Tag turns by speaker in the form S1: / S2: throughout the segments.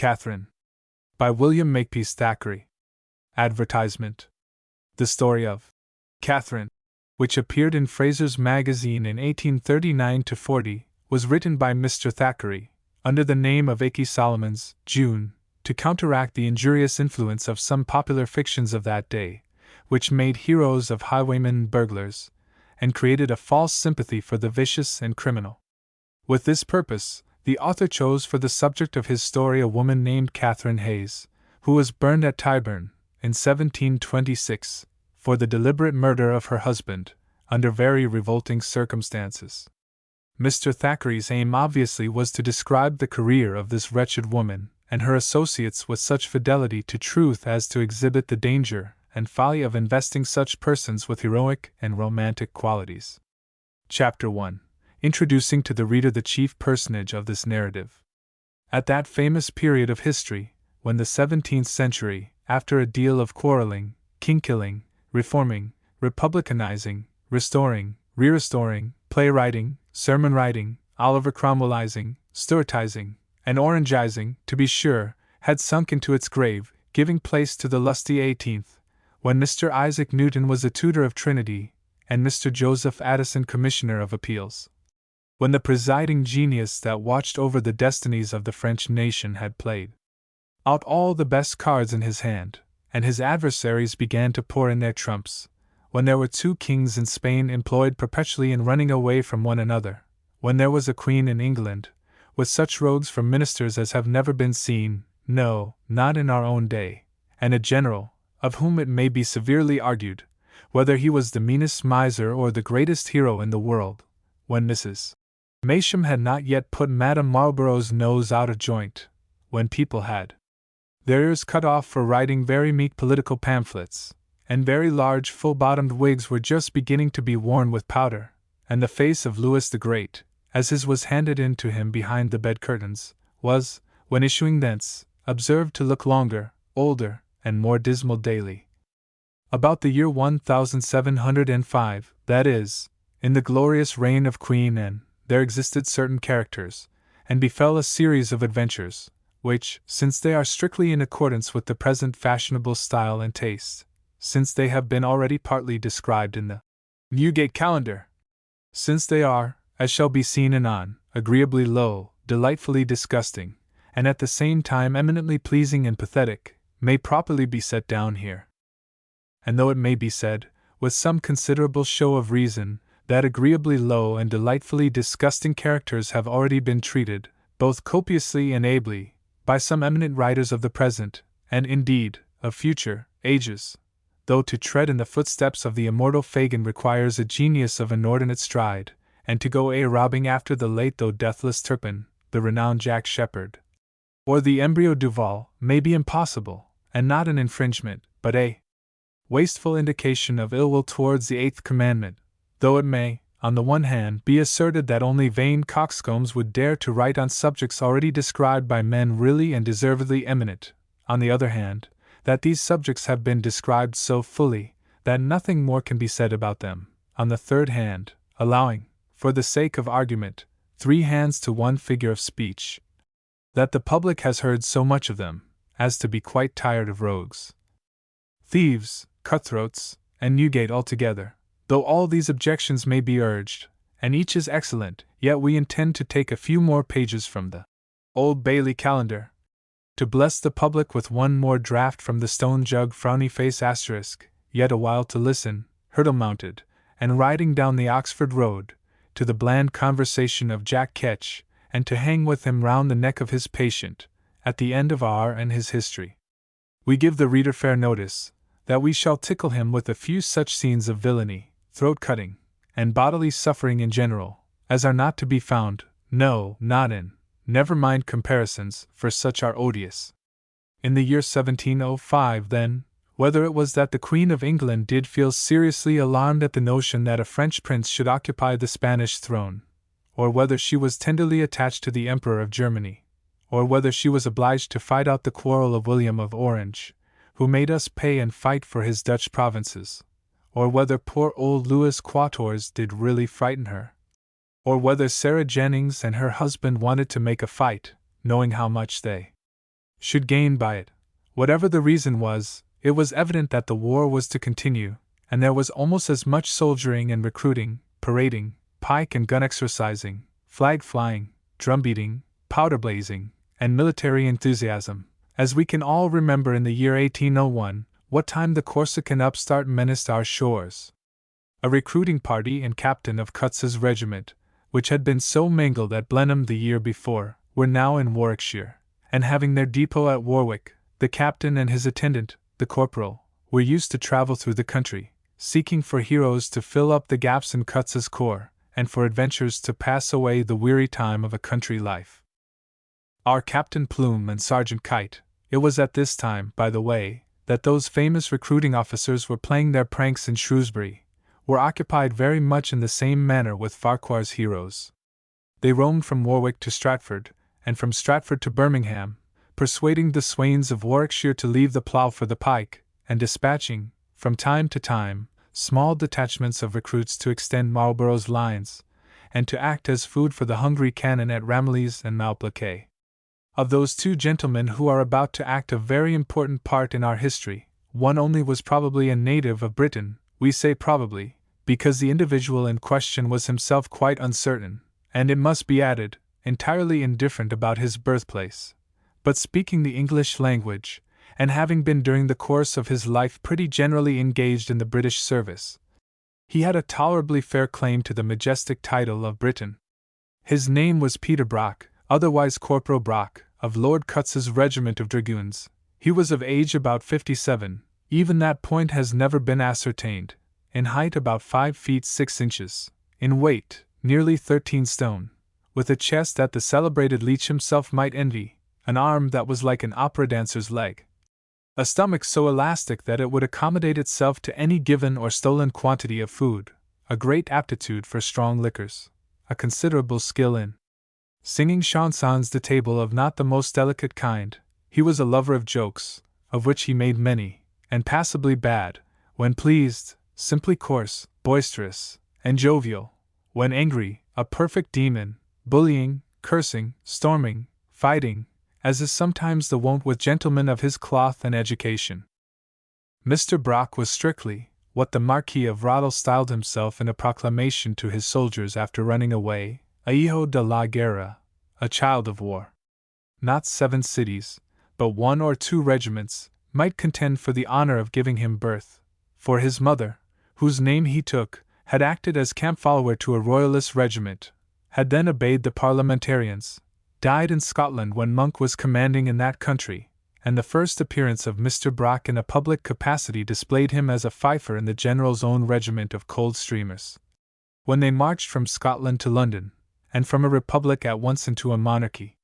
S1: Catherine. By William Makepeace Thackeray. Advertisement. The story of Catherine, which appeared in Fraser's Magazine in 1839-40, was written by Mr. Thackeray, under the name of A.K. Solomons, June, to counteract the injurious influence of some popular fictions of that day, which made heroes of highwaymen and burglars, and created a false sympathy for the vicious and criminal. With this purpose, the author chose for the subject of his story a woman named Catherine Hayes, who was burned at Tyburn, in 1726, for the deliberate murder of her husband, under very revolting circumstances. Mr. Thackeray's aim obviously was to describe the career of this wretched woman and her associates with such fidelity to truth as to exhibit the danger and folly of investing such persons with heroic and romantic qualities. Chapter 1. Introducing to the reader the chief personage of this narrative. At that famous period of history, when the 17th century, after a deal of quarreling, king-killing, reforming, republicanizing, restoring, re-restoring, play-writing, sermon-writing, Oliver Cromwellizing, Stuartizing, and Orangizing, to be sure, had sunk into its grave, giving place to the lusty 18th, when Mr. Isaac Newton was a tutor of Trinity, and Mr. Joseph Addison Commissioner of Appeals. When the presiding genius that watched over the destinies of the French nation had played out all the best cards in his hand, and his adversaries began to pour in their trumps, when there were 2 kings in Spain employed perpetually in running away from one another, when there was a queen in England, with such rogues for ministers as have never been seen, no, not in our own day, and a general, of whom it may be severely argued, whether he was the meanest miser or the greatest hero in the world, when Mrs. Masham had not yet put Madame Marlborough's nose out of joint, when people had their ears cut off for writing very meek political pamphlets, and very large full-bottomed wigs were just beginning to be worn with powder, and the face of Louis the Great, as his was handed in to him behind the bed curtains, was, when issuing thence, observed to look longer, older, and more dismal daily. About the year 1705, that is, in the glorious reign of Queen Anne, there existed certain characters, and befell a series of adventures, which, since they are strictly in accordance with the present fashionable style and taste, since they have been already partly described in the Newgate Calendar, since they are, as shall be seen anon, agreeably low, delightfully disgusting, and at the same time eminently pleasing and pathetic, may properly be set down here. And though it may be said, with some considerable show of reason, that agreeably low and delightfully disgusting characters have already been treated, both copiously and ably, by some eminent writers of the present, and indeed, of future, ages, though to tread in the footsteps of the immortal Fagin requires a genius of inordinate stride, and to go robbing after the late though deathless Turpin, the renowned Jack Sheppard, or the embryo Duval, may be impossible, and not an infringement, but a wasteful indication of ill will towards the 8th commandment, though it may, on the one hand, be asserted that only vain coxcombs would dare to write on subjects already described by men really and deservedly eminent, on the other hand, that these subjects have been described so fully, that nothing more can be said about them, on the third hand, allowing, for the sake of argument, 3 hands to 1 figure of speech, that the public has heard so much of them, as to be quite tired of rogues, thieves, cutthroats, and Newgate altogether. Though all these objections may be urged, and each is excellent, yet we intend to take a few more pages from the Old Bailey Calendar, to bless the public with one more draught from the stone jug frowny face asterisk, yet a while to listen, hurdle mounted, and riding down the Oxford Road, to the bland conversation of Jack Ketch, and to hang with him round the neck of his patient, at the end of R and his history. We give the reader fair notice, that we shall tickle him with a few such scenes of villainy, throat-cutting, and bodily suffering in general, as are not to be found, no, not in, never mind comparisons, for such are odious. In the year 1705, then, whether it was that the Queen of England did feel seriously alarmed at the notion that a French prince should occupy the Spanish throne, or whether she was tenderly attached to the Emperor of Germany, or whether she was obliged to fight out the quarrel of William of Orange, who made us pay and fight for his Dutch provinces, or whether poor old Louis Quatorze did really frighten her, or whether Sarah Jennings and her husband wanted to make a fight, knowing how much they should gain by it. Whatever the reason was, it was evident that the war was to continue, and there was almost as much soldiering and recruiting, parading, pike and gun exercising, flag flying, drum beating, powder blazing, and military enthusiasm, as we can all remember in the year 1801, what time the Corsican upstart menaced our shores. A recruiting party and captain of Cutts's regiment, which had been so mangled at Blenheim the year before, were now in Warwickshire, and having their depot at Warwick, the captain and his attendant, the corporal, were used to travel through the country, seeking for heroes to fill up the gaps in Cutts's corps, and for adventures to pass away the weary time of a country life. Our Captain Plume and Sergeant Kite, it was at this time, by the way, that those famous recruiting officers were playing their pranks in Shrewsbury, were occupied very much in the same manner with Farquhar's heroes. They roamed from Warwick to Stratford, and from Stratford to Birmingham, persuading the swains of Warwickshire to leave the plough for the pike, and dispatching, from time to time, small detachments of recruits to extend Marlborough's lines, and to act as food for the hungry cannon at Ramillies and Malplaquet. Of those two gentlemen who are about to act a very important part in our history, one only was probably a native of Britain. We say probably, because the individual in question was himself quite uncertain, and it must be added, entirely indifferent about his birthplace, but speaking the English language, and having been during the course of his life pretty generally engaged in the British service. He had a tolerably fair claim to the majestic title of Briton. His name was Peter Brock, otherwise Corporal Brock, of Lord Cutts's regiment of dragoons. He was of age about 57, even that point has never been ascertained, in height about 5 feet 6 inches, in weight nearly 13 stone, with a chest that the celebrated Leech himself might envy, an arm that was like an opera dancer's leg, a stomach so elastic that it would accommodate itself to any given or stolen quantity of food, a great aptitude for strong liquors, a considerable skill in singing chansons de table of not the most delicate kind. He was a lover of jokes, of which he made many, and passably bad, when pleased, simply coarse, boisterous, and jovial, when angry, a perfect demon, bullying, cursing, storming, fighting, as is sometimes the wont with gentlemen of his cloth and education. Mr. Brock was strictly what the Marquis of Roddle styled himself in a proclamation to his soldiers after running away, a hijo de la guerra, a child of war. Not 7 cities, but 1 or 2 regiments, might contend for the honor of giving him birth, for his mother, whose name he took, had acted as camp follower to a royalist regiment, had then obeyed the parliamentarians, died in Scotland when Monk was commanding in that country, and the first appearance of Mr. Brock in a public capacity displayed him as a fifer in the General's own regiment of Coldstreamers. When they marched from Scotland to London, and from a republic at once into a monarchy.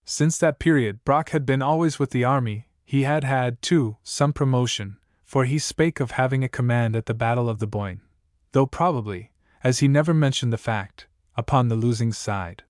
S1: Since that period Brock had been always with the army. He had had, too, some promotion, for he spake of having a command at the Battle of the Boyne, though probably, as he never mentioned the fact, upon the losing side.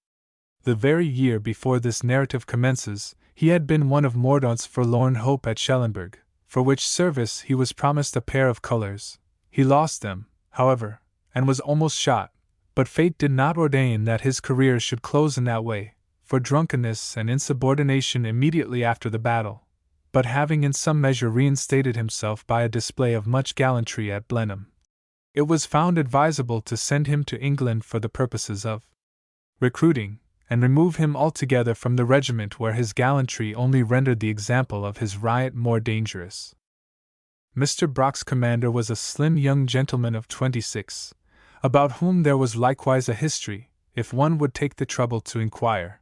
S1: The very year before this narrative commences, he had been one of Mordaunt's forlorn hope at Schellenberg, for which service he was promised a pair of colours. He lost them, however, and was almost shot, but fate did not ordain that his career should close in that way, for drunkenness and insubordination immediately after the battle, but having in some measure reinstated himself by a display of much gallantry at Blenheim, it was found advisable to send him to England for the purposes of recruiting, and remove him altogether from the regiment where his gallantry only rendered the example of his riot more dangerous. Mr. Brock's commander was a slim young gentleman of 26, about whom there was likewise a history, if one would take the trouble to inquire.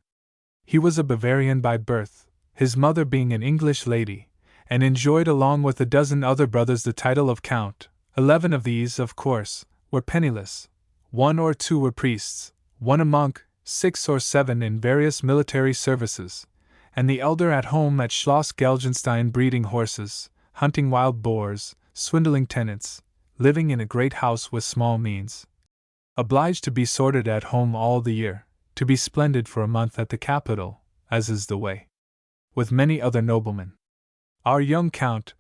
S1: He was a Bavarian by birth, his mother being an English lady, and enjoyed along with a dozen other brothers the title of Count. 11 of these, of course, were penniless, 1 or 2 were priests, 1 a monk, 6 or 7 in various military services, and the elder at home at Schloss Gelgenstein breeding horses, hunting wild boars, swindling tenants, living in a great house with small means. Obliged to be sordid at home all the year, to be splendid for a month at the capital, as is the way with many other noblemen. Our young Count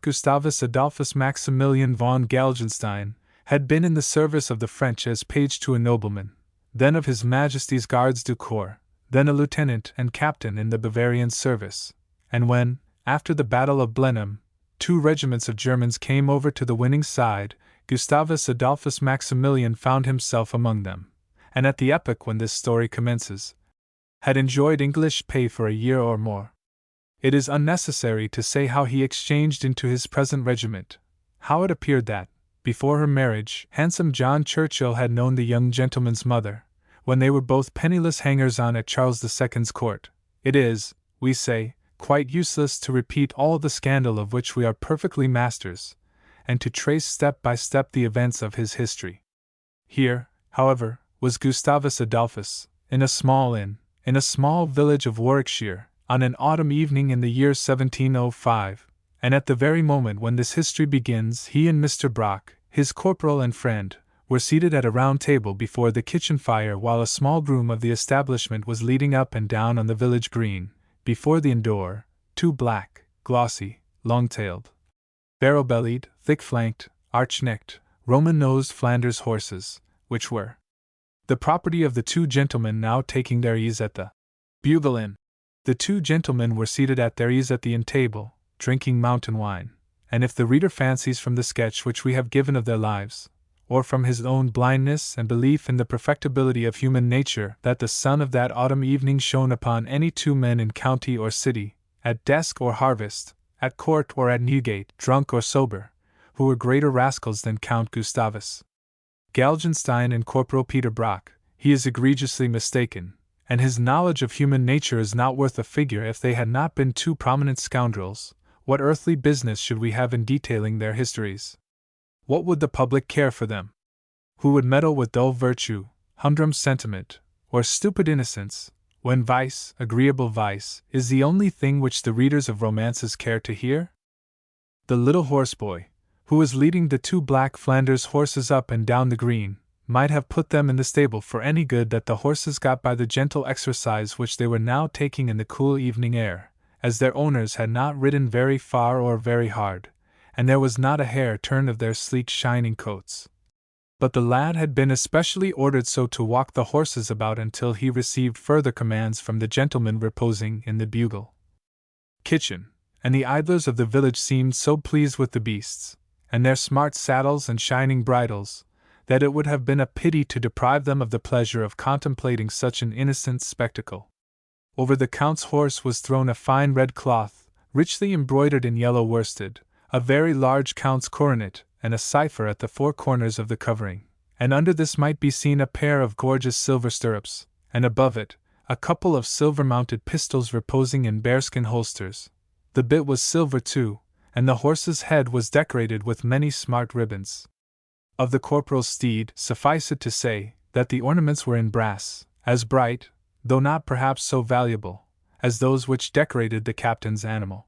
S1: Gustavus Adolphus Maximilian von Gelgenstein, had been in the service of the French as page to a nobleman, then of His Majesty's Gardes du Corps, then a lieutenant and captain in the Bavarian service, and when, after the Battle of Blenheim, 2 regiments of Germans came over to the winning side, Gustavus Adolphus Maximilian found himself among them, and at the epoch when this story commences, had enjoyed English pay for a year or more. It is unnecessary to say how he exchanged into his present regiment, how it appeared that, before her marriage, handsome John Churchill had known the young gentleman's mother, when they were both penniless hangers-on at Charles II's court. It is, we say, quite useless to repeat all the scandal of which we are perfectly masters, and to trace step by step the events of his history. Here, however, was Gustavus Adolphus, in a small inn, in a small village of Warwickshire, on an autumn evening in the year 1705, and at the very moment when this history begins he and Mr. Brock, his corporal and friend, were seated at a round table before the kitchen fire while a small groom of the establishment was leading up and down on the village green, before the inn door, 2 black, glossy, long-tailed, barrel-bellied, thick-flanked, arch-necked, Roman-nosed Flanders horses, which were the property of the 2 gentlemen now taking their ease at the Bugle Inn. The 2 gentlemen were seated at their ease at the inn table, drinking mountain wine, and if the reader fancies from the sketch which we have given of their lives, or from his own blindness and belief in the perfectibility of human nature that the sun of that autumn evening shone upon any 2 men in county or city, at desk or harvest, at court or at Newgate, drunk or sober, who were greater rascals than Count Gustavus Galgenstein and Corporal Peter Brock, he is egregiously mistaken, and his knowledge of human nature is not worth a figure if they had not been 2 prominent scoundrels. What earthly business should we have in detailing their histories? What would the public care for them? Who would meddle with dull virtue, humdrum sentiment, or stupid innocence, when vice, agreeable vice, is the only thing which the readers of romances care to hear? The little horseboy, who was leading the 2 black Flanders horses up and down the green, might have put them in the stable for any good that the horses got by the gentle exercise which they were now taking in the cool evening air, as their owners had not ridden very far or very hard, and there was not a hair turned of their sleek shining coats. But the lad had been especially ordered so to walk the horses about until he received further commands from the gentleman reposing in the Bugle kitchen, and the idlers of the village seemed so pleased with the beasts, and their smart saddles and shining bridles, that it would have been a pity to deprive them of the pleasure of contemplating such an innocent spectacle. Over the Count's horse was thrown a fine red cloth, richly embroidered in yellow worsted, a very large Count's coronet, and a cipher at the 4 corners of the covering, and under this might be seen a pair of gorgeous silver stirrups, and above it, a couple of silver-mounted pistols reposing in bearskin holsters. The bit was silver too, and the horse's head was decorated with many smart ribbons. Of the corporal's steed, suffice it to say, that the ornaments were in brass, as bright, though not perhaps so valuable, as those which decorated the captain's animal.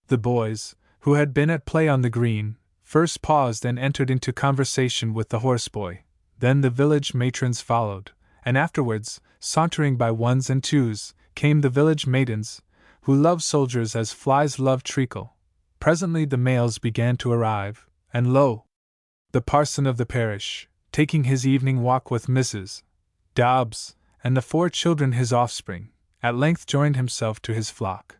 S1: The boys, who had been at play on the green, first paused and entered into conversation with the horseboy, then the village matrons followed, and afterwards, sauntering by 1s and 2s, came the village maidens, who love soldiers as flies love treacle. Presently the males began to arrive, and lo! The parson of the parish, taking his evening walk with Mrs. Dobbs, and the 4 children his offspring, at length joined himself to his flock.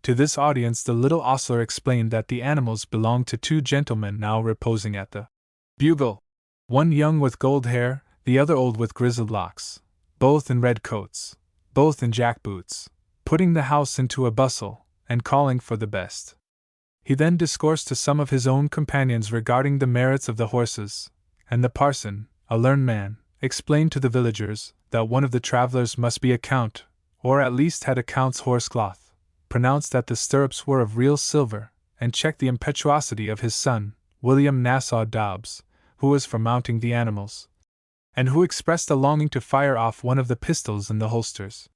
S1: To this audience the little ostler explained that the animals belonged to 2 gentlemen now reposing at the Bugle, one young with gold hair, the other old with grizzled locks, both in red coats, both in jack-boots, putting the house into a bustle, and calling for the best. He then discoursed to some of his own companions regarding the merits of the horses, and the parson, a learned man, explained to the villagers that one of the travelers must be a count, or at least had a count's horsecloth, pronounced that the stirrups were of real silver, and checked the impetuosity of his son, William Nassau Dobbs, who was for mounting the animals, and who expressed a longing to fire off one of the pistols in the holsters.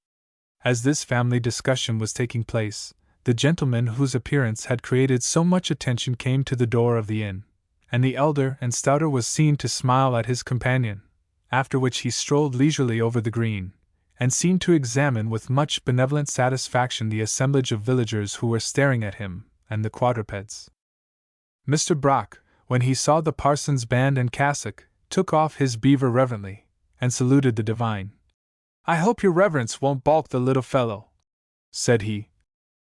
S1: As this family discussion was taking place, the gentleman whose appearance had created so much attention came to the door of the inn, and the elder and stouter was seen to smile at his companion, after which he strolled leisurely over the green, and seemed to examine with much benevolent satisfaction the assemblage of villagers who were staring at him, and the quadrupeds. Mr. Brock, when he saw the parson's band and cassock, took off his beaver reverently, and saluted the divine. "I hope your reverence won't balk the little fellow," said he.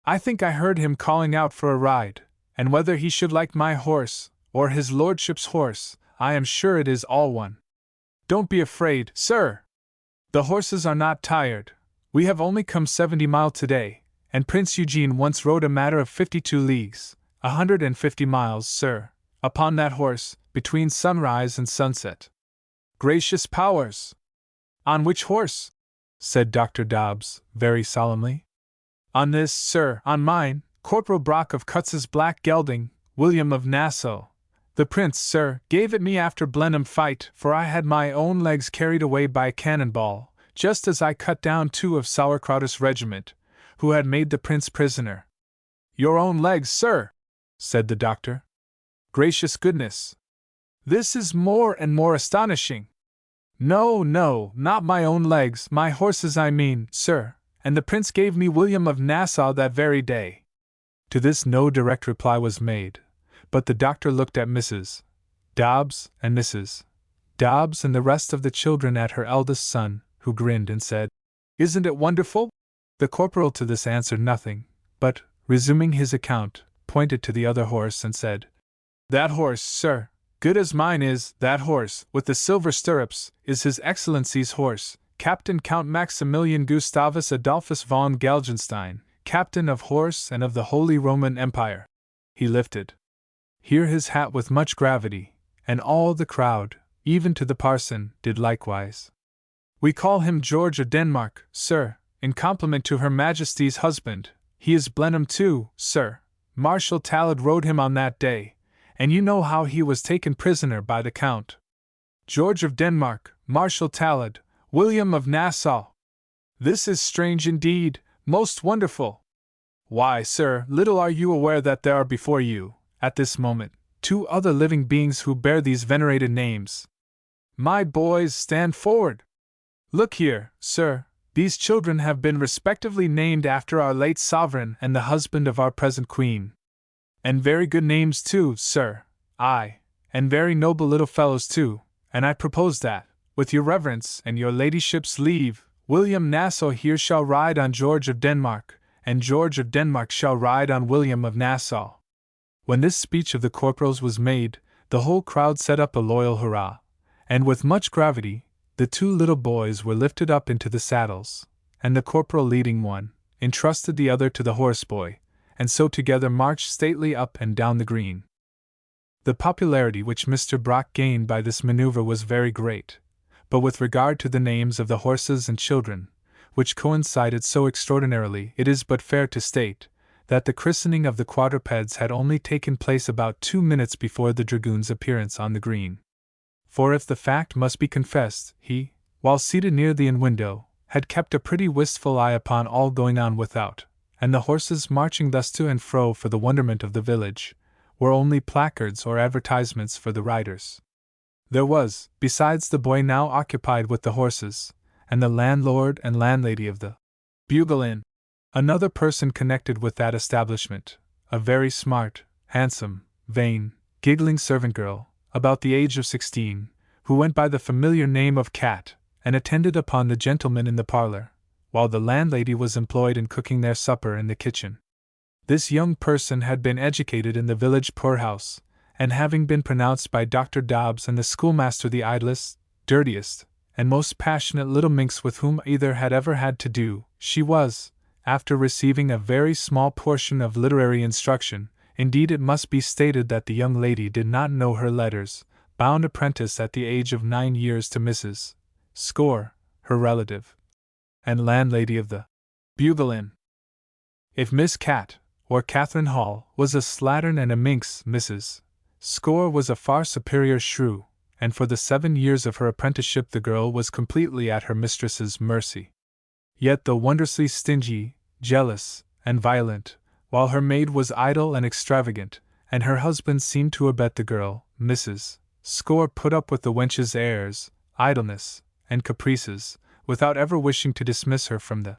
S1: I think I heard him calling out for a ride, and whether he should like my horse, or his lordship's horse, I am sure it is all one. Don't be afraid, sir. The horses are not tired. We have only come 70 miles today, and Prince Eugene once rode a matter of 52 leagues, 150 miles, sir, upon that horse, between sunrise and sunset. Gracious powers! On which horse? Said Dr. Dobbs, very solemnly. On this, sir, on mine, Corporal Brock of Cutz's black gelding, William of Nassau. The prince, sir, gave it me after Blenheim fight, for I had my own legs carried away by a cannonball, just as I cut down 2 of Sauerkraut's regiment, who had made the prince prisoner. Your own legs, sir, said the doctor. Gracious goodness! This is more and more astonishing. No, not my own legs, my horses I mean, sir, and the prince gave me William of Nassau that very day. To this no direct reply was made, but the doctor looked at Mrs. Dobbs and Mrs. Dobbs and the rest of the children at her eldest son, who grinned and said, Isn't it wonderful? The corporal to this answered nothing, but, resuming his account, pointed to the other horse and said, That horse, sir, good as mine is, that horse, with the silver stirrups, is His Excellency's horse, Captain Count Maximilian Gustavus Adolphus von Galgenstein, Captain of Horse and of the Holy Roman Empire. He lifted here his hat with much gravity, and all the crowd, even to the parson, did likewise. We call him George of Denmark, sir, in compliment to Her Majesty's husband. He is Blenheim too, sir. Marshal Talad rode him on that day, and you know how he was taken prisoner by the Count. George of Denmark, Marshal Talad, William of Nassau. This is strange indeed, most wonderful. Why, sir, little are you aware that there are before you, at this moment, 2 other living beings who bear these venerated names. My boys, stand forward. Look here, sir, these children have been respectively named after our late sovereign and the husband of our present queen. And very good names too, sir, aye, and very noble little fellows too, and I propose that, with your reverence and your ladyship's leave, William Nassau here shall ride on George of Denmark, and George of Denmark shall ride on William of Nassau. When this speech of the corporal's was made, the whole crowd set up a loyal hurrah, and with much gravity, the 2 little boys were lifted up into the saddles, and the corporal leading one, entrusted the other to the horseboy, and so together marched stately up and down the green. The popularity which Mr. Brock gained by this maneuver was very great, but with regard to the names of the horses and children, which coincided so extraordinarily, it is but fair to state that the christening of the quadrupeds had only taken place about 2 minutes before the dragoon's appearance on the green. For if the fact must be confessed, he, while seated near the inn window, had kept a pretty wistful eye upon all going on without, and the horses marching thus to and fro for the wonderment of the village, were only placards or advertisements for the riders. There was, besides the boy now occupied with the horses, and the landlord and landlady of the Bugle Inn, another person connected with that establishment, a very smart, handsome, vain, giggling servant girl, about the age of 16, who went by the familiar name of Cat, and attended upon the gentlemen in the parlor, while the landlady was employed in cooking their supper in the kitchen. This young person had been educated in the village poorhouse, and having been pronounced by Dr. Dobbs and the schoolmaster the idlest, dirtiest, and most passionate little minx with whom either had ever had to do, she was, after receiving a very small portion of literary instruction, indeed it must be stated that the young lady did not know her letters, bound apprentice at the age of 9 years to Mrs. Score, her relative, and landlady of the Bugle Inn. If Miss Cat, or Catherine Hall, was a slattern and a minx, Mrs. Score was a far superior shrew, and for the 7 years of her apprenticeship the girl was completely at her mistress's mercy. Yet though wondrously stingy, jealous, and violent, while her maid was idle and extravagant, and her husband seemed to abet the girl, Mrs. Score put up with the wench's airs, idleness, and caprices, without ever wishing to dismiss her from the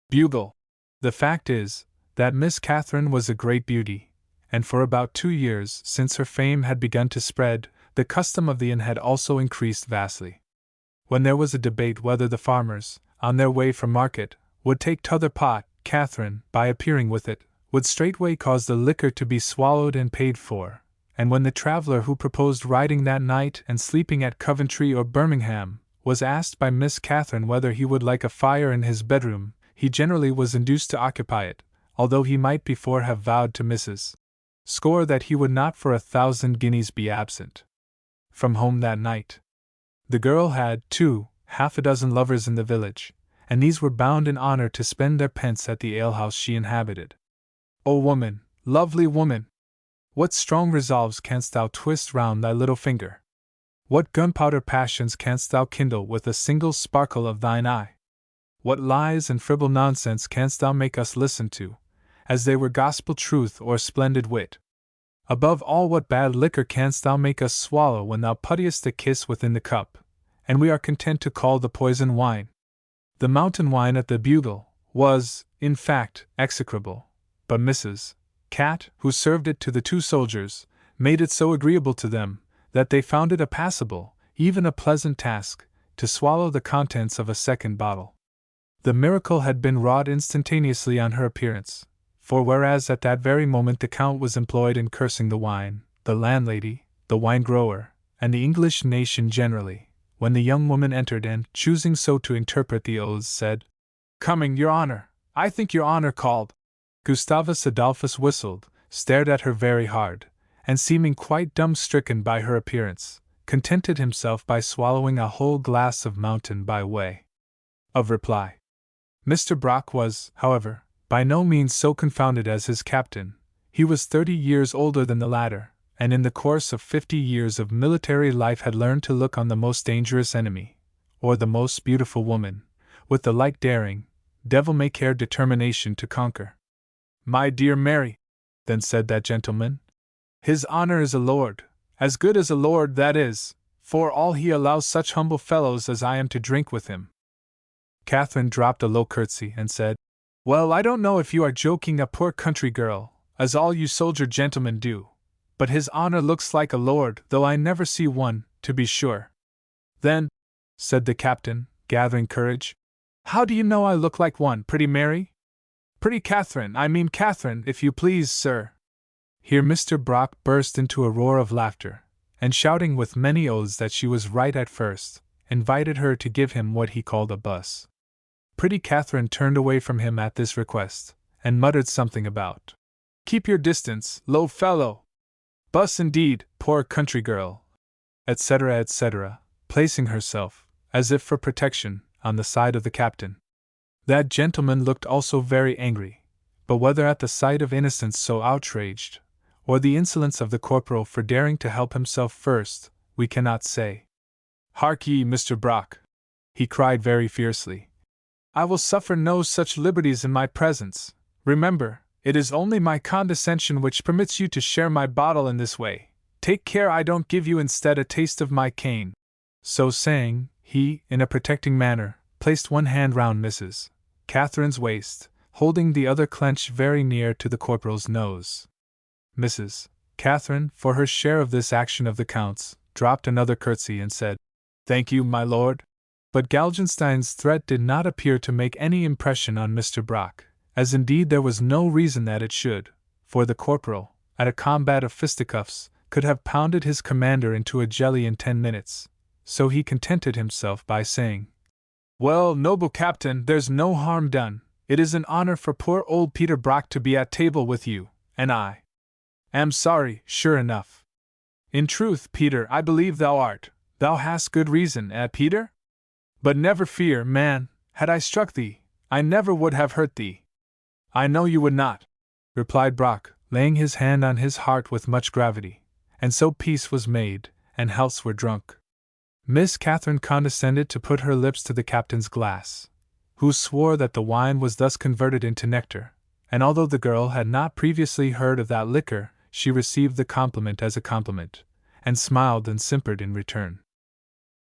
S1: Bugle. The fact is, that Miss Catherine was a great beauty, and for about 2 years since her fame had begun to spread, the custom of the inn had also increased vastly. When there was a debate whether the farmers, on their way from market, would take t'other pot, Catherine, by appearing with it, would straightway cause the liquor to be swallowed and paid for, and when the traveller who proposed riding that night and sleeping at Coventry or Birmingham was asked by Miss Catherine whether he would like a fire in his bedroom, he generally was induced to occupy it, although he might before have vowed to Mrs. Score that he would not for 1,000 guineas be absent from home that night. The girl had, too, half a dozen lovers in the village, and these were bound in honour to spend their pence at the alehouse she inhabited. O woman, lovely woman! What strong resolves canst thou twist round thy little finger? What gunpowder passions canst thou kindle with a single sparkle of thine eye? What lies and fribble nonsense canst thou make us listen to, as they were gospel truth or splendid wit? Above all, what bad liquor canst thou make us swallow when thou puttiest a kiss within the cup, and we are content to call the poison wine? The mountain wine at the Bugle was, in fact, execrable, but Mrs. Cat, who served it to the two soldiers, made it so agreeable to them that they found it a passable, even a pleasant task, to swallow the contents of a second bottle. The miracle had been wrought instantaneously on her appearance, for whereas at that very moment the Count was employed in cursing the wine, the landlady, the wine-grower, and the English nation generally, when the young woman entered and, choosing so to interpret the oaths, said, "Coming, your honour, I think your honour called." Gustavus Adolphus whistled, stared at her very hard, and seeming quite dumb-stricken by her appearance, contented himself by swallowing a whole glass of mountain by way of reply. Mr. Brock was, however, by no means so confounded as his captain. He was 30 years older than the latter, and in the course of 50 years of military life had learned to look on the most dangerous enemy, or the most beautiful woman, with the like daring, devil-may-care determination to conquer. "My dear Mary," then said that gentleman, "his honour is a lord, as good as a lord, that is, for all he allows such humble fellows as I am to drink with him." Catherine dropped a low curtsy and said, "Well, I don't know if you are joking a poor country girl, as all you soldier gentlemen do, but his honour looks like a lord, though I never see one, to be sure." "Then," said the captain, gathering courage, "how do you know I look like one, pretty Mary?" "Pretty Catherine, I mean Catherine, if you please, sir." Here Mr. Brock burst into a roar of laughter, and shouting with many oaths that she was right at first, invited her to give him what he called a buss. Pretty Catherine turned away from him at this request, and muttered something about, "Keep your distance, low fellow! Buss indeed, poor country girl!" etc., etc., placing herself, as if for protection, on the side of the captain. That gentleman looked also very angry, but whether at the sight of innocence so outraged, or the insolence of the corporal for daring to help himself first, we cannot say. "Hark ye, Mr. Brock," he cried very fiercely, "I will suffer no such liberties in my presence. Remember, it is only my condescension which permits you to share my bottle in this way. Take care I don't give you instead a taste of my cane." So saying, he, in a protecting manner, placed one hand round Mrs. Catherine's waist, holding the other clenched very near to the corporal's nose. Mrs. Catherine, for her share of this action of the Count's, dropped another curtsy and said, "Thank you, my lord." But Galgenstein's threat did not appear to make any impression on Mr. Brock, as indeed there was no reason that it should, for the corporal, at a combat of fisticuffs, could have pounded his commander into a jelly in 10 minutes, so he contented himself by saying, "Well, noble captain, there's no harm done. It is an honour for poor old Peter Brock to be at table with you, and I am sorry, sure enough." "In truth, Peter, I believe thou hast good reason, Peter? But never fear, man, had I struck thee, I never would have hurt thee." "I know you would not," replied Brock, laying his hand on his heart with much gravity, and so peace was made, and healths were drunk. Miss Catherine condescended to put her lips to the captain's glass, who swore that the wine was thus converted into nectar, and although the girl had not previously heard of that liquor, she received the compliment as a compliment, and smiled and simpered in return.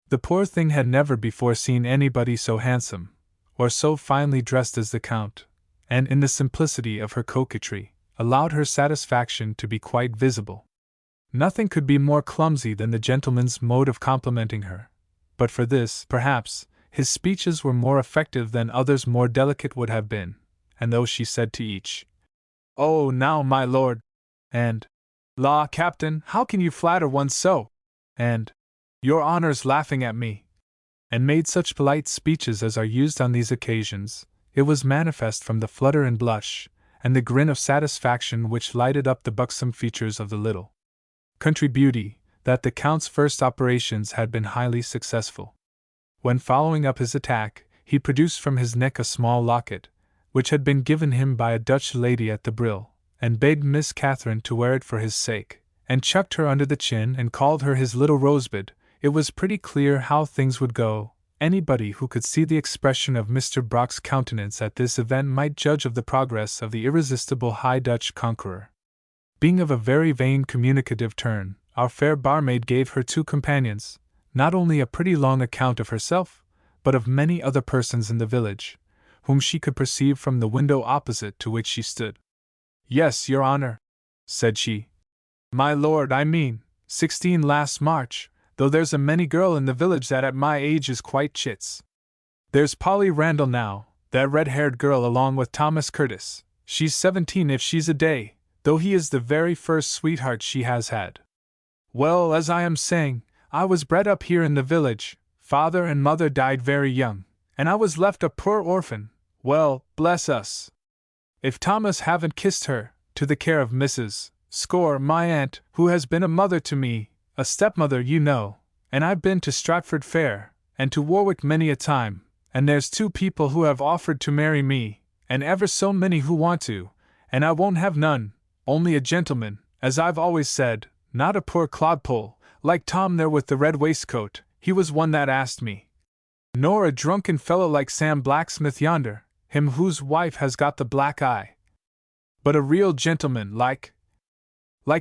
S1: The poor thing had never before seen anybody so handsome, or so finely dressed as the Count, and in the simplicity of her coquetry, allowed her satisfaction to be quite visible. Nothing could be more clumsy than the gentleman's mode of complimenting her, but for this, perhaps, his speeches were more effective than others more delicate would have been, and though she said to each, "Oh, now, my lord," and "La, captain, how can you flatter one so?" and "Your honor's laughing at me," and made such polite speeches as are used on these occasions, it was manifest from the flutter and blush, and the grin of satisfaction which lighted up the buxom features of the little country beauty, that the Count's first operations had been highly successful. When following up his attack, he produced from his neck a small locket, which had been given him by a Dutch lady at the Brill, and begged Miss Catherine to wear it for his sake, and chucked her under the chin and called her his little Rosebud. It was pretty clear how things would go. Anybody who could see the expression of Mr. Brock's countenance at this event might judge of the progress of the irresistible High Dutch conqueror. Being of a very vain communicative turn, our fair barmaid gave her two companions, not only a pretty long account of herself, but of many other persons in the village, whom she could perceive from the window opposite to which she stood. "Yes, your honor," said she. "My lord, I mean, 16 last March, though there's a many girl in the village that at my age is quite chits. There's Polly Randall now, that red-haired girl along with Thomas Curtis, she's 17 if she's a day, though he is the very first sweetheart she has had. Well, as I am saying, I was bred up here in the village, father and mother died very young, and I was left a poor orphan. Well, bless us, if Thomas haven't kissed her, to the care of Mrs. Score, my aunt, who has been a mother to me, a stepmother, you know, and I've been to Stratford Fair, and to Warwick many a time, and there's 2 people who have offered to marry me, and ever so many who want to, and I won't have none, only a gentleman, as I've always said, not a poor clodpole, like Tom there with the red waistcoat, he was one that asked me. Nor a drunken fellow like Sam Blacksmith yonder, him whose wife has got the black eye. But a real gentleman, like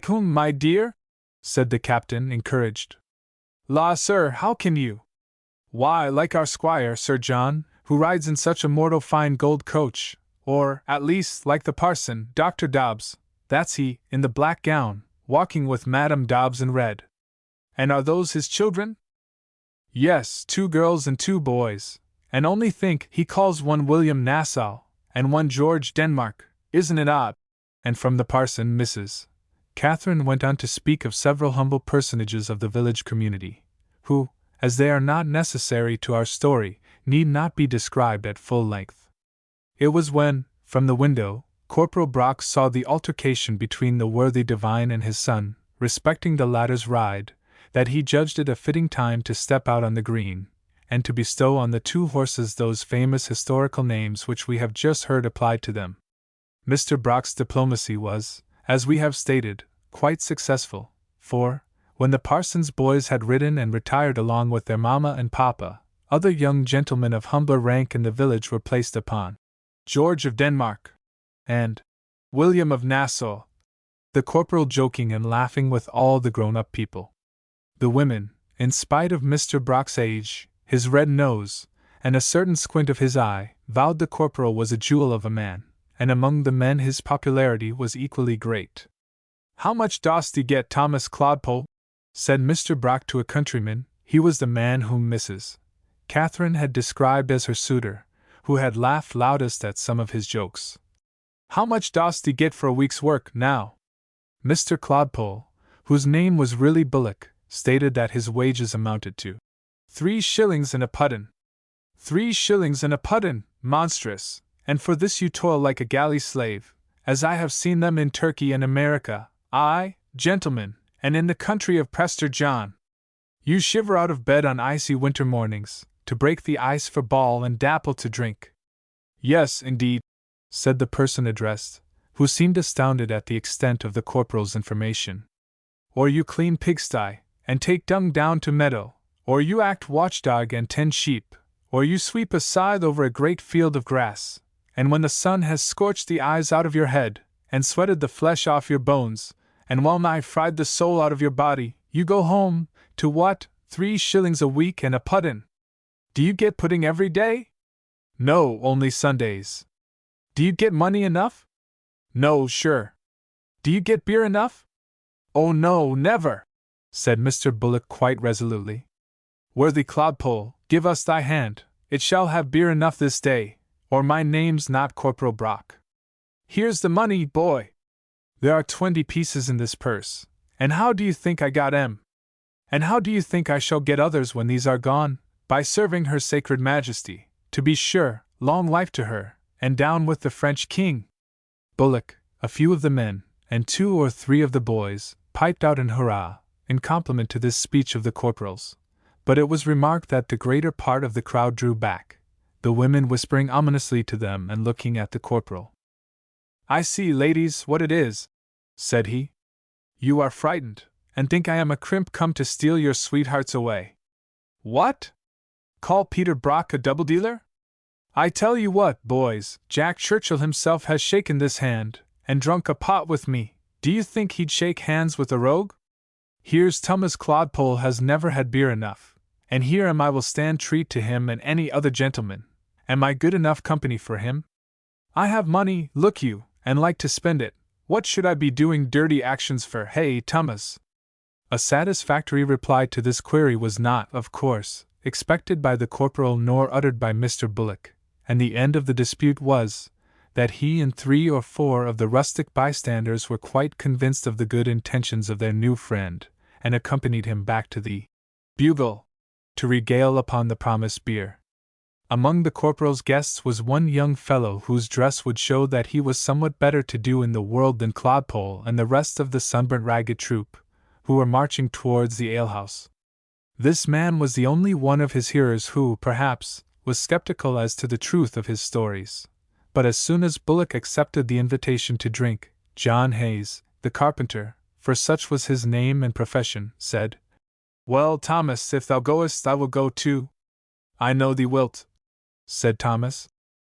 S1: whom, my dear?" said the captain, encouraged. "La, sir, how can you?" "Why, like our squire, Sir John, who rides in such a mortal fine gold coach, or, at least, like the parson, Dr. Dobbs, that's he, in the black gown, walking with Madam Dobbs in red." "And are those his children?" "Yes, 2 girls and 2 boys, and only think, he calls one William Nassau, and one George Denmark, isn't it odd?" And from the parson, Mrs. Catherine went on to speak of several humble personages of the village community, who, as they are not necessary to our story, need not be described at full length. It was when, from the window, Corporal Brock saw the altercation between the worthy divine and his son, respecting the latter's ride, that he judged it a fitting time to step out on the green, and to bestow on the 2 horses those famous historical names which we have just heard applied to them. Mr. Brock's diplomacy was, as we have stated, quite successful, for, when the parson's boys had ridden and retired along with their mamma and papa, other young gentlemen of humbler rank in the village were placed upon. George of Denmark, and William of Nassau, the corporal joking and laughing with all the grown-up people. The women, in spite of Mr. Brock's age, his red nose, and a certain squint of his eye, vowed the corporal was a jewel of a man, and among the men his popularity was equally great. "How much dost thee get, Thomas Clodpole?" said Mr. Brock to a countryman. He was the man whom Mrs. Catherine had described as her suitor, who had laughed loudest at some of his jokes. "How much dost thee get for a week's work, now?" Mr. Clodpole, whose name was really Bullock, stated that his wages amounted to 3 shillings and a puddin. 3 shillings and a puddin, monstrous, and for this you toil like a galley slave, as I have seen them in Turkey and America, aye, gentlemen, and in the country of Prester John. You shiver out of bed on icy winter mornings, to break the ice for ball and dapple to drink. Yes, indeed, said the person addressed, who seemed astounded at the extent of the corporal's information. Or you clean pigsty, and take dung down to meadow, or you act watchdog and tend sheep, or you sweep a scythe over a great field of grass, and when the sun has scorched the eyes out of your head, and sweated the flesh off your bones, and well nigh fried the soul out of your body, you go home, to what, 3 shillings a week and a puddin'? Do you get pudding every day? No, only Sundays. Do you get money enough? No, sure. Do you get beer enough? Oh no, never, said Mr. Bullock quite resolutely. Worthy Clodpole, give us thy hand, it shall have beer enough this day, or my name's not Corporal Brock. Here's the money, boy. There are 20 pieces in this purse, and how do you think I got 'em? And how do you think I shall get others when these are gone? By serving her sacred majesty, to be sure, long life to her, and down with the French king. Bullock, a few of the men, and 2 or 3 of the boys, piped out an hurrah, in compliment to this speech of the corporal's, but it was remarked that the greater part of the crowd drew back, the women whispering ominously to them and looking at the corporal. "I see, ladies, what it is," said he. "You are frightened, and think I am a crimp come to steal your sweethearts away. What? Call Peter Brock a double-dealer? I tell you what, boys, Jack Churchill himself has shaken this hand, and drunk a pot with me. Do you think he'd shake hands with a rogue? Here's Thomas Clodpole has never had beer enough, and here am I will stand treat to him and any other gentleman. Am I good enough company for him? I have money, look you, and like to spend it. What should I be doing dirty actions for, hey, Thomas?" A satisfactory reply to this query was not, of course, expected by the corporal nor uttered by Mr. Bullock, and the end of the dispute was, that he and 3 or 4 of the rustic bystanders were quite convinced of the good intentions of their new friend, and accompanied him back to the Bugle, to regale upon the promised beer. Among the corporal's guests was one young fellow whose dress would show that he was somewhat better to do in the world than Clodpole and the rest of the sunburnt ragged troop, who were marching towards the alehouse. This man was the only one of his hearers who, perhaps, was skeptical as to the truth of his stories. But as soon as Bullock accepted the invitation to drink, John Hayes, the carpenter, for such was his name and profession, said, "Well, Thomas, if thou goest, I will go too." "I know thee wilt," said Thomas.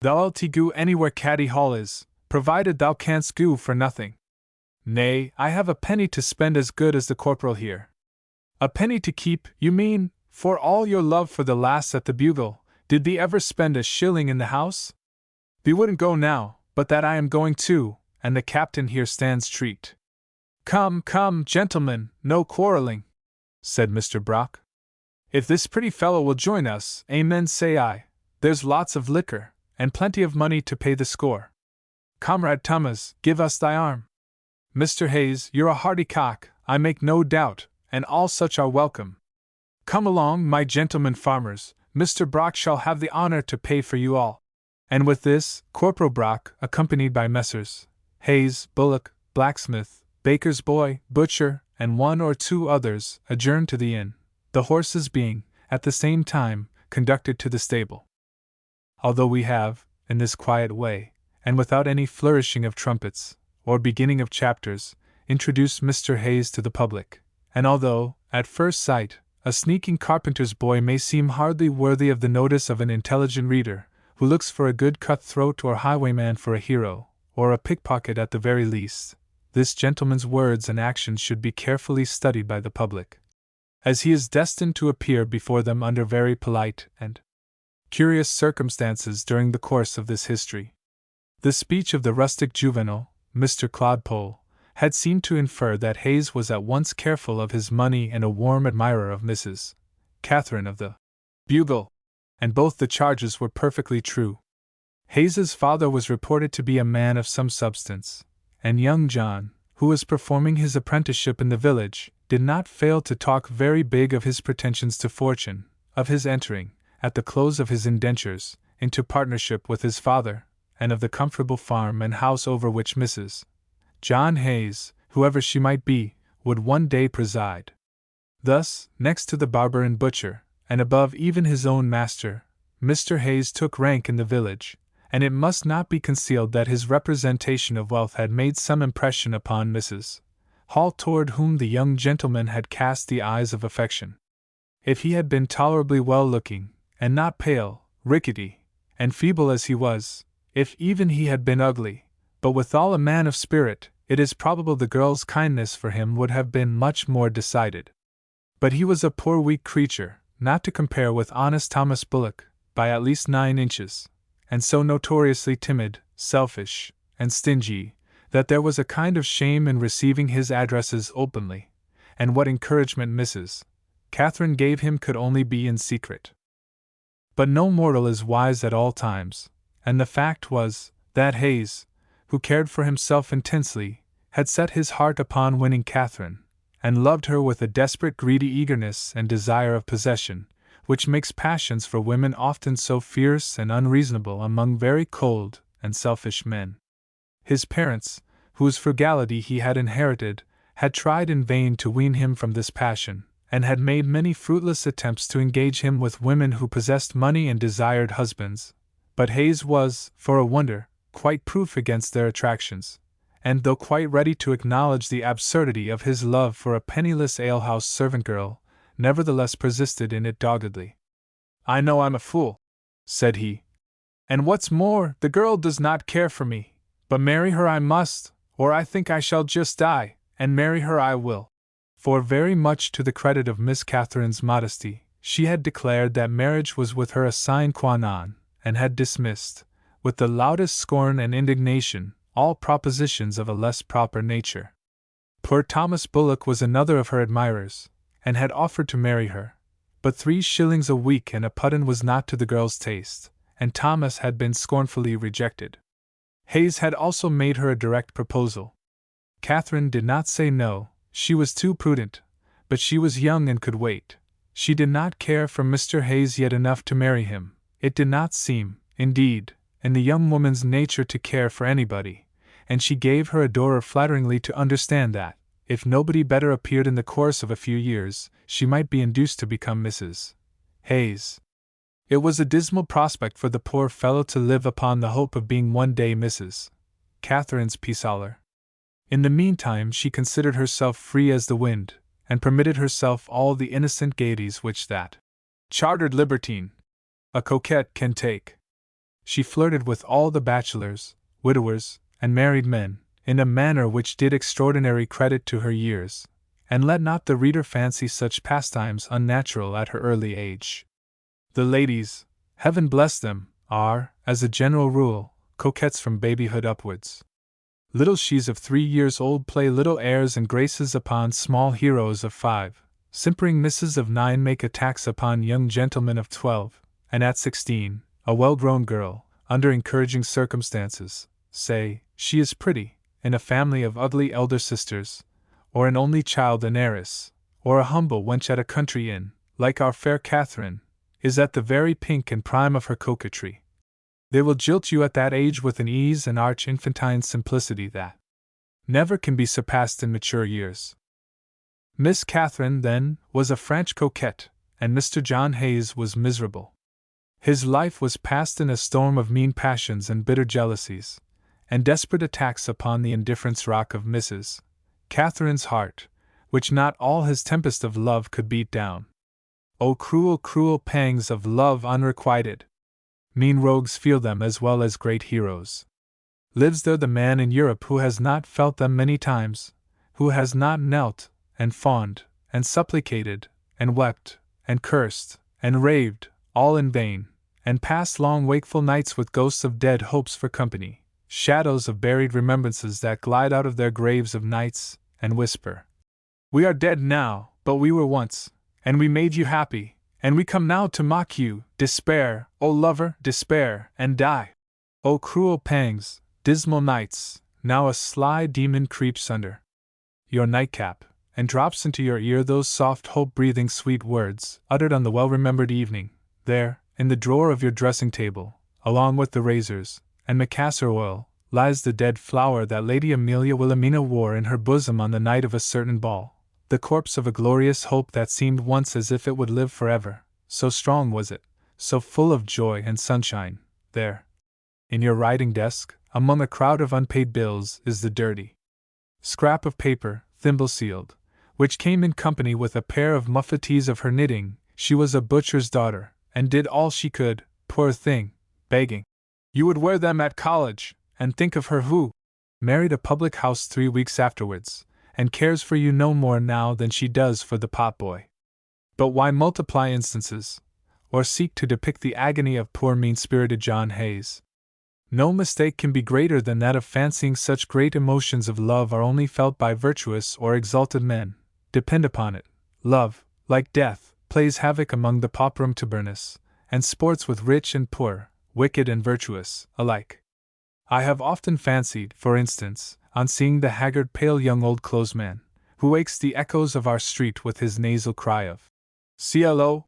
S1: "Thou'lt go anywhere Caddy Hall is, provided thou canst go for nothing." "Nay, I have a penny to spend as good as the corporal here." "A penny to keep, you mean, for all your love for the lass at the Bugle. Did thee ever spend a shilling in the house? Thee wouldn't go now, but that I am going too, and the captain here stands treat." "Come, come, gentlemen, no quarreling," said Mr. Brock. "If this pretty fellow will join us, amen say I. There's lots of liquor, and plenty of money to pay the score. Comrade Thomas, give us thy arm. Mr. Hayes, you're a hearty cock, I make no doubt, and all such are welcome. Come along, my gentlemen farmers, Mr. Brock shall have the honor to pay for you all." And with this, Corporal Brock, accompanied by Messrs. Hayes, Bullock, blacksmith, baker's boy, butcher, and 1 or 2 others, adjourned to the inn, the horses being, at the same time, conducted to the stable. Although we have, in this quiet way, and without any flourishing of trumpets, or beginning of chapters, introduced Mr. Hayes to the public, and although, at first sight, a sneaking carpenter's boy may seem hardly worthy of the notice of an intelligent reader, who looks for a good cutthroat or highwayman for a hero, or a pickpocket at the very least, this gentleman's words and actions should be carefully studied by the public, as he is destined to appear before them under very polite and curious circumstances during the course of this history. The speech of the rustic juvenile, Mr. Clodpole, had seemed to infer that Hayes was at once careful of his money and a warm admirer of Mrs. Catherine of the Bugle, and both the charges were perfectly true. Hayes's father was reported to be a man of some substance, and young John, who was performing his apprenticeship in the village, did not fail to talk very big of his pretensions to fortune, of his entering, at the close of his indentures, into partnership with his father, and of the comfortable farm and house over which Mrs. John Hayes, whoever she might be, would one day preside. Thus, next to the barber and butcher, and above even his own master, Mr. Hayes took rank in the village, and it must not be concealed that his representation of wealth had made some impression upon Mrs. Hall, toward whom the young gentleman had cast the eyes of affection. If he had been tolerably well-looking, and not pale, rickety, and feeble as he was, if even he had been ugly, but withal a man of spirit, it is probable the girl's kindness for him would have been much more decided. But he was a poor weak creature, not to compare with honest Thomas Bullock, by at least 9 inches, and so notoriously timid, selfish, and stingy, that there was a kind of shame in receiving his addresses openly, and what encouragement Mrs. Catherine gave him could only be in secret. But no mortal is wise at all times, and the fact was, that Hayes, who cared for himself intensely, had set his heart upon winning Catherine, and loved her with a desperate greedy eagerness and desire of possession, which makes passions for women often so fierce and unreasonable among very cold and selfish men. His parents, whose frugality he had inherited, had tried in vain to wean him from this passion, and had made many fruitless attempts to engage him with women who possessed money and desired husbands. But Hayes was, for a wonder, quite proof against their attractions, and though quite ready to acknowledge the absurdity of his love for a penniless alehouse servant girl, nevertheless persisted in it doggedly. "I know I'm a fool," said he. "And what's more, the girl does not care for me, but marry her I must, or I think I shall just die, and marry her I will." For very much to the credit of Miss Catherine's modesty, she had declared that marriage was with her a sine qua non, and had dismissed, with the loudest scorn and indignation, all propositions of a less proper nature. Poor Thomas Bullock was another of her admirers, and had offered to marry her, but 3 shillings a week and a putton was not to the girl's taste, and Thomas had been scornfully rejected. Hayes had also made her a direct proposal. Catherine did not say no, she was too prudent, but she was young and could wait. She did not care for Mr. Hayes yet enough to marry him. It did not seem, indeed, in the young woman's nature to care for anybody, and she gave her adorer flatteringly to understand that, if nobody better appeared in the course of a few years, she might be induced to become Mrs. Hayes. It was a dismal prospect for the poor fellow to live upon the hope of being one day Mrs. Catherine's piesaller. In the meantime she considered herself free as the wind, and permitted herself all the innocent gaieties which that chartered libertine, a coquette, can take. She flirted with all the bachelors, widowers, and married men, in a manner which did extraordinary credit to her years, and let not the reader fancy such pastimes unnatural at her early age. The ladies, heaven bless them, are, as a general rule, coquettes from babyhood upwards. Little she's of 3 years old play little airs and graces upon small heroes of 5, simpering misses of 9 make attacks upon young gentlemen of 12, and at 16, a well-grown girl, under encouraging circumstances, say, she is pretty, in a family of ugly elder sisters, or an only child an heiress, or a humble wench at a country inn, like our fair Catherine, is at the very pink and prime of her coquetry. They will jilt you at that age with an ease and arch infantine simplicity that never can be surpassed in mature years. Miss Catherine, then, was a French coquette, and Mr. John Hayes was miserable. His life was passed in a storm of mean passions and bitter jealousies, and desperate attacks upon the indifference rock of Mrs. Catherine's heart, which not all his tempest of love could beat down. O cruel, cruel pangs of love unrequited! Mean rogues feel them as well as great heroes. Lives there the man in Europe who has not felt them many times, who has not knelt, and fawned, and supplicated, and wept, and cursed, and raved, all in vain, and passed long wakeful nights with ghosts of dead hopes for company, shadows of buried remembrances that glide out of their graves of nights, and whisper, "We are dead now, but we were once, and we made you happy, and we come now to mock you, despair, O lover, despair, and die." O cruel pangs, dismal nights, now a sly demon creeps under your nightcap, and drops into your ear those soft hope-breathing sweet words, uttered on the well-remembered evening, there, in the drawer of your dressing-table, along with the razors, and macassar oil, lies the dead flower that Lady Amelia Wilhelmina wore in her bosom on the night of a certain ball, the corpse of a glorious hope that seemed once as if it would live forever, so strong was it, so full of joy and sunshine. There, in your writing-desk, among a crowd of unpaid bills, is the dirty scrap of paper, thimble-sealed, which came in company with a pair of muffetees of her knitting. She was a butcher's daughter, and did all she could, poor thing, begging you would wear them at college, and think of her who married a public-house 3 weeks afterwards, and cares for you no more now than she does for the pot-boy. But why multiply instances, or seek to depict the agony of poor mean-spirited John Hayes? No mistake can be greater than that of fancying such great emotions of love are only felt by virtuous or exalted men. Depend upon it, love, like death, plays havoc among the pauperum tabernis, and sports with rich and poor, wicked and virtuous, alike. I have often fancied, for instance, on seeing the haggard pale young old clothesman, who wakes the echoes of our street with his nasal cry of CLO.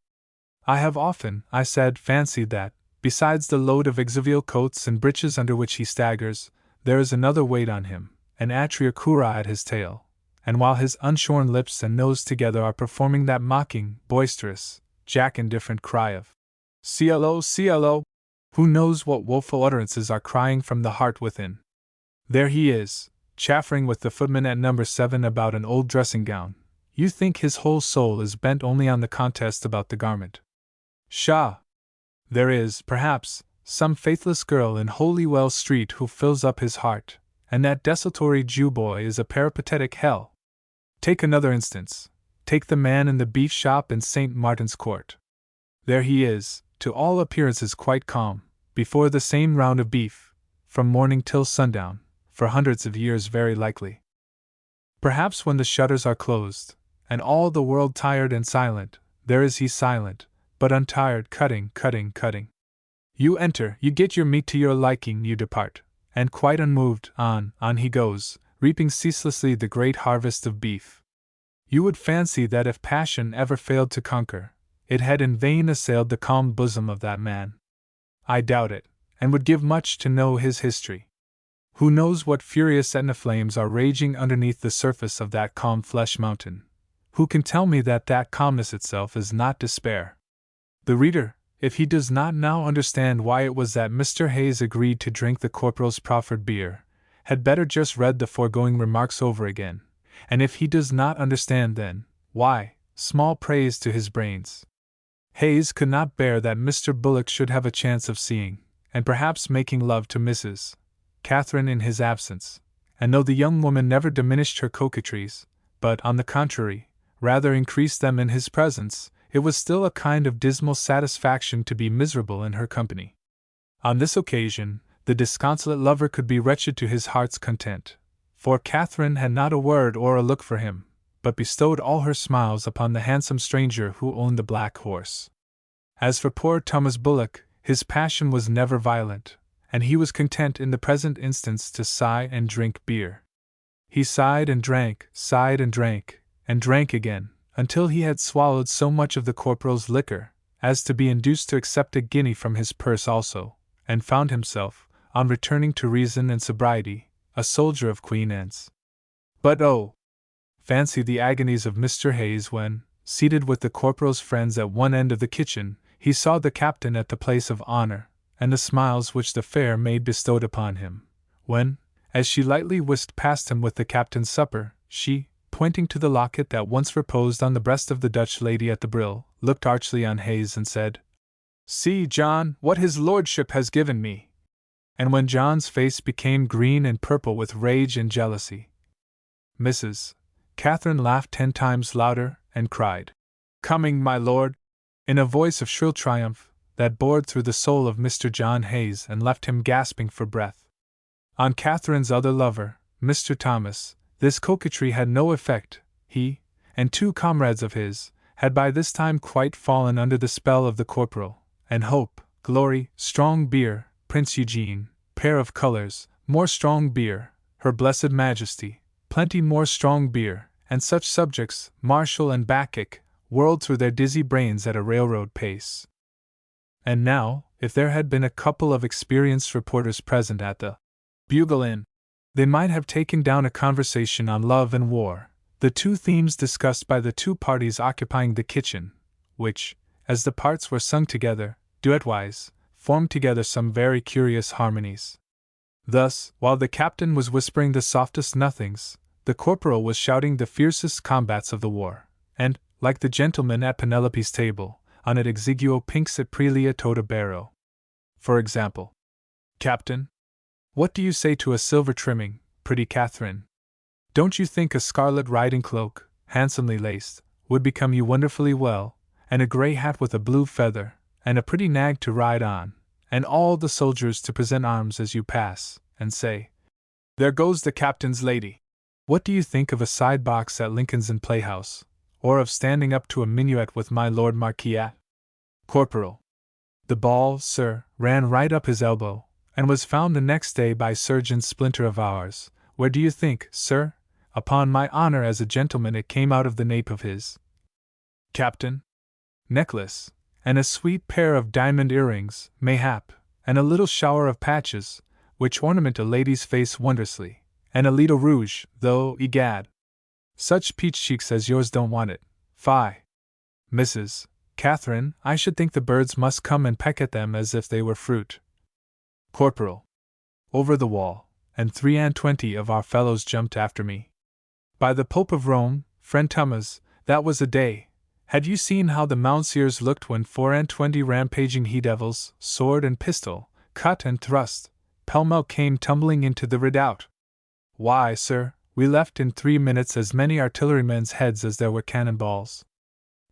S1: I have often, I said, fancied that, besides the load of exovial coats and breeches under which he staggers, there is another weight on him, an atria cura at his tail, and while his unshorn lips and nose together are performing that mocking, boisterous, jack-indifferent cry of CLO, CLO, who knows what woeful utterances are crying from the heart within? There he is, chaffering with the footman at number 7 about an old dressing-gown. You think his whole soul is bent only on the contest about the garment. Pshaw! There is, perhaps, some faithless girl in Holywell Street who fills up his heart, and that desultory Jew-boy is a peripatetic hell. Take another instance. Take the man in the beef shop in St. Martin's Court. There he is, to all appearances quite calm, before the same round of beef, from morning till sundown, for hundreds of years very likely. Perhaps when the shutters are closed, and all the world tired and silent, there is he silent, but untired, cutting. You enter, you get your meat to your liking, you depart, and quite unmoved, on he goes, reaping ceaselessly the great harvest of beef. You would fancy that if passion ever failed to conquer, it had in vain assailed the calm bosom of that man. I doubt it, and would give much to know his history. Who knows what furious Etna flames are raging underneath the surface of that calm flesh mountain? Who can tell me that that calmness itself is not despair? The reader, if he does not now understand why it was that Mr. Hayes agreed to drink the corporal's proffered beer, had better just read the foregoing remarks over again, and if he does not understand then, why, small praise to his brains. Hayes could not bear that Mr. Bullock should have a chance of seeing, and perhaps making love to Mrs. Catherine in his absence, and though the young woman never diminished her coquetries, but, on the contrary, rather increased them in his presence, it was still a kind of dismal satisfaction to be miserable in her company. On this occasion, the disconsolate lover could be wretched to his heart's content, for Catherine had not a word or a look for him, but bestowed all her smiles upon the handsome stranger who owned the black horse. As for poor Thomas Bullock, his passion was never violent, and he was content in the present instance to sigh and drink beer. He sighed and drank, and drank again, until he had swallowed so much of the corporal's liquor as to be induced to accept a guinea from his purse also, and found himself, on returning to reason and sobriety, a soldier of Queen Anne's. But oh! Fancy the agonies of Mr. Hayes when, seated with the corporal's friends at one end of the kitchen, he saw the captain at the place of honor, and the smiles which the fair maid bestowed upon him, when, as she lightly whisked past him with the captain's supper, she, pointing to the locket that once reposed on the breast of the Dutch lady at the Brill, looked archly on Hayes and said, "See, John, what his lordship has given me." And when John's face became green and purple with rage and jealousy, Mrs. Catherine laughed 10 times louder, and cried, "Coming, my lord!" in a voice of shrill triumph, that bored through the soul of Mr. John Hayes and left him gasping for breath. On Catherine's other lover, Mr. Thomas, this coquetry had no effect. He, and 2 comrades of his, had by this time quite fallen under the spell of the corporal, and hope, glory, strong beer, Prince Eugene, pair of colors, more strong beer, her blessed majesty, plenty more strong beer, and such subjects, Marshall and Bacchic, whirled through their dizzy brains at a railroad pace. And now, if there had been a couple of experienced reporters present at the Bugle Inn, they might have taken down a conversation on love and war, the 2 themes discussed by the 2 parties occupying the kitchen, which, as the parts were sung together, duet-wise, formed together some very curious harmonies. Thus, while the captain was whispering the softest nothings, the corporal was shouting the fiercest combats of the war, and, like the gentleman at Penelope's table, on it exiguo pinxit prelia tota barrow. For example, "Captain, what do you say to a silver trimming, pretty Catherine? Don't you think a scarlet riding cloak, handsomely laced, would become you wonderfully well, and a grey hat with a blue feather, and a pretty nag to ride on, and all the soldiers to present arms as you pass, and say, 'There goes the captain's lady'? What do you think of a side box at Lincoln's Inn Playhouse, or of standing up to a minuet with my Lord Marquis at?" Corporal. The ball, sir, ran right up his elbow, and was found the next day by Surgeon Splinter of ours. Where do you think, sir? Upon my honor as a gentleman, it came out of the nape of his captain necklace, and a sweet pair of diamond earrings, mayhap, and a little shower of patches, which ornament a lady's face wondrously, and a leetle rouge, though, egad, such peach cheeks as yours don't want it. Fie! Mrs. Catherine, I should think the birds must come and peck at them as if they were fruit. Corporal. Over the wall, and 23 of our fellows jumped after me. By the Pope of Rome, friend Thomas, that was a day. Had you seen how the Mounseers looked when 24 rampaging he-devils, sword and pistol, cut and thrust, pell-mell came tumbling into the redoubt? Why, sir, we left in 3 minutes as many artillerymen's heads as there were cannon-balls.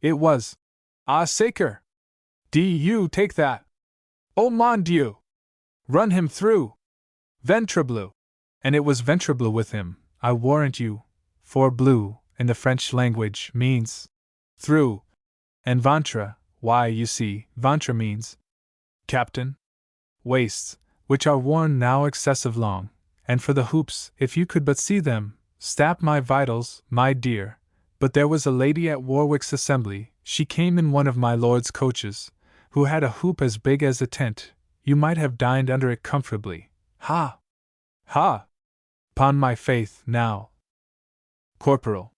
S1: It was, ah, sacre! Do take that! Oh, mon Dieu! Run him through! Ventrebleu! And it was ventrebleu with him, I warrant you, for bleu, in the French language, means through, and ventre, why, you see, ventre means captain, waists, which are worn now excessive long, and for the hoops, if you could but see them, stap my vitals, my dear. But there was a lady at Warwick's assembly, she came in one of my lord's coaches, who had a hoop as big as a tent, you might have dined under it comfortably. Ha! Ha! 'Pon my faith, now. Corporal.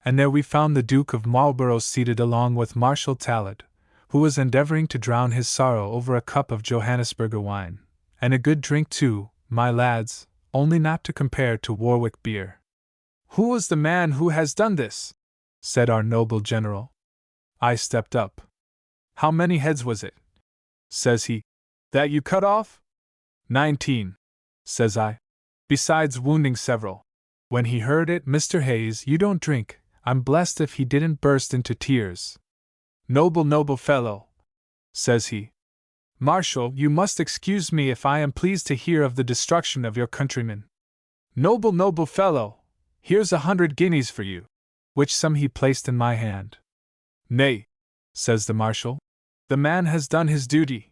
S1: And there we found the Duke of Marlborough seated along with Marshal Tallet, who was endeavoring to drown his sorrow over a cup of Johannisberger wine, and a good drink too, my lads, only not to compare to Warwick beer. Who was the man who has done this? Said our noble general. I stepped up. How many heads was it? Says he. That you cut off? 19, says I, besides wounding several. When he heard it, Mr. Hayes, you don't drink, I'm blessed if he didn't burst into tears. Noble fellow, says he. Marshal, you must excuse me if I am pleased to hear of the destruction of your countrymen. Noble fellow, here's 100 guineas for you, which sum he placed in my hand. Nay, says the marshal, the man has done his duty.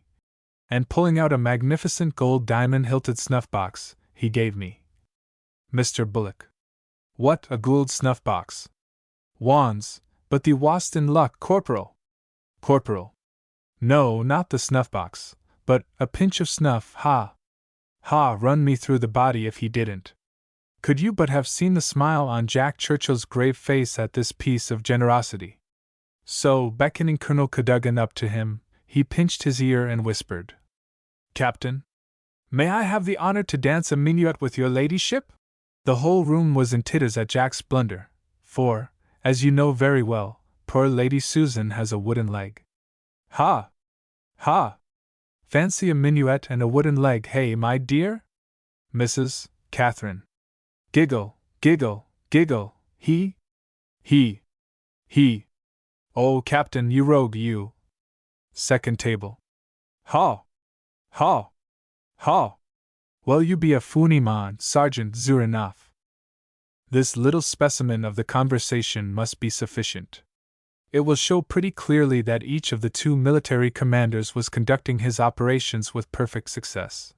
S1: And pulling out a magnificent gold diamond-hilted snuff-box, he gave me. Mr. Bullock. What, a gold snuff-box? Wands, but thee wast in luck, Corporal. Corporal. No, not the snuff-box, but a pinch of snuff, ha! Ha, run me through the body if he didn't. Could you but have seen the smile on Jack Churchill's grave face at this piece of generosity. So, beckoning Colonel Cadogan up to him, he pinched his ear and whispered, Captain, may I have the honor to dance a minuet with your ladyship? The whole room was in titters at Jack's blunder, for, as you know very well, poor Lady Susan has a wooden leg. Ha! Ha! Fancy a minuet and a wooden leg, hey, my dear? Mrs. Catherine. Giggle, giggle, giggle, he. Oh, Captain, you rogue, you. Second table. Haw! Haw! Haw! Well, you be a foony man, Sergeant, zur enough. This little specimen of the conversation must be sufficient. It will show pretty clearly that each of the 2 military commanders was conducting his operations with perfect success.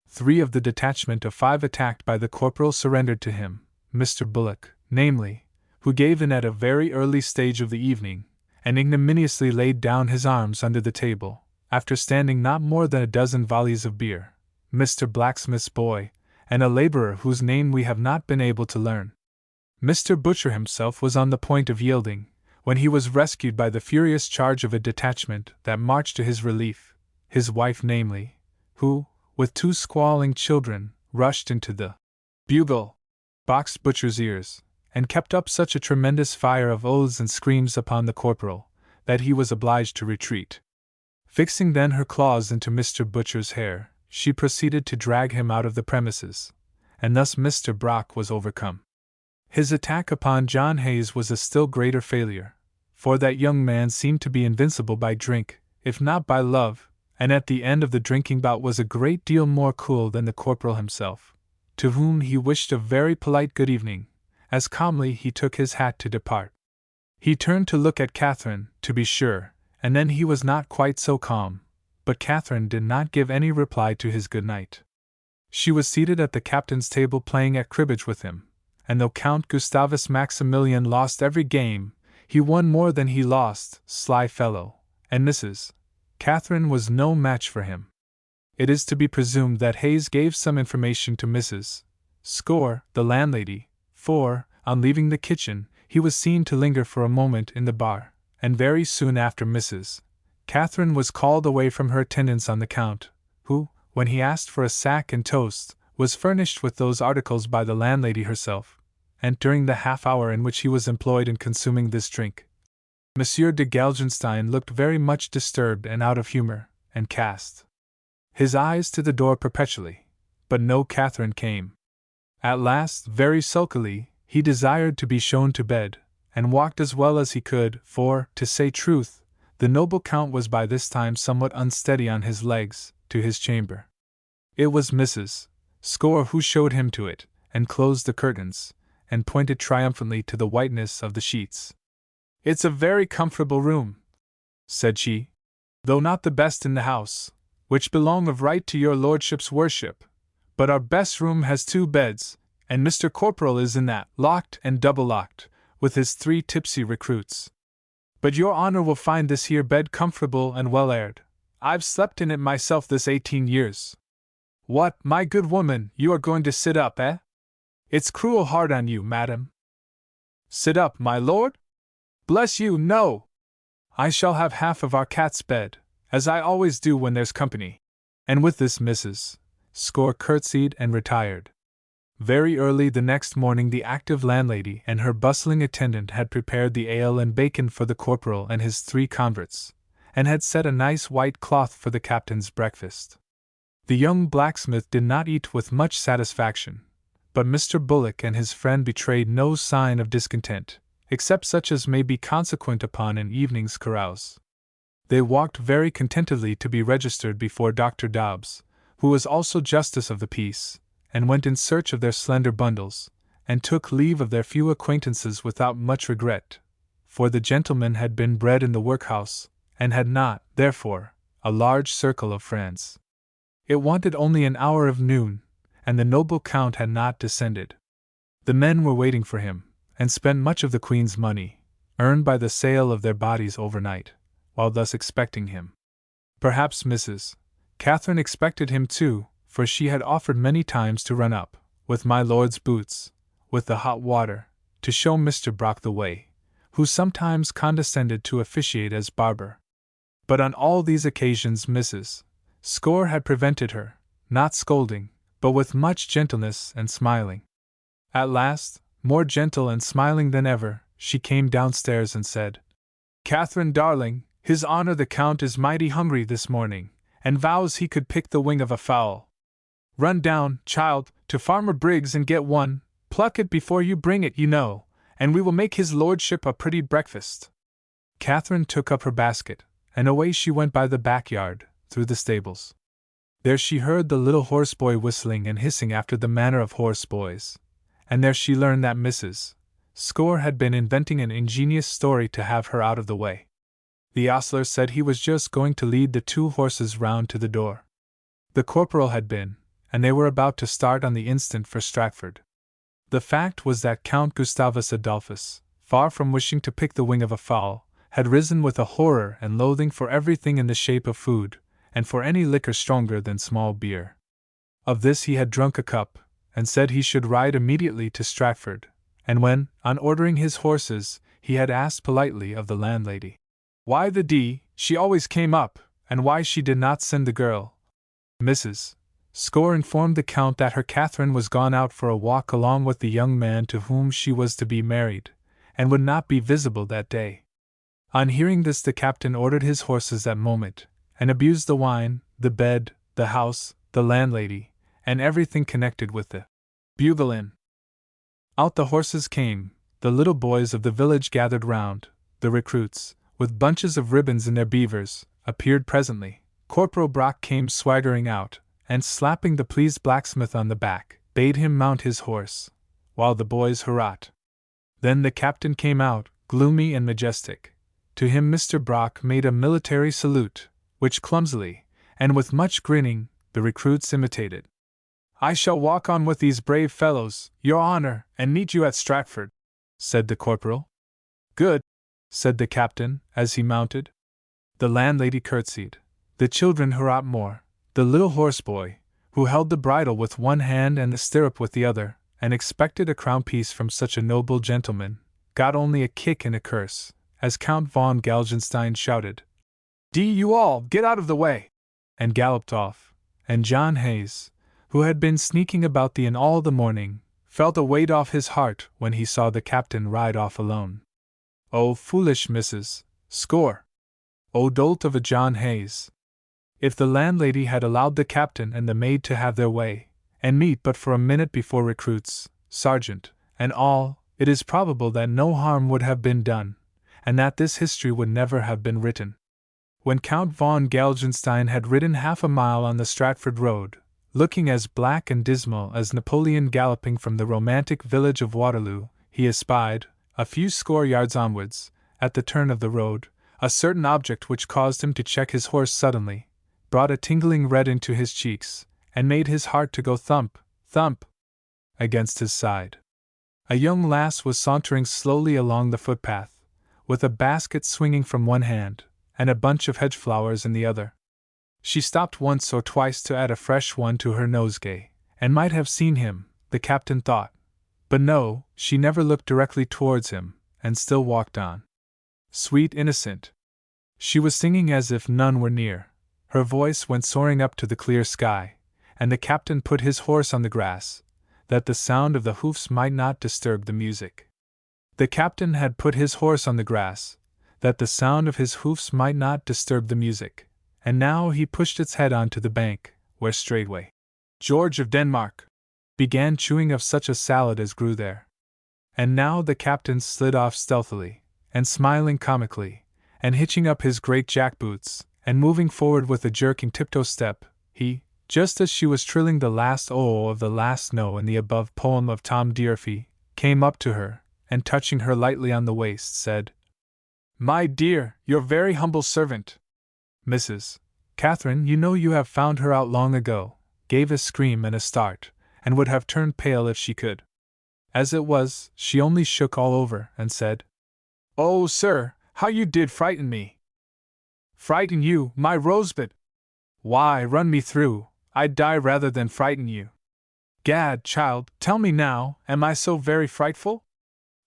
S1: 3 of the detachment of 5 attacked by the corporal surrendered to him, Mr. Bullock, namely, who gave in at a very early stage of the evening, and ignominiously laid down his arms under the table, after standing not more than a dozen volleys of beer, Mr. Blacksmith's boy, and a laborer whose name we have not been able to learn. Mr. Butcher himself was on the point of yielding, when he was rescued by the furious charge of a detachment that marched to his relief, his wife namely, who, with 2 squalling children, rushed into the bugle, boxed Butcher's ears, and kept up such a tremendous fire of oaths and screams upon the corporal, that he was obliged to retreat. Fixing then her claws into Mr. Butcher's hair, she proceeded to drag him out of the premises, and thus Mr. Brock was overcome. His attack upon John Hayes was a still greater failure, for that young man seemed to be invincible by drink, if not by love, and at the end of the drinking bout was a great deal more cool than the corporal himself, to whom he wished a very polite good evening, as calmly he took his hat to depart. He turned to look at Catherine, to be sure, and then he was not quite so calm, but Catherine did not give any reply to his good night. She was seated at the captain's table playing at cribbage with him, and though Count Gustavus Maximilian lost every game, he won more than he lost, sly fellow, and Mrs. Catherine was no match for him. It is to be presumed that Hayes gave some information to Mrs. Score, the landlady, for, on leaving the kitchen, he was seen to linger for a moment in the bar, and very soon after Mrs. Catherine was called away from her attendance on the Count, who, when he asked for a sack and toast, was furnished with those articles by the landlady herself, and during the half-hour in which he was employed in consuming this drink, Monsieur de Galgenstein looked very much disturbed and out of humor, and cast his eyes to the door perpetually, but no Catherine came. At last, very sulkily, he desired to be shown to bed, and walked as well as he could, for, to say truth, the noble Count was by this time somewhat unsteady on his legs, to his chamber. It was Mrs. Score who showed him to it, and closed the curtains, and pointed triumphantly to the whiteness of the sheets. "It's a very comfortable room," said she, "though not the best in the house, which belong of right to your lordship's worship, but our best room has 2 beds, and Mr. Corporal is in that, locked and double-locked, with his 3 tipsy recruits. But your honor will find this here bed comfortable and well aired. I've slept in it myself this 18 years. What, my good woman, you are going to sit up, eh? It's cruel hard on you, madam." "Sit up, my lord? Bless you, no! I shall have half of our cat's bed, as I always do when there's company." And with this Mrs. Score curtsied and retired. Very early the next morning the active landlady and her bustling attendant had prepared the ale and bacon for the corporal and his 3 converts, and had set a nice white cloth for the captain's breakfast. The young blacksmith did not eat with much satisfaction, but Mr. Bullock and his friend betrayed no sign of discontent, except such as may be consequent upon an evening's carouse. They walked very contentedly to be registered before Dr. Dobbs, who was also justice of the peace, and went in search of their slender bundles, and took leave of their few acquaintances without much regret, for the gentleman had been bred in the workhouse, and had not, therefore, a large circle of friends. It wanted only an hour of noon, and the noble Count had not descended. The men were waiting for him, and spent much of the Queen's money, earned by the sale of their bodies overnight, while thus expecting him. Perhaps Mrs. Catherine expected him too, for she had offered many times to run up, with my lord's boots, with the hot water, to show Mr. Brock the way, who sometimes condescended to officiate as barber. But on all these occasions Mrs. Score had prevented her, not scolding, but with much gentleness and smiling. At last, more gentle and smiling than ever, she came downstairs and said, "Catherine, darling, his honor the Count is mighty hungry this morning, and vows he could pick the wing of a fowl. Run down, child, to Farmer Briggs and get one, pluck it before you bring it, you know, and we will make his lordship a pretty breakfast." Catherine took up her basket, and away she went by the backyard, through the stables. There she heard the little horseboy whistling and hissing after the manner of horseboys, and there she learned that Mrs. Score had been inventing an ingenious story to have her out of the way. The ostler said he was just going to lead the 2 horses round to the door. The corporal had been, and they were about to start on the instant for Stratford. The fact was that Count Gustavus Adolphus, far from wishing to pick the wing of a fowl, had risen with a horror and loathing for everything in the shape of food, and for any liquor stronger than small beer. Of this he had drunk a cup, and said he should ride immediately to Stratford, and when, on ordering his horses, he had asked politely of the landlady why the d she always came up, and why she did not send the girl, Mrs. Score informed the Count that her Catherine was gone out for a walk along with the young man to whom she was to be married, and would not be visible that day. On hearing this the captain ordered his horses that moment, and abused the wine, the bed, the house, the landlady, and everything connected with the Bugle Inn. Out the horses came, the little boys of the village gathered round, the recruits, with bunches of ribbons in their beavers, appeared presently. Corporal Brock came swaggering out, and slapping the pleased blacksmith on the back, bade him mount his horse, while the boys hurrahed. Then the captain came out, gloomy and majestic. To him Mr. Brock made a military salute, which clumsily, and with much grinning, the recruits imitated. "I shall walk on with these brave fellows, your honor, and meet you at Stratford," said the corporal. "Good," said the captain, as he mounted. The landlady curtsied. The children hurrahed more. The little horseboy, who held the bridle with one hand and the stirrup with the other, and expected a crown piece from such a noble gentleman, got only a kick and a curse, as Count von Galgenstein shouted, "D you all, get out of the way!" and galloped off, and John Hayes, who had been sneaking about the inn all the morning, felt a weight off his heart when he saw the captain ride off alone. Oh, foolish Mrs. Score! Oh, dolt of a John Hayes! If the landlady had allowed the captain and the maid to have their way, and meet but for a minute before recruits, sergeant, and all, it is probable that no harm would have been done, and that this history would never have been written. When Count von Galgenstein had ridden half a mile on the Stratford road, looking as black and dismal as Napoleon galloping from the romantic village of Waterloo, he espied, a few score yards onwards, at the turn of the road, a certain object which caused him to check his horse suddenly, brought a tingling red into his cheeks, and made his heart to go thump, thump, against his side. A young lass was sauntering slowly along the footpath, with a basket swinging from one hand, and a bunch of hedge flowers in the other. She stopped once or twice to add a fresh one to her nosegay, and might have seen him, the captain thought. But no, she never looked directly towards him, and still walked on. Sweet innocent! She was singing as if none were near. Her voice went soaring up to the clear sky, and the captain put his horse on the grass, that the sound of the hoofs might not disturb the music. The captain had put his horse on the grass, that the sound of his hoofs might not disturb the music, and now he pushed its head on to the bank, where straightway George of Denmark began chewing of such a salad as grew there. And now the captain slid off stealthily, and smiling comically, and hitching up his great jack-boots, and moving forward with a jerking tiptoe step, he, just as she was trilling the last O of the last no in the above poem of Tom Dearfy, came up to her, and touching her lightly on the waist, said, "My dear, your very humble servant." Mrs. Catherine, you know you have found her out long ago, gave a scream and a start, and would have turned pale if she could. As it was, she only shook all over, and said, "Oh, sir, how you did frighten me!" "Frighten you, my rosebud? Why, run me through, I'd die rather than frighten you. Gad, child, tell me now, am I so very frightful?"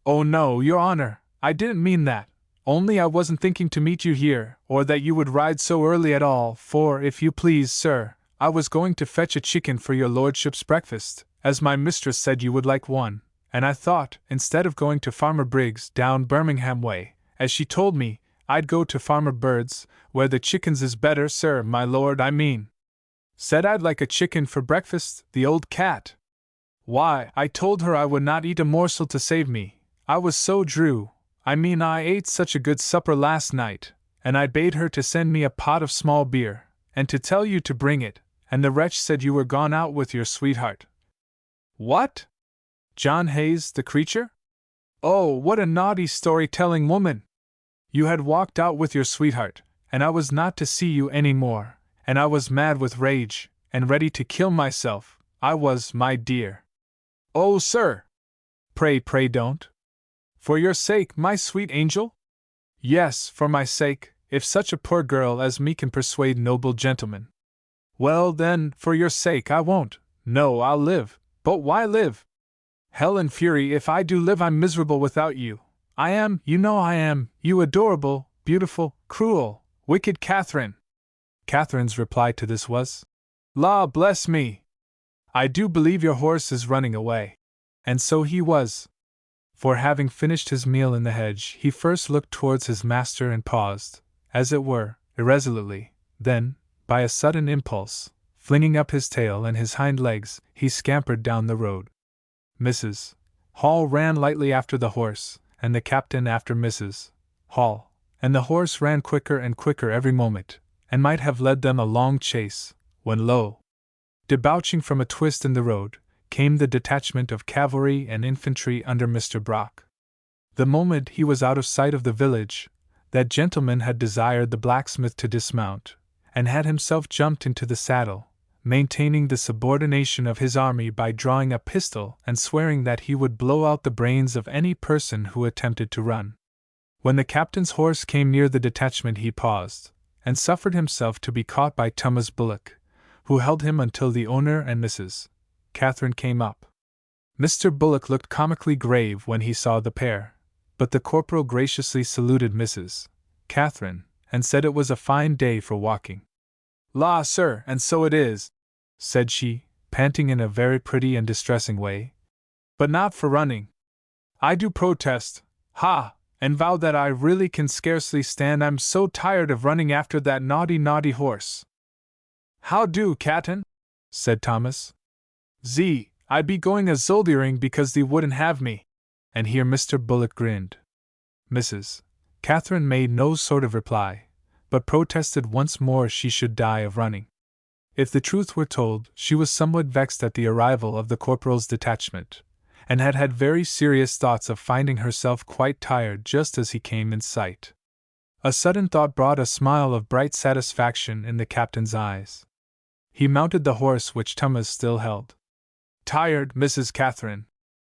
S1: "Oh no, your honor, I didn't mean that, only I wasn't thinking to meet you here, or that you would ride so early at all, for, if you please, sir, I was going to fetch a chicken for your lordship's breakfast, as my mistress said you would like one, and I thought, instead of going to Farmer Briggs down Birmingham way, as she told me, I'd go to Farmer Bird's, where the chickens is better, sir, my lord, I mean. Said I'd like a chicken for breakfast, the old cat. Why, I told her I would not eat a morsel to save me, I was so drew, I ate such a good supper last night, and I bade her to send me a pot of small beer, and to tell you to bring it, and the wretch said you were gone out with your sweetheart." "What? John Hayes, the creature? Oh, what a naughty story-telling woman! You had walked out with your sweetheart, and I was not to see you any more, and I was mad with rage, and ready to kill myself, I was, my dear." "Oh, sir! Pray don't. For your sake, my sweet angel?" "Yes, for my sake, if such a poor girl as me can persuade noble gentlemen." "Well, then, for your sake I won't. No, I'll live. But why live? Hell and fury, if I do live I'm miserable without you. I am, you know I am, you adorable, beautiful, cruel, wicked Catherine." Catherine's reply to this was, "La bless me! I do believe your horse is running away." And so he was. For having finished his meal in the hedge, he first looked towards his master and paused, as it were, irresolutely, then, by a sudden impulse, flinging up his tail and his hind legs, he scampered down the road. Mrs. Hall ran lightly after the horse, and the captain after Mrs. Hall, and the horse ran quicker and quicker every moment, and might have led them a long chase, when lo! Debouching from a twist in the road, came the detachment of cavalry and infantry under Mr. Brock. The moment he was out of sight of the village, that gentleman had desired the blacksmith to dismount, and had himself jumped into the saddle, maintaining the subordination of his army by drawing a pistol and swearing that he would blow out the brains of any person who attempted to run. When the captain's horse came near the detachment, he paused, and suffered himself to be caught by Thomas Bullock, who held him until the owner and Mrs. Catherine came up. Mr. Bullock looked comically grave when he saw the pair, but the corporal graciously saluted Mrs. Catherine, and said it was a fine day for walking. "La, sir, and so it is," said she, panting in a very pretty and distressing way. "But not for running. I do protest, and vow that I really can scarcely stand. I'm so tired of running after that naughty horse." "How do, Captain?" said Thomas. "I'd be going a zoldiering because thee wouldn't have me." And here Mr. Bullock grinned. Mrs. Catherine made no sort of reply, but protested once more she should die of running. If the truth were told, she was somewhat vexed at the arrival of the corporal's detachment, and had very serious thoughts of finding herself quite tired just as he came in sight. A sudden thought brought a smile of bright satisfaction in the captain's eyes. He mounted the horse which Thomas still held. "Tired, Mrs. Catherine?"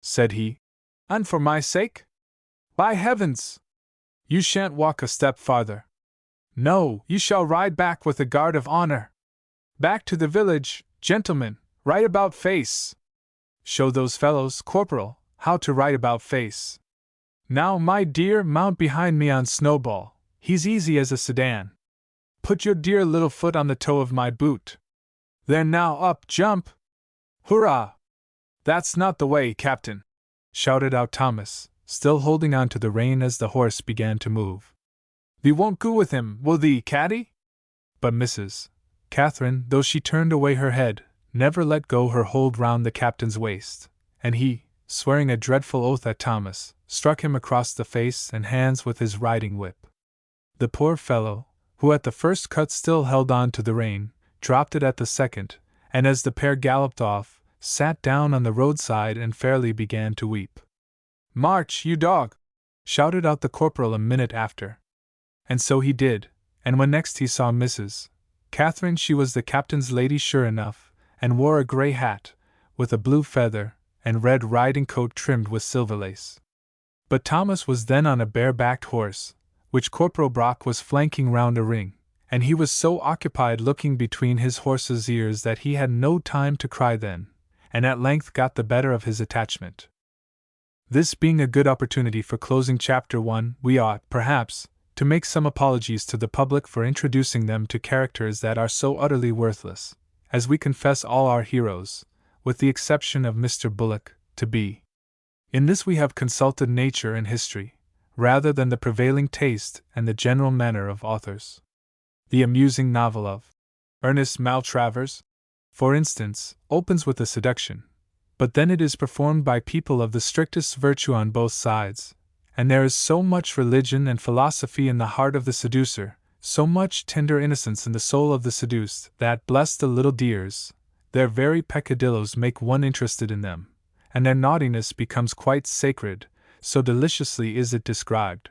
S1: said he. "And for my sake? By heavens! You shan't walk a step farther. No, you shall ride back with a guard of honor. Back to the village, gentlemen, right about face. Show those fellows, corporal, how to ride about face. Now, my dear, mount behind me on Snowball, he's easy as a sedan. Put your dear little foot on the toe of my boot. There now, up, jump! Hurrah! That's not the way, Captain," shouted out Thomas, still holding on to the rein as the horse began to move. "Thee won't go with him, will thee, Caddy?" But Mrs. Catherine, though she turned away her head, never let go her hold round the captain's waist, and he, swearing a dreadful oath at Thomas, struck him across the face and hands with his riding whip. The poor fellow, who at the first cut still held on to the rein, dropped it at the second, and as the pair galloped off, sat down on the roadside and fairly began to weep. "March, you dog!" shouted out the corporal a minute after. And so he did, and when next he saw Mrs. Catherine, she was the captain's lady sure enough, and wore a grey hat, with a blue feather, and red riding coat trimmed with silver lace. But Thomas was then on a bare-backed horse, which Corporal Brock was flanking round a ring, and he was so occupied looking between his horse's ears that he had no time to cry then, and at length got the better of his attachment. This being a good opportunity for closing Chapter 1, we ought, perhaps, to make some apologies to the public for introducing them to characters that are so utterly worthless, as we confess all our heroes, with the exception of Mr. Bullock, to be. In this we have consulted nature and history, rather than the prevailing taste and the general manner of authors. The amusing novel of Ernest Maltravers, for instance, opens with a seduction, but then it is performed by people of the strictest virtue on both sides, and there is so much religion and philosophy in the heart of the seducer, so much tender innocence in the soul of the seduced, that, bless the little dears, their very peccadilloes make one interested in them, and their naughtiness becomes quite sacred, so deliciously is it described.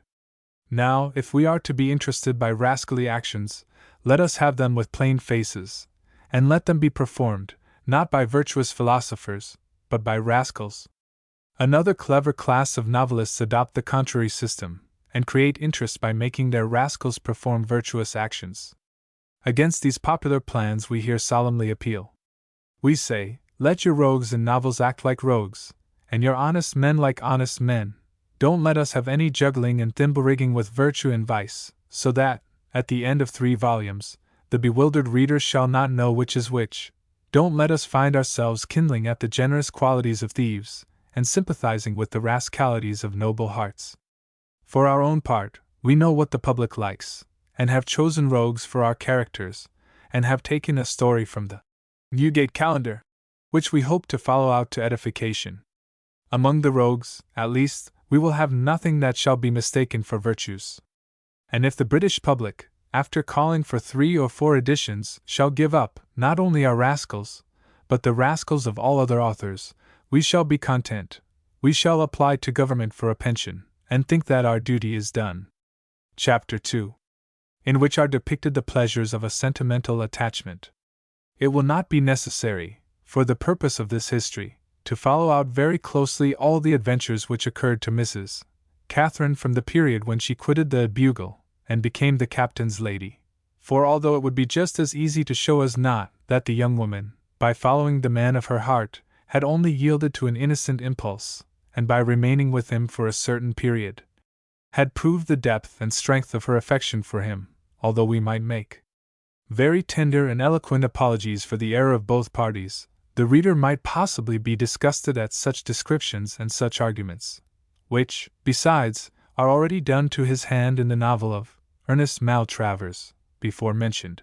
S1: Now, if we are to be interested by rascally actions, let us have them with plain faces, and let them be performed, not by virtuous philosophers, but by rascals. Another clever class of novelists adopt the contrary system, and create interest by making their rascals perform virtuous actions. Against these popular plans we here solemnly appeal. We say, let your rogues in novels act like rogues, and your honest men like honest men. Don't let us have any juggling and thimble-rigging with virtue and vice, so that, at the end of 3 volumes, the bewildered reader shall not know which is which. Don't let us find ourselves kindling at the generous qualities of thieves, and sympathizing with the rascalities of noble hearts. For our own part, we know what the public likes, and have chosen rogues for our characters, and have taken a story from the Newgate Calendar, which we hope to follow out to edification. Among the rogues, at least, we will have nothing that shall be mistaken for virtues. And if the British public, after calling for 3 or 4 editions, shall give up, not only our rascals, but the rascals of all other authors, we shall be content. We shall apply to government for a pension, and think that our duty is done. Chapter 2. in which are depicted the pleasures of a sentimental attachment. It will not be necessary, for the purpose of this history, to follow out very closely all the adventures which occurred to Mrs. Catherine from the period when she quitted the Bugle and became the captain's lady, for although it would be just as easy to show as not that the young woman, by following the man of her heart, had only yielded to an innocent impulse, and by remaining with him for a certain period, had proved the depth and strength of her affection for him, although we might make very tender and eloquent apologies for the error of both parties, the reader might possibly be disgusted at such descriptions and such arguments, which, besides, are already done to his hand in the novel of Ernest Maltravers, before mentioned.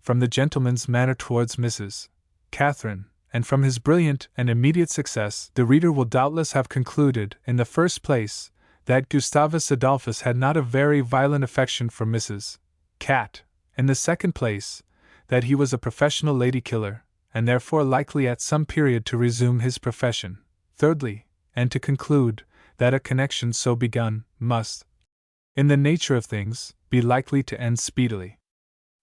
S1: From the gentleman's manner towards Mrs. Catherine, and from his brilliant and immediate success, the reader will doubtless have concluded, in the first place, that Gustavus Adolphus had not a very violent affection for Mrs. Cat, in the second place, that he was a professional lady-killer, and therefore likely at some period to resume his profession, thirdly, and to conclude, that a connection so begun must, in the nature of things, be likely to end speedily.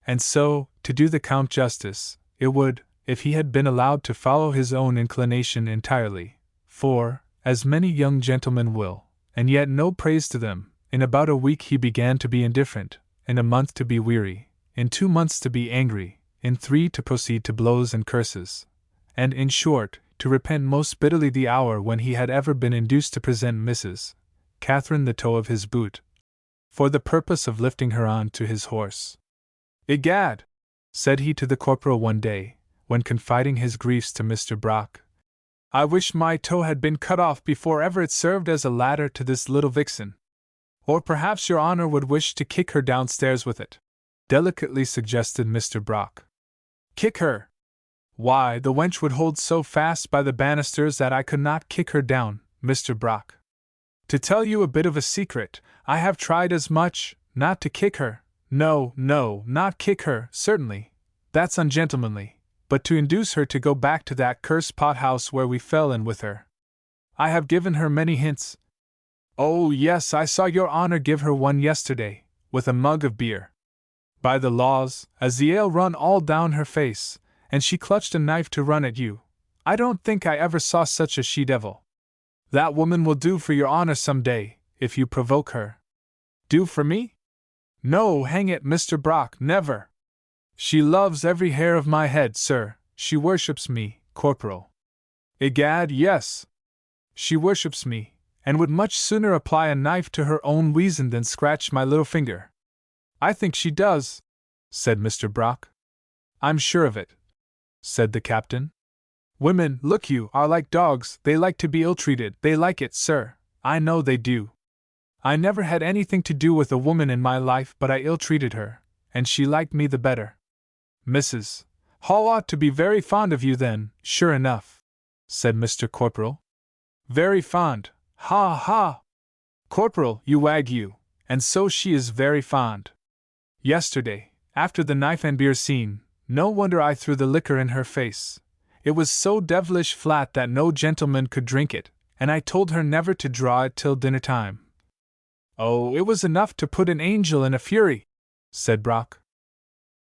S1: And so, to do the Count justice, it would, if he had been allowed to follow his own inclination entirely, for, as many young gentlemen will, and yet no praise to them, in about a week he began to be indifferent, in a month to be weary, in 2 months to be angry, in 3 to proceed to blows and curses, and, in short, to repent most bitterly the hour when he had ever been induced to present Mrs. Catherine the toe of his boot, for the purpose of lifting her on to his horse. "Egad," said he to the corporal one day, when confiding his griefs to Mr. Brock, "I wish my toe had been cut off before ever it served as a ladder to this little vixen. Or perhaps your honor would wish to kick her downstairs with it," delicately suggested Mr. Brock. "Kick her? Why, the wench would hold so fast by the banisters that I could not kick her down, Mr. Brock. To tell you a bit of a secret, I have tried as much, not to kick her, no, not kick her, certainly, that's ungentlemanly, but to induce her to go back to that cursed pothouse where we fell in with her. I have given her many hints. Oh, yes, I saw your honor give her one yesterday, with a mug of beer. By the laws, as the ale run all down her face, and she clutched a knife to run at you, I don't think I ever saw such a she-devil. That woman will do for your honor some day, if you provoke her." "Do for me? No, hang it, Mr. Brock, never. She loves every hair of my head, sir, she worships me, corporal." "Egad, yes. She worships me, and would much sooner apply a knife to her own weazen than scratch my little finger." "I think she does," said Mr. Brock. "I'm sure of it," said the captain. "Women, look you, are like dogs, they like to be ill-treated, they like it, sir, I know they do. I never had anything to do with a woman in my life, but I ill-treated her, and she liked me the better." "Mrs. Hall ought to be very fond of you then, sure enough," said Mr. Corporal. "Very fond, ha ha! Corporal, you wag you, and so she is very fond. Yesterday, after the knife and beer scene, no wonder I threw the liquor in her face. It was so devilish flat that no gentleman could drink it, and I told her never to draw it till dinner time." "Oh, it was enough to put an angel in a fury," said Brock.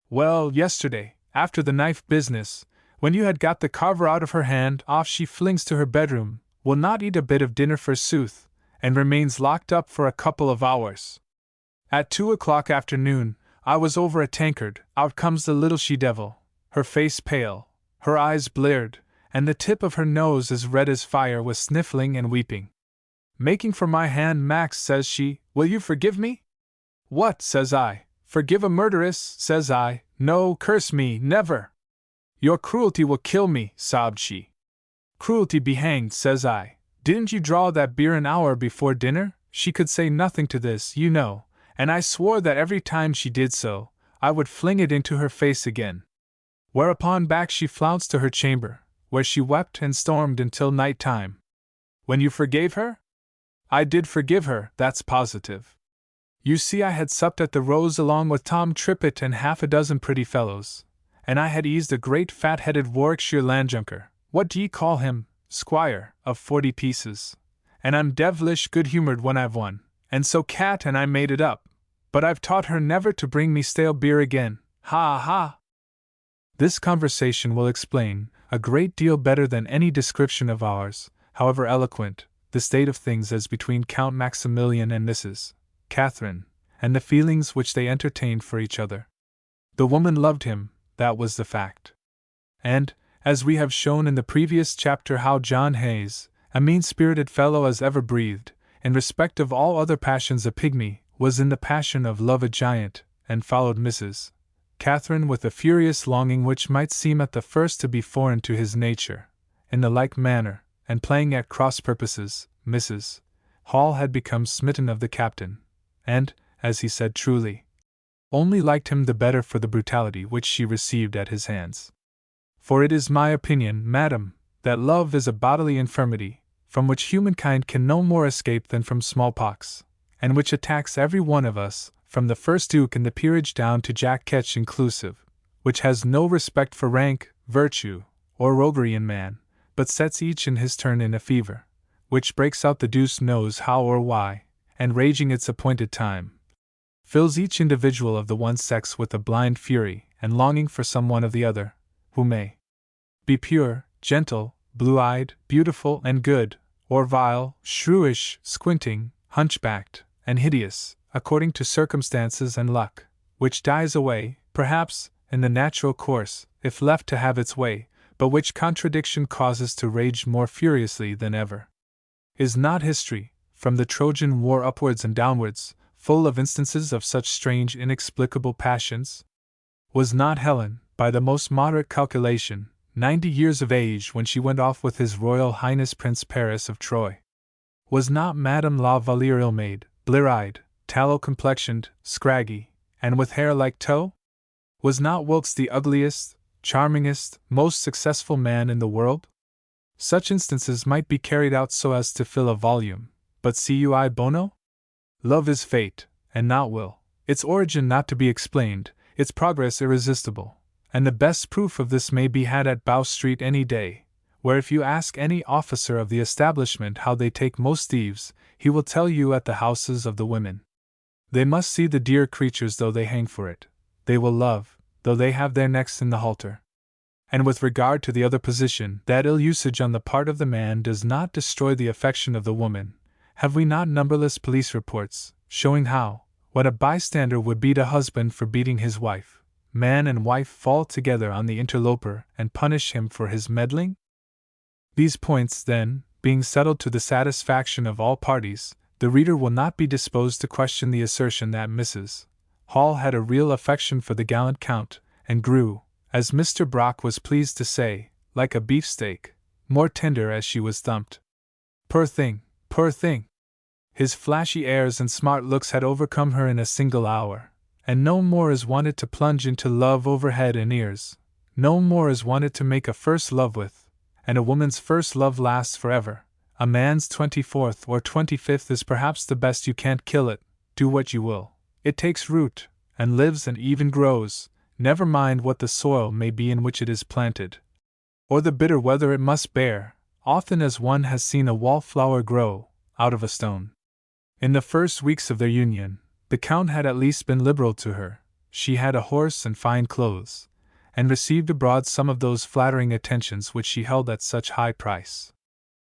S1: "Well, yesterday, after the knife business, when you had got the carver out of her hand, off she flings to her bedroom, will not eat a bit of dinner forsooth, and remains locked up for a couple of hours. At 2 o'clock afternoon, I was over a tankard, out comes the little she-devil, her face pale, her eyes bleared, and the tip of her nose as red as fire, with sniffling and weeping. Making for my hand, "Max," says she, "will you forgive me?" "What," says I, "forgive a murderess?" says I, "no, curse me, never." "Your cruelty will kill me," sobbed she. "Cruelty be hanged," says I, "didn't you draw that beer an hour before dinner?" She could say nothing to this, you know, and I swore that every time she did so, I would fling it into her face again. Whereupon back she flounced to her chamber, where she wept and stormed until night time. "When you forgave her?" "I did forgive her, that's positive. You see, I had supped at the Rose along with Tom Trippett and half a dozen pretty fellows, and I had eased a great fat-headed Warwickshire landjunker, what d'ye call him, squire, of 40 pieces, and I'm devilish good-humoured when I've won, and so Cat and I made it up. But I've taught her never to bring me stale beer again, ha ha! This conversation will explain, a great deal better than any description of ours, however eloquent, the state of things as between Count Maximilian and Mrs. Catherine, and the feelings which they entertained for each other. The woman loved him, that was the fact. And, as we have shown in the previous chapter how John Hayes, a mean-spirited fellow as ever breathed, in respect of all other passions a pygmy, was in the passion of love a giant, and followed Mrs. Catherine with a furious longing which might seem at the first to be foreign to his nature. In the like manner, and playing at cross purposes, Mrs. Hall had become smitten of the captain, and, as he said truly, only liked him the better for the brutality which she received at his hands. For it is my opinion, madam, that love is a bodily infirmity, from which humankind can no more escape than from smallpox, and which attacks every one of us, from the first Duke in the peerage down to Jack Ketch inclusive, which has no respect for rank, virtue, or roguery in man, but sets each in his turn in a fever, which breaks out the deuce knows how or why, and raging its appointed time, fills each individual of the one sex with a blind fury and longing for some one of the other, who may be pure, gentle, blue-eyed, beautiful, and good, or vile, shrewish, squinting, hunchbacked, and hideous, according to circumstances and luck, which dies away, perhaps, in the natural course, if left to have its way, but which contradiction causes to rage more furiously than ever. Is not history, from the Trojan War upwards and downwards, full of instances of such strange, inexplicable passions? Was not Helen, by the most moderate calculation, 90 years of age when she went off with His Royal Highness Prince Paris of Troy? Was not Madame La Valliere ill-made, blear-eyed, tallow-complexioned, scraggy, and with hair like tow? Was not Wilkes the ugliest, charmingest, most successful man in the world? Such instances might be carried out so as to fill a volume, but cui bono? Love is fate, and not will, its origin not to be explained, its progress irresistible, and the best proof of this may be had at Bow Street any day, where if you ask any officer of the establishment how they take most thieves, he will tell you at the houses of the women. They must see the dear creatures though they hang for it, they will love, though they have their necks in the halter. And with regard to the other position, that ill usage on the part of the man does not destroy the affection of the woman. Have we not numberless police reports, showing how, what a bystander would beat a husband for beating his wife, man and wife fall together on the interloper and punish him for his meddling? These points, then, being settled to the satisfaction of all parties, the reader will not be disposed to question the assertion that Mrs. Hall had a real affection for the gallant Count, and grew, as Mr. Brock was pleased to say, like a beefsteak, more tender as she was thumped. Poor thing, poor thing! His flashy airs and smart looks had overcome her in a single hour, and no more is wanted to plunge into love over head and ears, no more is wanted to make a first love with, and a woman's first love lasts forever. A man's 24th or 25th is perhaps the best. You can't kill it, do what you will. It takes root, and lives and even grows, never mind what the soil may be in which it is planted, or the bitter weather it must bear, often as one has seen a wallflower grow out of a stone. In the first weeks of their union, the Count had at least been liberal to her. She had a horse and fine clothes, and received abroad some of those flattering attentions which she held at such high price.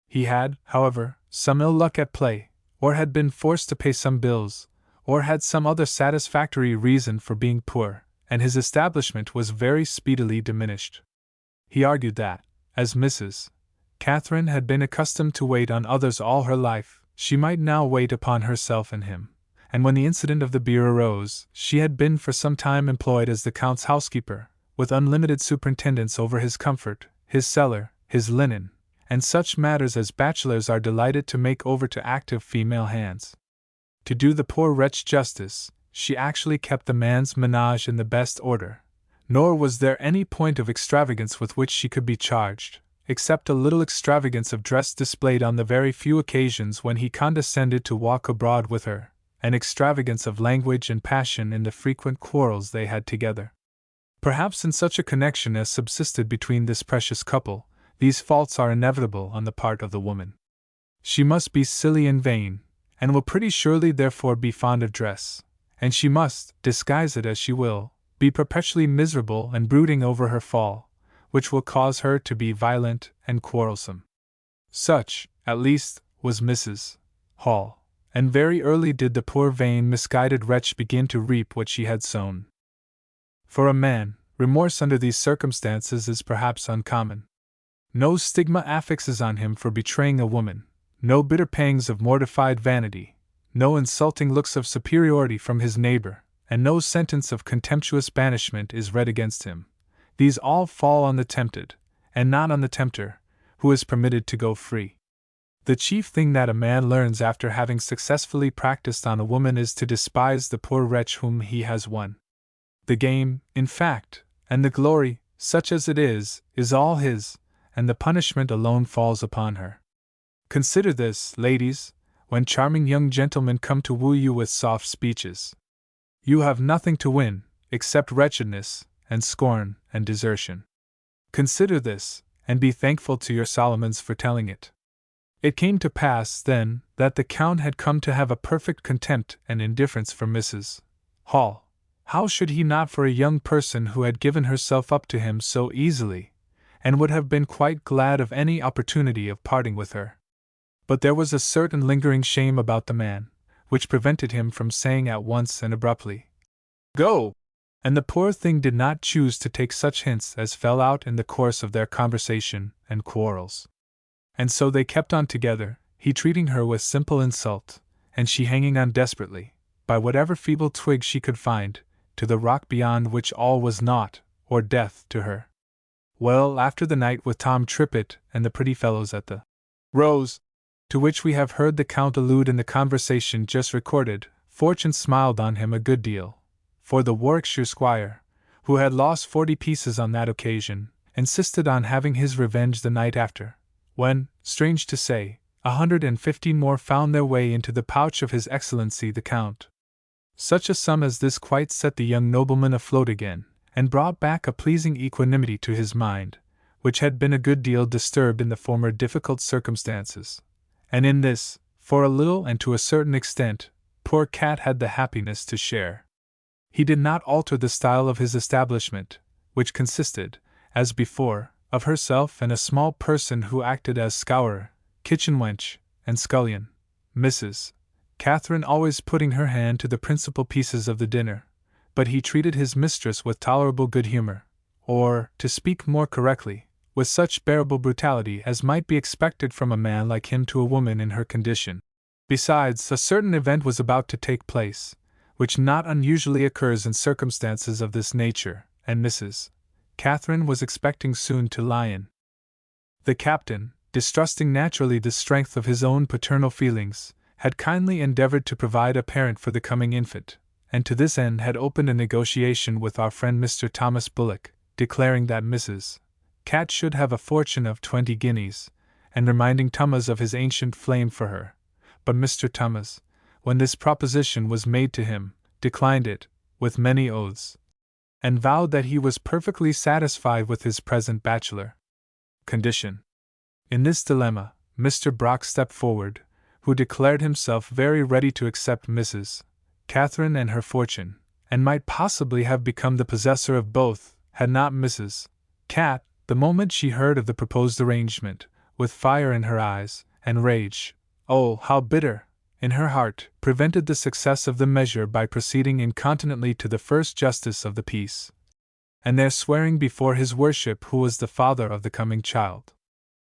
S1: He had, however, some ill luck at play, or had been forced to pay some bills, or had some other satisfactory reason for being poor, and his establishment was very speedily diminished. He argued that, as Mrs. Catherine had been accustomed to wait on others all her life, she might now wait upon herself and him, and when the incident of the beer arose, she had been for some time employed as the Count's housekeeper, with unlimited superintendence over his comfort, his cellar, his linen, and such matters as bachelors are delighted to make over to active female hands. To do the poor wretch justice, she actually kept the man's menage in the best order, nor was there any point of extravagance with which she could be charged, except a little extravagance of dress displayed on the very few occasions when he condescended to walk abroad with her, an extravagance of language and passion in the frequent quarrels they had together. Perhaps in such a connection as subsisted between this precious couple, these faults are inevitable on the part of the woman. She must be silly and vain, and will pretty surely therefore be fond of dress, and she must, disguise it as she will, be perpetually miserable and brooding over her fall, which will cause her to be violent and quarrelsome. Such, at least, was Mrs. Hall, and very early did the poor vain, misguided wretch begin to reap what she had sown. For a man, remorse under these circumstances is perhaps uncommon. No stigma affixes on him for betraying a woman, no bitter pangs of mortified vanity, no insulting looks of superiority from his neighbor, and no sentence of contemptuous banishment is read against him. These all fall on the tempted, and not on the tempter, who is permitted to go free. The chief thing that a man learns after having successfully practiced on a woman is to despise the poor wretch whom he has won. The game, in fact, and the glory, such as it is all his, and the punishment alone falls upon her. Consider this, ladies, when charming young gentlemen come to woo you with soft speeches. You have nothing to win, except wretchedness, and scorn, and desertion. Consider this, and be thankful to your Solomons for telling it. It came to pass, then, that the Count had come to have a perfect contempt and indifference for Mrs. Hall. How should he not for a young person who had given herself up to him so easily, and would have been quite glad of any opportunity of parting with her? But there was a certain lingering shame about the man, which prevented him from saying at once and abruptly, "Go!" And the poor thing did not choose to take such hints as fell out in the course of their conversation and quarrels. And so they kept on together, he treating her with simple insult, and she hanging on desperately, by whatever feeble twig she could find, to the rock beyond which all was naught, or death, to her. Well, after the night with Tom Trippett and the pretty fellows at the Rose, to which we have heard the Count allude in the conversation just recorded, fortune smiled on him a good deal, for the Warwickshire squire, who had lost 40 pieces on that occasion, insisted on having his revenge the night after, when, strange to say, 115 more found their way into the pouch of His Excellency the Count. Such a sum as this quite set the young nobleman afloat again, and brought back a pleasing equanimity to his mind, which had been a good deal disturbed in the former difficult circumstances. And in this, for a little and to a certain extent, poor Cat had the happiness to share. He did not alter the style of his establishment, which consisted, as before, of herself and a small person who acted as scourer, kitchen wench, and scullion, Mrs. Catherine always putting her hand to the principal pieces of the dinner, but he treated his mistress with tolerable good humor, or, to speak more correctly, with such bearable brutality as might be expected from a man like him to a woman in her condition. Besides, a certain event was about to take place, which not unusually occurs in circumstances of this nature, and Mrs. Catherine was expecting soon to lie in. The captain, distrusting naturally the strength of his own paternal feelings, had kindly endeavored to provide a parent for the coming infant, and to this end had opened a negotiation with our friend Mr. Thomas Bullock, declaring that Mrs. Cat should have a fortune of 20 guineas, and reminding Thomas of his ancient flame for her. But Mr. Thomas, when this proposition was made to him, declined it, with many oaths, and vowed that he was perfectly satisfied with his present bachelor condition. In this dilemma, Mr. Brock stepped forward, who declared himself very ready to accept Mrs. Catherine and her fortune, and might possibly have become the possessor of both, had not Mrs. Cat, the moment she heard of the proposed arrangement, with fire in her eyes, and rage, oh, how bitter, in her heart, prevented the success of the measure by proceeding incontinently to the first justice of the peace, and there swearing before his worship who was the father of the coming child.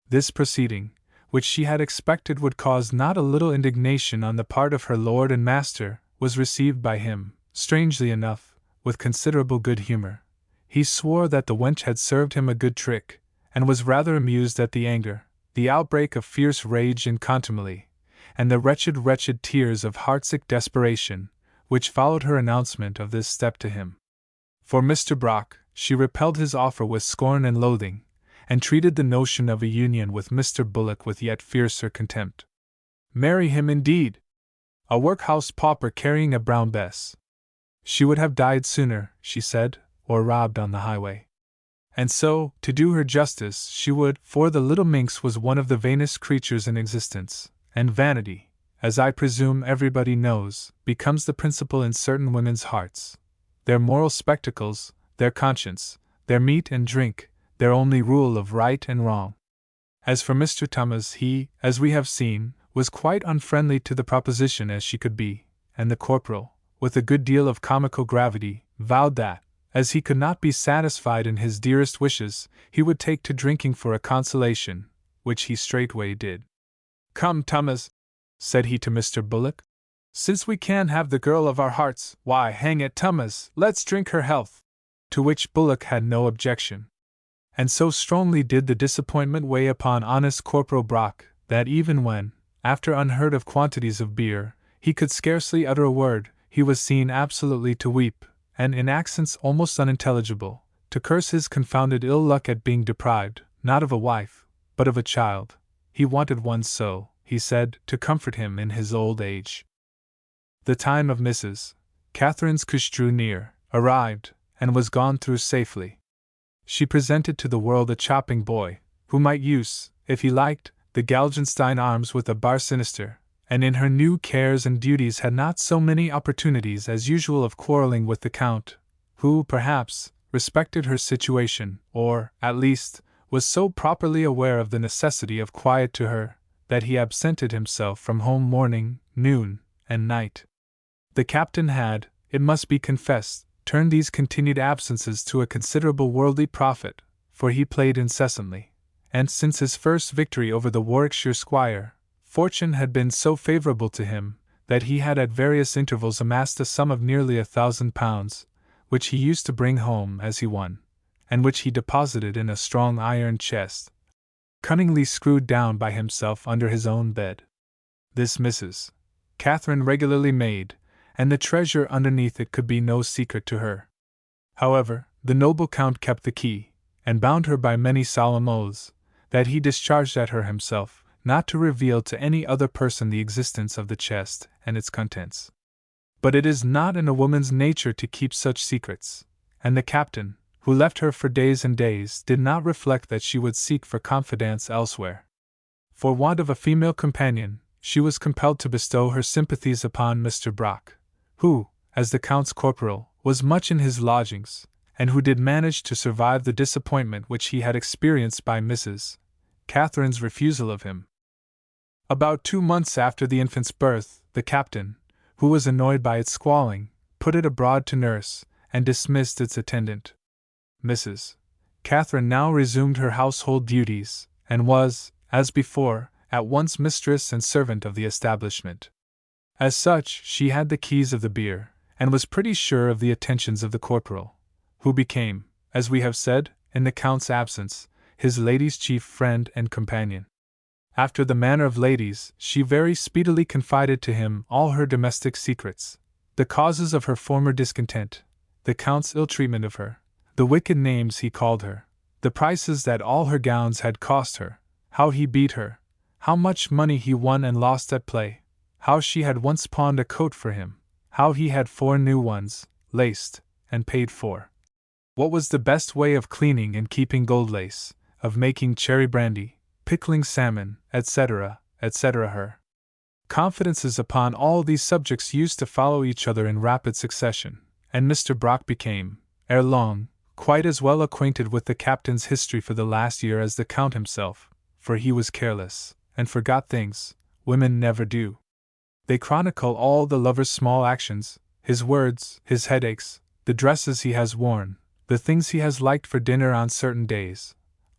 S1: This proceeding, which she had expected would cause not a little indignation on the part of her lord and master, was received by him, strangely enough, with considerable good humor. He swore that the wench had served him a good trick, and was rather amused at the anger, the outbreak of fierce rage and contumely, and the wretched tears of heartsick desperation, which followed her announcement of this step to him. For Mr. Brock, she repelled his offer with scorn and loathing, and treated the notion of a union with Mr. Bullock with yet fiercer contempt. Marry him indeed! A workhouse pauper carrying a brown bess. She would have died sooner, she said, or robbed on the highway. And so, to do her justice, she would, for the little minx was one of the vainest creatures in existence, and vanity, as I presume everybody knows, becomes the principal in certain women's hearts. Their moral spectacles, their conscience, their meat and drink, their only rule of right and wrong. As for Mr. Thomas, he, as we have seen, was quite unfriendly to the proposition as she could be, and the corporal, with a good deal of comical gravity, vowed that, as he could not be satisfied in his dearest wishes, he would take to drinking for a consolation, which he straightway did. "Come, Thomas," said he to Mr. Bullock, "since we can have the girl of our hearts, why, hang it, Thomas, let's drink her health." To which Bullock had no objection. And so strongly did the disappointment weigh upon honest Corporal Brock, that even when, after unheard of quantities of beer, he could scarcely utter a word, he was seen absolutely to weep, and in accents almost unintelligible, to curse his confounded ill luck at being deprived, not of a wife, but of a child. He wanted one so, he said, to comfort him in his old age. The time of Mrs. Catherine's couche drew near, arrived, and was gone through safely. She presented to the world a chopping boy, who might use, if he liked, the Galgenstein arms with a bar sinister, and in her new cares and duties had not so many opportunities as usual of quarreling with the Count, who, perhaps, respected her situation, or, at least, was so properly aware of the necessity of quiet to her, that he absented himself from home morning, noon, and night. The captain had, it must be confessed, turned these continued absences to a considerable worldly profit, for he played incessantly, and since his first victory over the Warwickshire squire, fortune had been so favourable to him, that he had at various intervals amassed a sum of nearly £1,000, which he used to bring home as he won, and which he deposited in a strong iron chest, cunningly screwed down by himself under his own bed. This Mrs. Catherine regularly made, and the treasure underneath it could be no secret to her. However, the noble Count kept the key, and bound her by many solemn oaths, that he discharged at her himself, not to reveal to any other person the existence of the chest and its contents. But it is not in a woman's nature to keep such secrets, and the captain, who left her for days and days, did not reflect that she would seek for confidence elsewhere. For want of a female companion, she was compelled to bestow her sympathies upon Mr. Brock, who, as the Count's corporal, was much in his lodgings, and who did manage to survive the disappointment which he had experienced by Mrs. Catherine's refusal of him. About 2 months after the infant's birth, the captain, who was annoyed by its squalling, put it abroad to nurse, and dismissed its attendant. Mrs. Catherine now resumed her household duties, and was, as before, at once mistress and servant of the establishment. As such, she had the keys of the beer, and was pretty sure of the attentions of the corporal, who became, as we have said, in the Count's absence, his lady's chief friend and companion. After the manner of ladies, she very speedily confided to him all her domestic secrets, the causes of her former discontent, the Count's ill treatment of her, the wicked names he called her, the prices that all her gowns had cost her, how he beat her, how much money he won and lost at play, how she had once pawned a coat for him, how he had 4 new ones, laced, and paid for. What was the best way of cleaning and keeping gold lace, of making cherry brandy, pickling salmon, etc., etc. Her confidences upon all these subjects used to follow each other in rapid succession, and Mr. Brock became, ere long, quite as well acquainted with the captain's history for the last year as the Count himself, for he was careless, and forgot things women never do. They chronicle all the lover's small actions, his words, his headaches, the dresses he has worn, the things he has liked for dinner on certain days,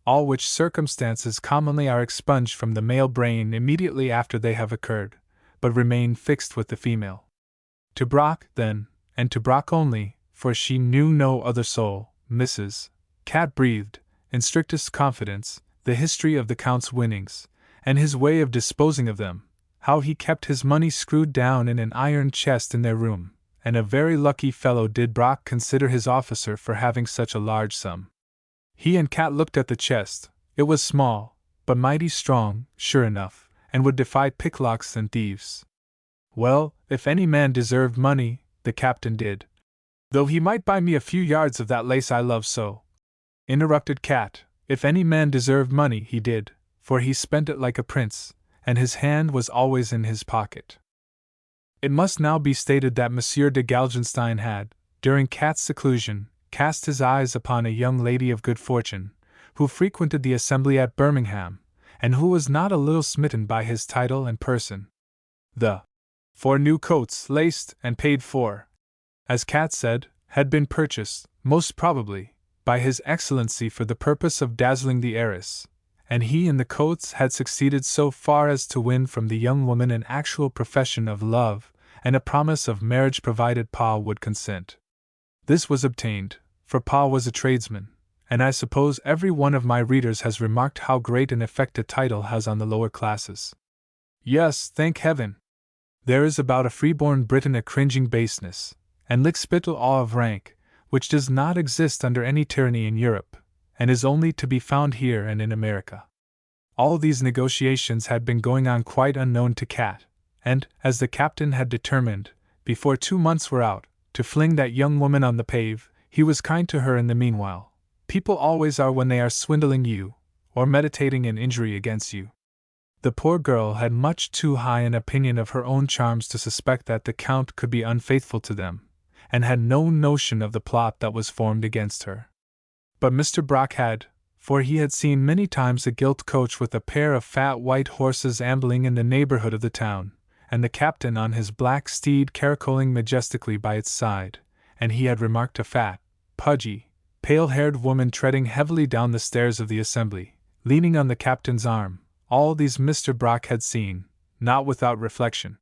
S1: all which circumstances commonly are expunged from the male brain immediately after they have occurred, but remain fixed with the female. To Brock, then, and to Brock only, for she knew no other soul, Mrs. Cat breathed, in strictest confidence, the history of the Count's winnings, and his way of disposing of them, how he kept his money screwed down in an iron chest in their room, and a very lucky fellow did Brock consider his officer for having such a large sum. He and Cat looked at the chest. It was small, but mighty strong, sure enough, and would defy picklocks and thieves. Well, if any man deserved money, the captain did. Though he might buy me a few yards of that lace I love so, interrupted Cat. If any man deserved money, he did, for he spent it like a prince, and his hand was always in his pocket. It must now be stated that Monsieur de Galgenstein had, during Cat's seclusion, cast his eyes upon a young lady of good fortune, who frequented the assembly at Birmingham, and who was not a little smitten by his title and person. The 4 new coats, laced and paid for, as Cat said, had been purchased, most probably, by His Excellency for the purpose of dazzling the heiress, and he in the coats had succeeded so far as to win from the young woman an actual profession of love and a promise of marriage provided Pa would consent. This was obtained, for Pa was a tradesman, and I suppose every one of my readers has remarked how great an effect a title has on the lower classes. Yes, thank heaven! There is about a freeborn Briton a cringing baseness, and lickspittle awe of rank, which does not exist under any tyranny in Europe, and is only to be found here and in America. All these negotiations had been going on quite unknown to Cat, and, as the captain had determined, before 2 months were out, to fling that young woman on the pave, he was kind to her in the meanwhile. People always are when they are swindling you, or meditating an injury against you. The poor girl had much too high an opinion of her own charms to suspect that the Count could be unfaithful to them, and had no notion of the plot that was formed against her. But Mr. Brock had, for he had seen many times a gilt coach with a pair of fat white horses ambling in the neighborhood of the town, and the captain on his black steed caracoling majestically by its side, and he had remarked a fat, pudgy, pale-haired woman treading heavily down the stairs of the assembly, leaning on the captain's arm. All these Mr. Brock had seen, not without reflection.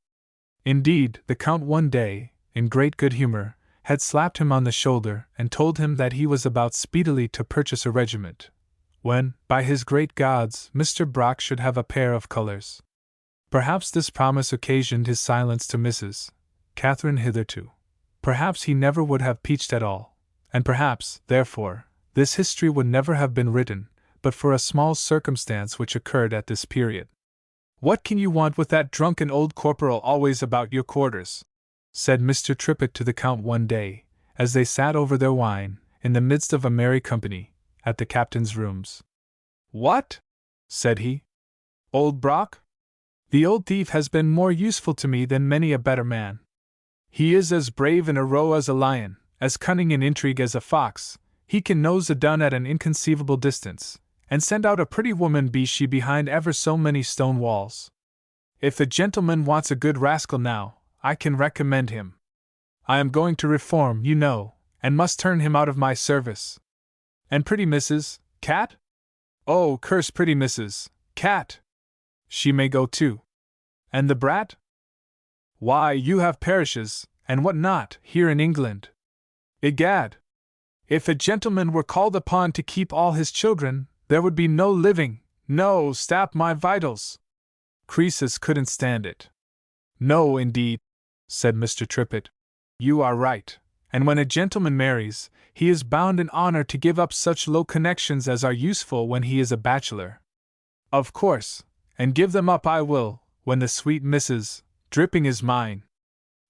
S1: Indeed, the Count one day, in great good humor, had slapped him on the shoulder and told him that he was about speedily to purchase a regiment, when, by his great gods, Mr. Brock should have a pair of colors. Perhaps this promise occasioned his silence to Mrs. Catherine hitherto. Perhaps he never would have peached at all, and perhaps, therefore, this history would never have been written, but for a small circumstance which occurred at this period. "What can you want with that drunken old corporal always about your quarters?" said Mr. Trippitt to the Count one day, as they sat over their wine, in the midst of a merry company, at the captain's rooms. "What?" said he. "Old Brock? The old thief has been more useful to me than many a better man. He is as brave in a row as a lion, as cunning in intrigue as a fox. He can nose a dun at an inconceivable distance, and send out a pretty woman be she behind ever so many stone walls. If the gentleman wants a good rascal now, I can recommend him. I am going to reform, you know, and must turn him out of my service. And pretty Mrs. Cat? Oh, curse pretty Mrs. Cat! She may go too. And the brat? Why, you have parishes, and what not, here in England. Egad! If a gentleman were called upon to keep all his children, there would be no living. No, stap my vitals. Croesus couldn't stand it. No, indeed, said Mr. Trippitt. You are right, and when a gentleman marries, he is bound in honor to give up such low connections as are useful when he is a bachelor. Of course, and give them up I will, when the sweet Mrs. Dripping is mine.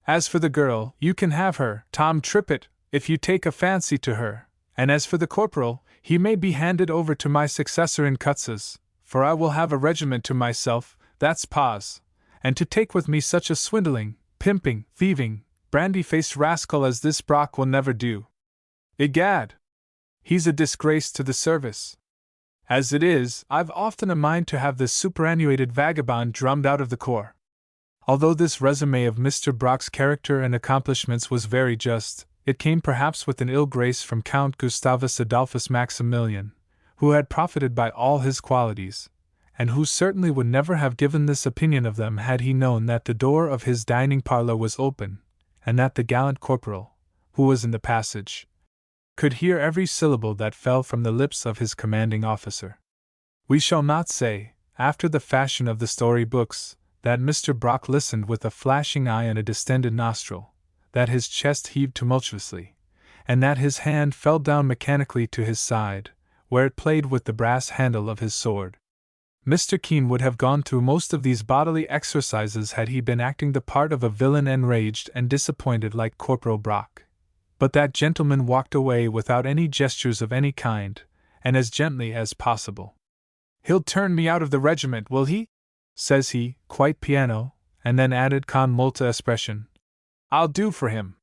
S1: As for the girl, you can have her, Tom Trippitt, if you take a fancy to her, and as for the corporal, he may be handed over to my successor in Cutzes, for I will have a regiment to myself, that's Pa's, and to take with me such a swindling, pimping, thieving, brandy-faced rascal as this Brock will never do. Egad! He's a disgrace to the service. As it is, I've often a mind to have this superannuated vagabond drummed out of the corps. Although this resume of Mr. Brock's character and accomplishments was very just, it came perhaps with an ill grace from Count Gustavus Adolphus Maximilian, who had profited by all his qualities, and who certainly would never have given this opinion of them had he known that the door of his dining parlour was open, and that the gallant corporal, who was in the passage, could hear every syllable that fell from the lips of his commanding officer. We shall not say, after the fashion of the story books, that Mr. Brock listened with a flashing eye and a distended nostril, that his chest heaved tumultuously, and that his hand fell down mechanically to his side, where it played with the brass handle of his sword. Mr. Keene would have gone through most of these bodily exercises had he been acting the part of a villain enraged and disappointed like Corporal Brock. But that gentleman walked away without any gestures of any kind, and as gently as possible. "He'll turn me out of the regiment, will he?" says he, quite piano, and then added con molta espression, I'll do for him.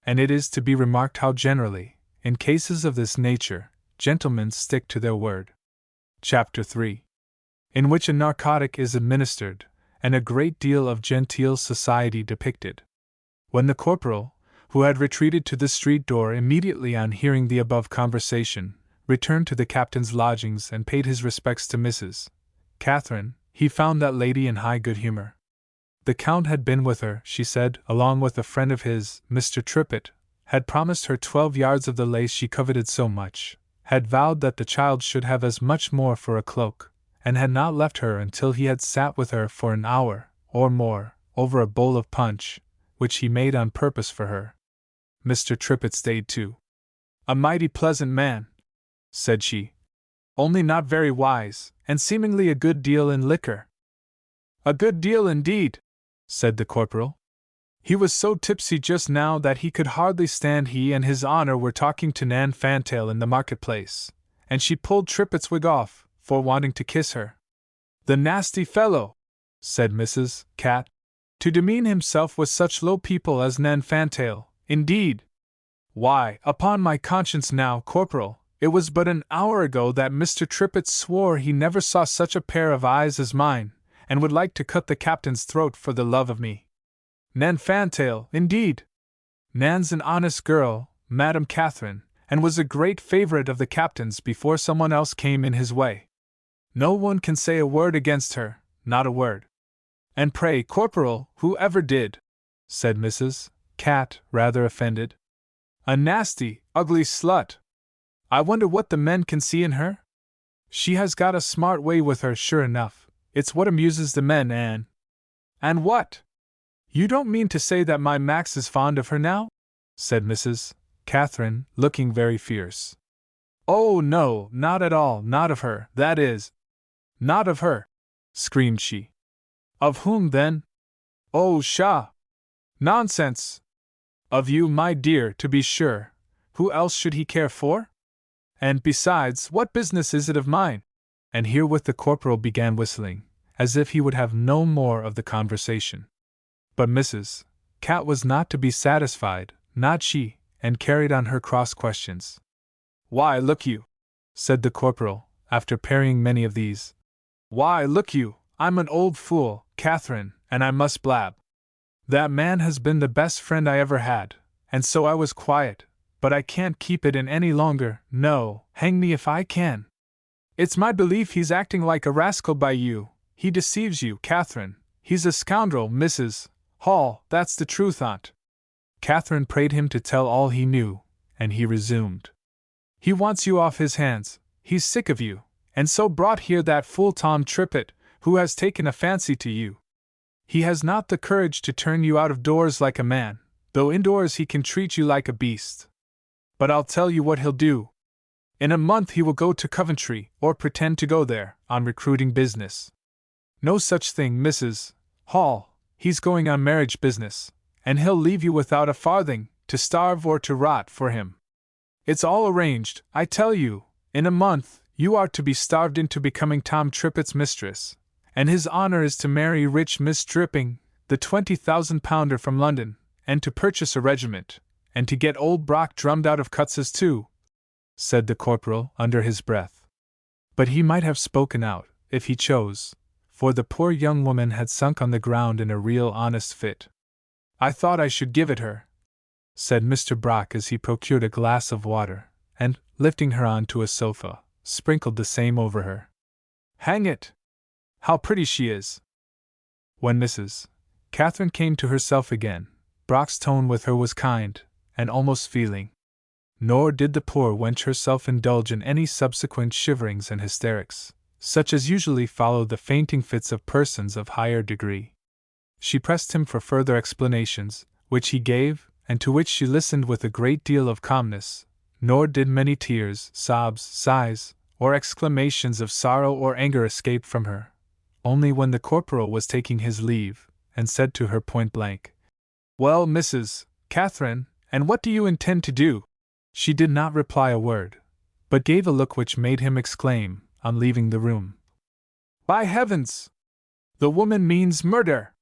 S1: And it is to be remarked how generally, in cases of this nature, gentlemen stick to their word. Chapter 3. In which a narcotic is administered, and a great deal of genteel society depicted. When the corporal, who had retreated to the street door immediately on hearing the above conversation, returned to the captain's lodgings and paid his respects to Mrs. Catherine, he found that lady in high good humor. The Count had been with her, she said, along with a friend of his, Mr. Trippitt, had promised her 12 yards of the lace she coveted so much, had vowed that the child should have as much more for a cloak, and had not left her until he had sat with her for an hour, or more, over a bowl of punch, which he made on purpose for her. Mr. Trippitt stayed too. A mighty pleasant man, said she, only not very wise, and seemingly a good deal in liquor. A good deal indeed, said the corporal. He was so tipsy just now that he could hardly stand. He and his honor were talking to Nan Fantail in the marketplace, and she pulled Trippitt's wig off, for wanting to kiss her. The nasty fellow, said Mrs. Cat, to demean himself with such low people as Nan Fantail, indeed. Why, upon my conscience now, corporal, it was but an hour ago that Mr. Trippitt swore he never saw such a pair of eyes as mine, and would like to cut the captain's throat for the love of me. Nan Fantail, indeed! Nan's an honest girl, Madam Catherine, and was a great favorite of the captain's before someone else came in his way. No one can say a word against her, not a word. And pray, corporal, who ever did? Said Mrs. Cat, rather offended. A nasty, ugly slut. I wonder what the men can see in her? She has got a smart way with her, sure enough. It's what amuses the men, Anne. And what? You don't mean to say that my Max is fond of her now? Said Mrs. Catherine, looking very fierce. Oh, no, not at all, not of her, that is. Not of her, screamed she. Of whom, then? Oh, pshaw! Nonsense! Of you, my dear, to be sure. Who else should he care for? And besides, what business is it of mine? And herewith the corporal began whistling, as if he would have no more of the conversation. But Mrs. Cat was not to be satisfied, not she, and carried on her cross questions. Why, look you, said the corporal, after parrying many of these. Why, look you, I'm an old fool, Catherine, and I must blab. That man has been the best friend I ever had, and so I was quiet, but I can't keep it in any longer, no, hang me if I can. It's my belief he's acting like a rascal by you, he deceives you, Catherine, he's a scoundrel, Mrs. Hall, that's the truth on't. Catherine prayed him to tell all he knew, and he resumed. He wants you off his hands, he's sick of you, and so brought here that fool Tom Trippitt, who has taken a fancy to you. He has not the courage to turn you out of doors like a man, though indoors he can treat you like a beast. But I'll tell you what he'll do. In a month he will go to Coventry, or pretend to go there, on recruiting business. No such thing, Mrs. Hall, he's going on marriage business, and he'll leave you without a farthing, to starve or to rot for him. It's all arranged, I tell you. In a month, you are to be starved into becoming Tom Trippitt's mistress, and his honor is to marry rich Miss Dripping, the 20,000-pounder from London, and to purchase a regiment, and to get old Brock drummed out of Cuts's too, said the corporal under his breath. But he might have spoken out, if he chose, for the poor young woman had sunk on the ground in a real honest fit. I thought I should give it her, said Mr. Brock as he procured a glass of water, and, lifting her on to a sofa, sprinkled the same over her. Hang it! How pretty she is! When Mrs. Catherine came to herself again, Brock's tone with her was kind, and almost feeling. Nor did the poor wench herself indulge in any subsequent shiverings and hysterics, such as usually follow the fainting fits of persons of higher degree. She pressed him for further explanations, which he gave, and to which she listened with a great deal of calmness, nor did many tears, sobs, sighs, or exclamations of sorrow or anger escape from her. Only when the corporal was taking his leave, and said to her point blank, Well, Mrs. Catherine, and what do you intend to do? She did not reply a word, but gave a look which made him exclaim, on leaving the room, By heavens! The woman means murder!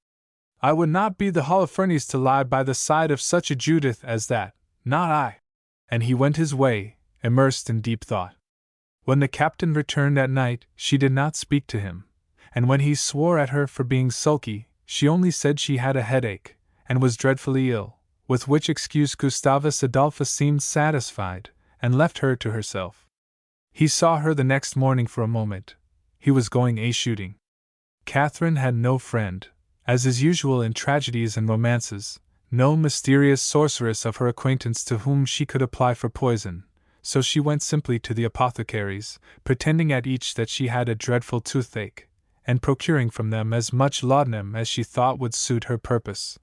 S1: I would not be the Holofernes to lie by the side of such a Judith as that, not I. And he went his way, immersed in deep thought. When the captain returned at night, she did not speak to him, and when he swore at her for being sulky, she only said she had a headache, and was dreadfully ill, with which excuse Gustavus Adolphus seemed satisfied, and left her to herself. He saw her the next morning for a moment. He was going a-shooting. Catherine had no friend, as is usual in tragedies and romances, no mysterious sorceress of her acquaintance to whom she could apply for poison, so she went simply to the apothecaries, pretending at each that she had a dreadful toothache, and procuring from them as much laudanum as she thought would suit her purpose.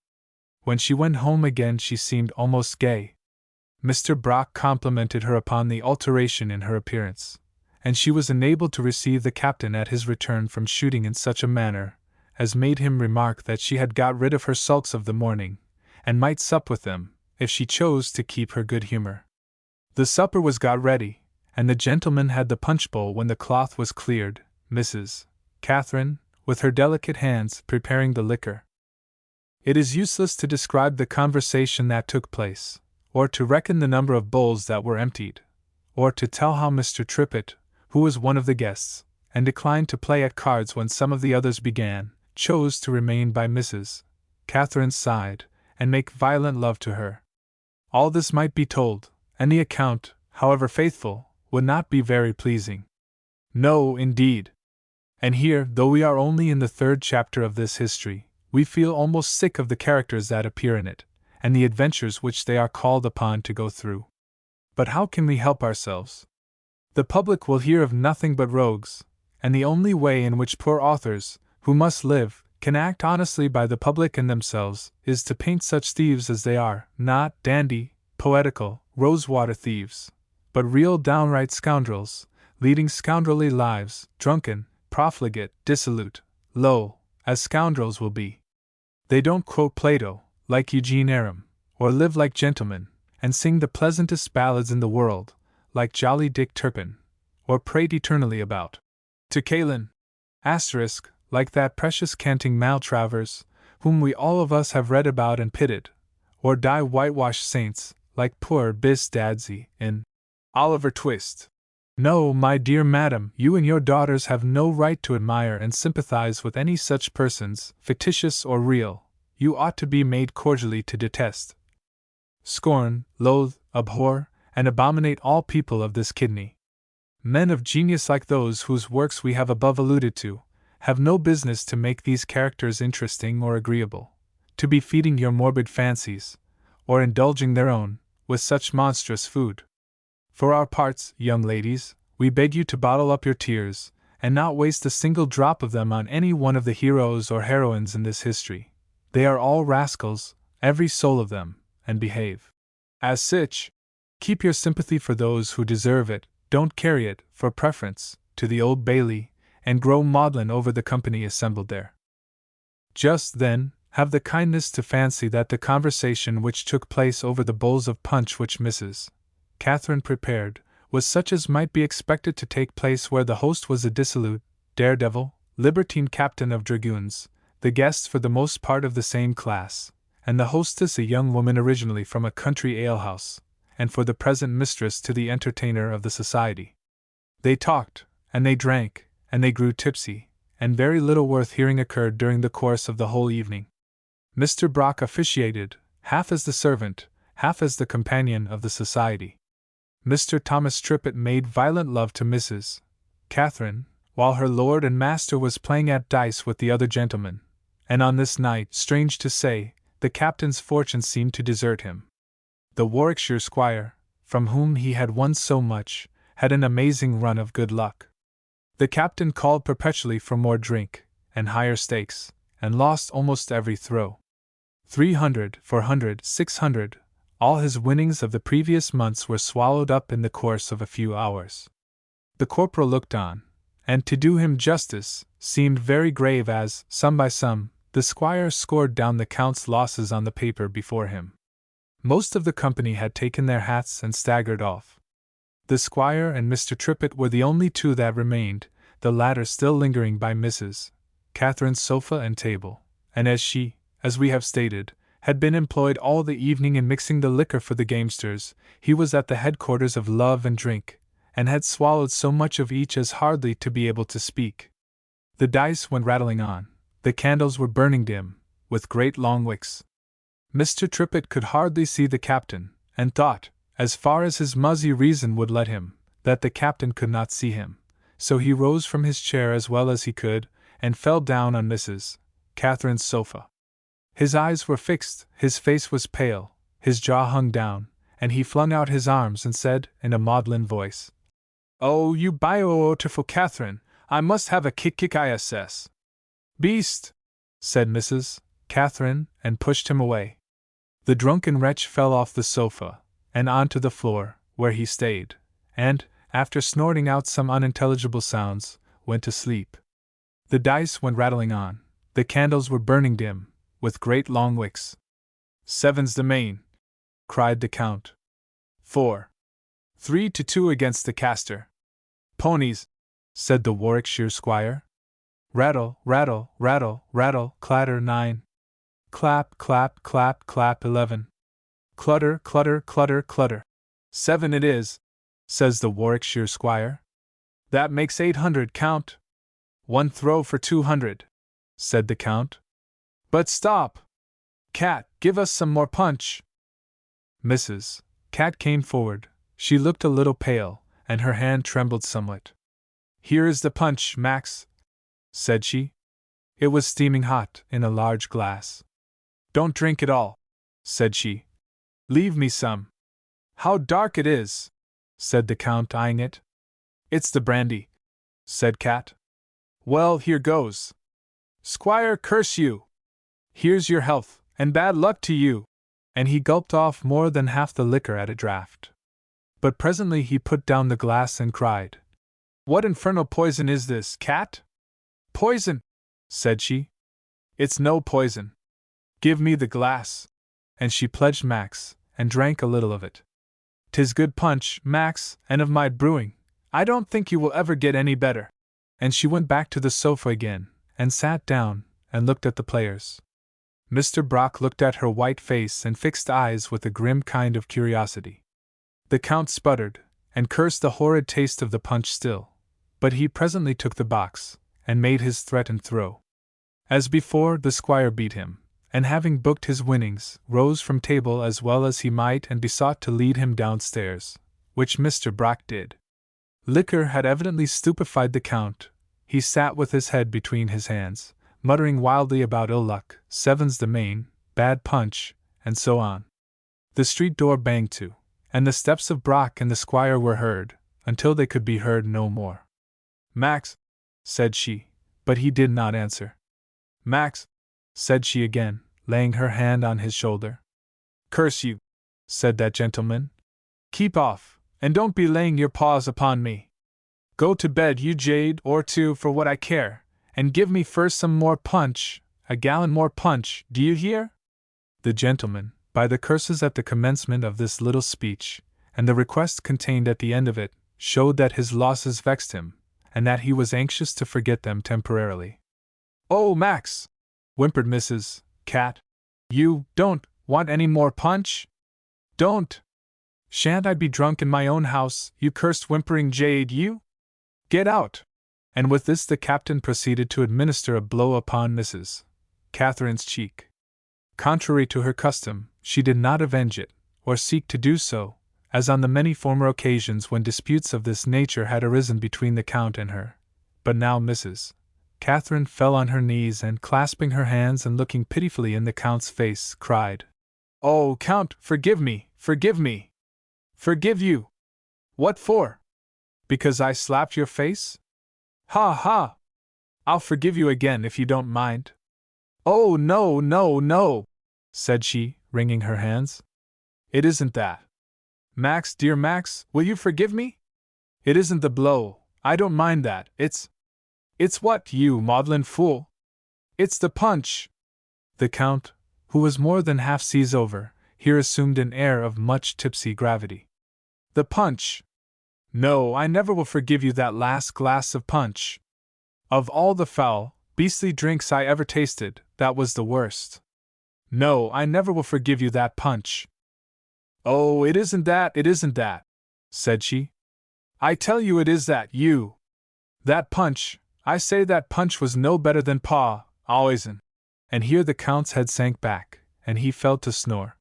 S1: When she went home again she seemed almost gay. Mr. Brock complimented her upon the alteration in her appearance, and she was enabled to receive the captain at his return from shooting in such a manner as made him remark that she had got rid of her sulks of the morning, and might sup with them, if she chose to keep her good humor. The supper was got ready, and the gentleman had the punch-bowl when the cloth was cleared, Mrs. Catherine, with her delicate hands, preparing the liquor. It is useless to describe the conversation that took place, or to reckon the number of bowls that were emptied, or to tell how Mr. Trippitt, who was one of the guests, and declined to play at cards when some of the others began, chose to remain by Mrs. Catherine's side, and make violent love to her. All this might be told, and the account, however faithful, would not be very pleasing. No, indeed. And here, though we are only in the 3rd chapter of this history, we feel almost sick of the characters that appear in it, and the adventures which they are called upon to go through. But how can we help ourselves? The public will hear of nothing but rogues, and the only way in which poor authors, who must live, can act honestly by the public and themselves, is to paint such thieves as they are, not dandy, poetical, rosewater thieves, but real downright scoundrels, leading scoundrelly lives, drunken, profligate, dissolute, low, as scoundrels will be. They don't quote Plato, like Eugene Aram, or live like gentlemen, and sing the pleasantest ballads in the world, like jolly Dick Turpin, or prate eternally about to Callan, like that precious canting Maltravers, whom we all of us have read about and pitied, or die whitewashed saints, like poor Bis Dadsey in Oliver Twist. No, my dear madam, you and your daughters have no right to admire and sympathize with any such persons, fictitious or real. You ought to be made cordially to detest, scorn, loathe, abhor, and abominate all people of this kidney. Men of genius like those whose works we have above alluded to, have no business to make these characters interesting or agreeable, to be feeding your morbid fancies, or indulging their own, with such monstrous food. For our parts, young ladies, we beg you to bottle up your tears, and not waste a single drop of them on any one of the heroes or heroines in this history. They are all rascals, every soul of them, and behave as such. Keep your sympathy for those who deserve it, don't carry it, for preference, to the Old Bailey, and grow maudlin over the company assembled there. Just then, have the kindness to fancy that the conversation which took place over the bowls of punch which Mrs. Catherine prepared, was such as might be expected to take place where the host was a dissolute, daredevil, libertine captain of dragoons, the guests for the most part of the same class, and the hostess a young woman originally from a country alehouse, and for the present mistress to the entertainer of the society. They talked, and they drank, and they grew tipsy, and very little worth hearing occurred during the course of the whole evening. Mr. Brock officiated, half as the servant, half as the companion of the society. Mr. Thomas Trippitt made violent love to Mrs. Catherine, while her lord and master was playing at dice with the other gentlemen, and on this night, strange to say, the captain's fortune seemed to desert him. The Warwickshire squire, from whom he had won so much, had an amazing run of good luck. The captain called perpetually for more drink, and higher stakes, and lost almost every throw. 300, 400, 600, all his winnings of the previous months were swallowed up in the course of a few hours. The corporal looked on, and to do him justice, seemed very grave as, sum by sum, the squire scored down the count's losses on the paper before him. Most of the company had taken their hats and staggered off. The squire and Mr. Trippitt were the only two that remained, the latter still lingering by Mrs. Catherine's sofa and table, and as she, as we have stated, had been employed all the evening in mixing the liquor for the gamesters, he was at the headquarters of love and drink, and had swallowed so much of each as hardly to be able to speak. The dice went rattling on, the candles were burning dim, with great long wicks. Mr. Trippett could hardly see the captain, and thought, as far as his muzzy reason would let him, that the captain could not see him, so he rose from his chair as well as he could, and fell down on Mrs. Catherine's sofa. His eyes were fixed, his face was pale, his jaw hung down, and he flung out his arms and said, in a maudlin voice, "Oh, you beautiful Catherine, I must have a kick-iss." "Beast!" said Mrs. Catherine, and pushed him away. The drunken wretch fell off the sofa, and onto the floor, where he stayed, and, after snorting out some unintelligible sounds, went to sleep. The dice went rattling on, the candles were burning dim, with great long wicks. "Seven's the main!" cried the Count. 4. 3-2 against the caster. "Ponies!" said the Warwickshire squire. Rattle, rattle, rattle, rattle, clatter 9. Clap, clap, clap, clap 11. Clutter, clutter, clutter, clutter. 7 it is, says the Warwickshire squire. "That makes 800, Count." "One throw for 200, said the Count. "But stop! Cat, give us some more punch." Mrs. Cat came forward. She looked a little pale, and her hand trembled somewhat. "Here is the punch, Max," said she. It was steaming hot, in a large glass. "Don't drink it all," said she. "Leave me some." "How dark it is," said the Count, eyeing it. "It's the brandy," said Cat. "Well, here goes. Squire, curse you! Here's your health, and bad luck to you!" And he gulped off more than half the liquor at a draught. But presently he put down the glass and cried, "What infernal poison is this, Cat?" "Poison," said she. "It's no poison. Give me the glass." And she pledged Max, and drank a little of it. "'Tis good punch, Max, and of my brewing. I don't think you will ever get any better." And she went back to the sofa again, and sat down, and looked at the players. Mr. Brock looked at her white face and fixed eyes with a grim kind of curiosity. The Count sputtered, and cursed the horrid taste of the punch still, but he presently took the box, and made his threatened throw. As before, the squire beat him, and having booked his winnings, rose from table as well as he might and besought to lead him downstairs, which Mr. Brock did. Liquor had evidently stupefied the Count. He sat with his head between his hands, muttering wildly about ill luck, 7's the main, bad punch, and so on. The street door banged to, and the steps of Brock and the squire were heard, until they could be heard no more. "Max," said she, but he did not answer. "Max," said she again, laying her hand on his shoulder. "Curse you," said that gentleman. "Keep off, and don't be laying your paws upon me. Go to bed, you jade, or two, for what I care, and give me first some more punch, a gallon more punch, do you hear?" The gentleman, by the curses at the commencement of this little speech, and the request contained at the end of it, showed that his losses vexed him, and that he was anxious to forget them temporarily. "Oh, Max!" whimpered Mrs. Cat. "You don't want any more punch? Don't! Shan't I be drunk in my own house, you cursed whimpering jade, you? Get out!" And with this the captain proceeded to administer a blow upon Mrs. Catherine's cheek. Contrary to her custom, she did not avenge it, or seek to do so, as on the many former occasions when disputes of this nature had arisen between the Count and her. But now Mrs. Catherine fell on her knees and, clasping her hands and looking pitifully in the Count's face, cried, "Oh, Count, forgive me, forgive me! Forgive you! What for? Because I slapped your face? Ha ha! I'll forgive you again if you don't mind." "Oh, no, no, no," said she, wringing her hands. "It isn't that. Max, dear Max, will you forgive me? It isn't the blow, I don't mind that, it's what, you maudlin fool? It's the punch." The Count, who was more than half seas over, here assumed an air of much tipsy gravity. "The punch! No, I never will forgive you that last glass of punch. Of all the foul, beastly drinks I ever tasted, that was the worst. No, I never will forgive you that punch. Oh, it isn't that, said she. I tell you it is that, you. That punch, I say that punch was no better than Pa, alwaysin. And here the Count's head sank back, and he fell to snore.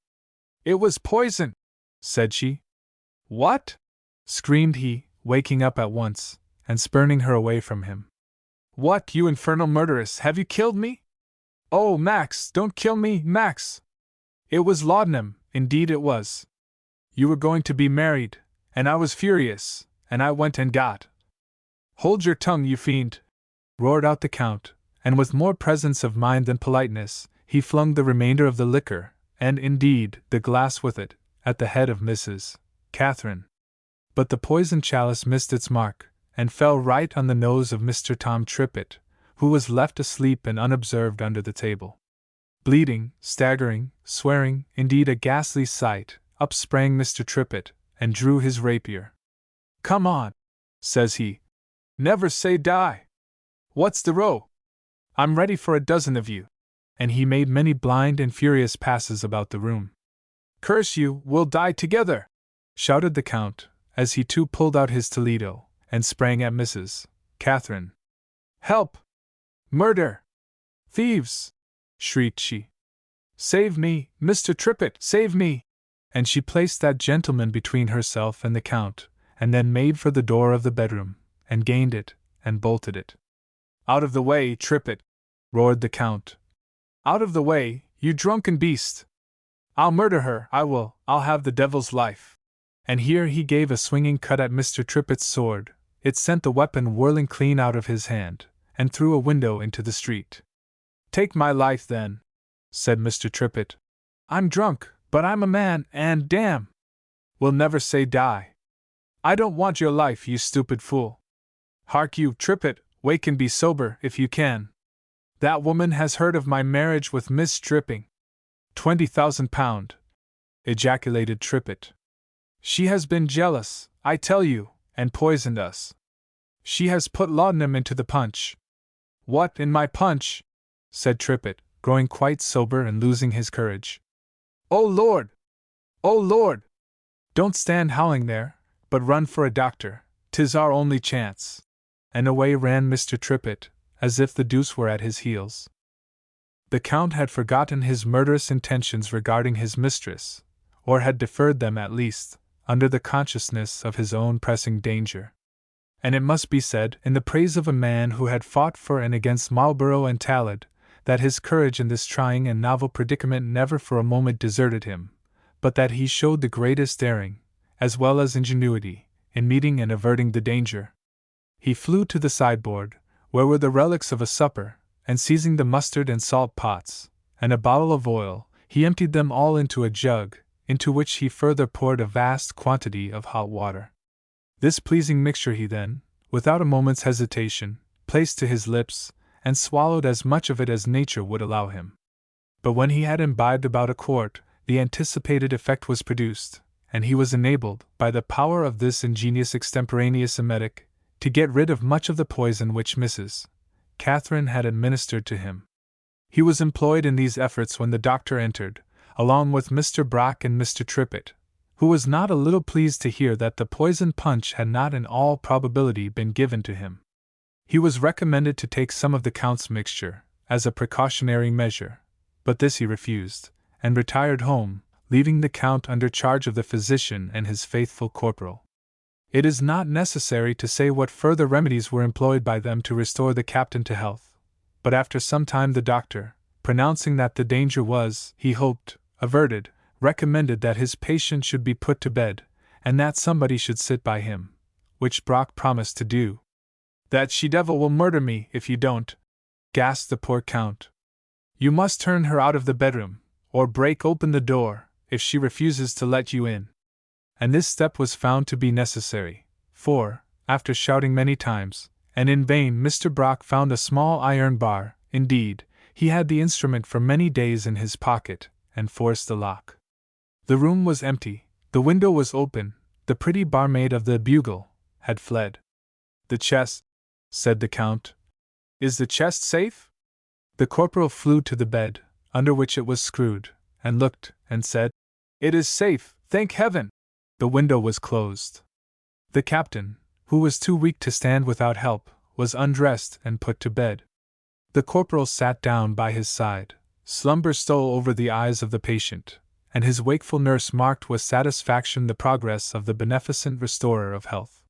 S1: It was poison, said she. What? Screamed he, waking up at once, and spurning her away from him. What, you infernal murderess, have you killed me? Oh, Max, don't kill me, Max! It was laudanum, indeed it was. You were going to be married, and I was furious, and I went and got. Hold your tongue, you fiend! Roared out the Count, and with more presence of mind than politeness, he flung the remainder of the liquor, and indeed the glass with it, at the head of Mrs. Catherine. But the poisoned chalice missed its mark, and fell right on the nose of Mr. Tom Trippett, who was left asleep and unobserved under the table. Bleeding, staggering, swearing, indeed a ghastly sight, up sprang Mr. Trippett, and drew his rapier. Come on, says he. Never say die. What's the row? I'm ready for a dozen of you. And he made many blind and furious passes about the room. Curse you, we'll die together! Shouted the Count, as he too pulled out his Toledo, and sprang at Mrs. Catherine. Help! Murder! Thieves! Shrieked she. Save me, Mr. Trippett, save me! And she placed that gentleman between herself and the Count, and then made for the door of the bedroom, and gained it, and bolted it. Out of the way, Trippett! Roared the Count. Out of the way, you drunken beast! I'll murder her, I'll have the devil's life. And here he gave a swinging cut at Mr. Trippett's sword. It sent the weapon whirling clean out of his hand, and through a window into the street. Take my life, then, said Mr. Trippett. I'm drunk, but I'm a man, and damn! We'll never say die. I don't want your life, you stupid fool. Hark you, Trippett, wake and be sober, if you can. That woman has heard of my marriage with Miss Stripping. £20,000, ejaculated Trippett. She has been jealous, I tell you, and poisoned us. She has put laudanum into the punch. What, in my punch? Said Trippett, growing quite sober and losing his courage. Oh Lord! Oh Lord! Don't stand howling there, but run for a doctor, 'tis our only chance. And away ran Mr. Trippett, as if the deuce were at his heels. The Count had forgotten his murderous intentions regarding his mistress, or had deferred them at least, under the consciousness of his own pressing danger. And it must be said, in the praise of a man who had fought for and against Marlborough and Talad, that his courage in this trying and novel predicament never for a moment deserted him, but that he showed the greatest daring, as well as ingenuity, in meeting and averting the danger. He flew to the sideboard, where were the relics of a supper, and seizing the mustard and salt pots, and a bottle of oil, he emptied them all into a jug, into which he further poured a vast quantity of hot water. This pleasing mixture he then, without a moment's hesitation, placed to his lips, and swallowed as much of it as nature would allow him. But when he had imbibed about a quart, the anticipated effect was produced, and he was enabled, by the power of this ingenious extemporaneous emetic, to get rid of much of the poison which Mrs. Catherine had administered to him. He was employed in these efforts when the doctor entered, along with Mr. Brock and Mr. Trippett, who was not a little pleased to hear that the poisoned punch had not in all probability been given to him. He was recommended to take some of the Count's mixture, as a precautionary measure, but this he refused, and retired home, leaving the Count under charge of the physician and his faithful corporal. It is not necessary to say what further remedies were employed by them to restore the captain to health, but after some time the doctor, pronouncing that the danger was, he hoped, averted, recommended that his patient should be put to bed, and that somebody should sit by him, which Brock promised to do. That she-devil will murder me if you don't, gasped the poor Count. You must turn her out of the bedroom, or break open the door, if she refuses to let you in. And this step was found to be necessary, for, after shouting many times, and in vain, Mr. Brock found a small iron bar. Indeed, he had the instrument for many days in his pocket, and forced the lock. The room was empty, the window was open, the pretty barmaid of the Bugle had fled. The chest, said the Count. Is the chest safe? The corporal flew to the bed, under which it was screwed, and looked, and said, It is safe, thank heaven! The window was closed. The captain, who was too weak to stand without help, was undressed and put to bed. The corporal sat down by his side. Slumber stole over the eyes of the patient, and his wakeful nurse marked with satisfaction the progress of the beneficent restorer of health.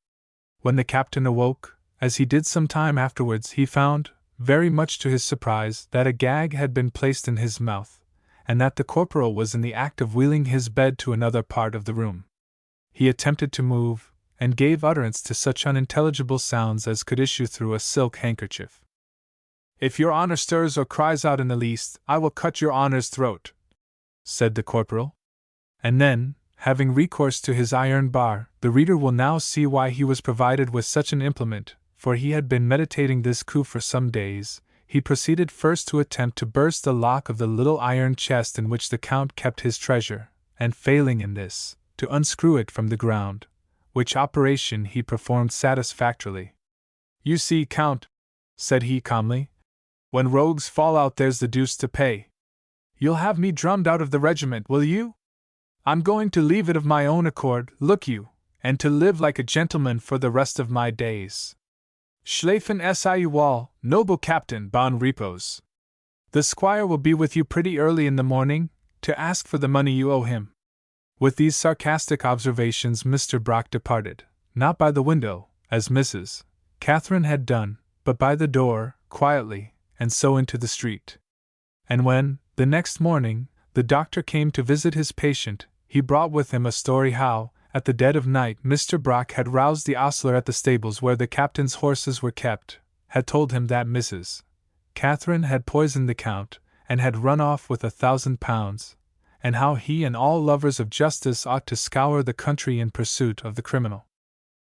S1: When the captain awoke, as he did some time afterwards, he found, very much to his surprise, that a gag had been placed in his mouth, and that the corporal was in the act of wheeling his bed to another part of the room. He attempted to move, and gave utterance to such unintelligible sounds as could issue through a silk handkerchief. If your honor stirs or cries out in the least, I will cut your honor's throat, said the corporal. And then, having recourse to his iron bar, the reader will now see why he was provided with such an implement, for he had been meditating this coup for some days. He proceeded first to attempt to burst the lock of the little iron chest in which the Count kept his treasure, and failing in this, to unscrew it from the ground, which operation he performed satisfactorily. You see, Count, said he calmly, when rogues fall out there's the deuce to pay. You'll have me drummed out of the regiment, will you? I'm going to leave it of my own accord, look you, and to live like a gentleman for the rest of my days. Schlafen siu all, noble Captain Bon Repos. The squire will be with you pretty early in the morning, to ask for the money you owe him. With these sarcastic observations Mr. Brock departed, not by the window, as Mrs. Catherine had done, but by the door, quietly, and so into the street. And when, the next morning, the doctor came to visit his patient, he brought with him a story how, at the dead of night, Mr. Brock had roused the ostler at the stables where the captain's horses were kept, had told him that Mrs. Catherine had poisoned the Count, and had run off with £1,000, and how he and all lovers of justice ought to scour the country in pursuit of the criminal.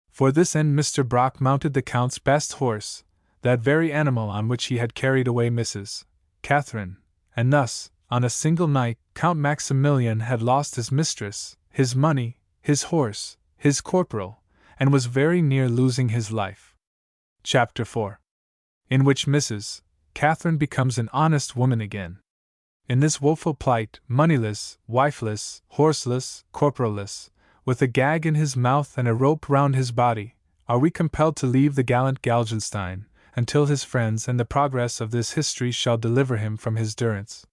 S1: For this end Mr. Brock mounted the Count's best horse, that very animal on which he had carried away Mrs. Catherine, and thus, on a single night, Count Maximilian had lost his mistress, his money, his horse, his corporal, and was very near losing his life. Chapter 4. In which Mrs. Catherine becomes an honest woman again. In this woeful plight, moneyless, wifeless, horseless, corporalless, with a gag in his mouth and a rope round his body, are we compelled to leave the gallant Galgenstein, until his friends and the progress of this history shall deliver him from his durance.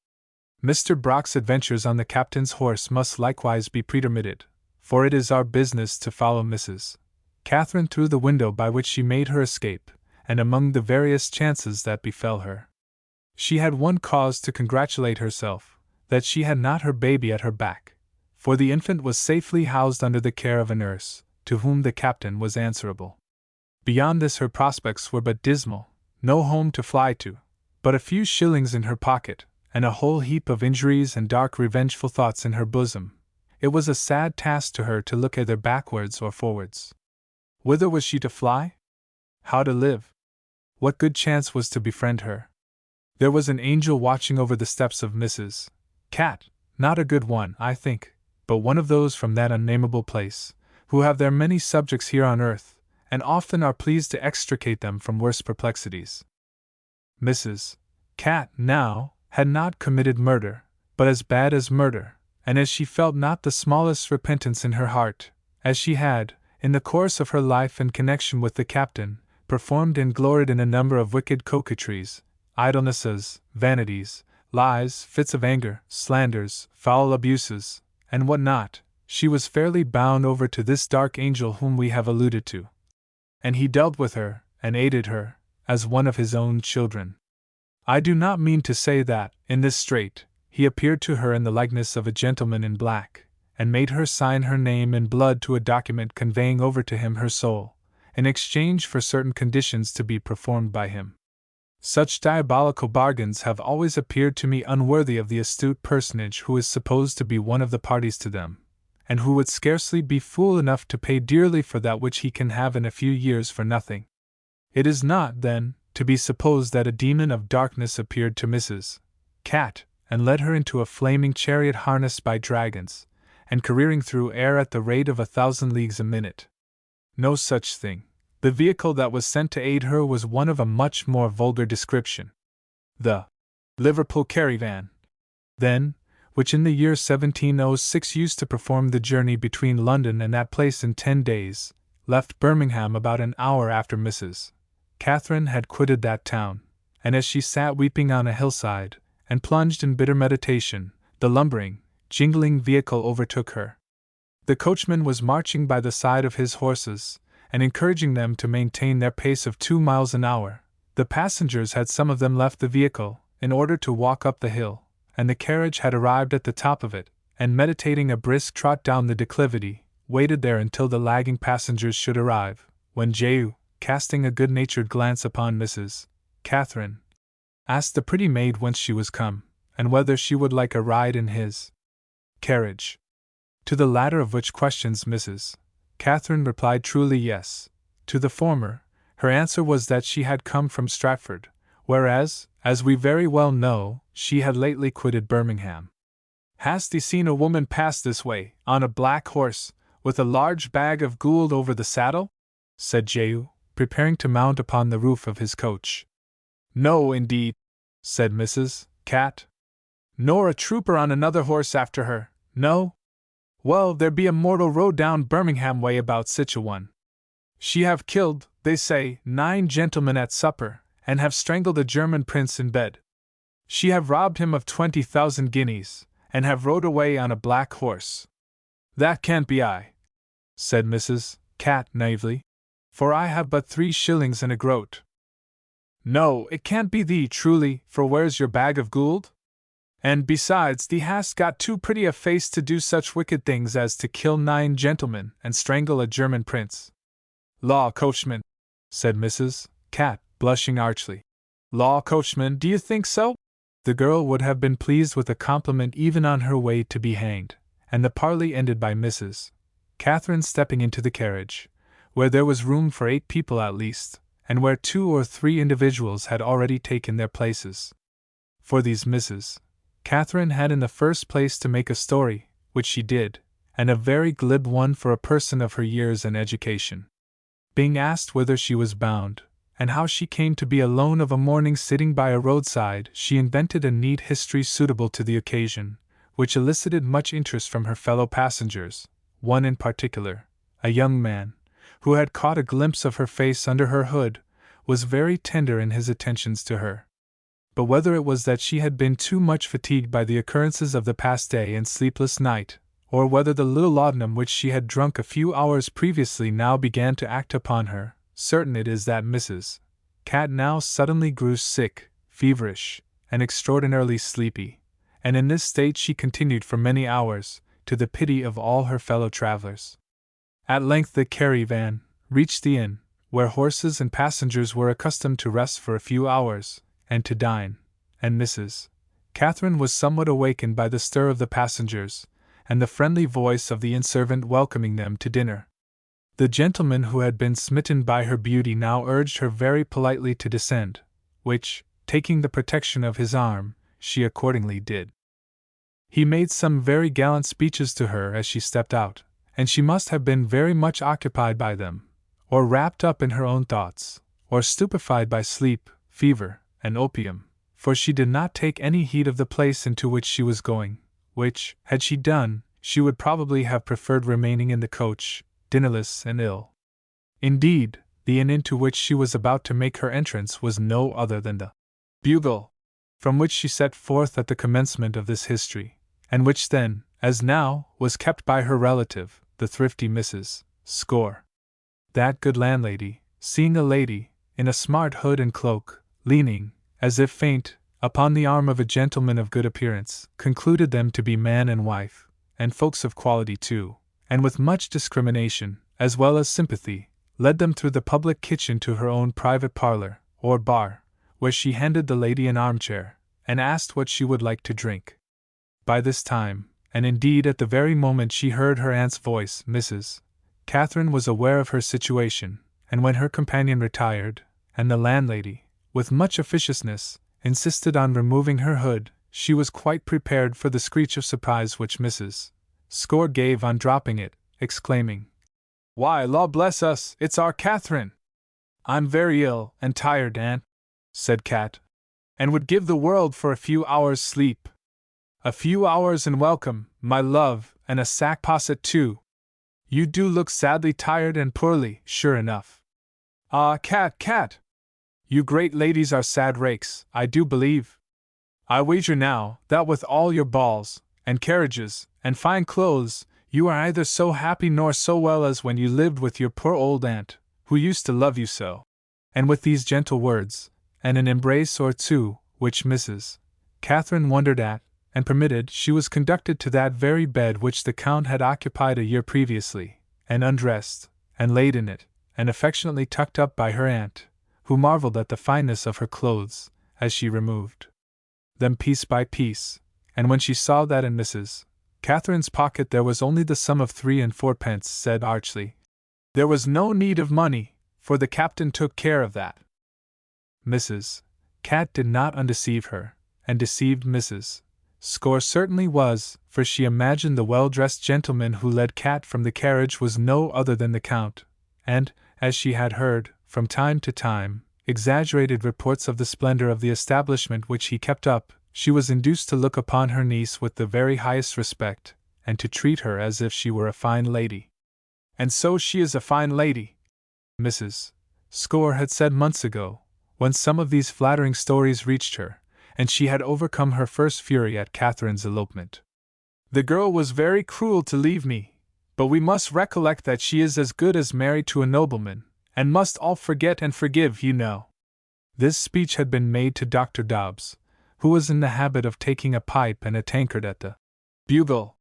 S1: Mr. Brock's adventures on the captain's horse must likewise be pretermitted, for it is our business to follow Mrs. Catherine through the window by which she made her escape, and among the various chances that befell her. She had one cause to congratulate herself, that she had not her baby at her back, for the infant was safely housed under the care of a nurse, to whom the captain was answerable. Beyond this her prospects were but dismal, no home to fly to, but a few shillings in her pocket, and a whole heap of injuries and dark revengeful thoughts in her bosom. It was a sad task to her to look either backwards or forwards. Whither was she to fly? How to live? What good chance was to befriend her? There was an angel watching over the steps of Mrs. Cat, not a good one, I think, but one of those from that unnameable place, who have their many subjects here on earth, and often are pleased to extricate them from worse perplexities. Mrs. Cat, now, had not committed murder, but as bad as murder, and as she felt not the smallest repentance in her heart, as she had, in the course of her life in connection with the captain, performed and gloried in a number of wicked coquetries, idlenesses, vanities, lies, fits of anger, slanders, foul abuses, and what not, she was fairly bound over to this dark angel whom we have alluded to. And he dealt with her, and aided her, as one of his own children. I do not mean to say that, in this strait, he appeared to her in the likeness of a gentleman in black, and made her sign her name in blood to a document conveying over to him her soul, in exchange for certain conditions to be performed by him. Such diabolical bargains have always appeared to me unworthy of the astute personage who is supposed to be one of the parties to them, and who would scarcely be fool enough to pay dearly for that which he can have in a few years for nothing. It is not, then, to be supposed that a demon of darkness appeared to Mrs. Cat, and led her into a flaming chariot harnessed by dragons, and careering through air at the rate of 1,000 leagues a minute. No such thing. The vehicle that was sent to aid her was one of a much more vulgar description. The Liverpool caravan, then, which in the year 1706 used to perform the journey between London and that place in 10 days, left Birmingham about an hour after Mrs. Catherine had quitted that town, and as she sat weeping on a hillside, and plunged in bitter meditation, the lumbering, jingling vehicle overtook her. The coachman was marching by the side of his horses, and encouraging them to maintain their pace of 2 miles an hour. The passengers had some of them left the vehicle, in order to walk up the hill, and the carriage had arrived at the top of it, and meditating a brisk trot down the declivity, waited there until the lagging passengers should arrive, when Jehu, casting a good-natured glance upon Mrs. Catherine, asked the pretty maid whence she was come, and whether she would like a ride in his carriage. To the latter of which questions Mrs. Catherine replied truly yes. To the former, her answer was that she had come from Stratford, whereas, as we very well know, she had lately quitted Birmingham. "Hast thee seen a woman pass this way, on a black horse, with a large bag of gold over the saddle?" said Jehu, preparing to mount upon the roof of his coach. "No, indeed," said Mrs. Cat. "Nor a trooper on another horse after her, no? Well, there be a mortal rode down Birmingham way about sich a one. She have killed, they say, 9 gentlemen at supper, and have strangled a German prince in bed. She have robbed him of 20,000 guineas, and have rode away on a black horse." "That can't be I," said Mrs. Cat naively, "for I have but 3 shillings and a groat." "No, it can't be thee truly, for where's your bag of gold? And besides, thee hast got too pretty a face to do such wicked things as to kill 9 gentlemen and strangle a German prince." "Law, coachman," said Mrs. Cat, blushing archly. "Law, coachman, do you think so?" The girl would have been pleased with a compliment even on her way to be hanged, and the parley ended by Mrs. Catherine stepping into the carriage, where there was room for 8 people at least, and where 2 or 3 individuals had already taken their places. For these Mrs. Catherine had in the first place to make a story, which she did, and a very glib one for a person of her years and education. Being asked whither she was bound, and how she came to be alone of a morning sitting by a roadside, she invented a neat history suitable to the occasion, which elicited much interest from her fellow passengers, one in particular, a young man, who had caught a glimpse of her face under her hood, was very tender in his attentions to her. But whether it was that she had been too much fatigued by the occurrences of the past day and sleepless night, or whether the little laudanum which she had drunk a few hours previously now began to act upon her, certain it is that Mrs. Cat now suddenly grew sick, feverish, and extraordinarily sleepy, and in this state she continued for many hours, to the pity of all her fellow travelers. At length the caravan reached the inn, where horses and passengers were accustomed to rest for a few hours, and to dine, and Mrs. Catherine was somewhat awakened by the stir of the passengers, and the friendly voice of the inn servant welcoming them to dinner. The gentleman who had been smitten by her beauty now urged her very politely to descend, which, taking the protection of his arm, she accordingly did. He made some very gallant speeches to her as she stepped out, and she must have been very much occupied by them, or wrapped up in her own thoughts, or stupefied by sleep, fever, and opium, for she did not take any heed of the place into which she was going, which, had she done, she would probably have preferred remaining in the coach, dinnerless and ill. Indeed, the inn into which she was about to make her entrance was no other than the Bugle, from which she set forth at the commencement of this history, and which then, as now, was kept by her relative, the thrifty Mrs. Score. That good landlady, seeing a lady, in a smart hood and cloak, leaning, as if faint, upon the arm of a gentleman of good appearance, concluded them to be man and wife, and folks of quality too, and with much discrimination, as well as sympathy, led them through the public kitchen to her own private parlor, or bar, where she handed the lady an armchair, and asked what she would like to drink. By this time, and indeed at the very moment she heard her aunt's voice, Mrs. Catherine was aware of her situation, and when her companion retired, and the landlady, with much officiousness, insisted on removing her hood, she was quite prepared for the screech of surprise which Mrs. Score gave on dropping it, exclaiming, "Why, law bless us, it's our Catherine! "I'm very ill and tired, Aunt," said Cat, "and would give the world for a few hours' sleep." "A few hours and welcome, my love, and a sack posset too. You do look sadly tired and poorly, sure enough." "Ah, Cat! You great ladies are sad rakes, I do believe. I wager now, that with all your balls, and carriages, and fine clothes, you are either so happy nor so well as when you lived with your poor old aunt, who used to love you so." And with these gentle words, and an embrace or two, which Mrs. Catherine wondered at, and permitted, she was conducted to that very bed which the Count had occupied a year previously, and undressed, and laid in it, and affectionately tucked up by her aunt, who marveled at the fineness of her clothes, as she removed them piece by piece, and when she saw that in Mrs. Catherine's pocket there was only the sum of 3 and 4 pence, said archly, "There was no need of money, for the captain took care of that." Mrs. Cat did not undeceive her, and deceived Mrs. Score certainly was, for she imagined the well-dressed gentleman who led Cat from the carriage was no other than the Count, and, as she had heard, from time to time, exaggerated reports of the splendor of the establishment which he kept up, she was induced to look upon her niece with the very highest respect, and to treat her as if she were a fine lady. "And so she is a fine lady," Mrs. Score had said months ago, when some of these flattering stories reached her, and she had overcome her first fury at Catherine's elopement. "The girl was very cruel to leave me, but we must recollect that she is as good as married to a nobleman, and must all forget and forgive, you know." This speech had been made to Dr. Dobbs, who was in the habit of taking a pipe and a tankard at the Bugle,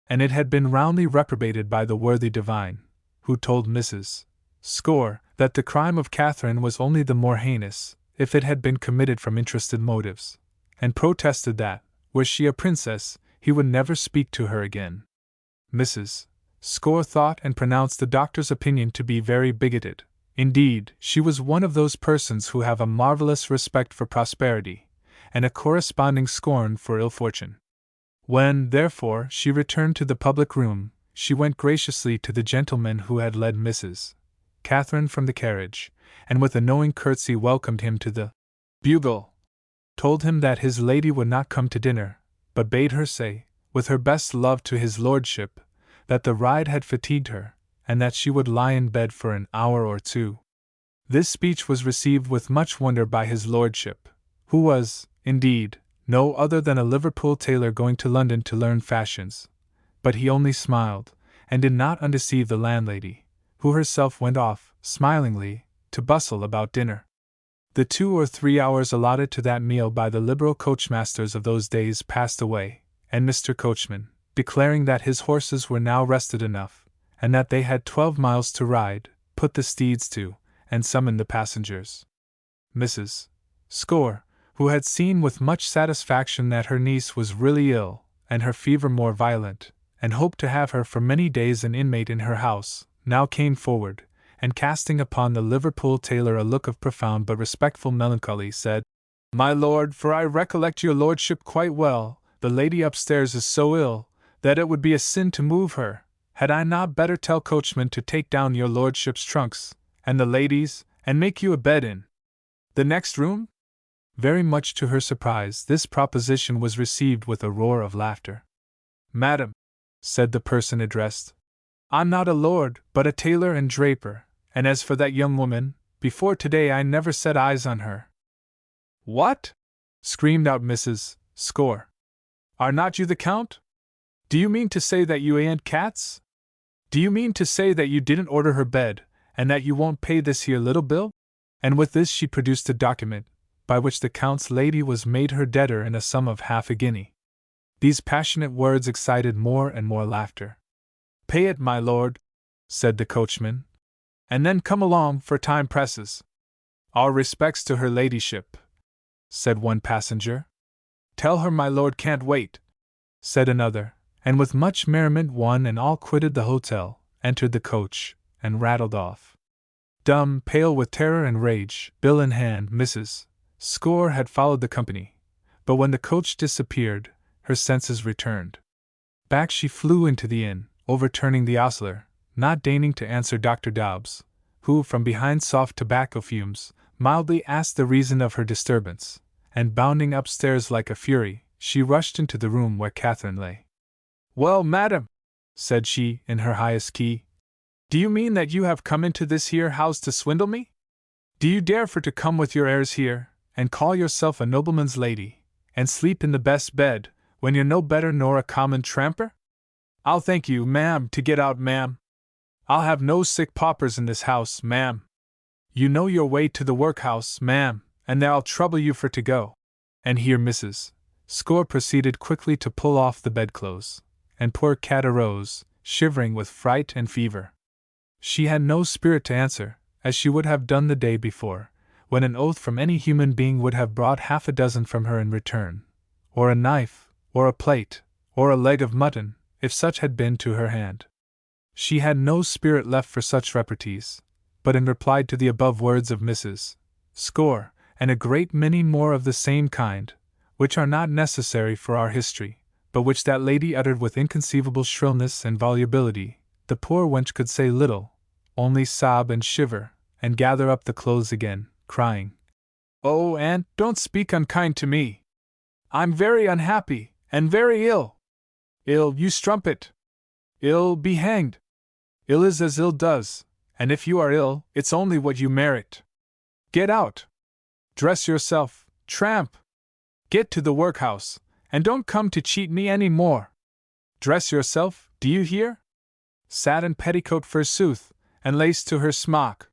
S1: and it had been roundly reprobated by the worthy divine, who told Mrs. Score that the crime of Catherine was only the more heinous if it had been committed from interested motives, and protested that, were she a princess, he would never speak to her again. Mrs. Score thought and pronounced the doctor's opinion to be very bigoted. Indeed, she was one of those persons who have a marvelous respect for prosperity, and a corresponding scorn for ill fortune. When, therefore, she returned to the public room, she went graciously to the gentleman who had led Mrs. Catherine from the carriage, and with a knowing curtsy welcomed him to the Bugle, told him that his lady would not come to dinner, but bade her say, with her best love to his lordship, that the ride had fatigued her, and that she would lie in bed for an hour or two. This speech was received with much wonder by his lordship, who was, indeed, no other than a Liverpool tailor going to London to learn fashions, but he only smiled, and did not undeceive the landlady, who herself went off, smilingly, to bustle about dinner. The 2 or 3 hours allotted to that meal by the liberal coachmasters of those days passed away, and Mr. Coachman, declaring that his horses were now rested enough, and that they had 12 miles to ride, put the steeds to, and summoned the passengers. Mrs. Score, who had seen with much satisfaction that her niece was really ill, and her fever more violent, and hoped to have her for many days an inmate in her house, now came forward, and casting upon the Liverpool tailor a look of profound but respectful melancholy, said, "My lord, for I recollect your lordship quite well, the lady upstairs is so ill, that it would be a sin to move her. Had I not better tell coachman to take down your lordship's trunks, and the ladies, and make you a bed in the next room?" Very much to her surprise, this proposition was received with a roar of laughter. "Madam," said the person addressed, "I'm not a lord, but a tailor and draper, and as for that young woman, before today I never set eyes on her." "What?" screamed out Mrs. Score. "Are not you the Count? Do you mean to say that you ain't cats? Do you mean to say that you didn't order her bed, and that you won't pay this here little bill?" And with this she produced a document, by which the Count's lady was made her debtor in a sum of half a guinea. These passionate words excited more and more laughter. "Pay it, my lord," said the coachman, "and then come along, for time presses." "Our respects to her ladyship," said one passenger. "Tell her my lord can't wait," said another, and with much merriment one and all quitted the hotel, entered the coach, and rattled off. Dumb, pale with terror and rage, bill in hand, Mrs. Score had followed the company, but when the coach disappeared, her senses returned. Back she flew into the inn, overturning the ostler, not deigning to answer Dr. Dobbs, who, from behind soft tobacco fumes, mildly asked the reason of her disturbance, and bounding upstairs like a fury, she rushed into the room where Catherine lay. "Well, madam," said she, in her highest key, "do you mean that you have come into this here house to swindle me? Do you dare for to come with your airs here, and call yourself a nobleman's lady, and sleep in the best bed, when you're no better nor a common tramper? I'll thank you, ma'am, to get out, ma'am. I'll have no sick paupers in this house, ma'am. You know your way to the workhouse, ma'am, and there I'll trouble you for to go." And here Mrs. Score proceeded quickly to pull off the bedclothes, and poor Cat arose, shivering with fright and fever. She had no spirit to answer, as she would have done the day before, when an oath from any human being would have brought half a dozen from her in return, or a knife, or a plate, or a leg of mutton, if such had been to her hand. She had no spirit left for such repartees, but in reply to the above words of Mrs. Score, and a great many more of the same kind, which are not necessary for our history, but which that lady uttered with inconceivable shrillness and volubility, the poor wench could say little, only sob and shiver, and gather up the clothes again, crying, "Oh, aunt, don't speak unkind to me. I'm very unhappy, and very ill. Ill, you strumpet! Ill be hanged! Ill is as ill does, and if you are ill, it's only what you merit. Get out! Dress yourself, tramp! Get to the workhouse, and don't come to cheat me any more. Dress yourself, do you hear? Satin petticoat forsooth, and lace to her smock."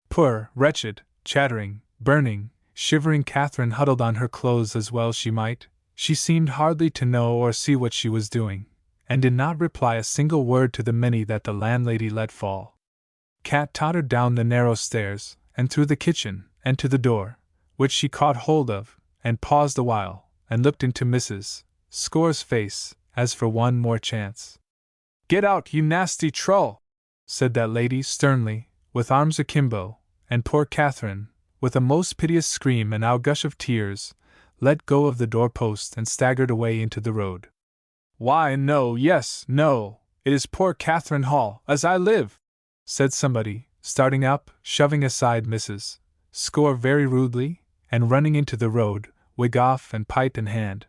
S1: Poor, wretched, chattering, burning, shivering Catherine huddled on her clothes as well she might. She seemed hardly to know or see what she was doing, and did not reply a single word to the many that the landlady let fall. Cat tottered down the narrow stairs, and through the kitchen, and to the door, which she caught hold of, and paused awhile, and looked into Mrs. Score's face, as for one more chance. "Get out, you nasty trull!" said that lady sternly, with arms akimbo, and poor Catherine, with a most piteous scream and outgush of tears, let go of the door-post and staggered away into the road. "Why, no, yes, no, it is poor Catherine Hall, as I live!" said somebody, starting up, shoving aside Mrs. Score very rudely, and running into the road, wig off and pipe in hand.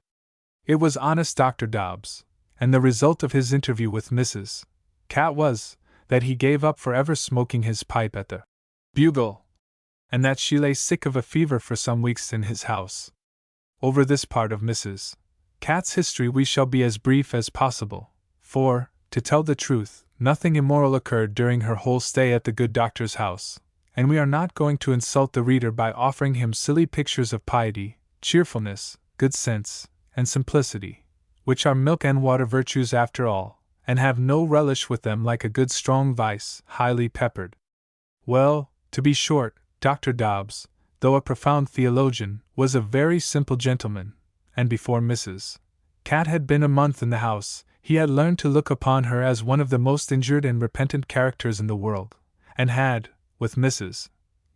S1: It was honest Dr. Dobbs, and the result of his interview with Mrs. Cat was, that he gave up forever smoking his pipe at the Bugle, and that she lay sick of a fever for some weeks in his house. Over this part of Mrs. Cat's history we shall be as brief as possible, for, to tell the truth, nothing immoral occurred during her whole stay at the good doctor's house, and we are not going to insult the reader by offering him silly pictures of piety, cheerfulness, good sense, and simplicity, which are milk and water virtues after all, and have no relish with them like a good strong vice, highly peppered. Well, to be short, Dr. Dobbs, though a profound theologian, was a very simple gentleman, and before Mrs. Cat had been a month in the house, he had learned to look upon her as one of the most injured and repentant characters in the world, and had, with Mrs.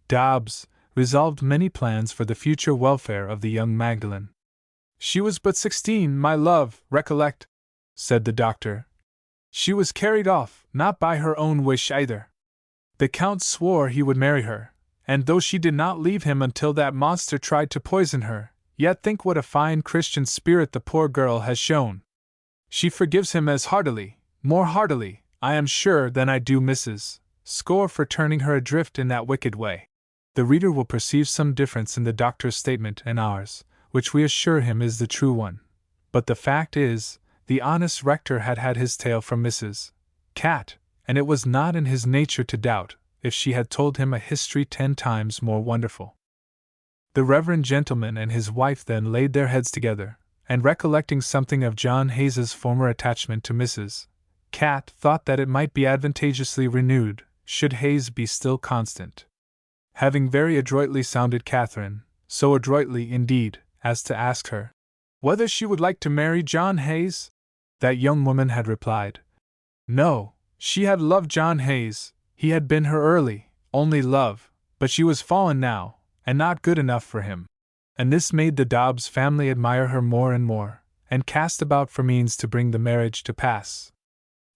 S1: Dobbs, resolved many plans for the future welfare of the young Magdalen. "She was but 16, my love, recollect," said the doctor. "She was carried off, not by her own wish either. The Count swore he would marry her, and though she did not leave him until that monster tried to poison her, yet think what a fine Christian spirit the poor girl has shown. She forgives him as heartily, more heartily, I am sure, than I do Mrs. Score for turning her adrift in that wicked way." The reader will perceive some difference in the doctor's statement and ours, which we assure him is the true one. But the fact is, the honest rector had had his tale from Mrs. Cat, and it was not in his nature to doubt, if she had told him a history 10 times more wonderful. The reverend gentleman and his wife then laid their heads together, and recollecting something of John Hayes's former attachment to Mrs. Cat, thought that it might be advantageously renewed, should Hayes be still constant. Having very adroitly sounded Catherine, so adroitly indeed, as to ask her whether she would like to marry John Hayes, that young woman had replied, no, she had loved John Hayes, he had been her only love, but she was fallen now, and not good enough for him. And this made the Dobbs family admire her more and more, and cast about for means to bring the marriage to pass.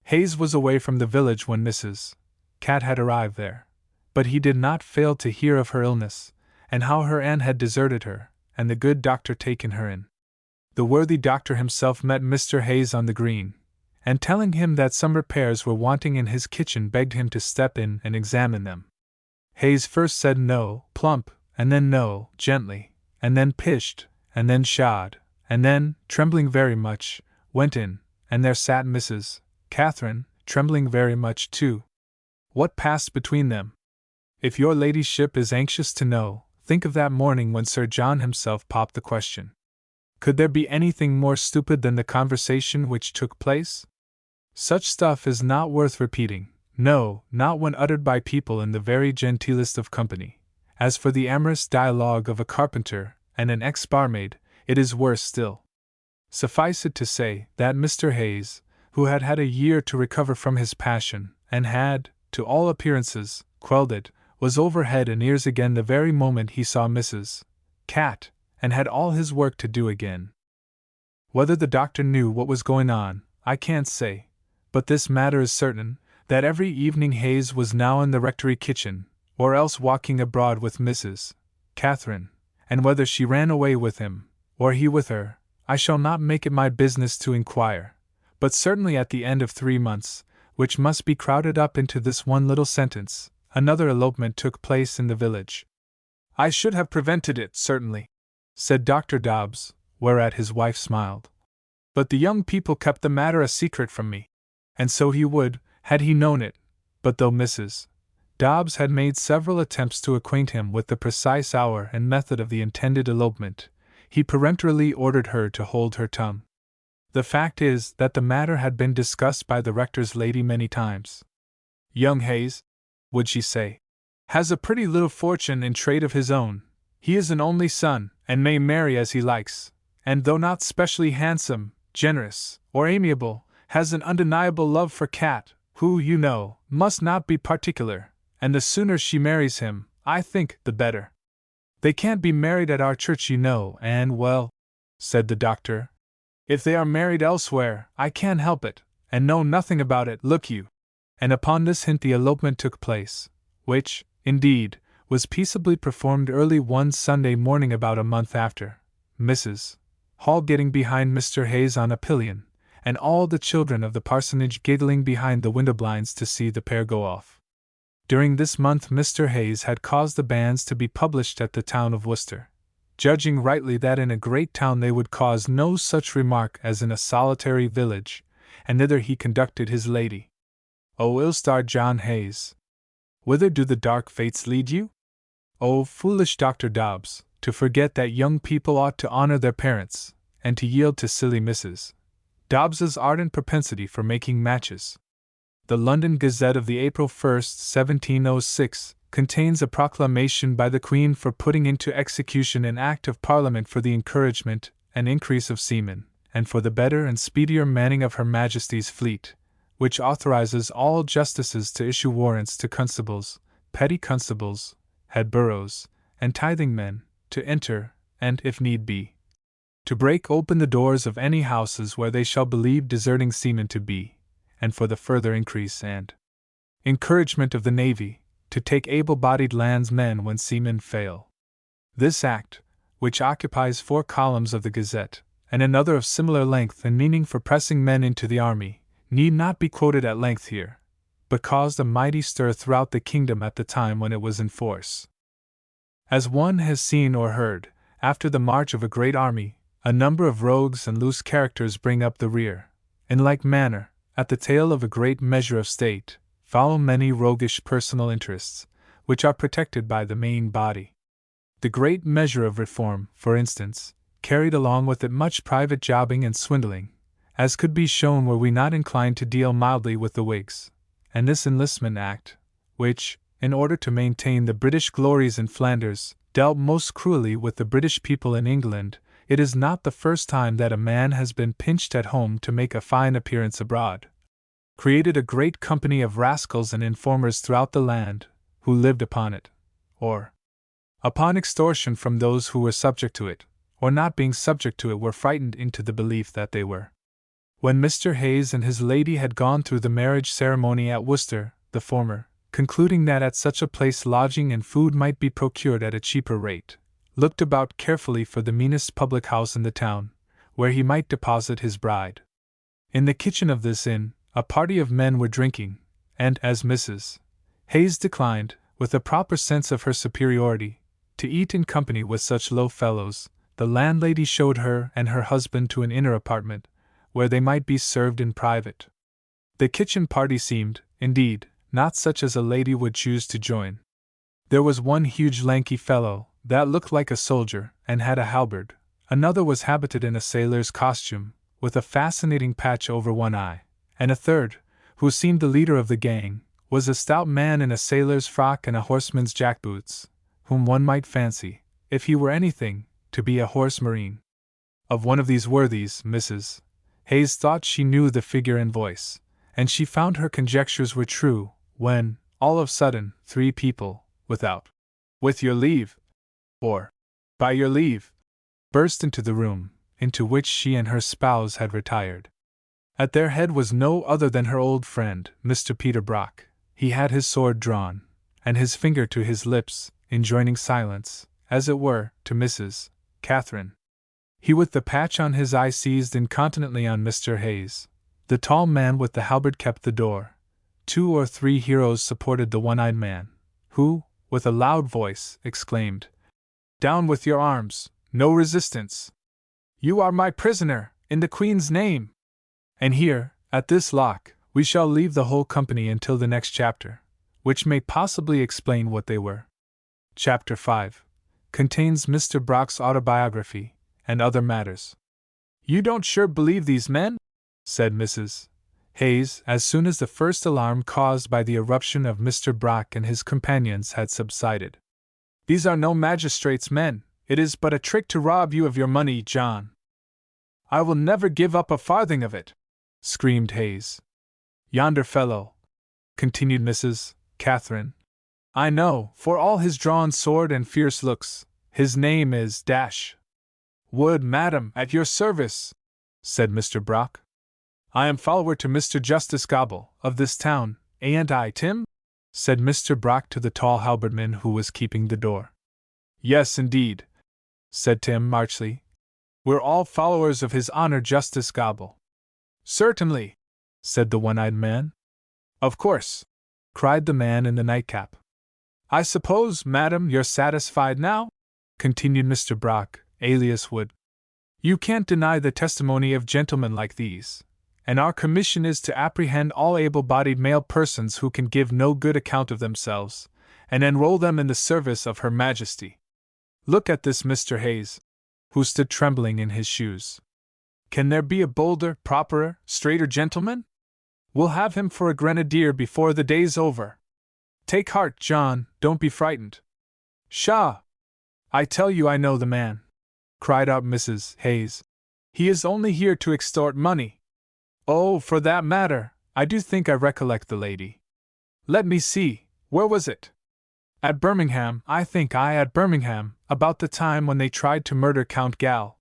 S1: Hayes was away from the village when Mrs. Cat had arrived there, but he did not fail to hear of her illness, and how her aunt had deserted her, and the good doctor taken her in. The worthy doctor himself met Mr. Hayes on the green, and telling him that some repairs were wanting in his kitchen, begged him to step in and examine them. Hayes first said no, plump, and then no, gently, and then pished, and then shod, and then, trembling very much, went in, and there sat Mrs. Catherine, trembling very much too. What passed between them? If your ladyship is anxious to know, think of that morning when Sir John himself popped the question. Could there be anything more stupid than the conversation which took place? Such stuff is not worth repeating, no, not when uttered by people in the very genteelest of company. As for the amorous dialogue of a carpenter and an ex-barmaid, it is worse still. Suffice it to say that Mr. Hayes, who had had a year to recover from his passion, and had, to all appearances, quelled it, was over head and ears again the very moment he saw Mrs. Cat, and had all his work to do again. Whether the doctor knew what was going on, I can't say, but this matter is certain, that every evening Hayes was now in the rectory kitchen, or else walking abroad with Mrs. Catherine, and whether she ran away with him, or he with her, I shall not make it my business to inquire, but certainly at the end of 3 months, which must be crowded up into this one little sentence, another elopement took place in the village. I should have prevented it, certainly, said Dr. Dobbs, whereat his wife smiled. But the young people kept the matter a secret from me, and so he would, had he known it, but though Mrs. Dobbs had made several attempts to acquaint him with the precise hour and method of the intended elopement, he peremptorily ordered her to hold her tongue. The fact is that the matter had been discussed by the rector's lady many times. Young Hayes, would she say, has a pretty little fortune in trade of his own. He is an only son, and may marry as he likes, and though not specially handsome, generous, or amiable, has an undeniable love for Cat, who, you know, must not be particular, and the sooner she marries him, I think, the better. They can't be married at our church, you know, and, well, said the doctor, if they are married elsewhere, I can't help it, and know nothing about it, look you. And upon this hint the elopement took place, which, indeed, was peaceably performed early one Sunday morning about a month after, Mrs. Hall getting behind Mr. Hayes on a pillion, and all the children of the parsonage giggling behind the window blinds to see the pair go off. During this month Mr. Hayes had caused the banns to be published at the town of Worcester, judging rightly that in a great town they would cause no such remark as in a solitary village, and thither he conducted his lady. O ill-starred John Hayes! Whither do the dark fates lead you? O foolish Dr. Dobbs, to forget that young people ought to honor their parents, and to yield to silly Mrs. Dobbs's ardent propensity for making matches. The London Gazette of the April 1st, 1706, contains a proclamation by the Queen for putting into execution an Act of Parliament for the encouragement and increase of seamen, and for the better and speedier manning of Her Majesty's fleet, which authorizes all justices to issue warrants to constables, petty constables, head boroughs, and tithing men, to enter, and, if need be, to break open the doors of any houses where they shall believe deserting seamen to be, and for the further increase and encouragement of the navy, to take able-bodied landsmen when seamen fail. This act, which occupies 4 columns of the Gazette, and another of similar length and meaning for pressing men into the army, need not be quoted at length here, but caused a mighty stir throughout the kingdom at the time when it was in force. As one has seen or heard, after the march of a great army, a number of rogues and loose characters bring up the rear. In like manner, at the tail of a great measure of state, follow many roguish personal interests, which are protected by the main body. The great measure of reform, for instance, carried along with it much private jobbing and swindling, as could be shown were we not inclined to deal mildly with the Whigs, and this Enlistment Act, which, in order to maintain the British glories in Flanders, dealt most cruelly with the British people in England. It is not the first time that a man has been pinched at home to make a fine appearance abroad. Created a great company of rascals and informers throughout the land, who lived upon it, or upon extortion from those who were subject to it, or not being subject to it were frightened into the belief that they were. When Mr. Hayes and his lady had gone through the marriage ceremony at Worcester, the former, concluding that at such a place lodging and food might be procured at a cheaper rate, looked about carefully for the meanest public house in the town, where he might deposit his bride. In the kitchen of this inn, a party of men were drinking, and as Mrs. Hayes declined, with a proper sense of her superiority, to eat in company with such low fellows, the landlady showed her and her husband to an inner apartment, where they might be served in private. The kitchen party seemed, indeed, not such as a lady would choose to join. There was one huge lanky fellow, that looked like a soldier, and had a halberd. Another was habited in a sailor's costume, with a fascinating patch over one eye, and a third, who seemed the leader of the gang, was a stout man in a sailor's frock and a horseman's jackboots, whom one might fancy, if he were anything, to be a horse marine. Of one of these worthies, Mrs. Hayes thought she knew the figure and voice, and she found her conjectures were true, when, all of a sudden, 3 people, without, "With your leave," or "By your leave," burst into the room, into which she and her spouse had retired. At their head was no other than her old friend, Mr. Peter Brock. He had his sword drawn, and his finger to his lips, enjoining silence, as it were, to Mrs. Catherine. He with the patch on his eye seized incontinently on Mr. Hayes. The tall man with the halberd kept the door. 2 or 3 heroes supported the one-eyed man, who, with a loud voice, exclaimed, "Down with your arms, no resistance! You are my prisoner, in the Queen's name!" And here, at this lock, we shall leave the whole company until the next chapter, which may possibly explain what they were. Chapter 5 contains Mr. Brock's autobiography, and other matters. "You don't sure believe these men?" said Mrs. Hayes, as soon as the first alarm caused by the eruption of Mr. Brock and his companions had subsided. "These are no magistrate's men, it is but a trick to rob you of your money, John." "I will never give up a farthing of it!" screamed Hayes. "Yonder fellow," continued Mrs. Catherine, "I know, for all his drawn sword and fierce looks, his name is Wood, madam, at your service," said Mr. Brock. "I am follower to Mr. Justice Gobble, of this town, ain't I, Tim?" said Mr. Brock to the tall halberdman who was keeping the door. "Yes, indeed," said Tim archly. "We're all followers of His Honor Justice Gobble." "Certainly," said the one-eyed man. "Of course," cried the man in the nightcap. "I suppose, madam, you're satisfied now?" continued Mr. Brock, alias Wood. "You can't deny the testimony of gentlemen like these, and our commission is to apprehend all able-bodied male persons who can give no good account of themselves, and enroll them in the service of Her Majesty. Look at this Mr. Hayes, who stood trembling in his shoes. Can there be a bolder, properer, straighter gentleman? We'll have him for a grenadier before the day's over. Take heart, John, don't be frightened." "Pshaw! I tell you I know the man," cried out Mrs. Hayes. "He is only here to extort money." "Oh, for that matter, I do think I recollect the lady. Let me see, where was it? At Birmingham, I think at Birmingham, about the time when they tried to murder Count Gal."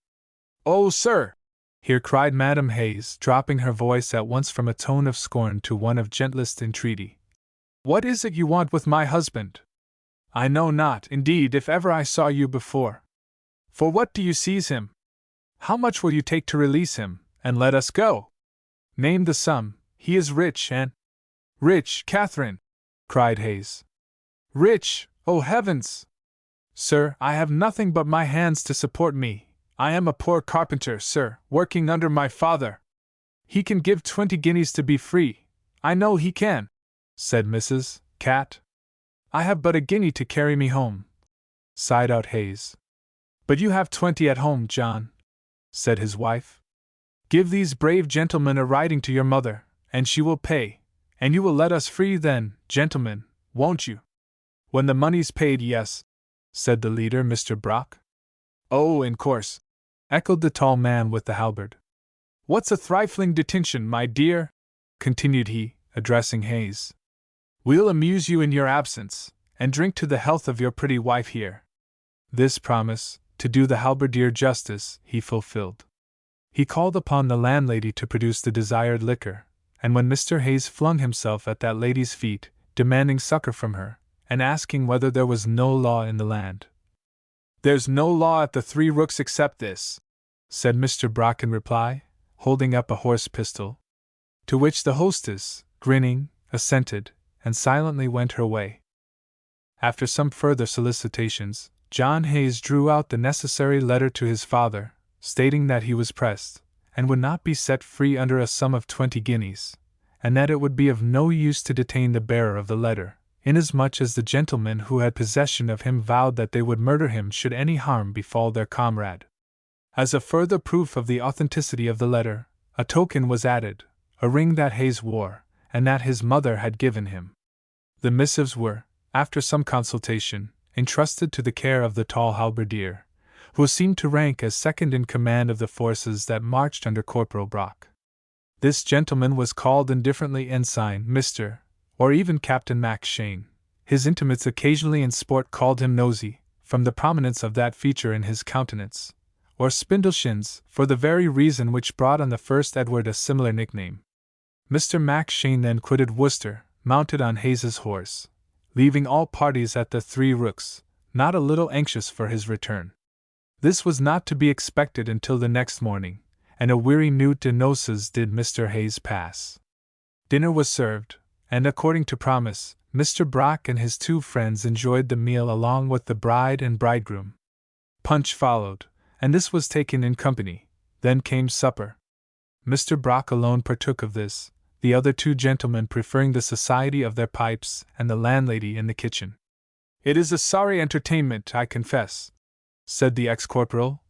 S1: "Oh, sir!" here cried Madam Hayes, dropping her voice at once from a tone of scorn to one of gentlest entreaty. "What is it you want with my husband? I know not, indeed, if ever I saw you before. For what do you seize him? How much will you take to release him, and let us go? Name the sum, he is rich and—" "Rich, Catherine!" cried Hayes. "Rich, oh heavens! Sir, I have nothing but my hands to support me. I am a poor carpenter, sir, working under my father. He can give 20 guineas to be free. I know he can," said Mrs. Cat. "I have but a guinea to carry me home," sighed out Hayes. "But you have 20 at home, John," said his wife. "Give these brave gentlemen a writing to your mother, and she will pay, and you will let us free then, gentlemen, won't you?" "When the money's paid, yes," said the leader, Mr. Brock. "Oh, in course," echoed the tall man with the halberd. "What's a trifling detention, my dear?" continued he, addressing Hayes. "We'll amuse you in your absence, and drink to the health of your pretty wife here." This promise, to do the halberdier justice, he fulfilled. He called upon the landlady to produce the desired liquor, and when Mr. Hayes flung himself at that lady's feet, demanding succor from her, and asking whether there was no law in the land. "There's no law at the Three Rooks except this," said Mr. Brock in reply, holding up a horse pistol. To which the hostess, grinning, assented, and silently went her way. After some further solicitations, John Hayes drew out the necessary letter to his father, stating that he was pressed, and would not be set free under a sum of 20 guineas, and that it would be of no use to detain the bearer of the letter, inasmuch as the gentlemen who had possession of him vowed that they would murder him should any harm befall their comrade. As a further proof of the authenticity of the letter, a token was added, a ring that Hayes wore, and that his mother had given him. The missives were, after some consultation, entrusted to the care of the tall halberdier, who seemed to rank as second in command of the forces that marched under Corporal Brock. This gentleman was called indifferently Ensign, Mr., or even Captain Makepeace. His intimates occasionally in sport called him Nosey, from the prominence of that feature in his countenance, or Spindleshins, for the very reason which brought on the first Edward a similar nickname. Mr. Makepeace then quitted Worcester, mounted on Hayes's horse, leaving all parties at the Three Rooks, not a little anxious for his return. This was not to be expected until the next morning, and a weary nuit de noces did Mr. Hayes pass. Dinner was served, and according to promise, Mr. Brock and his two friends enjoyed the meal along with the bride and bridegroom. Punch followed, and this was taken in company. Then came supper. Mr. Brock alone partook of this, the other two gentlemen preferring the society of their pipes and the landlady in the kitchen. "It is a sorry entertainment, I confess," said the ex-corporal,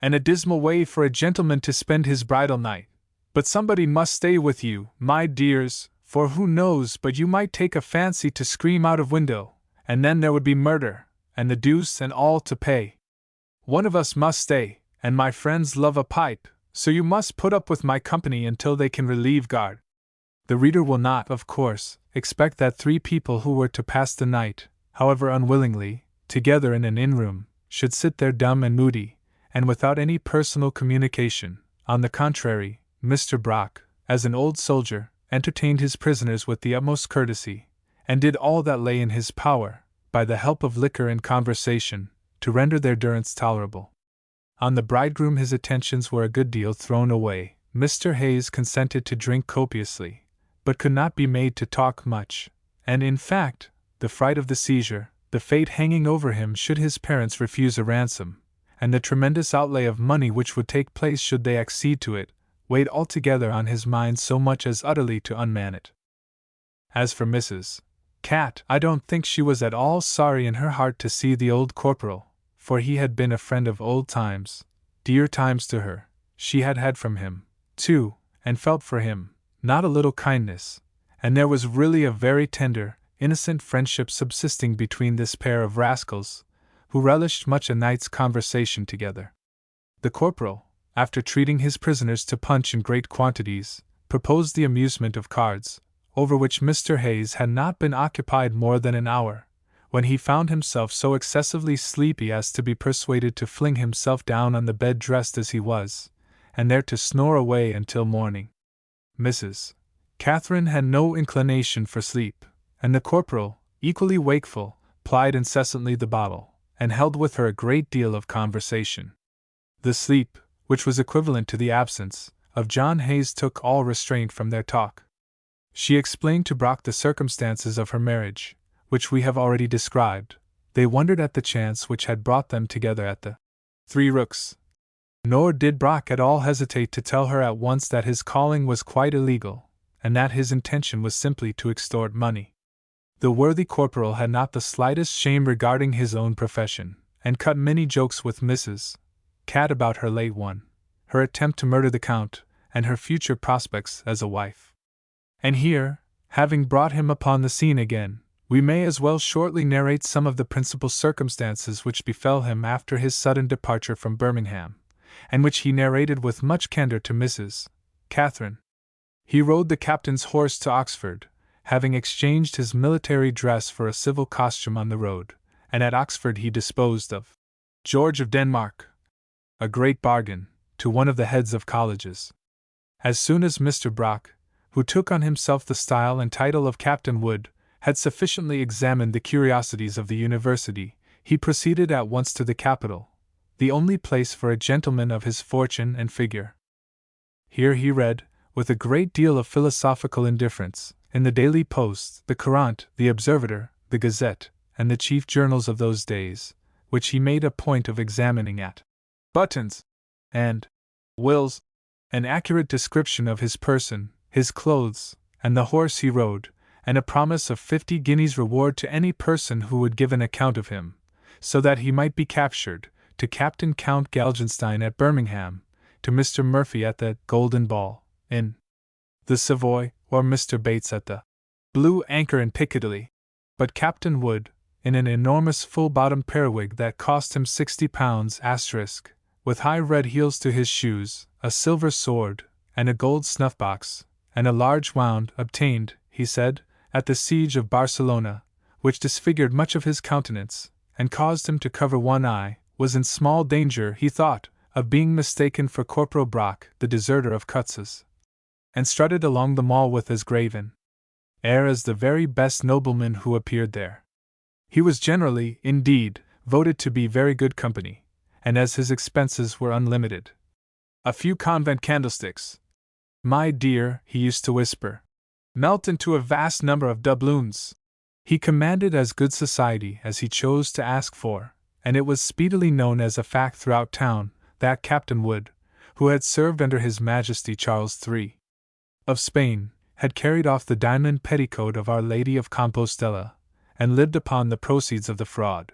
S1: "and a dismal way for a gentleman to spend his bridal night. But somebody must stay with you, my dears, for who knows but you might take a fancy to scream out of window, and then there would be murder, and the deuce and all to pay. One of us must stay, and my friends love a pipe, so you must put up with my company until they can relieve guard." The reader will not, of course, expect that three people who were to pass the night, however unwillingly, together in an inn-room, should sit there dumb and moody, and without any personal communication. On the contrary, Mr. Brock, as an old soldier, entertained his prisoners with the utmost courtesy, and did all that lay in his power, by the help of liquor and conversation, to render their durance tolerable. On the bridegroom his attentions were a good deal thrown away. Mr. Hayes consented to drink copiously, but could not be made to talk much, and in fact, the fright of the seizure, the fate hanging over him should his parents refuse a ransom, and the tremendous outlay of money which would take place should they accede to it, weighed altogether on his mind so much as utterly to unman it. As for Mrs. Cat, I don't think she was at all sorry in her heart to see the old corporal, for he had been a friend of old times, dear times to her. She had had from him, too, and felt for him, not a little kindness, and there was really a very tender, innocent friendship subsisting between this pair of rascals, who relished much a night's conversation together. The corporal, after treating his prisoners to punch in great quantities, proposed the amusement of cards, over which Mr. Hayes had not been occupied more than an hour, when he found himself so excessively sleepy as to be persuaded to fling himself down on the bed dressed as he was, and there to snore away until morning. Mrs. Catherine had no inclination for sleep, and the corporal, equally wakeful, plied incessantly the bottle, and held with her a great deal of conversation. The sleep, which was equivalent to the absence, of John Hayes took all restraint from their talk. She explained to Brock the circumstances of her marriage, which we have already described. They wondered at the chance which had brought them together at the Three Rooks. Nor did Brock at all hesitate to tell her at once that his calling was quite illegal, and that his intention was simply to extort money. The worthy corporal had not the slightest shame regarding his own profession, and cut many jokes with Mrs. Cat about her late one, her attempt to murder the Count, and her future prospects as a wife. And here, having brought him upon the scene again, we may as well shortly narrate some of the principal circumstances which befell him after his sudden departure from Birmingham, and which he narrated with much candour to Mrs. Catherine. He rode the captain's horse to Oxford, having exchanged his military dress for a civil costume on the road, and at Oxford he disposed of George of Denmark, a great bargain, to one of the heads of colleges. As soon as Mr. Brock, who took on himself the style and title of Captain Wood, had sufficiently examined the curiosities of the university, he proceeded at once to the capital, the only place for a gentleman of his fortune and figure. Here he read, with a great deal of philosophical indifference, in the Daily Post, the Courant, the Observator, the Gazette, and the chief journals of those days, which he made a point of examining at Button's and Will's, an accurate description of his person, his clothes, and the horse he rode, and a promise of 50 guineas reward to any person who would give an account of him, so that he might be captured, to Captain Count Galgenstein at Birmingham, to Mr. Murphy at the Golden Ball, in the Savoy, or Mr. Bates at the Blue Anchor in Piccadilly. But Captain Wood, in an enormous full-bottomed periwig that cost him £60, with high red heels to his shoes, a silver sword, and a gold snuff-box, and a large wound, obtained, he said, at the siege of Barcelona, which disfigured much of his countenance, and caused him to cover one eye, was in small danger, he thought, of being mistaken for Corporal Brock, the deserter of Cutz's, and strutted along the Mall with as grave an air as the very best nobleman who appeared there. He was generally, indeed, voted to be very good company, and as his expenses were unlimited, a few convent candlesticks, "My dear," he used to whisper, "melt into a vast number of doubloons." He commanded as good society as he chose to ask for, and it was speedily known as a fact throughout town that Captain Wood, who had served under His Majesty Charles III of Spain, had carried off the diamond petticoat of Our Lady of Compostela, and lived upon the proceeds of the fraud.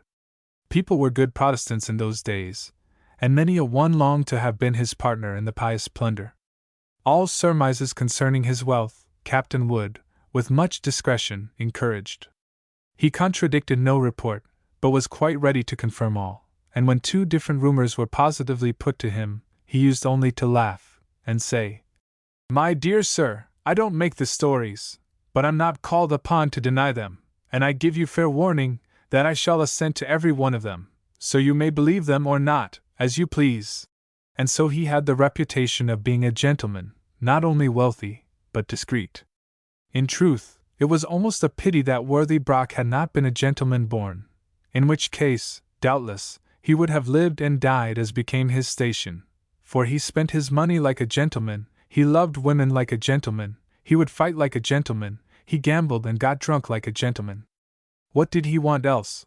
S1: People were good Protestants in those days, and many a one longed to have been his partner in the pious plunder. All surmises concerning his wealth, Captain Wood, with much discretion, encouraged. He contradicted no report, but was quite ready to confirm all, and when 2 different rumors were positively put to him, he used only to laugh, and say, "My dear sir, I don't make the stories, but I'm not called upon to deny them, and I give you fair warning that I shall assent to every one of them, so you may believe them or not, as you please." And so he had the reputation of being a gentleman, not only wealthy, but discreet. In truth, it was almost a pity that worthy Brock had not been a gentleman born, in which case, doubtless, he would have lived and died as became his station, for he spent his money like a gentleman, he loved women like a gentleman, he would fight like a gentleman, he gambled and got drunk like a gentleman. What did he want else?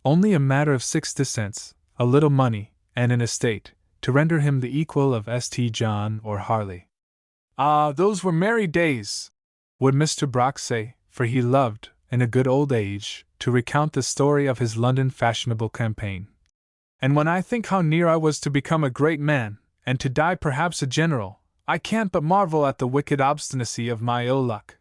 S1: Only a matter of 6 cents, a little money, and an estate, to render him the equal of St. John or Harley. Ah, those were merry days, would Mr. Brock say, for he loved, in a good old age, to recount the story of his London fashionable campaign. And when I think how near I was to become a great man, and to die perhaps a general, I can't but marvel at the wicked obstinacy of my ill luck.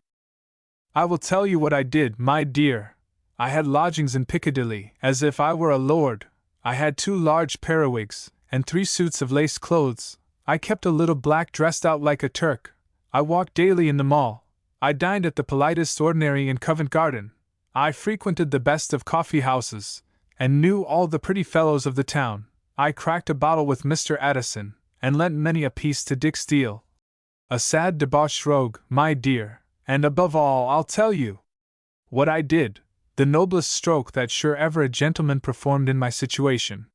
S1: I will tell you what I did, my dear. I had lodgings in Piccadilly, as if I were a lord. I had 2 large periwigs, and 3 suits of lace clothes. I kept a little black dressed out like a Turk. I walked daily in the Mall. I dined at the politest ordinary in Covent Garden. I frequented the best of coffee houses, and knew all the pretty fellows of the town. I cracked a bottle with Mr. Addison, and lent many a piece to Dick Steele. A sad debauched rogue, my dear, and above all I'll tell you what I did, the noblest stroke that sure ever a gentleman performed in my situation.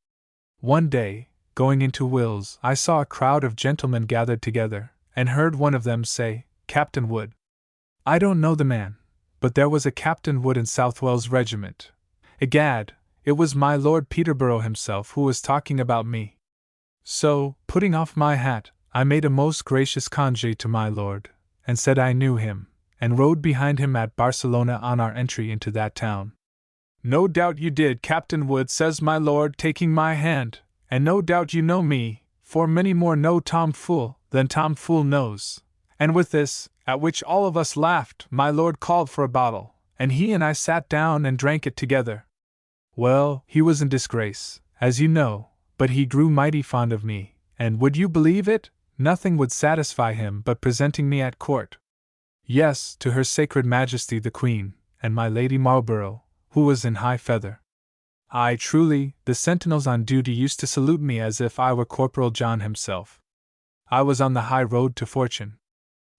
S1: One day, going into Will's, I saw a crowd of gentlemen gathered together, and heard one of them say, "Captain Wood." I don't know the man, but there was a Captain Wood in Southwell's regiment. Egad, it was my Lord Peterborough himself who was talking about me. So, putting off my hat, I made a most gracious congé to my lord, and said I knew him, and rode behind him at Barcelona on our entry into that town. "No doubt you did, Captain Wood," says my lord, taking my hand, "and no doubt you know me, for many more know Tom Fool than Tom Fool knows." And with this, at which all of us laughed, my lord called for a bottle, and he and I sat down and drank it together. Well, he was in disgrace, as you know, but he grew mighty fond of me, and would you believe it? Nothing would satisfy him but presenting me at court. Yes, to Her Sacred Majesty the Queen, and my Lady Marlborough, who was in high feather. Aye, truly, the sentinels on duty used to salute me as if I were Corporal John himself. I was on the high road to fortune.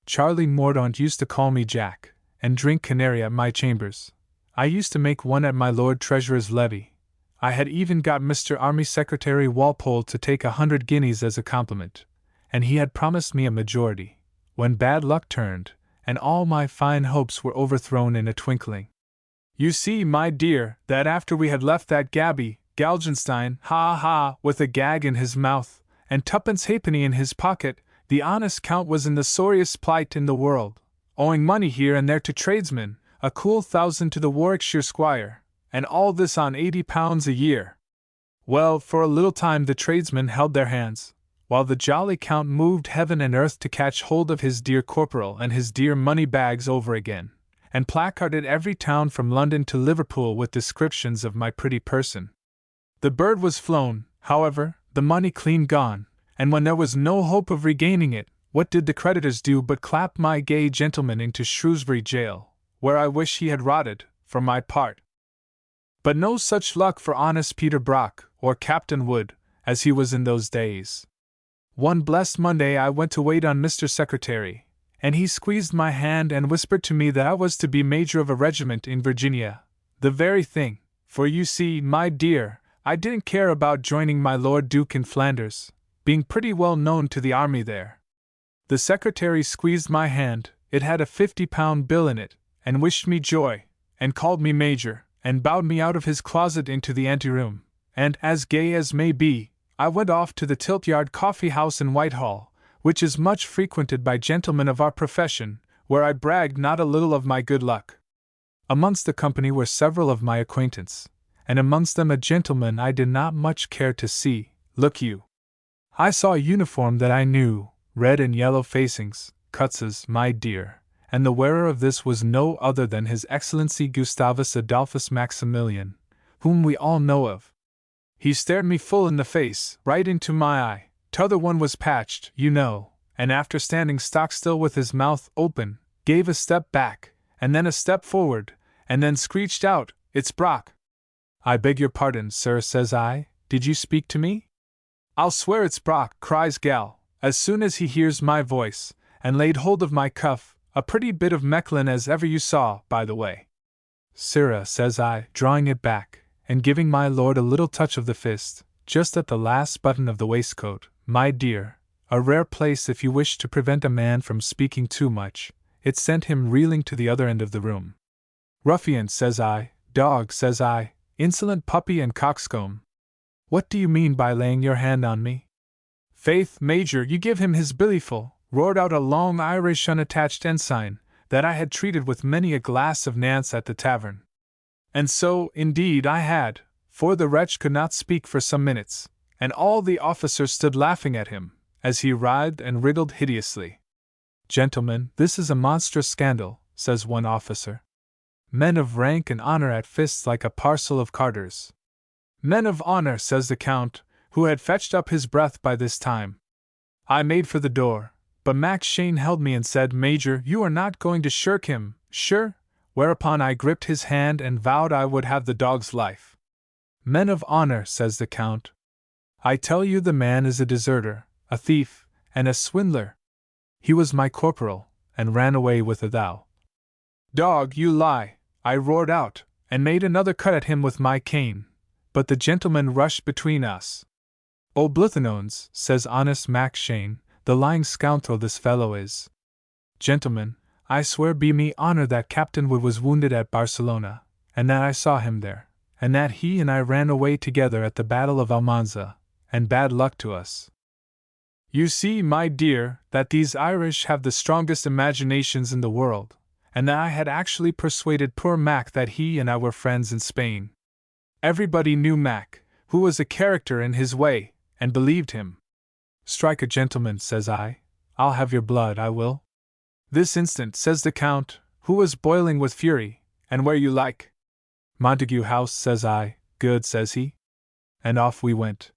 S1: Charlie Mordaunt used to call me Jack, and drink canary at my chambers. I used to make one at my Lord Treasurer's levee. I had even got Mr. Army Secretary Walpole to take 100 guineas as a compliment, and he had promised me a majority, when bad luck turned, and all my fine hopes were overthrown in a twinkling. You see, my dear, that after we had left that gaby, Galgenstein, with a gag in his mouth, and tuppence halfpenny in his pocket, the honest Count was in the sorriest plight in the world, owing money here and there to tradesmen, a cool 1,000 to the Warwickshire squire, and all this on £80 a year. Well, for a little time the tradesmen held their hands, while the jolly Count moved heaven and earth to catch hold of his dear corporal and his dear money bags over again, and placarded every town from London to Liverpool with descriptions of my pretty person. The bird was flown, however, the money clean gone, and when there was no hope of regaining it, what did the creditors do but clap my gay gentleman into Shrewsbury jail, where I wish he had rotted, for my part. But no such luck for honest Peter Brock, or Captain Wood, as he was in those days. One blessed Monday I went to wait on Mr. Secretary, and he squeezed my hand and whispered to me that I was to be major of a regiment in Virginia. The very thing, for you see, my dear, I didn't care about joining my Lord Duke in Flanders, being pretty well known to the army there. The secretary squeezed my hand, it had a £50 bill in it, and wished me joy, and called me major, and bowed me out of his closet into the anteroom, and, as gay as may be, I went off to the Tiltyard Coffee House in Whitehall, which is much frequented by gentlemen of our profession, where I bragged not a little of my good luck. Amongst the company were several of my acquaintance, and amongst them a gentleman I did not much care to see. Look you! I saw a uniform that I knew, red and yellow facings, Cutz's, my dear, and the wearer of this was no other than His Excellency Gustavus Adolphus Maximilian, whom we all know of. He stared me full in the face, right into my eye. T'other one was patched, you know, and after standing stock-still with his mouth open, gave a step back, and then a step forward, and then screeched out, "It's Brock!" "I beg your pardon, sir," says I, "did you speak to me?" "I'll swear it's Brock," cries Gal, as soon as he hears my voice, and laid hold of my cuff, a pretty bit of Mechlin as ever you saw, by the way. "Sirrah," says I, drawing it back, and giving my lord a little touch of the fist, just at the last button of the waistcoat, "my dear, a rare place if you wish to prevent a man from speaking too much," it sent him reeling to the other end of the room. "Ruffian," says I, "dog," says I, "insolent puppy and coxcomb. What do you mean by laying your hand on me?" "Faith, Major, you give him his billyful," roared out a long Irish unattached ensign, that I had treated with many a glass of Nance at the tavern. And so, indeed, I had, for the wretch could not speak for some minutes, and all the officers stood laughing at him, as he writhed and wriggled hideously. "Gentlemen, this is a monstrous scandal," says one officer. "Men of rank and honor at fists like a parcel of carters." "Men of honor," says the Count, who had fetched up his breath by this time. I made for the door, but Max Shane held me and said, "Major, you are not going to shirk him, sure?" Whereupon I gripped his hand and vowed I would have the dog's life. "Men of honor," says the Count. "I tell you the man is a deserter, a thief, and a swindler. He was my corporal, and ran away with a thou." "Dog, you lie!" I roared out, and made another cut at him with my cane, but the gentleman rushed between us. "Oh, Blithenones," says honest Max Shane, "the lying scoundrel this fellow is. Gentlemen, I swear be me honor that Captain Wood was wounded at Barcelona, and that I saw him there, and that he and I ran away together at the Battle of Almanza, and bad luck to us. You see, my dear, that these Irish have the strongest imaginations in the world, and that I had actually persuaded poor Mac that he and I were friends in Spain. Everybody knew Mac, who was a character in his way, and believed him. Strike a gentleman, says I. I'll have your blood, I will. This instant, says the Count, who was boiling with fury, and where you like. Montague House, says I. Good, says he. And off we went.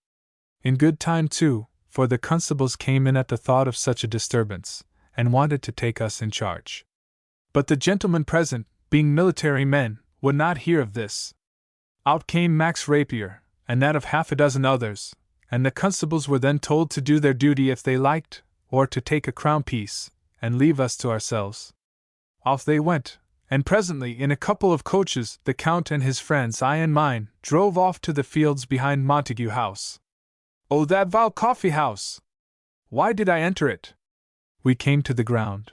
S1: In good time, too, for the constables came in at the thought of such a disturbance, and wanted to take us in charge. But the gentlemen present, being military men, would not hear of this. Out came Max Rapier, and that of half a dozen others, and the constables were then told to do their duty if they liked, or to take a crown piece, and leave us to ourselves. Off they went, and presently, in a couple of coaches, the Count and his friends, I and mine, drove off to the fields behind Montague House. Oh, that vile coffee house! Why did I enter it? We came to the ground.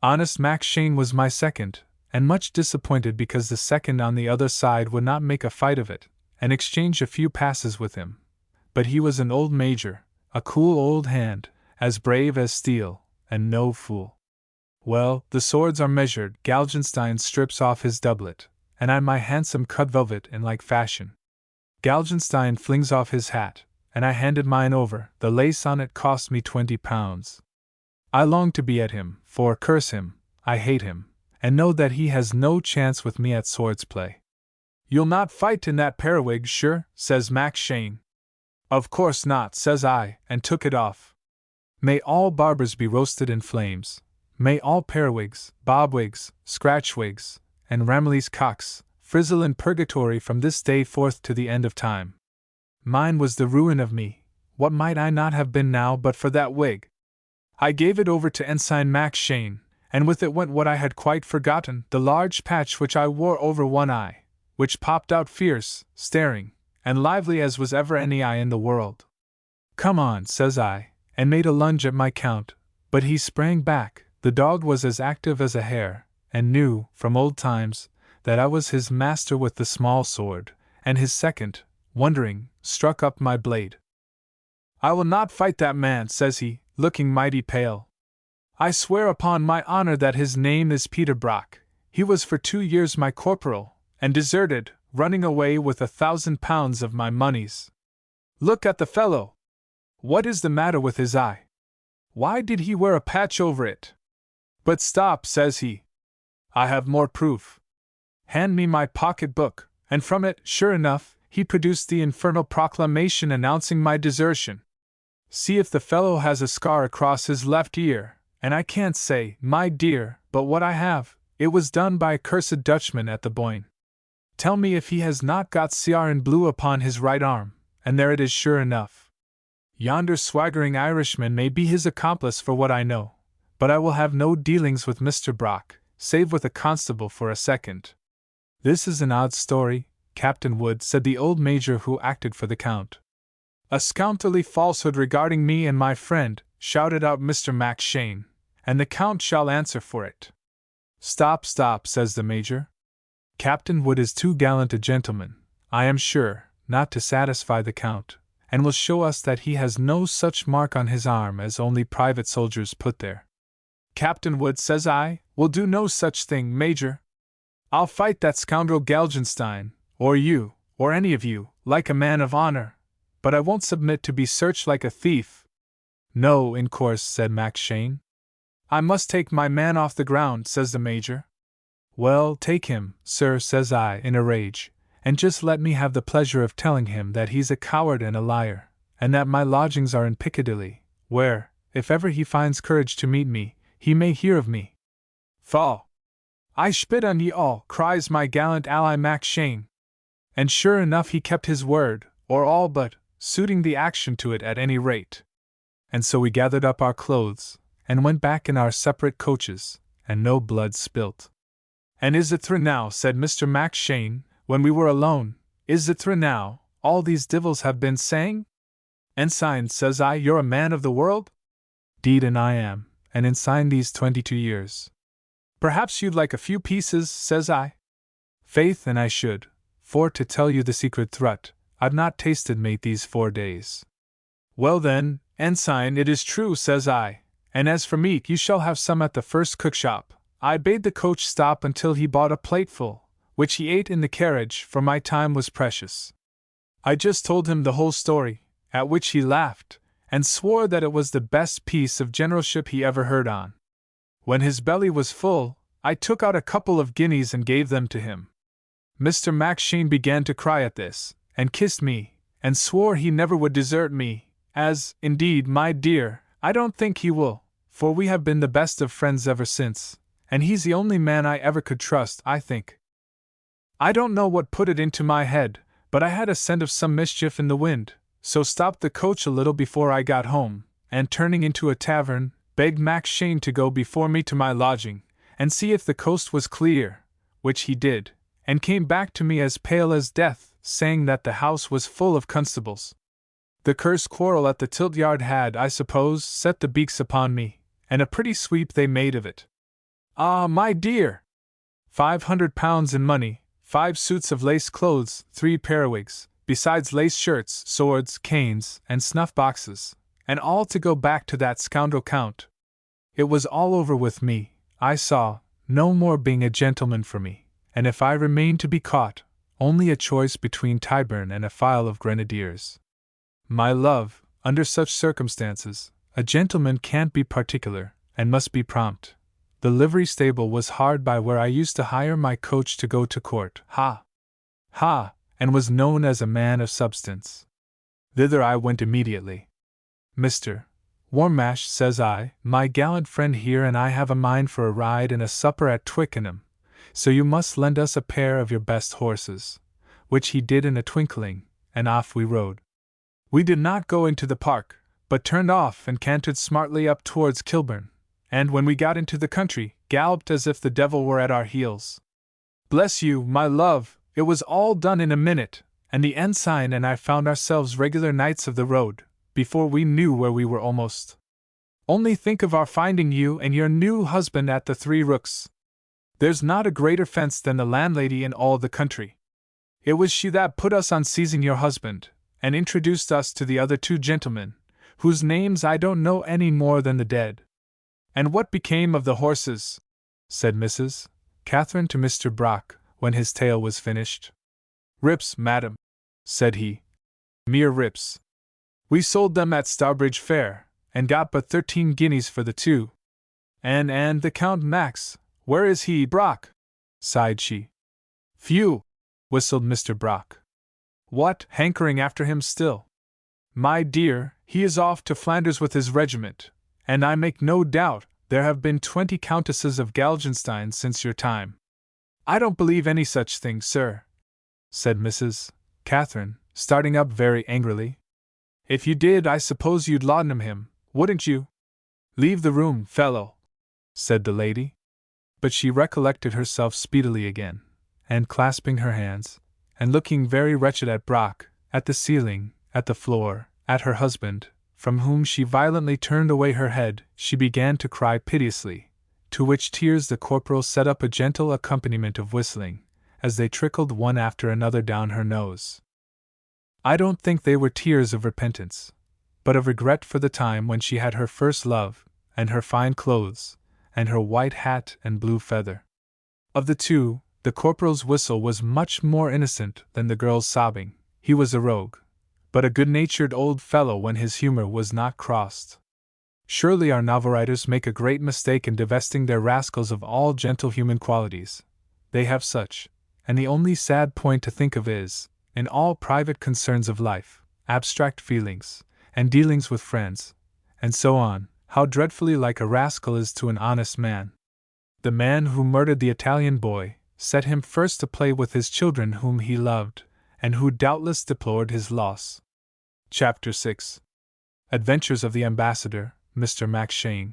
S1: Honest Max Shane was my second, and much disappointed because the second on the other side would not make a fight of it, and exchange a few passes with him. But he was an old major, a cool old hand, as brave as steel, and no fool. Well, the swords are measured, Galgenstein strips off his doublet, and I my handsome cut velvet in like fashion. Galgenstein flings off his hat, and I handed mine over, the lace on it cost me £20. I long to be at him, for, curse him, I hate him, and know that he has no chance with me at swords play. You'll not fight in that periwig, sure? Says Max Shane. Of course not, says I, and took it off. May all barbers be roasted in flames. May all periwigs, bobwigs, scratchwigs, and Ramillies cocks frizzle in purgatory from this day forth to the end of time. Mine was the ruin of me. What might I not have been now but for that wig? I gave it over to Ensign Max Shane, and with it went what I had quite forgotten, the large patch which I wore over one eye, which popped out fierce, staring, and lively as was ever any eye in the world. Come on, says I, and made a lunge at my Count, but he sprang back. The dog was as active as a hare, and knew, from old times, that I was his master with the small sword, and his second, wondering, struck up my blade. I will not fight that man, says he, looking mighty pale. I swear upon my honor that his name is Peter Brock. He was for 2 years my corporal, and deserted, running away with £1,000 of my moneys. Look at the fellow! What is the matter with his eye? Why did he wear a patch over it? But stop, says he. I have more proof. Hand me my pocket-book, and from it, sure enough, he produced the infernal proclamation announcing my desertion. See if the fellow has a scar across his left ear, and I can't say, my dear, but what I have, it was done by a cursed Dutchman at the Boyne. Tell me if he has not got CR in blue upon his right arm, and there it is sure enough. Yonder swaggering Irishman may be his accomplice for what I know, but I will have no dealings with Mr. Brock, save with a constable for a second. This is an odd story, Captain Wood, said the old major who acted for the Count. A scoundrelly falsehood regarding me and my friend, shouted out Mr. Max Shane, and the Count shall answer for it. Stop, stop, says the major. Captain Wood is too gallant a gentleman, I am sure, not to satisfy the Count, and will show us that he has no such mark on his arm as only private soldiers put there. Captain Wood, says I, will do no such thing, Major. I'll fight that scoundrel Galgenstein, or you, or any of you, like a man of honor, but I won't submit to be searched like a thief. No, in course, said Max Shane. I must take my man off the ground, says the Major. Well, take him, sir, says I, in a rage, and just let me have the pleasure of telling him that he's a coward and a liar, and that my lodgings are in Piccadilly, where, if ever he finds courage to meet me, he may hear of me. Faugh! I spit on ye all, cries my gallant ally Max Shane. And sure enough he kept his word, or all but, suiting the action to it at any rate. And so we gathered up our clothes, and went back in our separate coaches, and no blood spilt. And is it through now, said Mr. Max Shane, when we were alone, is it through now, all these divils have been saying? Ensign, says I, you're a man of the world? Deed and I am, and ensign these 22 years. Perhaps you'd like a few pieces, says I. Faith, and I should, for to tell you the secret thrut, I've not tasted mate these 4 days. Well then, Ensign, it is true, says I, and as for meat you shall have some at the first cookshop. I bade the coach stop until he bought a plateful, which he ate in the carriage, for my time was precious. I just told him the whole story, at which he laughed, and swore that it was the best piece of generalship he ever heard on. When his belly was full, I took out a couple of guineas and gave them to him. Mr. Max Shane began to cry at this, and kissed me, and swore he never would desert me, as, indeed, my dear, I don't think he will, for we have been the best of friends ever since, and he's the only man I ever could trust, I think. I don't know what put it into my head, but I had a scent of some mischief in the wind, so stopped the coach a little before I got home, and turning into a tavern, begged Max Shane to go before me to my lodging, and see if the coast was clear, which he did, and came back to me as pale as death, saying that the house was full of constables. The cursed quarrel at the tilt-yard had, I suppose, set the beaks upon me, and a pretty sweep they made of it. Ah, my dear! £500 in money, 5 suits of lace clothes, 3 periwigs, besides lace shirts, swords, canes, and snuff-boxes, and all to go back to that scoundrel Count. It was all over with me. I saw no more being a gentleman for me, and if I remained to be caught, only a choice between Tyburn and a file of grenadiers. My love, under such circumstances, a gentleman can't be particular, and must be prompt. The livery stable was hard by where I used to hire my coach to go to court, and was known as a man of substance. Thither I went immediately. Mr. Warmash, says I, my gallant friend here and I have a mind for a ride and a supper at Twickenham, so you must lend us a pair of your best horses, which he did in a twinkling, and off we rode. We did not go into the park, but turned off and cantered smartly up towards Kilburn, and when we got into the country, galloped as if the devil were at our heels. Bless you, my love, it was all done in a minute, and the ensign and I found ourselves regular knights of the road, before we knew where we were almost. Only think of our finding you and your new husband at the Three Rooks. There's not a greater fence than the landlady in all the country. It was she that put us on seizing your husband, and introduced us to the other 2 gentlemen, whose names I don't know any more than the dead. And what became of the horses? Said Mrs. Catherine to Mr. Brock, when his tale was finished. Rips, madam, said he. Mere rips. We sold them at Stourbridge Fair, and got but 13 guineas for the 2. And the Count Max, where is he, Brock? Sighed she. Phew! Whistled Mr. Brock. What, hankering after him still? My dear, he is off to Flanders with his regiment, and I make no doubt there have been 20 Countesses of Galgenstein since your time. I don't believe any such thing, sir, said Mrs. Catherine, starting up very angrily. If you did, I suppose you'd laudanum him, wouldn't you? Leave the room, fellow, said the lady. But she recollected herself speedily again, and clasping her hands, and looking very wretched at Brock, at the ceiling, at the floor, at her husband, from whom she violently turned away her head, she began to cry piteously, to which tears the corporal set up a gentle accompaniment of whistling, as they trickled one after another down her nose. I don't think they were tears of repentance, but of regret for the time when she had her first love, and her fine clothes, and her white hat and blue feather. Of the 2, the corporal's whistle was much more innocent than the girl's sobbing. He was a rogue, but a good-natured old fellow when his humor was not crossed. Surely our novel writers make a great mistake in divesting their rascals of all gentle human qualities. They have such, and the only sad point to think of is, in all private concerns of life, abstract feelings, and dealings with friends, and so on, how dreadfully like a rascal is to an honest man. The man who murdered the Italian boy set him first to play with his children whom he loved, and who doubtless deplored his loss. Chapter 6. Adventures of the Ambassador, Mr. Mackshane.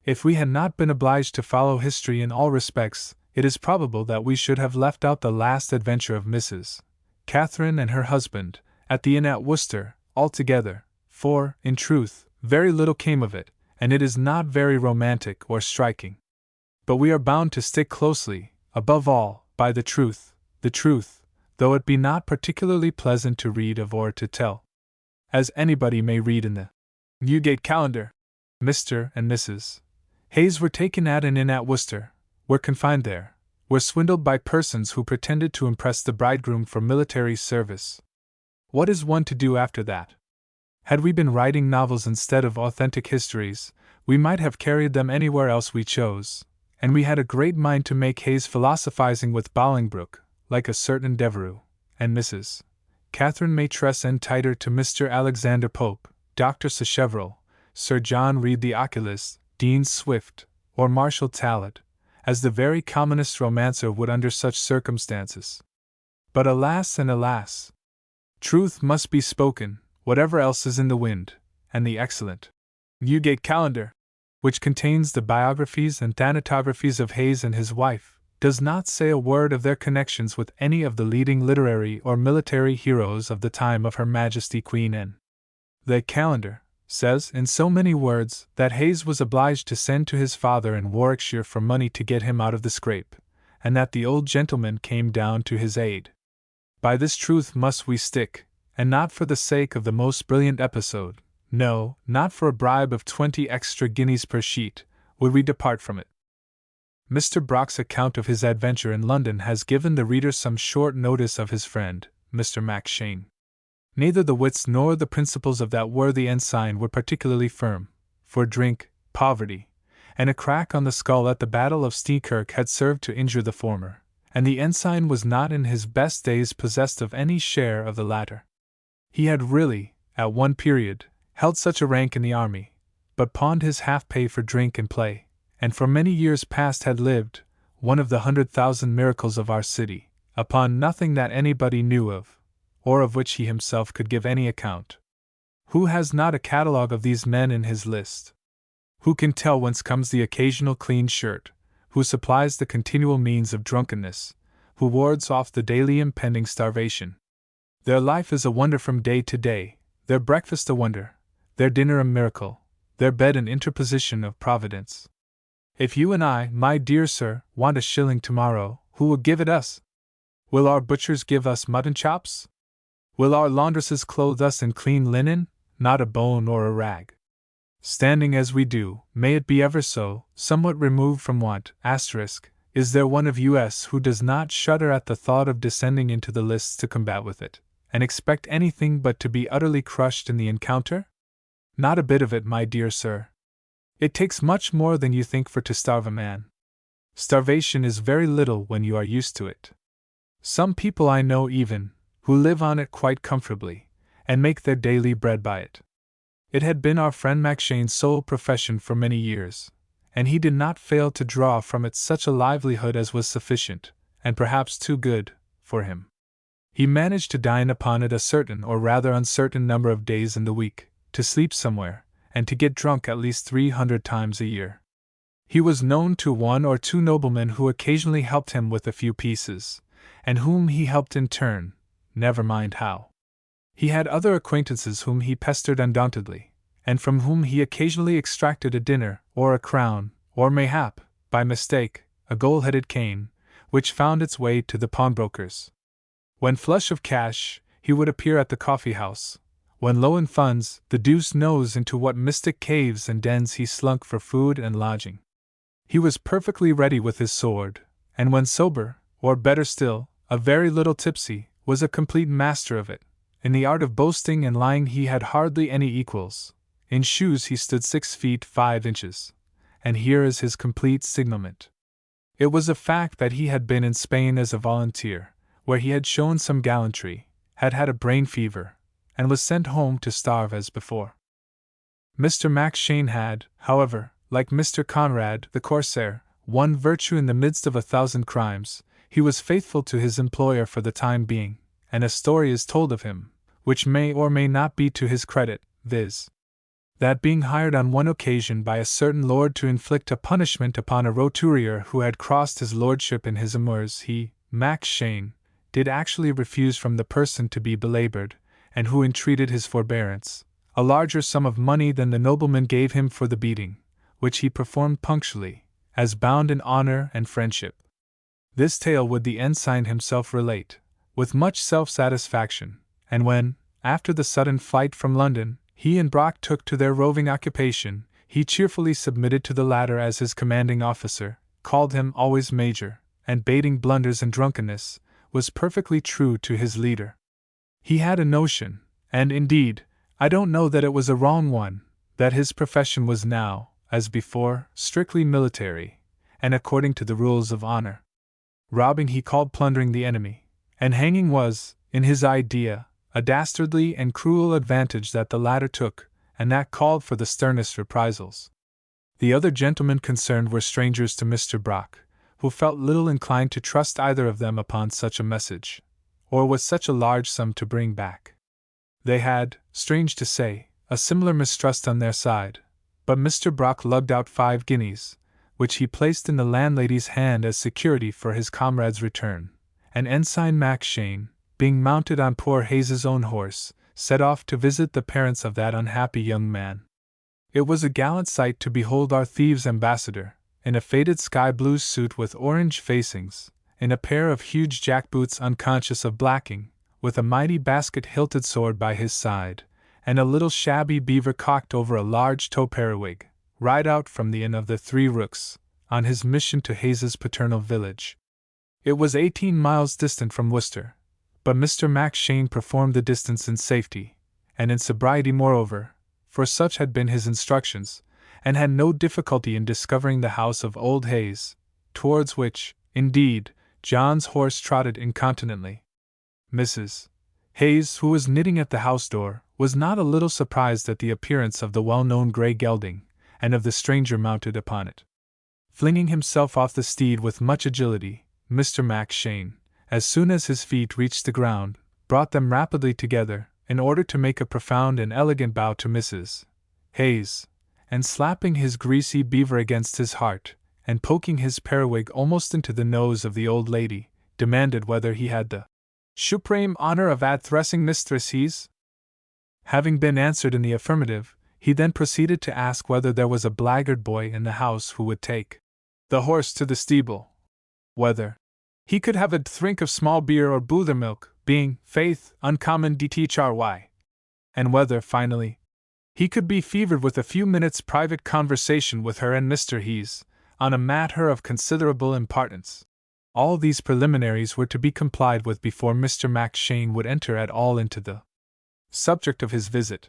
S1: If we had not been obliged to follow history in all respects, it is probable that we should have left out the last adventure of Mrs. Catherine and her husband, at the inn at Worcester, altogether, for, in truth, very little came of it, and it is not very romantic or striking. But we are bound to stick closely, above all, by the truth, though it be not particularly pleasant to read of or to tell. As anybody may read in the Newgate Calendar, Mr. and Mrs. Hayes were taken at an inn at Worcester, were confined there, were swindled by persons who pretended to impress the bridegroom for military service. What is one to do after that? Had we been writing novels instead of authentic histories, we might have carried them anywhere else we chose, and we had a great mind to make Hayes philosophizing with Bolingbroke, like a certain Devereux, and Mrs. Catherine Maitresse and Titer to Mr. Alexander Pope, Dr. Sacheverell, Sir John Reed the Oculist, Dean Swift, or Marshall Tallet, as the very commonest romancer would under such circumstances. But alas and alas! Truth must be spoken, whatever else is in the wind, and the excellent Newgate Calendar which contains the biographies and thanatographies of Hayes and his wife, does not say a word of their connections with any of the leading literary or military heroes of the time of Her Majesty Queen Anne. The calendar says in so many words that Hayes was obliged to send to his father in Warwickshire for money to get him out of the scrape, and that the old gentleman came down to his aid. By this truth must we stick, and not for the sake of the most brilliant episode, no, not for a bribe of 20 extra guineas per sheet, would we depart from it. Mr. Brock's account of his adventure in London has given the reader some short notice of his friend, Mr. Makepeace. Neither the wits nor the principles of that worthy ensign were particularly firm, for drink, poverty, and a crack on the skull at the Battle of Steekirk had served to injure the former, and the ensign was not in his best days possessed of any share of the latter. He had really, at one period, held such a rank in the army, but pawned his half-pay for drink and play, and for many years past had lived, one of the 100,000 miracles of our city, upon nothing that anybody knew of, or of which he himself could give any account. Who has not a catalogue of these men in his list? Who can tell whence comes the occasional clean shirt? Who supplies the continual means of drunkenness? Who wards off the daily impending starvation? Their life is a wonder from day to day, their breakfast a wonder, their dinner a miracle, their bed an interposition of Providence. If you and I, my dear sir, want a shilling tomorrow, who will give it us? Will our butchers give us mutton chops? Will our laundresses clothe us in clean linen, not a bone or a rag? Standing as we do, may it be ever so, somewhat removed from want, is there one of us who does not shudder at the thought of descending into the lists to combat with it, and expect anything but to be utterly crushed in the encounter? Not a bit of it, my dear sir. It takes much more than you think for to starve a man. Starvation is very little when you are used to it. Some people I know even, who live on it quite comfortably, and make their daily bread by it. It had been our friend Makepeace's sole profession for many years, and he did not fail to draw from it such a livelihood as was sufficient, and perhaps too good, for him. He managed to dine upon it a certain or rather uncertain number of days in the week, to sleep somewhere, and to get drunk at least 300 times a year. He was known to 1 or 2 noblemen who occasionally helped him with a few pieces, and whom he helped in turn, never mind how. He had other acquaintances whom he pestered undauntedly, and from whom he occasionally extracted a dinner, or a crown, or mayhap, by mistake, a gold-headed cane, which found its way to the pawnbroker's. When flush of cash, he would appear at the coffee-house. When low in funds, the deuce knows into what mystic caves and dens he slunk for food and lodging. He was perfectly ready with his sword, and when sober, or better still, a very little tipsy, was a complete master of it. In the art of boasting and lying he had hardly any equals. In shoes he stood 6 feet 5 inches. And here is his complete signalement. It was a fact that he had been in Spain as a volunteer, where he had shown some gallantry, had had a brain fever, and was sent home to starve as before. Mr. Makepeace had, however, like Mr. Conrad the Corsair, one virtue in the midst of 1,000 crimes. He was faithful to his employer for the time being, and a story is told of him, which may or may not be to his credit, viz. That being hired on one occasion by a certain lord to inflict a punishment upon a roturier who had crossed his lordship in his amours, he, Makepeace, did actually refuse from the person to be belaboured, and who entreated his forbearance, a larger sum of money than the nobleman gave him for the beating, which he performed punctually, as bound in honour and friendship. This tale would the ensign himself relate, with much self-satisfaction, and when, after the sudden flight from London, he and Brock took to their roving occupation, he cheerfully submitted to the latter as his commanding officer, called him always Major, and baiting blunders and drunkenness, was perfectly true to his leader. He had a notion, and indeed, I don't know that it was a wrong one, that his profession was now, as before, strictly military, and according to the rules of honor. Robbing he called plundering the enemy, and hanging was, in his idea, a dastardly and cruel advantage that the latter took, and that called for the sternest reprisals. The other gentlemen concerned were strangers to Mr. Brock, who felt little inclined to trust either of them upon such a message, or with such a large sum to bring back. They had, strange to say, a similar mistrust on their side, but Mr. Brock lugged out 5 guineas, which he placed in the landlady's hand as security for his comrade's return, and Ensign Mackshane, being mounted on poor Hayes's own horse, set off to visit the parents of that unhappy young man. It was a gallant sight to behold our thieves' ambassador, in a faded sky-blue suit with orange facings, in a pair of huge jack-boots unconscious of blacking, with a mighty basket-hilted sword by his side, and a little shabby beaver cocked over a large tow periwig, ride out from the Inn of the Three Rooks, on his mission to Hayes's paternal village. It was 18 miles distant from Worcester, but Mr. Mackshane performed the distance in safety, and in sobriety moreover, for such had been his instructions, and had no difficulty in discovering the house of old Hayes, towards which, indeed, John's horse trotted incontinently. Mrs. Hayes, who was knitting at the house door, was not a little surprised at the appearance of the well-known grey gelding, and of the stranger mounted upon it. Flinging himself off the steed with much agility, Mr. Mackshane, as soon as his feet reached the ground, brought them rapidly together, in order to make a profound and elegant bow to Mrs. Hayes, and slapping his greasy beaver against his heart, and poking his periwig almost into the nose of the old lady, demanded whether he had the supreme honor of addressing Mistress Hayes. Having been answered in the affirmative, he then proceeded to ask whether there was a blackguard boy in the house who would take the horse to the stable, whether he could have a drink of small beer or buttermilk, being, faith, uncommon dtry, and whether, finally, he could be favored with a few minutes' private conversation with her and Mr. Hayes, on a matter of considerable importance. All these preliminaries were to be complied with before Mr. Mackshane would enter at all into the subject of his visit.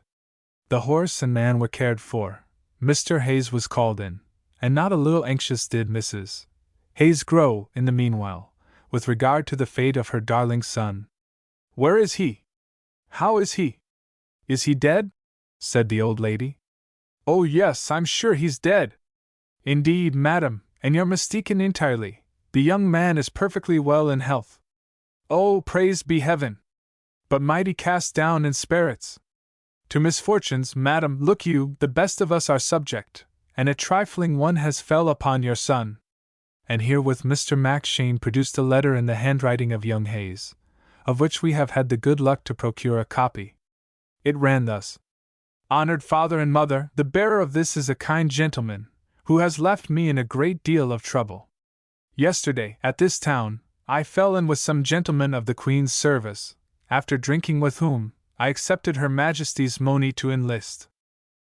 S1: The horse and man were cared for, Mr. Hayes was called in, and not a little anxious did Mrs. Hayes grow, in the meanwhile, with regard to the fate of her darling son. "Where is he? How is he? Is he dead?" said the old lady. "Oh yes, I'm sure he's dead." "Indeed, madam, and you're mistaken entirely. The young man is perfectly well in health." "Oh, praised be heaven! But mighty cast down in spirits. To misfortunes, madam, look you, the best of us are subject, and a trifling one has fell upon your son." And herewith Mr. Mackshane produced a letter in the handwriting of young Hayes, of which we have had the good luck to procure a copy. It ran thus: "Honored father and mother, the bearer of this is a kind gentleman, who has left me in a great deal of trouble. Yesterday, at this town, I fell in with some gentlemen of the Queen's service, after drinking with whom, I accepted Her Majesty's money to enlist.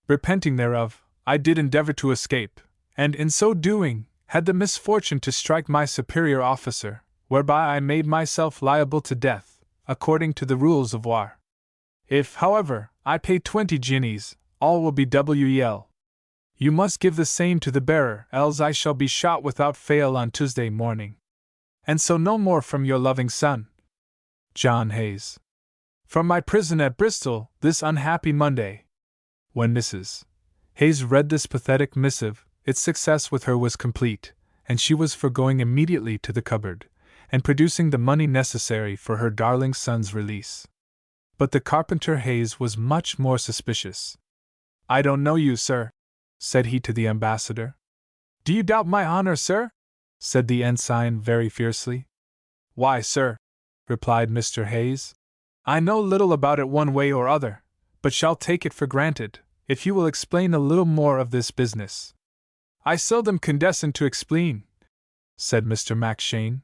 S1: Repenting thereof, I did endeavor to escape, and in so doing, had the misfortune to strike my superior officer, whereby I made myself liable to death, according to the rules of war. If, however, I pay 20 guineas, all will be well. You must give the same to the bearer, else I shall be shot without fail on Tuesday morning. And so no more from your loving son, John Hayes. From my prison at Bristol, this unhappy Monday." When Mrs. Hayes read this pathetic missive, its success with her was complete, and she was for going immediately to the cupboard, and producing the money necessary for her darling son's release. But the carpenter Hayes was much more suspicious. "I don't know you, sir," said he to the ambassador. "Do you doubt my honor, sir?" said the ensign very fiercely. "Why, sir," replied Mr. Hayes, "I know little about it one way or other, but shall take it for granted, if you will explain a little more of this business." "I seldom condescend to explain," said Mr. Mackshane,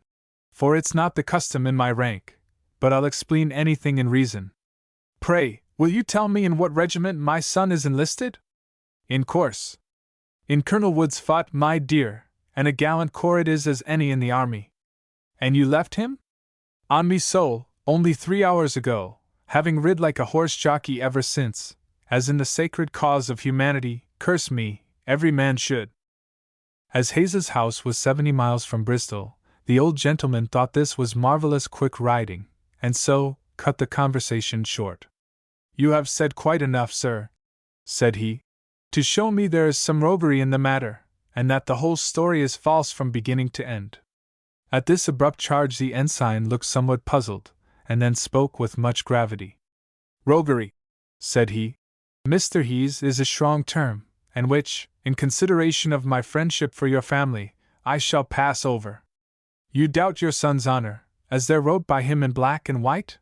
S1: "for it's not the custom in my rank, but I'll explain anything in reason. Pray, will you tell me in what regiment my son is enlisted?" "In course. In Colonel Wood's fought, my dear, and a gallant corps it is as any in the army." "And you left him?" "On me soul, only 3 hours ago, having rid like a horse jockey ever since, as in the sacred cause of humanity, curse me, every man should." As Hayes's house was 70 miles from Bristol, the old gentleman thought this was marvelous quick riding, and so cut the conversation short. "You have said quite enough, sir," said he, "to show me there is some roguery in the matter, and that the whole story is false from beginning to end." At this abrupt charge the ensign looked somewhat puzzled, and then spoke with much gravity. "Roguery," said he, "Mr. Hayes, is a strong term, and which, in consideration of my friendship for your family, I shall pass over. You doubt your son's honor, as there wrote by him in black and white?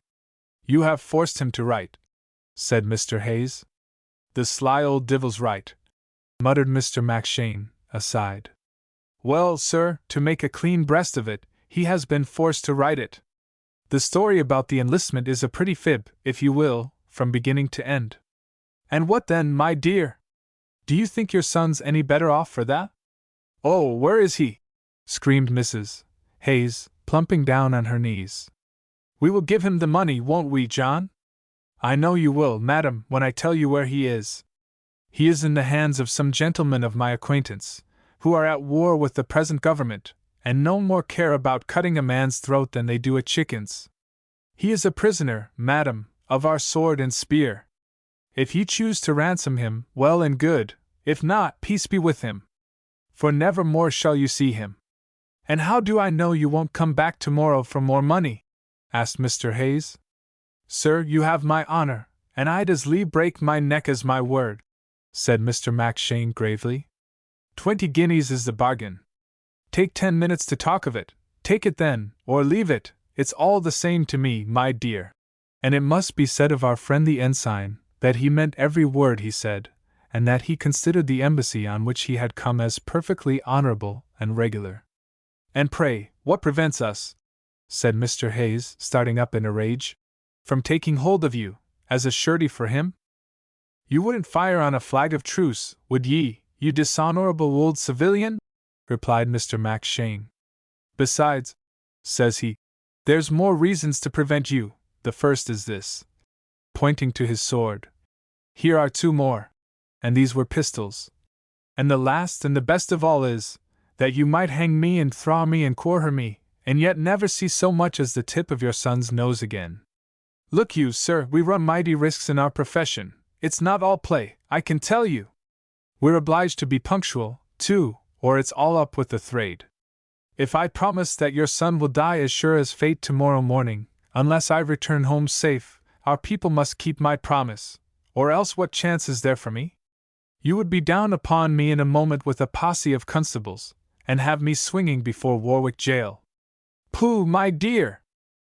S1: You have forced him to write, said Mr. Hayes. The sly old divil's right, muttered Mr. Mackshane, aside. Well, sir, to make a clean breast of it, he has been forced to write it. The story about the enlistment is a pretty fib, if you will, from beginning to end. And what then, my dear? Do you think your son's any better off for that? Oh, where is he? Screamed Mrs. Hayes, plumping down on her knees. We will give him the money, won't we, John? I know you will, madam, when I tell you where he is. He is in the hands of some gentlemen of my acquaintance, who are at war with the present government, and no more care about cutting a man's throat than they do a chicken's. He is a prisoner, madam, of our sword and spear. If you choose to ransom him, well and good, if not, peace be with him. For never more shall you see him. And how do I know you won't come back tomorrow for more money? Asked Mr. Hayes. Sir, you have my honor, and I'd as lief break my neck as my word, said Mr. Mackshane gravely. 20 guineas is the bargain. Take 10 minutes to talk of it, take it then, or leave it, it's all the same to me, my dear. And it must be said of our friend the ensign, that he meant every word he said, and that he considered the embassy on which he had come as perfectly honorable and regular. And pray, what prevents us, said Mr. Hayes, starting up in a rage, from taking hold of you, as a surety for him? You wouldn't fire on a flag of truce, would ye, you dishonorable old civilian? Replied Mr. Mackshane. Besides, says he, there's more reasons to prevent you. The first is this, pointing to his sword. Here are 2 more, and these were pistols. And the last and the best of all is, that you might hang me and thraw me and quarter me, and yet never see so much as the tip of your son's nose again. Look you, sir, we run mighty risks in our profession. It's not all play, I can tell you. We're obliged to be punctual, too, or it's all up with the thrade. If I promise that your son will die as sure as fate tomorrow morning, unless I return home safe, our people must keep my promise, or else what chance is there for me? You would be down upon me in a moment with a posse of constables, and have me swinging before Warwick jail. Pooh, my dear!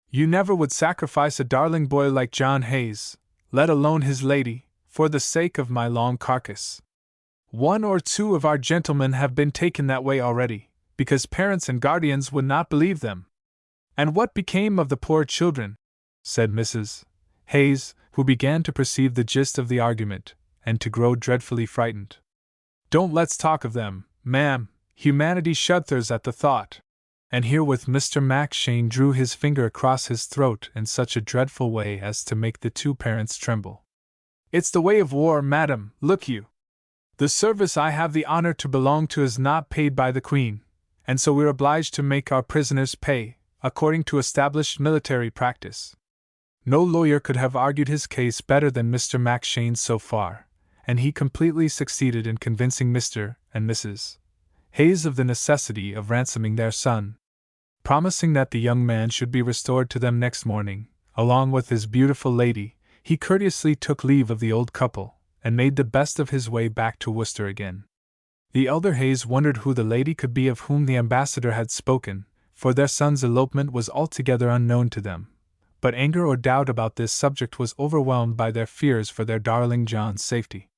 S1: You never would sacrifice a darling boy like John Hayes, let alone his lady, for the sake of my long carcass. 1 or 2 of our gentlemen have been taken that way already, because parents and guardians would not believe them. And what became of the poor children? Said Mrs. Hayes, who began to perceive the gist of the argument, and to grow dreadfully frightened. Don't let's talk of them, ma'am, humanity shudders at the thought. And herewith Mr. Mackshane drew his finger across his throat in such a dreadful way as to make the 2 parents tremble. It's the way of war, madam, look you. The service I have the honor to belong to is not paid by the Queen, and so we're obliged to make our prisoners pay, according to established military practice. No lawyer could have argued his case better than Mr. Mackshane so far, and he completely succeeded in convincing Mr. and Mrs. Hayes of the necessity of ransoming their son. Promising that the young man should be restored to them next morning, along with his beautiful lady, he courteously took leave of the old couple, and made the best of his way back to Worcester again. The elder Hayes wondered who the lady could be of whom the ambassador had spoken, for their son's elopement was altogether unknown to them. But anger or doubt about this subject was overwhelmed by their fears for their darling John's safety.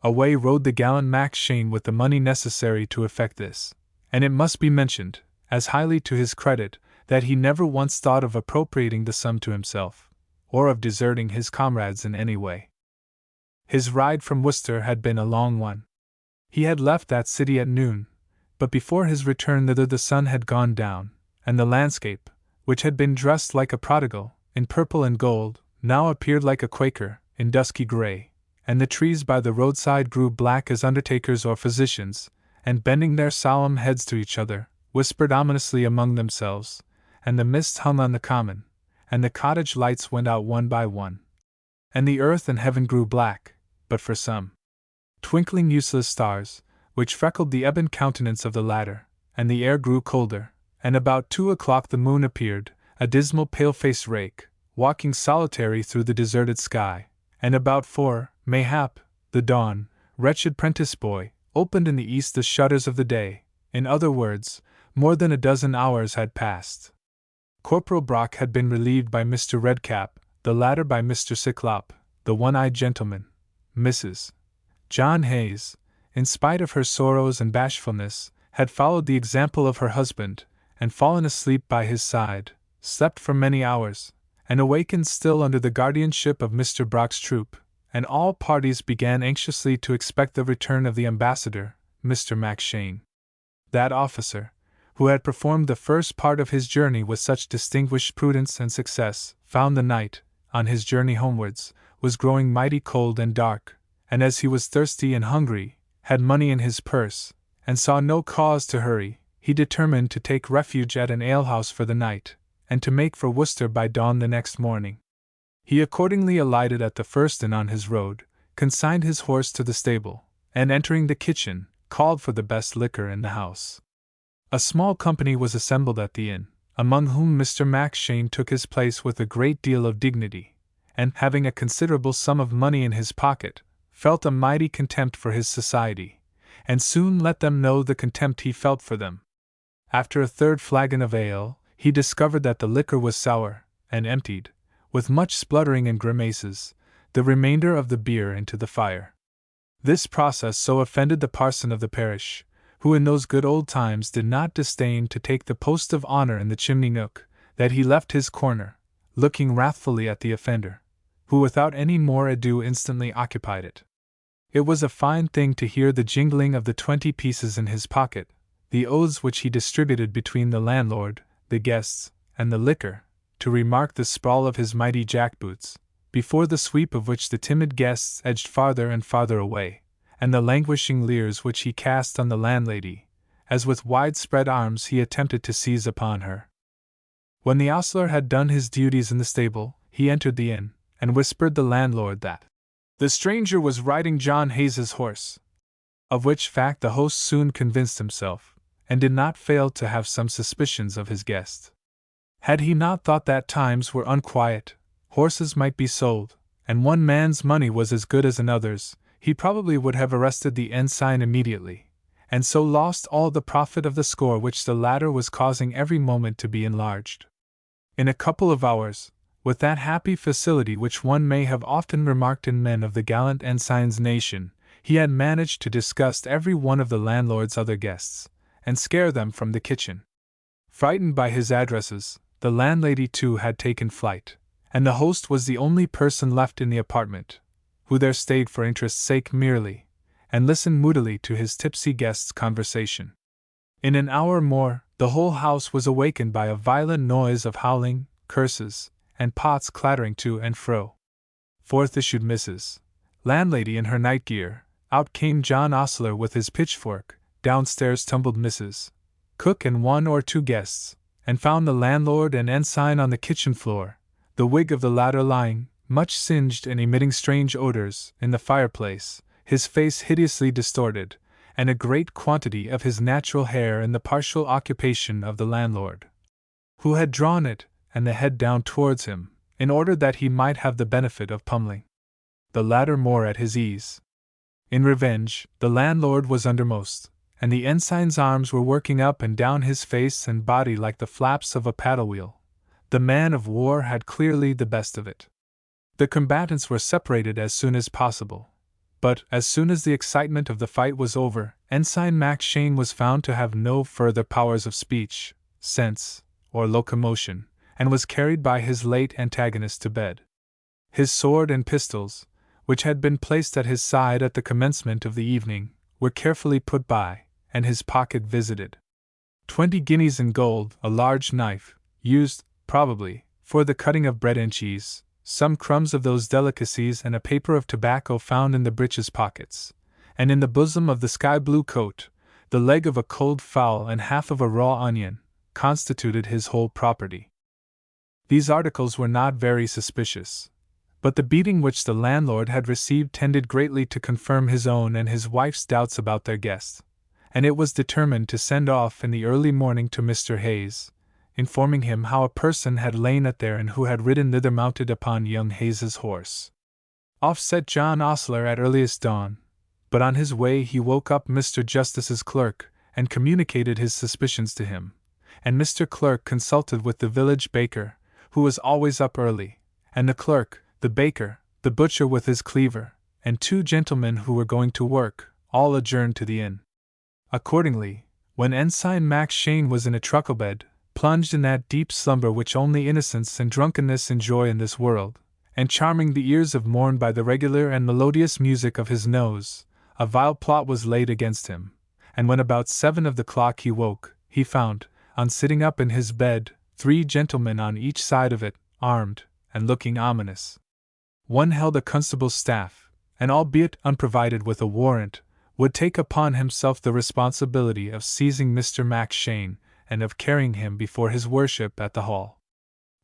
S1: Away rode the gallant Mackshane with the money necessary to effect this, and it must be mentioned, as highly to his credit, that he never once thought of appropriating the sum to himself, or of deserting his comrades in any way. His ride from Worcester had been a long one. He had left that city at noon, but before his return thither the sun had gone down, and the landscape, which had been dressed like a prodigal, in purple and gold, now appeared like a Quaker, in dusky gray, and the trees by the roadside grew black as undertakers or physicians, and bending their solemn heads to each other, whispered ominously among themselves, and the mist hung on the common, and the cottage lights went out one by one. And the earth and heaven grew black, but for some twinkling useless stars, which freckled the ebon countenance of the latter, and the air grew colder, and about 2 o'clock the moon appeared, a dismal pale-faced rake, walking solitary through the deserted sky, and about 4, mayhap, the dawn, wretched prentice boy, opened in the east the shutters of the day. In other words, more than a dozen hours had passed. Corporal Brock had been relieved by Mr. Redcap, the latter by Mr. Cyclop, the one-eyed gentleman. Mrs. John Hayes, in spite of her sorrows and bashfulness, had followed the example of her husband, and fallen asleep by his side, slept for many hours, and awakened still under the guardianship of Mr. Brock's troop, and all parties began anxiously to expect the return of the ambassador, Mr. Mackshane. That officer, who had performed the first part of his journey with such distinguished prudence and success, found the night, on his journey homewards, was growing mighty cold and dark, and as he was thirsty and hungry, had money in his purse, and saw no cause to hurry, he determined to take refuge at an alehouse for the night, and to make for Worcester by dawn the next morning. He accordingly alighted at the first inn on his road, consigned his horse to the stable, and entering the kitchen, called for the best liquor in the house. A small company was assembled at the inn, among whom Mr. Mackshane took his place with a great deal of dignity, and, having a considerable sum of money in his pocket, felt a mighty contempt for his society, and soon let them know the contempt he felt for them. After a third flagon of ale, he discovered that the liquor was sour, and emptied, with much spluttering and grimaces, the remainder of the beer into the fire. This process so offended the parson of the parish, who in those good old times did not disdain to take the post of honor in the chimney nook, that he left his corner, looking wrathfully at the offender, who without any more ado instantly occupied it. It was a fine thing to hear the jingling of the 20 pieces in his pocket, the oaths which he distributed between the landlord, the guests, and the liquor, to remark the sprawl of his mighty jackboots, before the sweep of which the timid guests edged farther and farther away, and the languishing leers which he cast on the landlady, as with wide-spread arms he attempted to seize upon her. When the ostler had done his duties in the stable, he entered the inn, and whispered the landlord that the stranger was riding John Hayes's horse, of which fact the host soon convinced himself, and did not fail to have some suspicions of his guest. Had he not thought that times were unquiet, horses might be sold, and one man's money was as good as another's, he probably would have arrested the ensign immediately, and so lost all the profit of the score which the latter was causing every moment to be enlarged. In a couple of hours, with that happy facility which one may have often remarked in men of the gallant ensign's nation, he had managed to disgust every one of the landlord's other guests, and scare them from the kitchen. Frightened by his addresses, the landlady too had taken flight, and the host was the only person left in the apartment, who there stayed for interest's sake merely, and listened moodily to his tipsy guest's conversation. In an hour more, the whole house was awakened by a violent noise of howling, curses, and pots clattering to and fro. Forth issued Mrs. Landlady in her night gear, out came John Ostler with his pitchfork, downstairs tumbled Mrs. Cook and one or two guests, and found the landlord and ensign on the kitchen floor, the wig of the latter lying, much singed and emitting strange odors, in the fireplace, his face hideously distorted, and a great quantity of his natural hair in the partial occupation of the landlord, who had drawn it, and the head down towards him, in order that he might have the benefit of pummeling the latter more at his ease. In revenge, the landlord was undermost, and the ensign's arms were working up and down his face and body like the flaps of a paddle wheel. The man of war had clearly the best of it. The combatants were separated as soon as possible, but as soon as the excitement of the fight was over, Ensign Mackshane was found to have no further powers of speech, sense, or locomotion, and was carried by his late antagonist to bed. His sword and pistols, which had been placed at his side at the commencement of the evening, were carefully put by, and his pocket visited. 20 guineas in gold, a large knife, used, probably, for the cutting of bread and cheese, some crumbs of those delicacies and a paper of tobacco found in the breeches pockets, and in the bosom of the sky-blue coat, the leg of a cold fowl and half of a raw onion, constituted his whole property. These articles were not very suspicious, but the beating which the landlord had received tended greatly to confirm his own and his wife's doubts about their guest, and it was determined to send off in the early morning to Mr. Hayes, informing him how a person had lain at there and who had ridden thither mounted upon young Hayes's horse. Off set John Ostler at earliest dawn, but on his way he woke up Mr. Justice's clerk, and communicated his suspicions to him, and Mr. Clerk consulted with the village baker, who was always up early, and the clerk, the baker, the butcher with his cleaver, and 2 gentlemen who were going to work, all adjourned to the inn. Accordingly, when Ensign Max Shane was in a truckle bed, plunged in that deep slumber which only innocence and drunkenness enjoy in this world, and charming the ears of morn by the regular and melodious music of his nose, a vile plot was laid against him, and when about 7 of the clock he woke, he found, on sitting up in his bed, 3 gentlemen on each side of it, armed, and looking ominous. One held a constable's staff, and albeit unprovided with a warrant, would take upon himself the responsibility of seizing Mr. Max Shane, and of carrying him before his worship at the hall.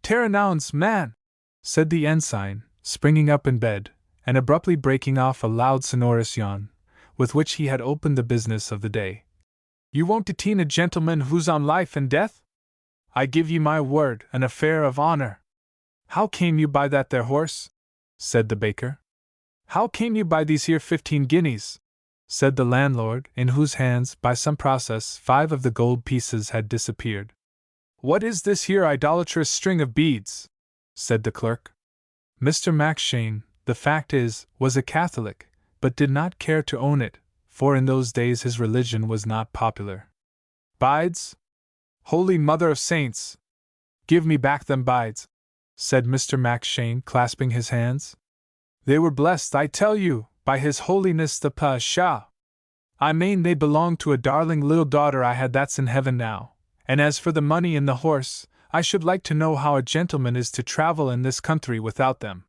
S1: "Terrenounds, man!" said the ensign, springing up in bed, and abruptly breaking off a loud sonorous yawn, with which he had opened the business of the day. "You won't detain a gentleman who's on life and death? I give ye my word, an affair of honor." "How came you by that there horse?" said the baker. "How came you by these here 15 guineas?" said the landlord, in whose hands, by some process, 5 of the gold pieces had disappeared. "What is this here idolatrous string of beads?" said the clerk. Mr. Max Shane, the fact is, was a Catholic, but did not care to own it, for in those days his religion was not popular. "Bides? Holy Mother of Saints! Give me back them bides," said Mr. Max Shane, clasping his hands. "They were blessed, I tell you, by His Holiness the Pasha. I mane they belong to a darling little daughter I had that's in heaven now, and as for the money and the horse, I should like to know how a gentleman is to travel in this country without them."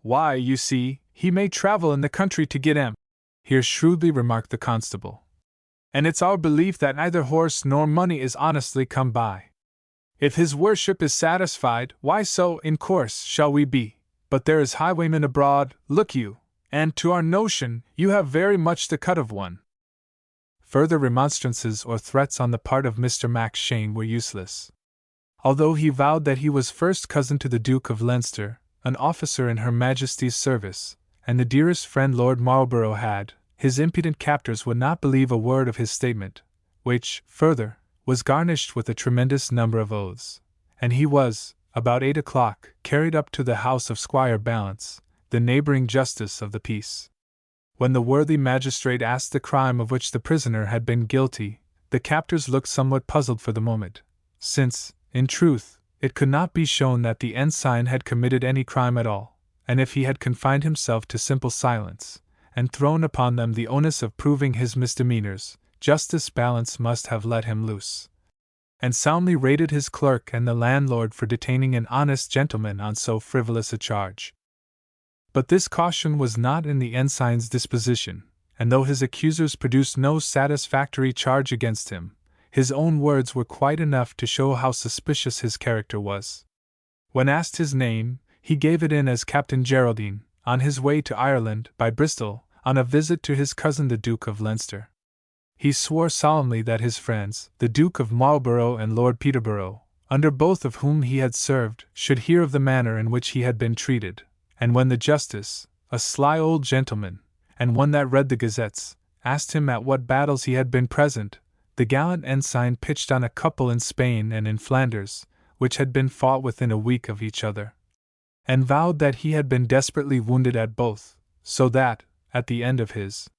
S1: "Why, you see, he may travel in the country to get 'em," here shrewdly remarked the constable. "And it's our belief that neither horse nor money is honestly come by. If his worship is satisfied, why so, in course, shall we be, but there is highwaymen abroad, look you, and to our notion, you have very much the cut of one." Further remonstrances or threats on the part of Mr. Max Shane were useless. Although he vowed that he was first cousin to the Duke of Leinster, an officer in Her Majesty's service, and the dearest friend Lord Marlborough had, his impudent captors would not believe a word of his statement, which, further, was garnished with a tremendous number of oaths, and he was, about 8 o'clock, carried up to the house of Squire Balance, the neighbouring justice of the peace. When the worthy magistrate asked the crime of which the prisoner had been guilty, the captors looked somewhat puzzled for the moment, since, in truth, it could not be shown that the ensign had committed any crime at all, and if he had confined himself to simple silence, and thrown upon them the onus of proving his misdemeanors, Justice Balance must have let him loose, and soundly rated his clerk and the landlord for detaining an honest gentleman on so frivolous a charge. But this caution was not in the ensign's disposition, and though his accusers produced no satisfactory charge against him, his own words were quite enough to show how suspicious his character was. When asked his name, he gave it in as Captain Geraldine, on his way to Ireland, by Bristol, on a visit to his cousin the Duke of Leinster. He swore solemnly that his friends, the Duke of Marlborough and Lord Peterborough, under both of whom he had served, should hear of the manner in which he had been treated, and when the justice, a sly old gentleman, and one that read the gazettes, asked him at what battles he had been present, the gallant ensign pitched on a couple in Spain and in Flanders, which had been fought within a week of each other, and vowed that he had been desperately wounded at both, so that, at the end of his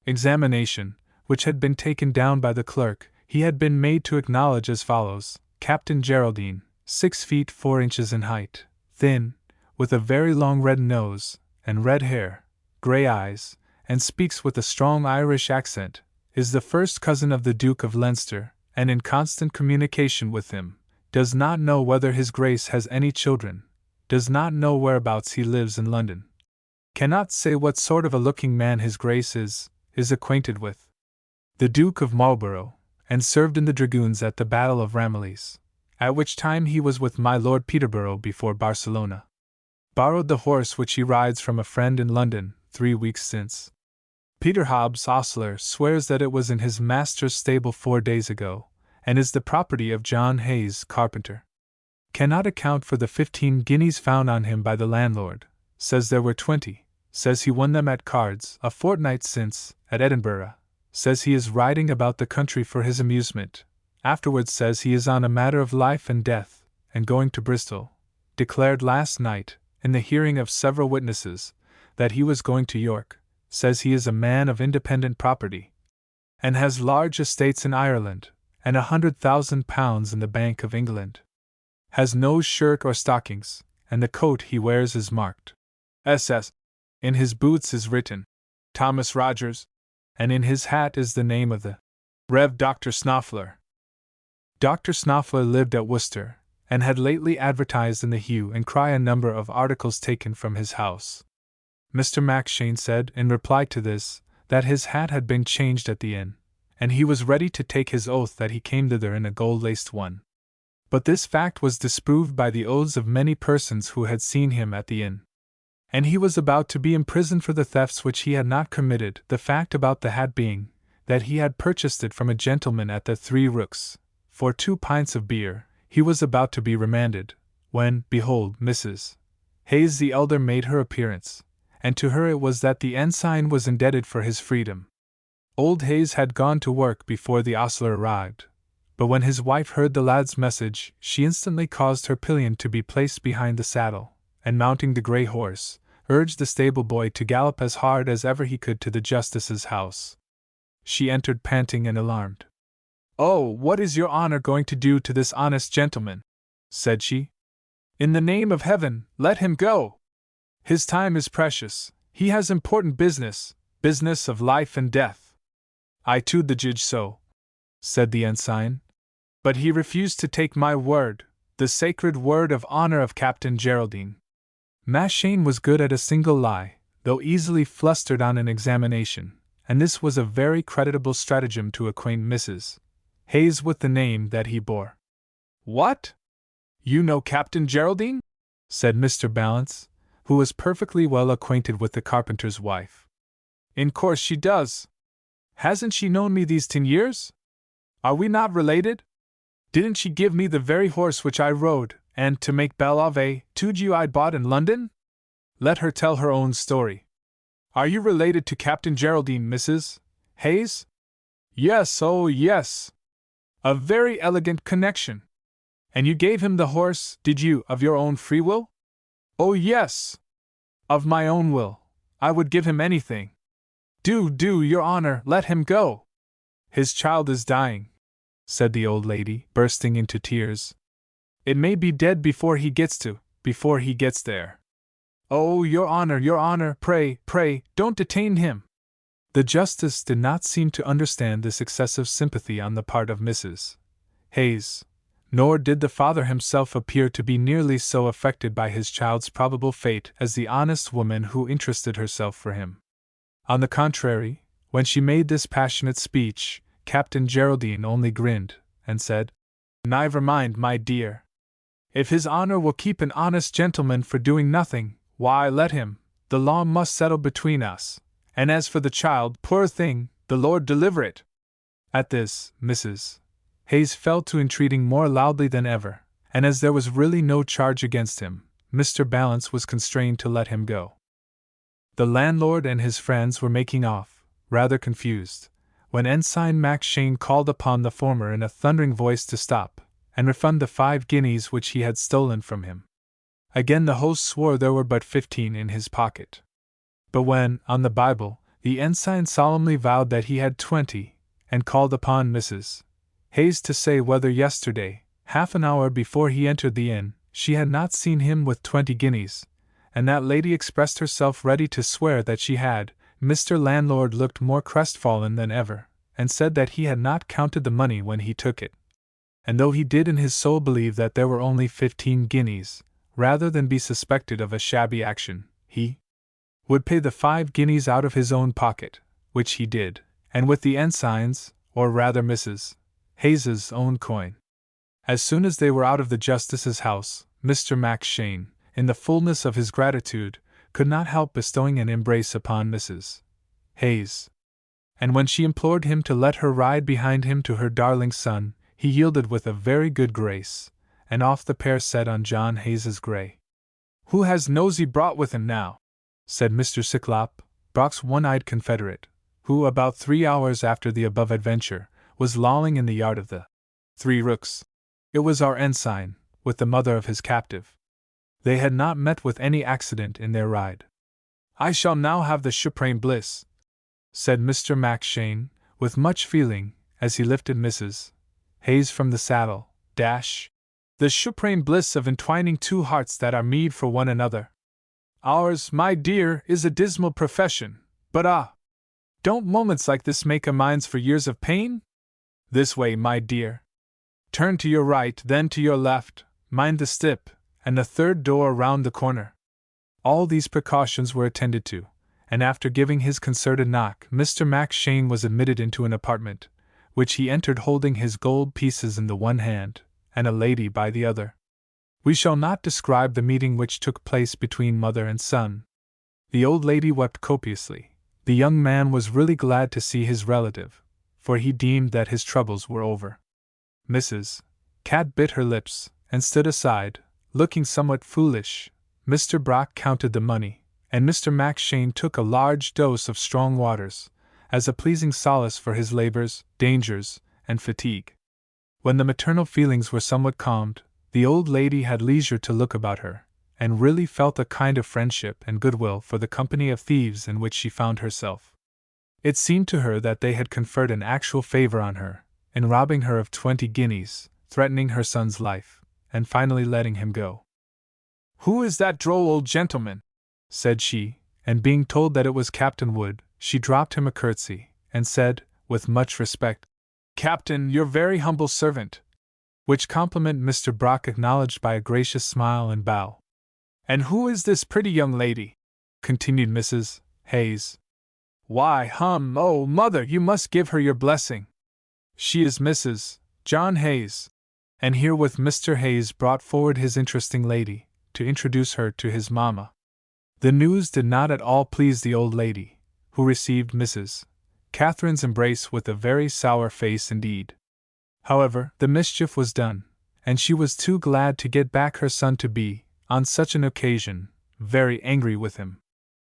S1: examination, which had been taken down by the clerk, he had been made to acknowledge as follows: Captain Geraldine, 6 feet 4 inches in height, thin, with a very long red nose, and red hair, grey eyes, and speaks with a strong Irish accent, is the first cousin of the Duke of Leinster, and in constant communication with him, does not know whether his Grace has any children, does not know whereabouts he lives in London, cannot say what sort of a looking man his Grace is acquainted with the Duke of Marlborough, and served in the dragoons at the Battle of Ramillies, at which time he was with my Lord Peterborough before Barcelona. Borrowed the horse which he rides from a friend in London 3 weeks since. Peter Hobbs, ostler, swears that it was in his master's stable 4 days ago, and is the property of John Hayes, carpenter. Cannot account for the 15 guineas found on him by the landlord, says there were 20, says he won them at cards a fortnight since, at Edinburgh, says he is riding about the country for his amusement, afterwards says he is on a matter of life and death, and going to Bristol, declared last night, in the hearing of several witnesses, that he was going to York, says he is a man of independent property, and has large estates in Ireland, and £100,000 in the Bank of England. Has no shirt or stockings, and the coat he wears is marked SS. In his boots is written Thomas Rogers, and in his hat is the name of the Rev. Dr. Snoffler. Dr. Snoffler lived at Worcester, and had lately advertised in the Hue and Cry a number of articles taken from his house. Mr. Mackshane said, in reply to this, that his hat had been changed at the inn, and he was ready to take his oath that he came thither in a gold-laced one. But this fact was disproved by the oaths of many persons who had seen him at the inn. And he was about to be imprisoned for the thefts which he had not committed, the fact about the hat being, that he had purchased it from a gentleman at the Three Rooks, for 2 pints of beer. He was about to be remanded, when, behold, Mrs. Hayes the elder made her appearance, and to her it was that the ensign was indebted for his freedom. Old Hayes had gone to work before the ostler arrived, but when his wife heard the lad's message, she instantly caused her pillion to be placed behind the saddle, and mounting the grey horse, urged the stable boy to gallop as hard as ever he could to the justice's house. She entered panting and alarmed. "Oh, what is your honor going to do to this honest gentleman?" said she. "In the name of heaven, let him go! His time is precious, he has important business of life and death." "I told the judge so," said the ensign, "but he refused to take my word, the sacred word of honor of Captain Geraldine." Mackshane was good at a single lie, though easily flustered on an examination, and this was a very creditable stratagem to acquaint Mrs. Hayes with the name that he bore. "What? You know Captain Geraldine?" said Mr. Ballance, who was perfectly well acquainted with the carpenter's wife. "In course she does. Hasn't she known me these 10 years? Are we not related? Didn't she give me the very horse which I rode, and to make belle of to you I'd bought in London? Let her tell her own story. Are you related to Captain Geraldine, Mrs. Hayes?" "Yes, oh yes. A very elegant connection. And you gave him the horse, did you, of your own free will?" "Oh yes. Of my own will. I would give him anything." Do, your honor, let him go. His child is dying," said the old lady, bursting into tears. "It may be dead before he gets there. Oh, your honor, pray, don't detain him." The justice did not seem to understand this excessive sympathy on the part of Mrs. Hayes, nor did the father himself appear to be nearly so affected by his child's probable fate as the honest woman who interested herself for him. On the contrary, when she made this passionate speech, Captain Geraldine only grinned, and said, "Never mind, my dear. If his honor will keep an honest gentleman for doing nothing, why let him. The law must settle between us. And as for the child, poor thing, the Lord deliver it." At this, Mrs. Hayes fell to entreating more loudly than ever, and as there was really no charge against him, Mr. Ballance was constrained to let him go. The landlord and his friends were making off, rather confused, when Ensign Mackshane called upon the former in a thundering voice to stop, and refund the 5 guineas which he had stolen from him. Again the host swore there were but 15 in his pocket. But when, on the Bible, the ensign solemnly vowed that he had 20, and called upon Mrs. Hayes to say whether yesterday, half an hour before he entered the inn, she had not seen him with 20 guineas, and that lady expressed herself ready to swear that she had, Mr. Landlord looked more crestfallen than ever, and said that he had not counted the money when he took it. And though he did in his soul believe that there were only 15 guineas, rather than be suspected of a shabby action, he would pay the 5 guineas out of his own pocket, which he did, and with the ensign's, or rather Mrs. Hayes's own coin. As soon as they were out of the justice's house, Mr. Mackshane, in the fullness of his gratitude, could not help bestowing an embrace upon Mrs. Hayes. And when she implored him to let her ride behind him to her darling son, he yielded with a very good grace, and off the pair set on John Hayes's grey. "Who has Nosey brought with him now?" said Mr. Cyclop, Brock's one-eyed confederate, who, about 3 hours after the above adventure, was lolling in the yard of the Three Rooks. It was our ensign, with the mother of his captive. They had not met with any accident in their ride. I shall now have the supreme bliss, said Mr. Mackshane, with much feeling, as he lifted Mrs. Hayes from the saddle, the supreme bliss of entwining two hearts that are meet for one another. Ours, my dear, is a dismal profession, but don't moments like this make amends for years of pain? This way, my dear. Turn to your right, then to your left, mind the step, and the third door round the corner. All these precautions were attended to, and after giving his concerted knock, Mr. Mackshane was admitted into an apartment, which he entered holding his gold pieces in the one hand, and a lady by the other. We shall not describe the meeting which took place between mother and son. The old lady wept copiously. The young man was really glad to see his relative, for he deemed that his troubles were over. Mrs. Cat bit her lips, and stood aside, looking somewhat foolish. Mr. Brock counted the money, and Mr. Mackshane took a large dose of strong waters, as a pleasing solace for his labors, dangers, and fatigue. When the maternal feelings were somewhat calmed, the old lady had leisure to look about her, and really felt a kind of friendship and goodwill for the company of thieves in which she found herself. It seemed to her that they had conferred an actual favor on her, in robbing her of 20 guineas, threatening her son's life, and finally letting him go. Who is that droll old gentleman? Said she, and being told that it was Captain Wood, she dropped him a curtsy, and said, with much respect, Captain, your very humble servant, which compliment Mr. Brock acknowledged by a gracious smile and bow. And who is this pretty young lady? Continued Mrs. Hayes. Why, oh, mother, you must give her your blessing. She is Mrs. John Hayes. And herewith Mr. Hayes brought forward his interesting lady, to introduce her to his mamma. The news did not at all please the old lady, who received Mrs. Catherine's embrace with a very sour face indeed. However, the mischief was done, and she was too glad to get back her son to be, on such an occasion, very angry with him.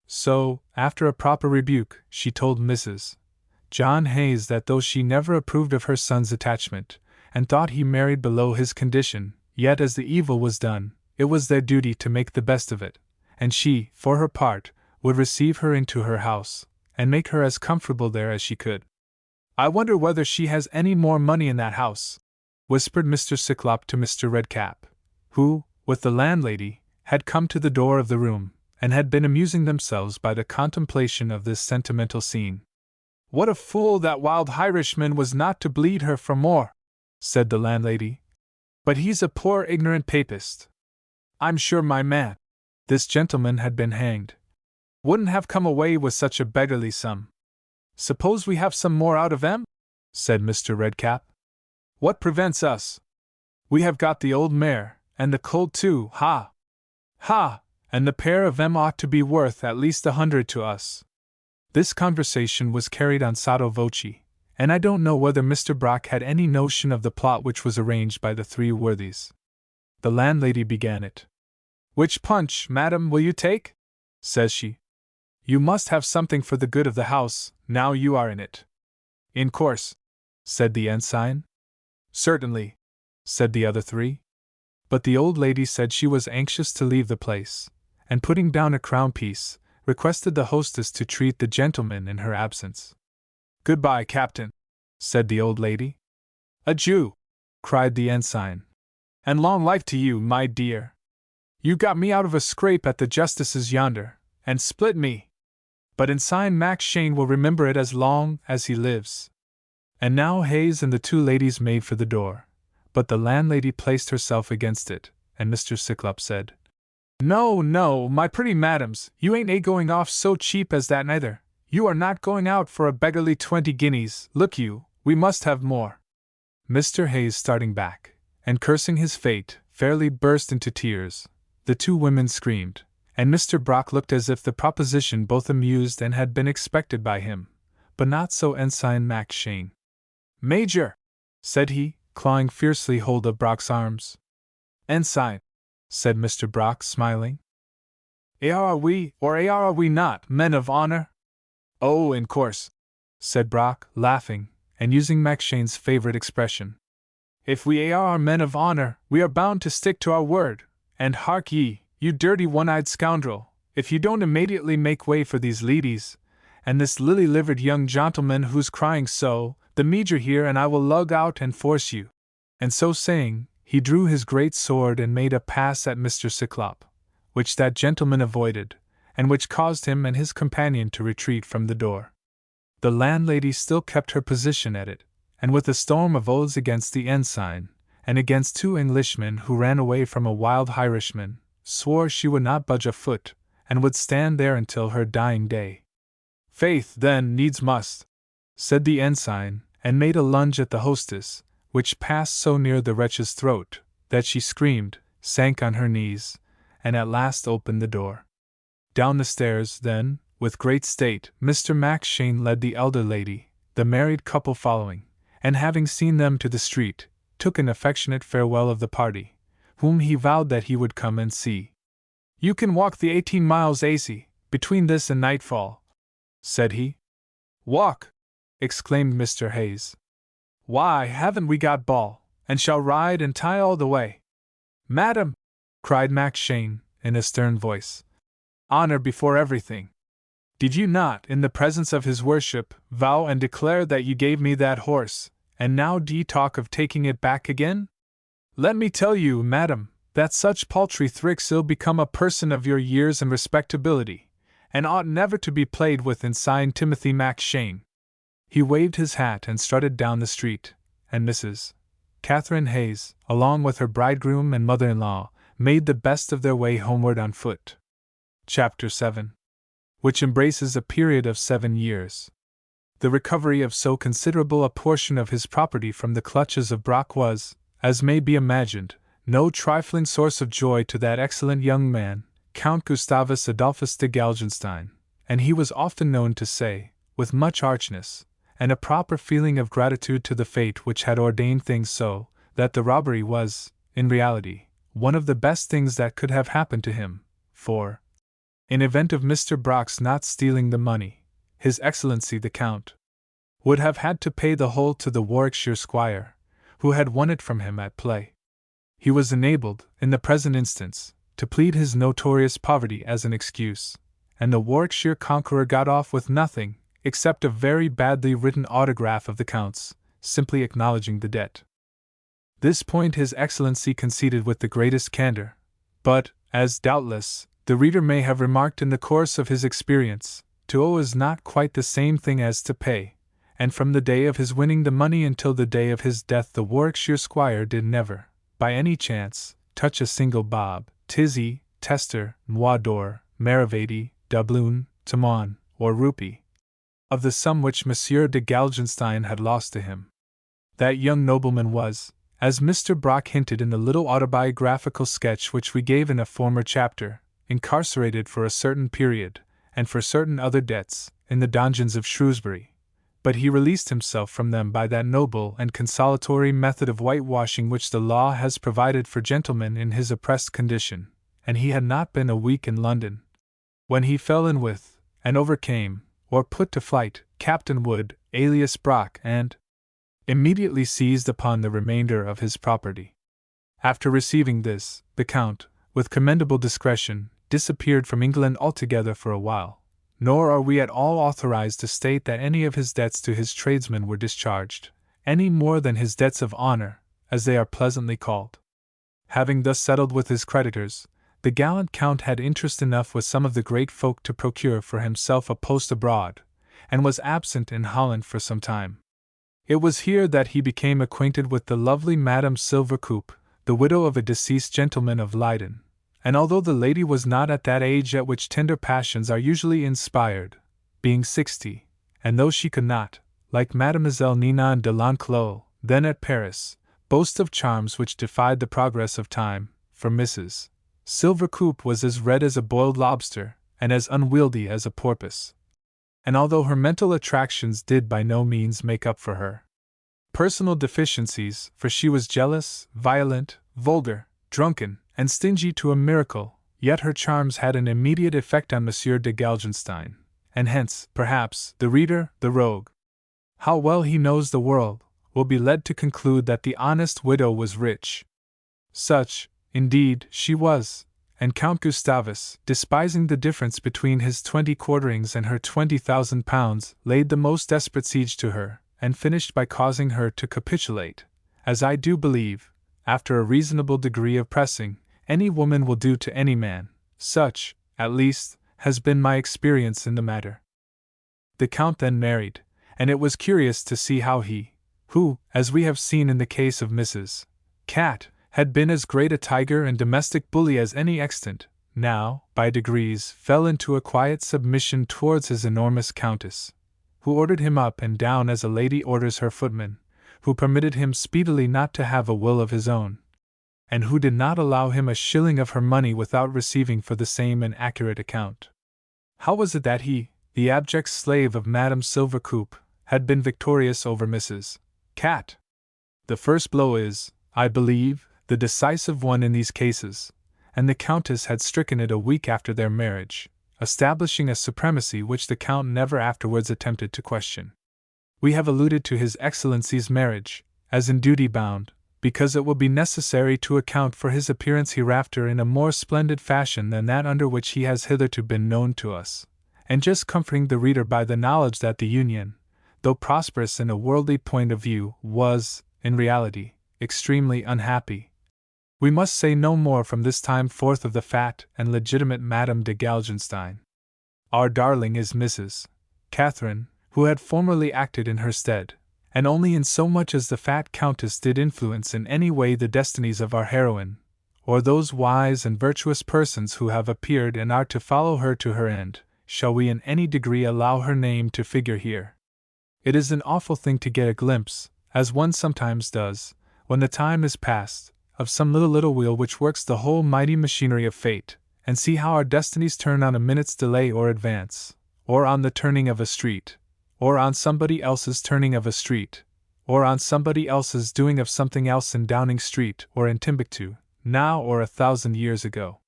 S1: So, after a proper rebuke, she told Mrs. John Hayes that though she never approved of her son's attachment, and thought he married below his condition, yet as the evil was done, it was their duty to make the best of it, and she, for her part, would receive her into her house, and make her as comfortable there as she could. I wonder whether she has any more money in that house, whispered Mr. Cyclop to Mr. Redcap, who, with the landlady, had come to the door of the room, and had been amusing themselves by the contemplation of this sentimental scene. What a fool that wild Irishman was not to bleed her for more, said the landlady. But he's a poor ignorant papist. I'm sure my man, this gentleman had been hanged, wouldn't have come away with such a beggarly sum. Suppose we have some more out of them? Said Mr. Redcap. What prevents us? We have got the old mare, and the colt too, ha! And the pair of them ought to be worth at least 100 to us. This conversation was carried on sotto voce, and I don't know whether Mr. Brock had any notion of the plot which was arranged by the three worthies. The landlady began it. Which punch, madam, will you take? Says she. You must have something for the good of the house, now you are in it. In course, said the ensign. Certainly, said the other three. But the old lady said she was anxious to leave the place, and putting down a crown piece, requested the hostess to treat the gentleman in her absence. Goodbye, Captain, said the old lady. Adieu, cried the ensign. And long life to you, my dear. You got me out of a scrape at the justice's yonder, and split me. But Ensign Mackshane will remember it as long as he lives. And now Hayes and the two ladies made for the door, but the landlady placed herself against it, and Mr. Cyclop said, No, my pretty madams, you ain't going off so cheap as that neither. You are not going out for a beggarly 20 guineas, look you, we must have more. Mr. Hayes, starting back, and cursing his fate, fairly burst into tears. The two women screamed, and Mr. Brock looked as if the proposition both amused and had been expected by him, but not so Ensign Mackshane. Major, said he, clawing fiercely hold of Brock's arms. Ensign, said Mr. Brock, smiling. Are we, or are we not, men of honor? Oh, in course, said Brock, laughing, and using McShane's favorite expression. If we are men of honor, we are bound to stick to our word, and hark ye, you dirty one-eyed scoundrel, if you don't immediately make way for these ladies, and this lily-livered young gentleman who's crying so, the Major here and I will lug out and force you. And so saying, he drew his great sword and made a pass at Mr. Cyclop, which that gentleman avoided, and which caused him and his companion to retreat from the door. The landlady still kept her position at it, and with a storm of oaths against the ensign, and against 2 Englishmen who ran away from a wild Irishman, swore she would not budge a foot, and would stand there until her dying day. Faith, then, needs must, said the ensign, and made a lunge at the hostess, which passed so near the wretch's throat that she screamed, sank on her knees, and at last opened the door. Down the stairs, then, with great state, Mr. McShane led the elder lady, the married couple following, and having seen them to the street, took an affectionate farewell of the party, whom he vowed that he would come and see. You can walk the 18 miles aisy, between this and nightfall, said he. Walk! Exclaimed Mr. Hayes. Why, haven't we got ball, and shall ride and tie all the way? Madam, cried McShane, in a stern voice, honor before everything. Did you not, in the presence of his worship, vow and declare that you gave me that horse, and now d'ye talk of taking it back again? Let me tell you, madam, that such paltry tricks ill become a person of your years and respectability, and ought never to be played with in signed Timothy McShane. He waved his hat and strutted down the street, and Mrs. Catherine Hayes, along with her bridegroom and mother-in-law, made the best of their way homeward on foot. Chapter 7, which embraces a period of 7 years. The recovery of so considerable a portion of his property from the clutches of Brock was, as may be imagined, no trifling source of joy to that excellent young man, Count Gustavus Adolphus de Galgenstein, and he was often known to say, with much archness, and a proper feeling of gratitude to the fate which had ordained things so, that the robbery was, in reality, one of the best things that could have happened to him, for, in event of Mr. Brock's not stealing the money, His Excellency the Count would have had to pay the whole to the Warwickshire squire, who had won it from him at play. He was enabled, in the present instance, to plead his notorious poverty as an excuse, and the Warwickshire conqueror got off with nothing except a very badly written autograph of the Count's, simply acknowledging the debt. This point His Excellency conceded with the greatest candor, but, as doubtless the reader may have remarked in the course of his experience, to owe is not quite the same thing as to pay, and from the day of his winning the money until the day of his death the Warwickshire squire did never, by any chance, touch a single bob, tizzy, tester, mois d'or, maravedi, doubloon, timon, or rupee, of the sum which Monsieur de Galgenstein had lost to him. That young nobleman was, as Mr. Brock hinted in the little autobiographical sketch which we gave in a former chapter, incarcerated for a certain period, and for certain other debts, in the dungeons of Shrewsbury, but he released himself from them by that noble and consolatory method of whitewashing which the law has provided for gentlemen in his oppressed condition, and he had not been a week in London when he fell in with, and overcame, or put to flight, Captain Wood, alias Brock, and immediately seized upon the remainder of his property. After receiving this, the Count, with commendable discretion, disappeared from England altogether for a while, nor are we at all authorized to state that any of his debts to his tradesmen were discharged, any more than his debts of honor, as they are pleasantly called. Having thus settled with his creditors, the gallant Count had interest enough with some of the great folk to procure for himself a post abroad, and was absent in Holland for some time. It was here that he became acquainted with the lovely Madame Silvercoop, the widow of a deceased gentleman of Leyden, and although the lady was not at that age at which tender passions are usually inspired, being 60, and though she could not, like Mademoiselle Ninon de L'Enclos, then at Paris, boast of charms which defied the progress of time, for Mrs. Silvercoop was as red as a boiled lobster, and as unwieldy as a porpoise. And although her mental attractions did by no means make up for her personal deficiencies, for she was jealous, violent, vulgar, drunken, and stingy to a miracle, Yet her charms had an immediate effect on Monsieur de Galgenstein, and hence, perhaps, the reader, the rogue, how well he knows the world, will be led to conclude that the honest widow was rich. Such, indeed, she was, and Count Gustavus, despising the difference between his 20 quarterings and her 20,000 pounds, laid the most desperate siege to her, and finished by causing her to capitulate, as I do believe, after a reasonable degree of pressing, any woman will do to any man. Such, at least, has been my experience in the matter. The Count then married, and it was curious to see how he, who, as we have seen in the case of Mrs. Cat, had been as great a tiger and domestic bully as any extant, now, by degrees, fell into a quiet submission towards his enormous Countess, who ordered him up and down as a lady orders her footman, who permitted him speedily not to have a will of his own, and who did not allow him a shilling of her money without receiving for the same an accurate account. How was it that he, the abject slave of Madame Silvercoupe, had been victorious over Mrs. Cat? The first blow is, I believe, the decisive one in these cases, and the Countess had stricken it a week after their marriage, establishing a supremacy which the Count never afterwards attempted to question. We have alluded to His Excellency's marriage, as in duty bound, because it will be necessary to account for his appearance hereafter in a more splendid fashion than that under which he has hitherto been known to us, and just comforting the reader by the knowledge that the union, though prosperous in a worldly point of view, was, in reality, extremely unhappy. We must say no more from this time forth of the fat and legitimate Madame de Galgenstein. Our darling is Mrs. Catherine, who had formerly acted in her stead, and only in so much as the fat Countess did influence in any way the destinies of our heroine, or those wise and virtuous persons who have appeared and are to follow her to her end, shall we in any degree allow her name to figure here. It is an awful thing to get a glimpse, as one sometimes does, when the time is past, of some little wheel which works the whole mighty machinery of fate, and see how our destinies turn on a minute's delay or advance, or on the turning of a street, or on somebody else's turning of a street, or on somebody else's doing of something else in Downing Street or in Timbuktu, now or 1,000 years ago.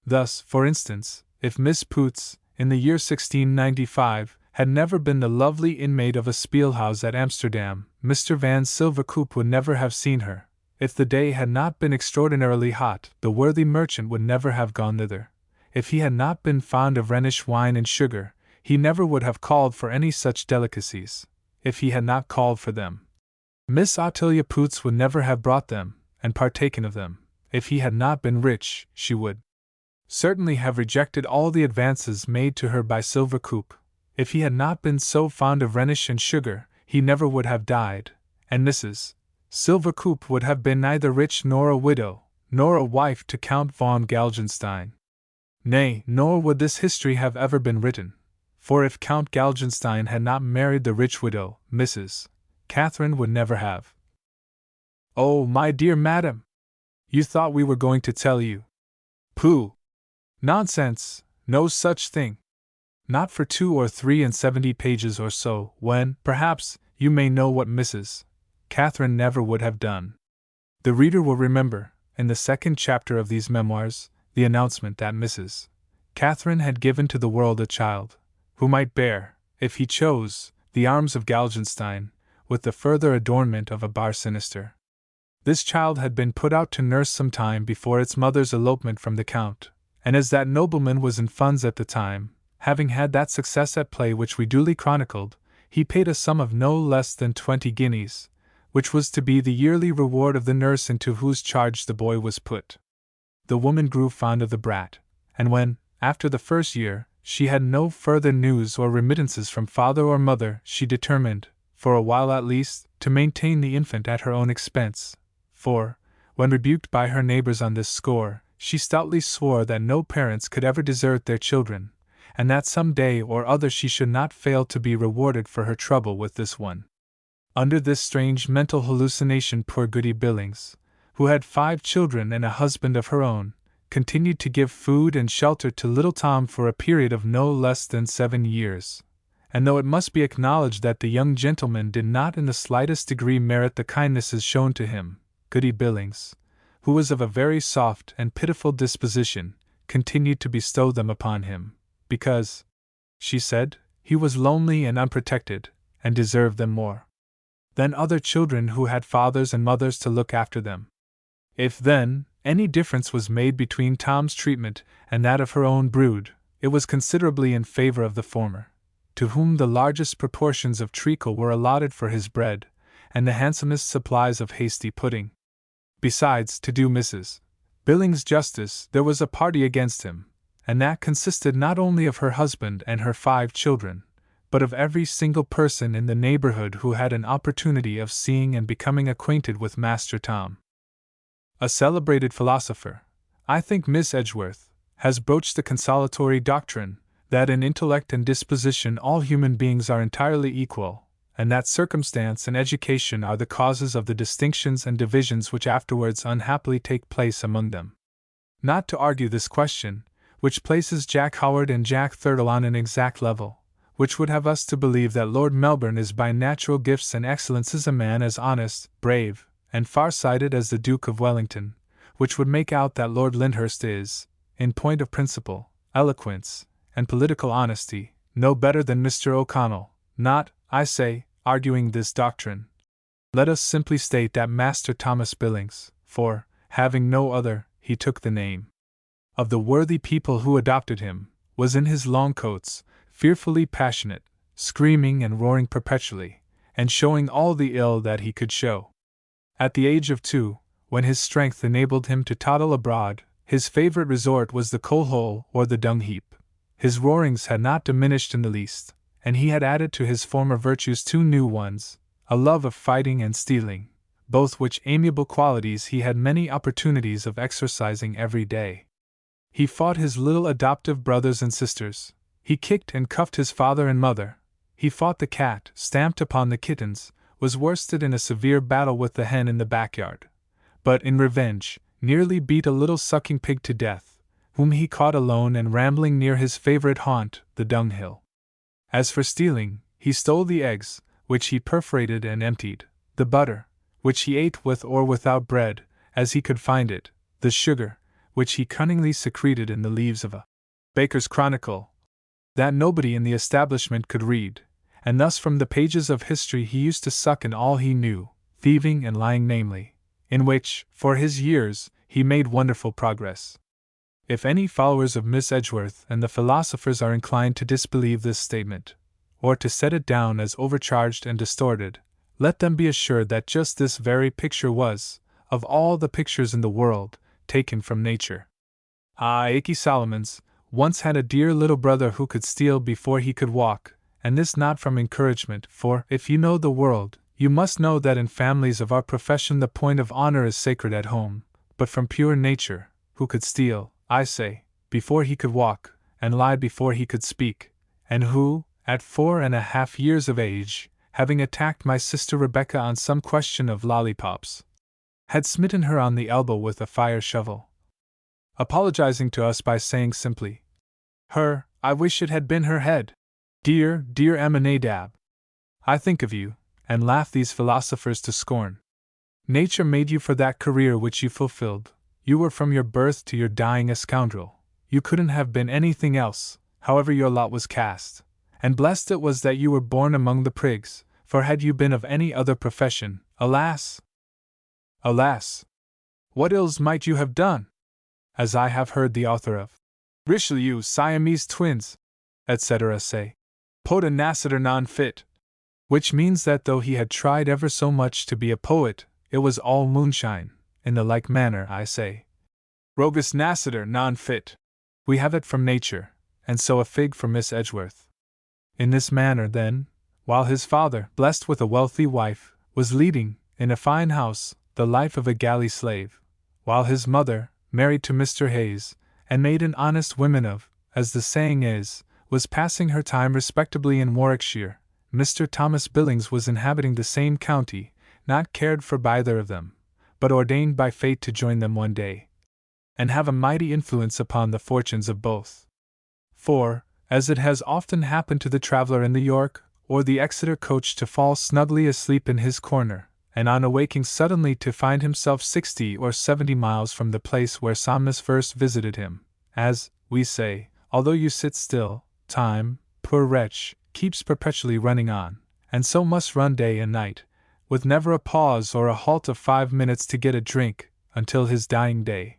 S1: Thus, for instance, if Miss Poots, in the year 1695, had never been the lovely inmate of a Spielhaus at Amsterdam, Mr. Van Silvercoupe would never have seen her. If the day had not been extraordinarily hot, the worthy merchant would never have gone thither. If he had not been fond of Rhenish wine and sugar, he never would have called for any such delicacies. If he had not called for them, Miss Ottilia Poots would never have brought them, and partaken of them. If he had not been rich, she would certainly have rejected all the advances made to her by Silvercoupe. If he had not been so fond of Rhenish and sugar, he never would have died, and Mrs. Silvercoupe would have been neither rich nor a widow, nor a wife to Count von Galgenstein. Nay, nor would this history have ever been written, for if Count Galgenstein had not married the rich widow, Mrs. Catherine would never have. Oh, my dear madam! You thought we were going to tell you. Pooh! Nonsense, no such thing. Not for 2 or 73 pages or so, when, perhaps, you may know what Mrs. Catherine never would have done. The reader will remember, in the second chapter of these memoirs, the announcement that Mrs. Catherine had given to the world a child, who might bear, if he chose, the arms of Galgenstein, with the further adornment of a bar sinister. This child had been put out to nurse some time before its mother's elopement from the Count, and as that nobleman was in funds at the time, having had that success at play which we duly chronicled, he paid a sum of no less than 20 guineas, which was to be the yearly reward of the nurse into whose charge the boy was put. The woman grew fond of the brat, and when, after the first year, she had no further news or remittances from father or mother, she determined, for a while at least, to maintain the infant at her own expense, for, when rebuked by her neighbors on this score, she stoutly swore that no parents could ever desert their children, and that some day or other she should not fail to be rewarded for her trouble with this one. Under this strange mental hallucination poor Goody Billings, who had 5 children and a husband of her own, continued to give food and shelter to little Tom for a period of no less than 7 years, and though it must be acknowledged that the young gentleman did not in the slightest degree merit the kindnesses shown to him, Goody Billings, who was of a very soft and pitiful disposition, continued to bestow them upon him, because, she said, he was lonely and unprotected, and deserved them more than other children who had fathers and mothers to look after them. If, then, any difference was made between Tom's treatment and that of her own brood, it was considerably in favor of the former, to whom the largest proportions of treacle were allotted for his bread, and the handsomest supplies of hasty pudding. Besides, to do Mrs. Billings justice, there was a party against him, and that consisted not only of her husband and her 5 children, but of every single person in the neighborhood who had an opportunity of seeing and becoming acquainted with Master Tom. A celebrated philosopher, I think Miss Edgeworth, has broached the consolatory doctrine that in intellect and disposition all human beings are entirely equal, and that circumstance and education are the causes of the distinctions and divisions which afterwards unhappily take place among them. Not to argue this question, which places Jack Howard and Jack Thurtle on an exact level, which would have us to believe that Lord Melbourne is by natural gifts and excellences a man as honest, brave, and far-sighted as the Duke of Wellington, which would make out that Lord Lyndhurst is, in point of principle, eloquence, and political honesty, no better than Mr. O'Connell, not, I say, arguing this doctrine. Let us simply state that Master Thomas Billings, for, having no other, he took the name of the worthy people who adopted him, was in his long coats, fearfully passionate, screaming and roaring perpetually, and showing all the ill that he could show. At the age of 2, when his strength enabled him to toddle abroad, his favorite resort was the coal-hole or the dung-heap. His roarings had not diminished in the least, and he had added to his former virtues 2 new ones, a love of fighting and stealing, both which amiable qualities he had many opportunities of exercising every day. He fought his little adoptive brothers and sisters, he kicked and cuffed his father and mother, he fought the cat, stamped upon the kittens, was worsted in a severe battle with the hen in the backyard, but in revenge, nearly beat a little sucking pig to death, whom he caught alone and rambling near his favorite haunt, the dunghill. As for stealing, he stole the eggs, which he perforated and emptied, the butter, which he ate with or without bread, as he could find it, the sugar, which he cunningly secreted in the leaves of a baker's chronicle, that nobody in the establishment could read, and thus from the pages of history he used to suck in all he knew, thieving and lying namely, in which, for his years, he made wonderful progress. If any followers of Miss Edgeworth and the philosophers are inclined to disbelieve this statement, or to set it down as overcharged and distorted, let them be assured that just this very picture was, of all the pictures in the world, taken from nature. Ikey Solomons once had a dear little brother who could steal before he could walk, and this not from encouragement, for, if you know the world, you must know that in families of our profession the point of honor is sacred at home, but from pure nature, who could steal, I say, before he could walk, and lie before he could speak, and who, at 4½ years of age, having attacked my sister Rebecca on some question of lollipops, had smitten her on the elbow with a fire shovel, apologizing to us by saying simply, "Her, I wish it had been her head. Dear, dear Aminadab, I think of you," and laugh these philosophers to scorn. Nature made you for that career which you fulfilled. You were from your birth to your dying a scoundrel. You couldn't have been anything else, however your lot was cast. And blessed it was that you were born among the prigs, for had you been of any other profession, alas! Alas! What ills might you have done? As I have heard the author of Richelieu's Siamese twins, etc. say, Poeta nascitur non fit, which means that though he had tried ever so much to be a poet, it was all moonshine. In the like manner, I say, Rogus nascitur non fit. We have it from nature, and so a fig for Miss Edgeworth. In this manner, then, while his father, blessed with a wealthy wife, was leading, in a fine house, the life of a galley slave, while his mother, married to Mr. Hayes, and made an honest woman of, as the saying is, was passing her time respectably in Warwickshire, Mr. Thomas Billings was inhabiting the same county, not cared for by either of them, but ordained by fate to join them one day, and have a mighty influence upon the fortunes of both. For, as it has often happened to the traveller in the York or the Exeter coach to fall snugly asleep in his corner, and on awaking suddenly to find himself 60 or 70 miles from the place where Somnus first visited him, as, we say, although you sit still, time, poor wretch, keeps perpetually running on, and so must run day and night, with never a pause or a halt of 5 minutes to get a drink, until his dying day.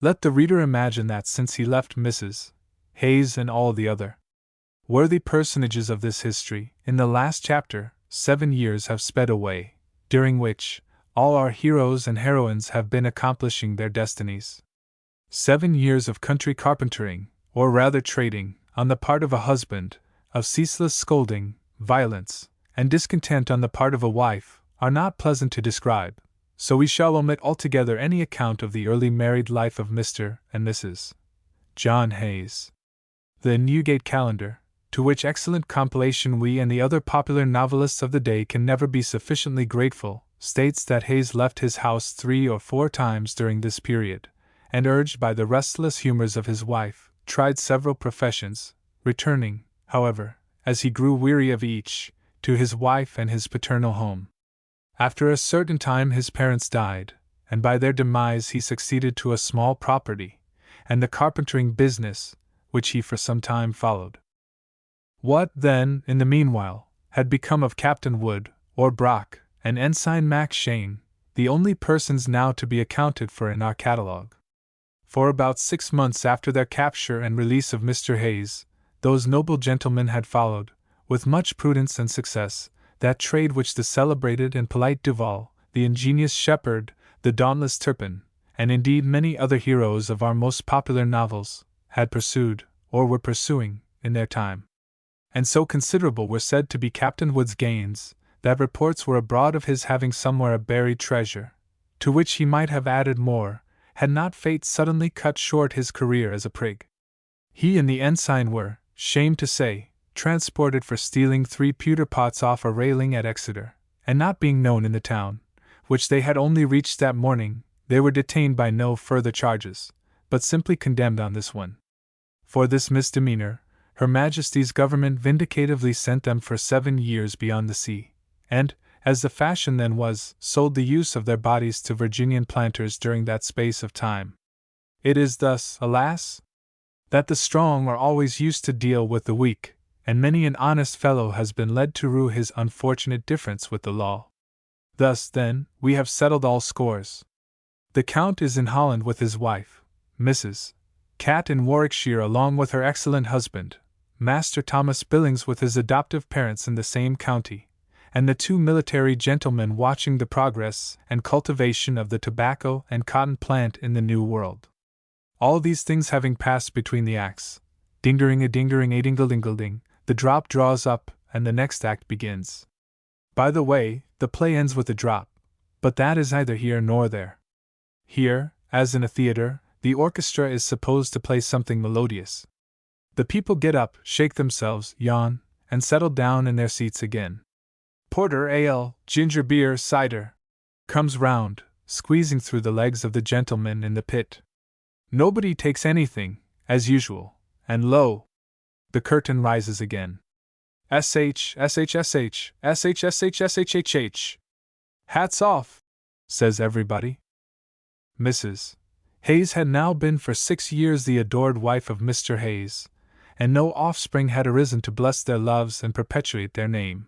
S1: Let the reader imagine that since he left Mrs. Hayes and all the other worthy personages of this history, in the last chapter, 7 years have sped away, during which all our heroes and heroines have been accomplishing their destinies. 7 years of country carpentering, or rather trading, on the part of a husband, of ceaseless scolding, violence, and discontent on the part of a wife, are not pleasant to describe, so we shall omit altogether any account of the early married life of Mr. and Mrs. John Hayes. The Newgate Calendar, to which excellent compilation we and the other popular novelists of the day can never be sufficiently grateful, states that Hayes left his house 3 or 4 times during this period, and urged by the restless humors of his wife, tried several professions, returning, however, as he grew weary of each, to his wife and his paternal home. After a certain time his parents died, and by their demise he succeeded to a small property, and the carpentering business, which he for some time followed. What, then, in the meanwhile, had become of Captain Wood, or Brock, and Ensign Mac Shane, the only persons now to be accounted for in our catalogue? For about 6 months after their capture and release of Mr. Hayes, those noble gentlemen had followed, with much prudence and success, that trade which the celebrated and polite Duval, the ingenious Shepherd, the dauntless Turpin, and indeed many other heroes of our most popular novels, had pursued, or were pursuing, in their time. And so considerable were said to be Captain Wood's gains, that reports were abroad of his having somewhere a buried treasure, to which he might have added more, had not fate suddenly cut short his career as a prig. He and the ensign were, shame to say, transported for stealing 3 pewter pots off a railing at Exeter, and not being known in the town, which they had only reached that morning, they were detained by no further charges, but simply condemned on this one. For this misdemeanor, Her Majesty's government vindicatively sent them for 7 years beyond the sea, and, as the fashion then was, sold the use of their bodies to Virginian planters during that space of time. It is thus, alas, that the strong are always used to deal with the weak, and many an honest fellow has been led to rue his unfortunate difference with the law. Thus, then, we have settled all scores. The Count is in Holland with his wife, Mrs. Cat in Warwickshire along with her excellent husband, Master Thomas Billings with his adoptive parents in the same county, and the 2 military gentlemen watching the progress and cultivation of the tobacco and cotton plant in the New World. All these things having passed between the acts, ding-dering-a-dingle-dingle-ding, the drop draws up, and the next act begins. By the way, the play ends with a drop, but that is neither here nor there. Here, as in a theatre, the orchestra is supposed to play something melodious. The people get up, shake themselves, yawn, and settle down in their seats again. Porter, ale, ginger beer, cider, comes round, squeezing through the legs of the gentlemen in the pit. Nobody takes anything, as usual, and lo! The curtain rises again. S.H. S.H. Hats off, says everybody. Mrs. Hayes had now been for 6 years the adored wife of Mr. Hayes, and no offspring had arisen to bless their loves and perpetuate their name.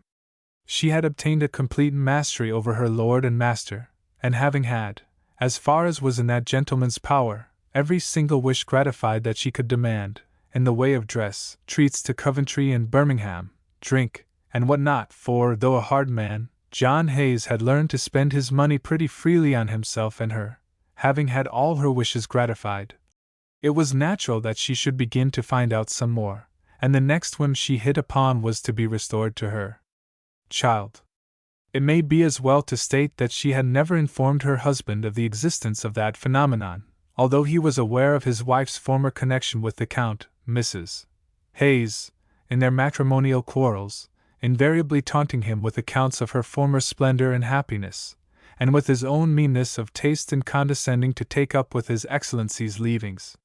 S1: She had obtained a complete mastery over her lord and master, and having had, as far as was in that gentleman's power, every single wish gratified that she could demand, in the way of dress, treats to Coventry and Birmingham, drink, and what not, for, though a hard man, John Hayes had learned to spend his money pretty freely on himself and her, having had all her wishes gratified. It was natural that she should begin to find out some more, and the next whim she hit upon was to be restored to her child. It may be as well to state that she had never informed her husband of the existence of that phenomenon, although he was aware of his wife's former connection with the Count, Mrs. Hayes, in their matrimonial quarrels, invariably taunting him with accounts of her former splendor and happiness, and with his own meanness of taste in condescending to take up with His Excellency's leavings.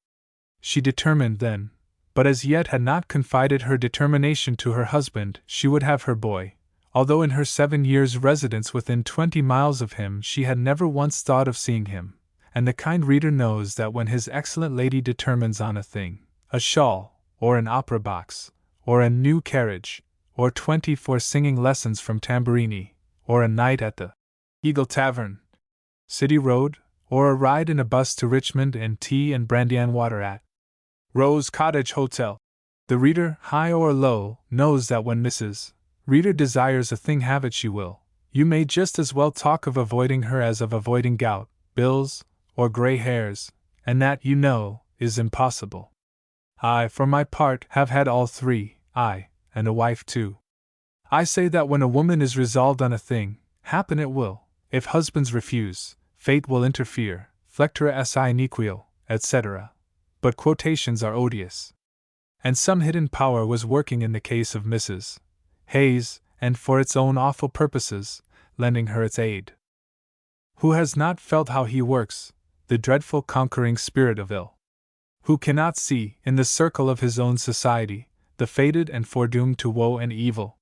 S1: She determined then, but as yet had not confided her determination to her husband, she would have her boy. Although in her 7 years' residence within 20 miles of him she had never once thought of seeing him, and the kind reader knows that when his excellent lady determines on a thing, a shawl, or an opera box, or a new carriage, or 24 singing lessons from Tamburini, or a night at the Eagle Tavern, City Road, or a ride in a bus to Richmond and tea and brandy and water at Rose Cottage Hotel, the reader, high or low, knows that when Mrs. Reader desires a thing, have it she will. You may just as well talk of avoiding her as of avoiding gout, bills, or gray hairs, and that, you know, is impossible. I, for my part, have had all three, and a wife too. I say that when a woman is resolved on a thing, happen it will. If husbands refuse, fate will interfere, flectere esse nequeo, etc. But quotations are odious. And some hidden power was working in the case of Mrs. Hayes, and for its own awful purposes, lending her its aid. Who has not felt how he works, the dreadful conquering spirit of ill? Who cannot see, in the circle of his own society, the fated and foredoomed to woe and evil?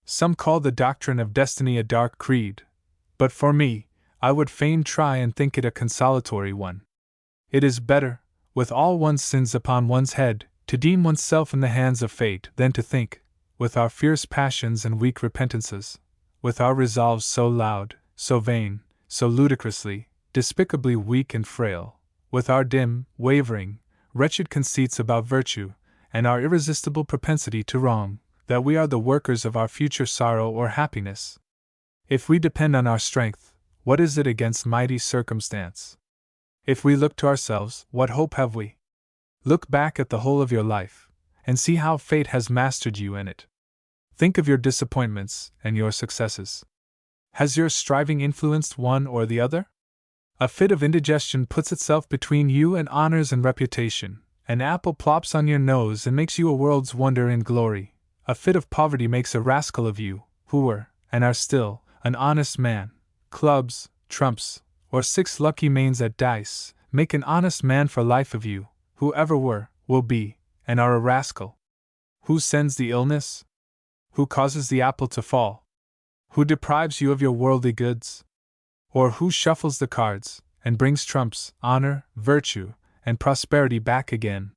S1: Some call the doctrine of destiny a dark creed, but for me, I would fain try and think it a consolatory one. It is better, with all one's sins upon one's head, to deem oneself in the hands of fate than to think, with our fierce passions and weak repentances, with our resolves so loud, so vain, so ludicrously, despicably weak and frail, with our dim, wavering, wretched conceits about virtue, and our irresistible propensity to wrong, that we are the workers of our future sorrow or happiness. If we depend on our strength, what is it against mighty circumstance? If we look to ourselves, what hope have we? Look back at the whole of your life, and see how fate has mastered you in it. Think of your disappointments and your successes. Has your striving influenced one or the other? A fit of indigestion puts itself between you and honors and reputation. An apple plops on your nose and makes you a world's wonder and glory. A fit of poverty makes a rascal of you, who were, and are still, an honest man. Clubs, trumps, or 6 lucky mains at dice make an honest man for life of you, who ever were, will be, and are a rascal. Who sends the illness? Who causes the apple to fall? Who deprives you of your worldly goods? Or who shuffles the cards, and brings trumps, honor, virtue, and prosperity back again?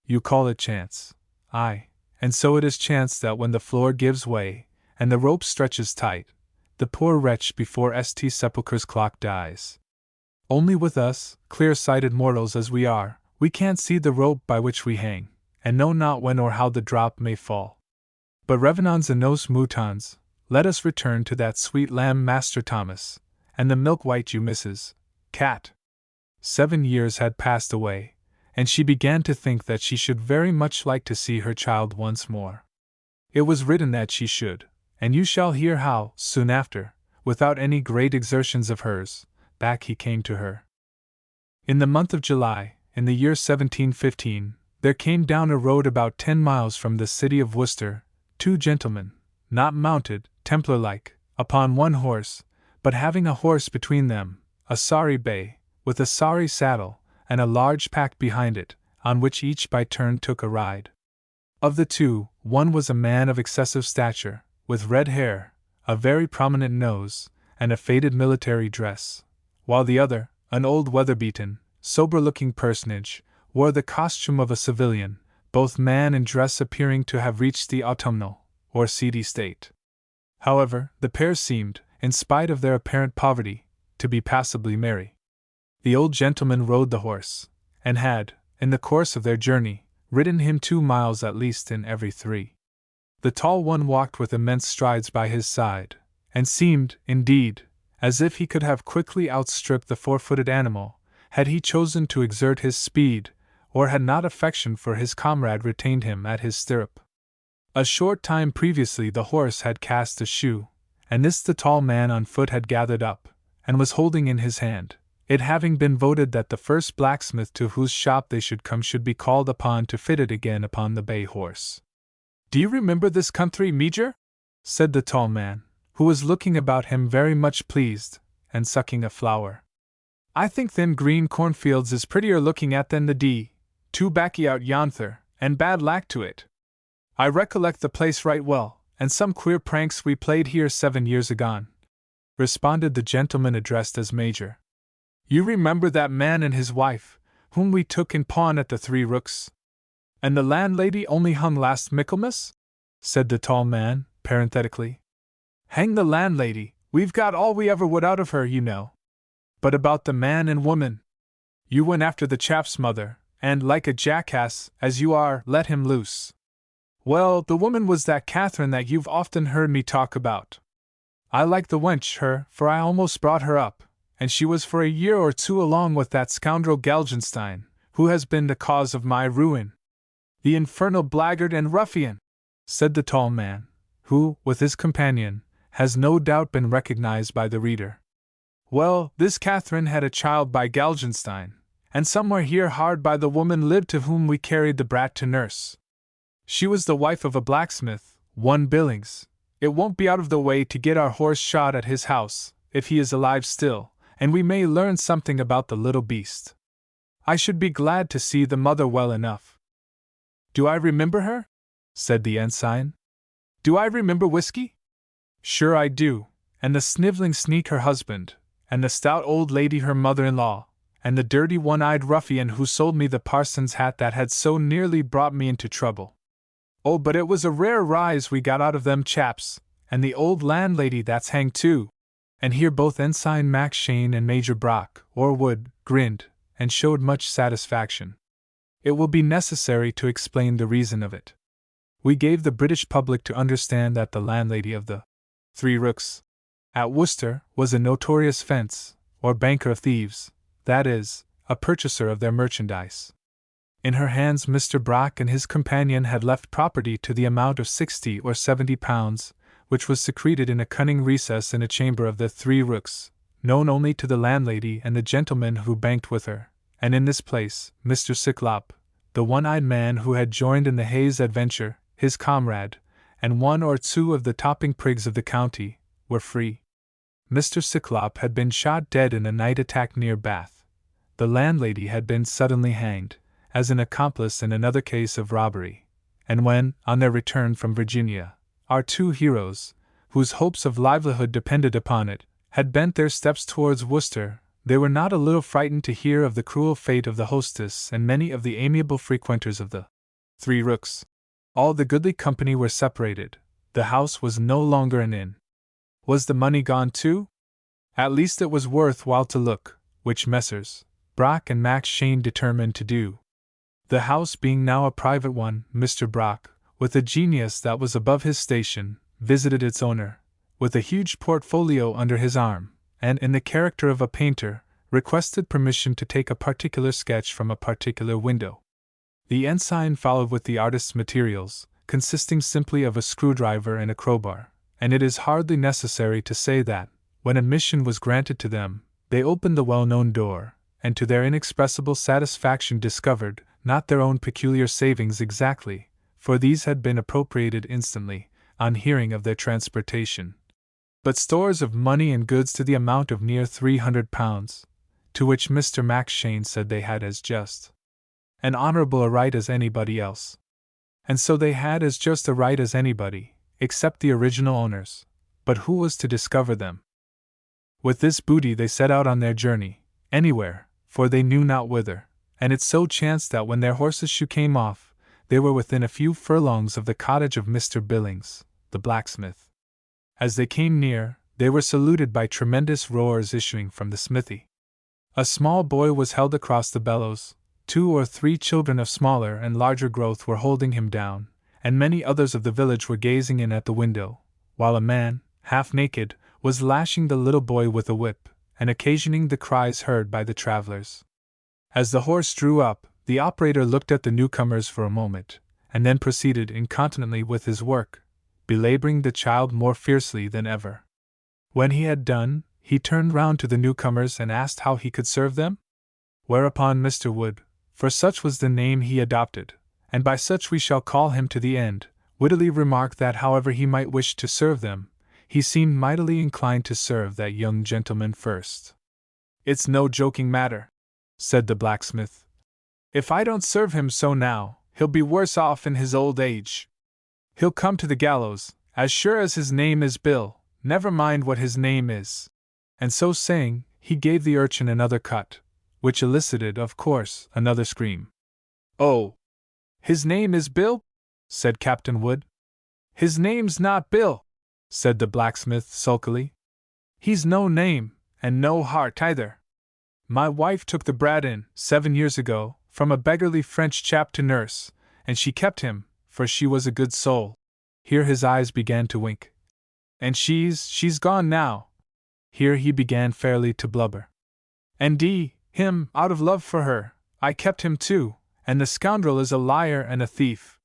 S1: You call it chance. Aye, and so it is chance that when the floor gives way, and the rope stretches tight, the poor wretch before St. Sepulchre's clock dies. Only with us, clear-sighted mortals as we are, we can't see the rope by which we hang, and know not when or how the drop may fall. But revenons and nos moutons, let us return to that sweet lamb Master Thomas, and the milk-white ewe Mrs. Cat. 7 years had passed away, and she began to think that she should very much like to see her child once more. It was written that she should, and you shall hear how, soon after, without any great exertions of hers, back he came to her. In the month of July, in the year 1715, there came down a road about 10 miles from the city of Worcester, 2 gentlemen, not mounted, Templar-like, upon one horse, but having a horse between them, a sorry bay, with a sorry saddle, and a large pack behind it, on which each by turn took a ride. Of the two, one was a man of excessive stature, with red hair, a very prominent nose, and a faded military dress, while the other, an old weather-beaten, sober-looking personage, wore the costume of a civilian, both man and dress appearing to have reached the autumnal, or seedy state. However, the pair seemed, in spite of their apparent poverty, to be passably merry. The old gentleman rode the horse, and had, in the course of their journey, ridden him 2 miles at least in every 3. The tall one walked with immense strides by his side, and seemed, indeed, as if he could have quickly outstripped the 4-footed animal, had he chosen to exert his speed, or had not affection for his comrade retained him at his stirrup. A short time previously the horse had cast a shoe, and this the tall man on foot had gathered up, and was holding in his hand, it having been voted that the first blacksmith to whose shop they should come should be called upon to fit it again upon the bay horse. "Do you remember this country, Major?" said the tall man, who was looking about him very much pleased, and sucking a flower. "I think them green cornfields is prettier looking at than the two baccy out yondher, and bad lack to it. I recollect the place right well, and some queer pranks we played here 7 years agone," responded the gentleman addressed as Major. You remember that man and his wife, whom we took in pawn at the Three Rooks? And the landlady only hung last Michaelmas? Said the tall man, parenthetically. Hang the landlady, we've got all we ever would out of her, you know. But about the man and woman? You went after the chap's mother, and, like a jackass, as you are, let him loose. Well, the woman was that Catherine that you've often heard me talk about. I like the wench, her, for I almost brought her up, and she was for a year or two along with that scoundrel Gelgenstein, who has been the cause of my ruin. The infernal blackguard and ruffian, said the tall man, who, with his companion, has no doubt been recognized by the reader. Well, this Catherine had a child by Gelgenstein, and somewhere here hard by the woman lived to whom we carried the brat to nurse. She was the wife of a blacksmith, one Billings. It won't be out of the way to get our horse shod at his house, if he is alive still, and we may learn something about the little beast. I should be glad to see the mother well enough. Do I remember her? Said the ensign. Do I remember Whiskey? Sure I do, and the sniveling sneak her husband, and the stout old lady her mother-in-law, and the dirty one-eyed ruffian who sold me the parson's hat that had so nearly brought me into trouble. Oh, but it was a rare rise we got out of them chaps, and the old landlady that's hanged too. And here both Ensign Max Shane and Major Brock, or Wood, grinned, and showed much satisfaction. It will be necessary to explain the reason of it. We gave the British public to understand that the landlady of the Three Rooks at Worcester was a notorious fence, or banker of thieves, that is, a purchaser of their merchandise. In her hands Mr. Brock and his companion had left property to the amount of 60 or 70 pounds, which was secreted in a cunning recess in a chamber of the Three Rooks, known only to the landlady and the gentleman who banked with her, and in this place, Mr. Cyclop, the one-eyed man who had joined in the Hayes adventure, his comrade, and one or two of the topping prigs of the county, were free. Mr. Cyclop had been shot dead in a night attack near Bath. The landlady had been suddenly hanged, as an accomplice in another case of robbery, and when, on their return from Virginia, our two heroes, whose hopes of livelihood depended upon it, had bent their steps towards Worcester, they were not a little frightened to hear of the cruel fate of the hostess and many of the amiable frequenters of the Three Rooks. All the goodly company were separated. The house was no longer an inn. Was the money gone too? At least it was worth while to look, which Messrs. Brock and Max Shane determined to do. The house being now a private one, Mr. Brock, with a genius that was above his station, visited its owner, with a huge portfolio under his arm, and, in the character of a painter, requested permission to take a particular sketch from a particular window. The ensign followed with the artist's materials, consisting simply of a screwdriver and a crowbar, and it is hardly necessary to say that, when admission was granted to them, they opened the well-known door, and to their inexpressible satisfaction discovered, not their own peculiar savings exactly, for these had been appropriated instantly, on hearing of their transportation, but stores of money and goods to the amount of near 300 pounds, to which Mr. Max Shane said they had as just and honorable a right as anybody else. And so they had as just a right as anybody, except the original owners, but who was to discover them? With this booty they set out on their journey, anywhere, for they knew not whither, and it so chanced that when their horses' shoe came off, they were within a few furlongs of the cottage of Mr. Billings, the blacksmith. As they came near, they were saluted by tremendous roars issuing from the smithy. A small boy was held across the bellows, 2 or 3 children of smaller and larger growth were holding him down, and many others of the village were gazing in at the window, while a man, half naked, was lashing the little boy with a whip, and occasioning the cries heard by the travelers. As the horse drew up, the operator looked at the newcomers for a moment, and then proceeded incontinently with his work, belaboring the child more fiercely than ever. When he had done, he turned round to the newcomers and asked how he could serve them? Whereupon Mr. Wood, for such was the name he adopted, and by such we shall call him to the end, wittily remarked that however he might wish to serve them, he seemed mightily inclined to serve that young gentleman first. It's no joking matter, said the blacksmith. If I don't serve him so now, he'll be worse off in his old age. He'll come to the gallows, as sure as his name is Bill, never mind what his name is. And so saying, he gave the urchin another cut, which elicited, of course, another scream. "Oh! His name is Bill?" said Captain Wood. "His name's not Bill," said the blacksmith sulkily. "He's no name, and no heart either. My wife took the brat in, 7 years ago, from a beggarly French chap to nurse, and she kept him, for she was a good soul." Here his eyes began to wink. "And she's gone now." Here he began fairly to blubber. "And him, out of love for her, I kept him too, and the scoundrel is a liar and a thief.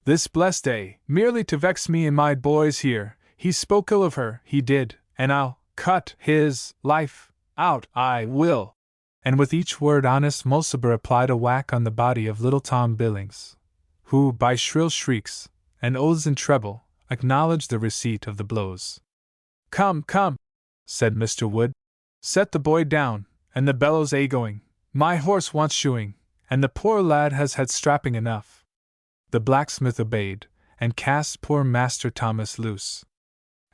S1: This blessed day, merely to vex me and my boys here, he spoke ill of her, he did, and I'll cut his life out, I will." And with each word honest Mulciber applied a whack on the body of little Tom Billings, who, by shrill shrieks, and oaths in treble, acknowledged the receipt of the blows. "Come, come," said Mr. Wood. "Set the boy down, and the bellows a-going. My horse wants shoeing, and the poor lad has had strapping enough." The blacksmith obeyed, and cast poor Master Thomas loose.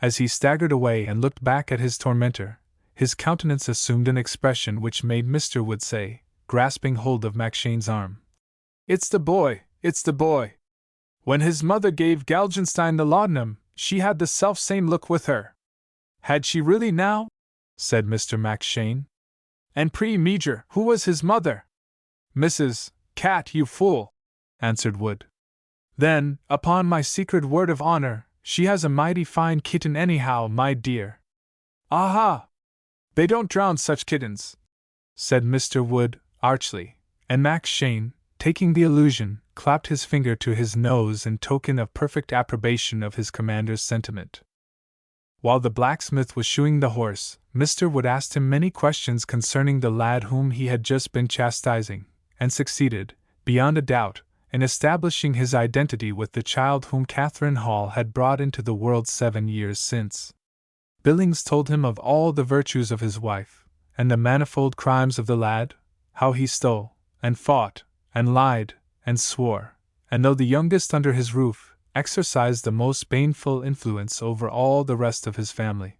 S1: As he staggered away and looked back at his tormentor, his countenance assumed an expression which made Mr. Wood say, grasping hold of Macshane's arm, "It's the boy, it's the boy. When his mother gave Galgenstein the laudanum, she had the self-same look with her." "Had she really now?" said Mr. Mackshane. "And Major, who was his mother?" "Mrs. Cat, you fool," answered Wood. "Then, upon my secret word of honor, she has a mighty fine kitten anyhow, my dear." "Aha! They don't drown such kittens," said Mr. Wood, archly, and Mackshane, taking the allusion, clapped his finger to his nose in token of perfect approbation of his commander's sentiment. While the blacksmith was shoeing the horse, Mr. Wood asked him many questions concerning the lad whom he had just been chastising, and succeeded, beyond a doubt, in establishing his identity with the child whom Catherine Hall had brought into the world 7 years since. Billings told him of all the virtues of his wife, and the manifold crimes of the lad, how he stole, and fought, and lied, and swore, and though the youngest under his roof, exercised the most baneful influence over all the rest of his family.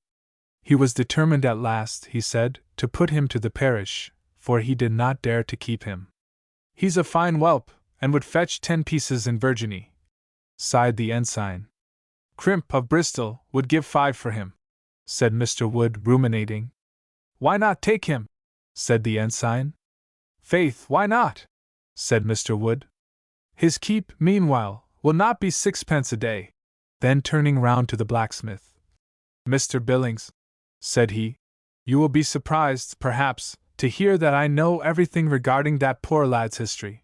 S1: He was determined at last, he said, to put him to the parish, for he did not dare to keep him. "He's a fine whelp, and would fetch 10 pieces in Virginie," sighed the ensign. "Crimp of Bristol would give 5 for him," said Mr. Wood, ruminating. "Why not take him?" said the ensign. "Faith, why not?" said Mr. Wood. "His keep, meanwhile, will not be 6 pence a day." Then turning round to the blacksmith, "Mr. Billings," said he, "you will be surprised, perhaps, to hear that I know everything regarding that poor lad's history.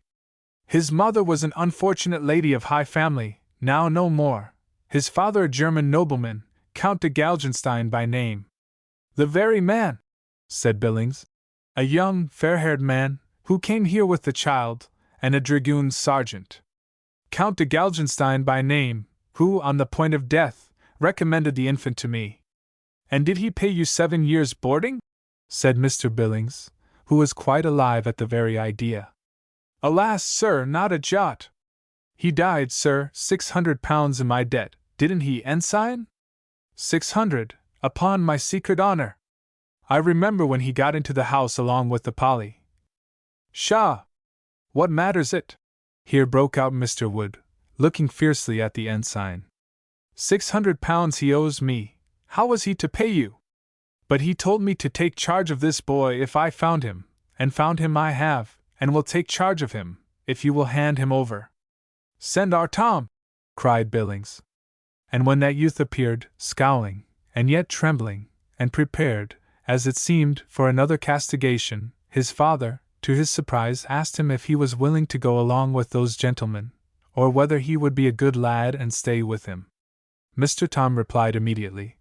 S1: His mother was an unfortunate lady of high family, now no more, his father a German nobleman, Count de Galgenstein by name." "The very man," said Billings. "A young, fair-haired man, who came here with the child, and a dragoon sergeant. Count de Galgenstein by name, who, on the point of death, recommended the infant to me." "And did he pay you 7 years' boarding?" said Mr. Billings, who was quite alive at the very idea. "Alas, sir, not a jot. He died, sir, 600 pounds in my debt, didn't he, ensign? 600, upon my secret honor. I remember when he got into the house along with the Polly." "Pshaw! What matters it?" here broke out Mr. Wood, looking fiercely at the ensign. 600 pounds he owes me. How was he to pay you? But he told me to take charge of this boy if I found him, and found him I have, and will take charge of him, if you will hand him over." "Send our Tom!" cried Billings. And when that youth appeared, scowling, and yet trembling, and prepared, as it seemed, for another castigation, his father, to his surprise, asked him if he was willing to go along with those gentlemen, or whether he would be a good lad and stay with him. Mr. Tom replied immediately,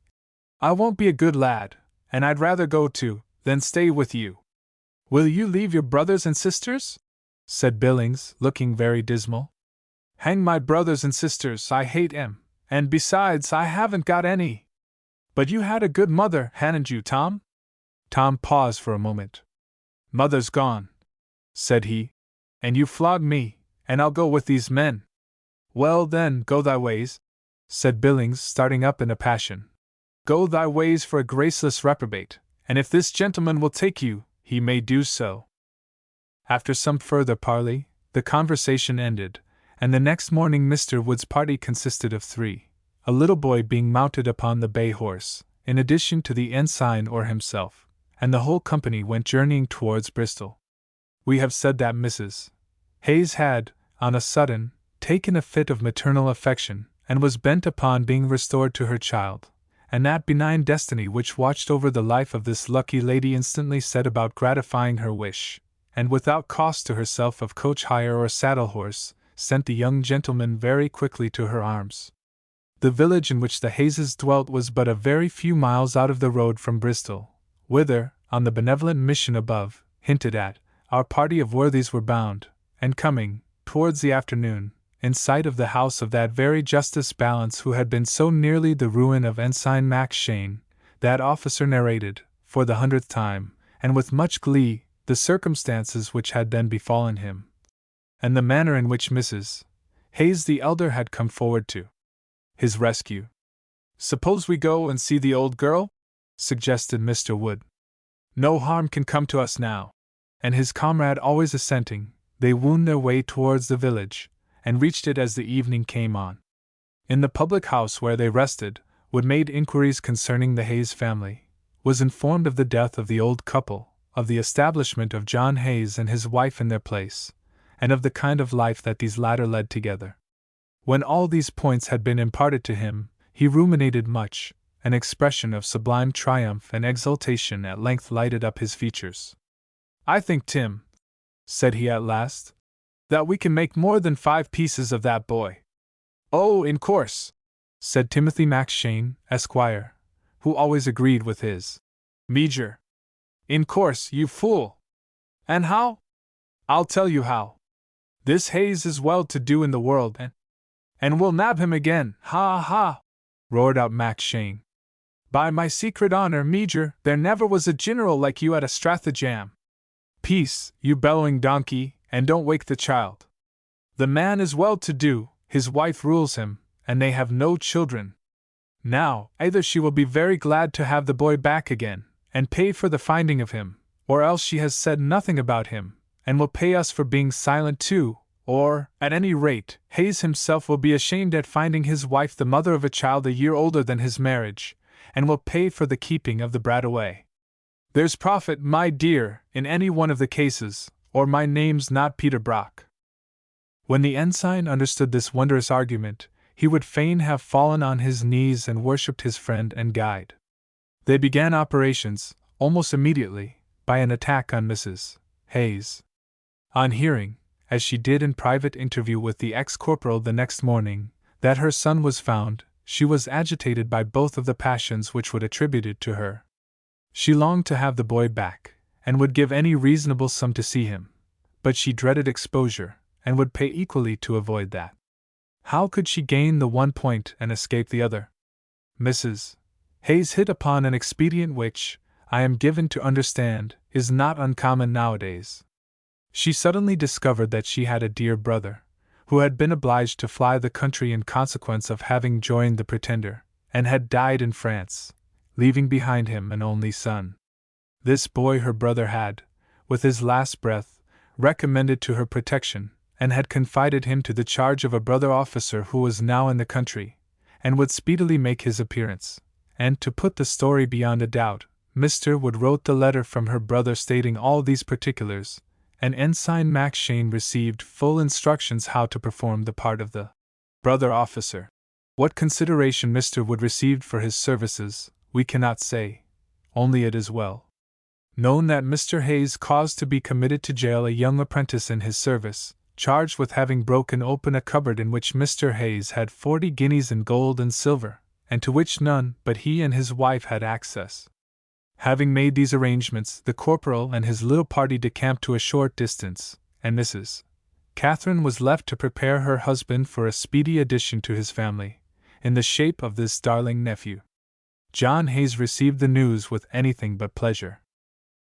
S1: "I won't be a good lad, and I'd rather go too, than stay with you." "Will you leave your brothers and sisters?" said Billings, looking very dismal. "Hang my brothers and sisters, I hate 'em, and besides I haven't got any." "But you had a good mother, hadn't you, Tom?" Tom paused for a moment. "Mother's gone," said he, "and you flogged me, and I'll go with these men." "Well then, go thy ways," said Billings, starting up in a passion. "Go thy ways for a graceless reprobate, and if this gentleman will take you, he may do so." After some further parley, the conversation ended, and the next morning Mr. Wood's party consisted of 3, a little boy being mounted upon the bay horse, in addition to the ensign or himself, and the whole company went journeying towards Bristol. We have said that Mrs. Hayes had, on a sudden, taken a fit of maternal affection, and was bent upon being restored to her child, and that benign destiny which watched over the life of this lucky lady instantly set about gratifying her wish, and without cost to herself of coach hire or saddle horse, sent the young gentleman very quickly to her arms. The village in which the Hayeses dwelt was but a very few miles out of the road from Bristol, whither, on the benevolent mission above hinted at, our party of worthies were bound, and coming, towards the afternoon, in sight of the house of that very Justice Balance who had been so nearly the ruin of Ensign Mackshane, that officer narrated, for the 100th time, and with much glee, the circumstances which had then befallen him, and the manner in which Mrs. Hayes the elder had come forward to his rescue. "Suppose we go and see the old girl?" suggested Mr. Wood. "No harm can come to us now." And his comrade always assenting, they wound their way towards the village, and reached it as the evening came on. In the public house where they rested, Wood made inquiries concerning the Hayes family, was informed of the death of the old couple, of the establishment of John Hayes and his wife in their place, and of the kind of life that these latter led together. When all these points had been imparted to him, he ruminated much, an expression of sublime triumph and exultation at length lighted up his features. "I think, Tim," said he at last, "that we can make more than 5 pieces of that boy." "Oh, in course," said Timothy Mackshane, Esquire, who always agreed with his Major. "In course, you fool! And how? I'll tell you how. This Hayes is well to do in the world, and we'll nab him again, ha ha!" roared out Mackshane. "By my secret honor, Major, there never was a general like you at a Stratagem. Peace, you bellowing donkey, and don't wake the child. The man is well to do, his wife rules him, and they have no children. Now, either she will be very glad to have the boy back again, and pay for the finding of him, or else she has said nothing about him, and will pay us for being silent too, or, at any rate, Hayes himself will be ashamed at finding his wife the mother of a child a year older than his marriage, and will pay for the keeping of the brat away. There's profit, my dear, in any one of the cases, or my name's not Peter Brock." When the ensign understood this wondrous argument, he would fain have fallen on his knees and worshipped his friend and guide. They began operations, almost immediately, by an attack on Mrs. Hayes. On hearing, as she did in private interview with the ex-corporal the next morning, that her son was found, she was agitated by both of the passions which would attribute it to her. She longed to have the boy back, and would give any reasonable sum to see him, but she dreaded exposure, and would pay equally to avoid that. How could she gain the one point and escape the other? Mrs. Hayes hit upon an expedient which, I am given to understand, is not uncommon nowadays. She suddenly discovered that she had a dear brother, who had been obliged to fly the country in consequence of having joined the Pretender, and had died in France, leaving behind him an only son. This boy her brother had, with his last breath, recommended to her protection, and had confided him to the charge of a brother officer who was now in the country, and would speedily make his appearance. And to put the story beyond a doubt, Mr. Wood wrote the letter from her brother stating all these particulars, and Ensign Mackshane received full instructions how to perform the part of the brother officer. What consideration Mr. Wood received for his services, we cannot say, only it is well known that Mr. Hayes caused to be committed to jail a young apprentice in his service, charged with having broken open a cupboard in which Mr. Hayes had 40 guineas in gold and silver, and to which none but he and his wife had access. Having made these arrangements, the corporal and his little party decamped to a short distance, and Mrs. Catherine was left to prepare her husband for a speedy addition to his family, in the shape of this darling nephew. John Hayes received the news with anything but pleasure.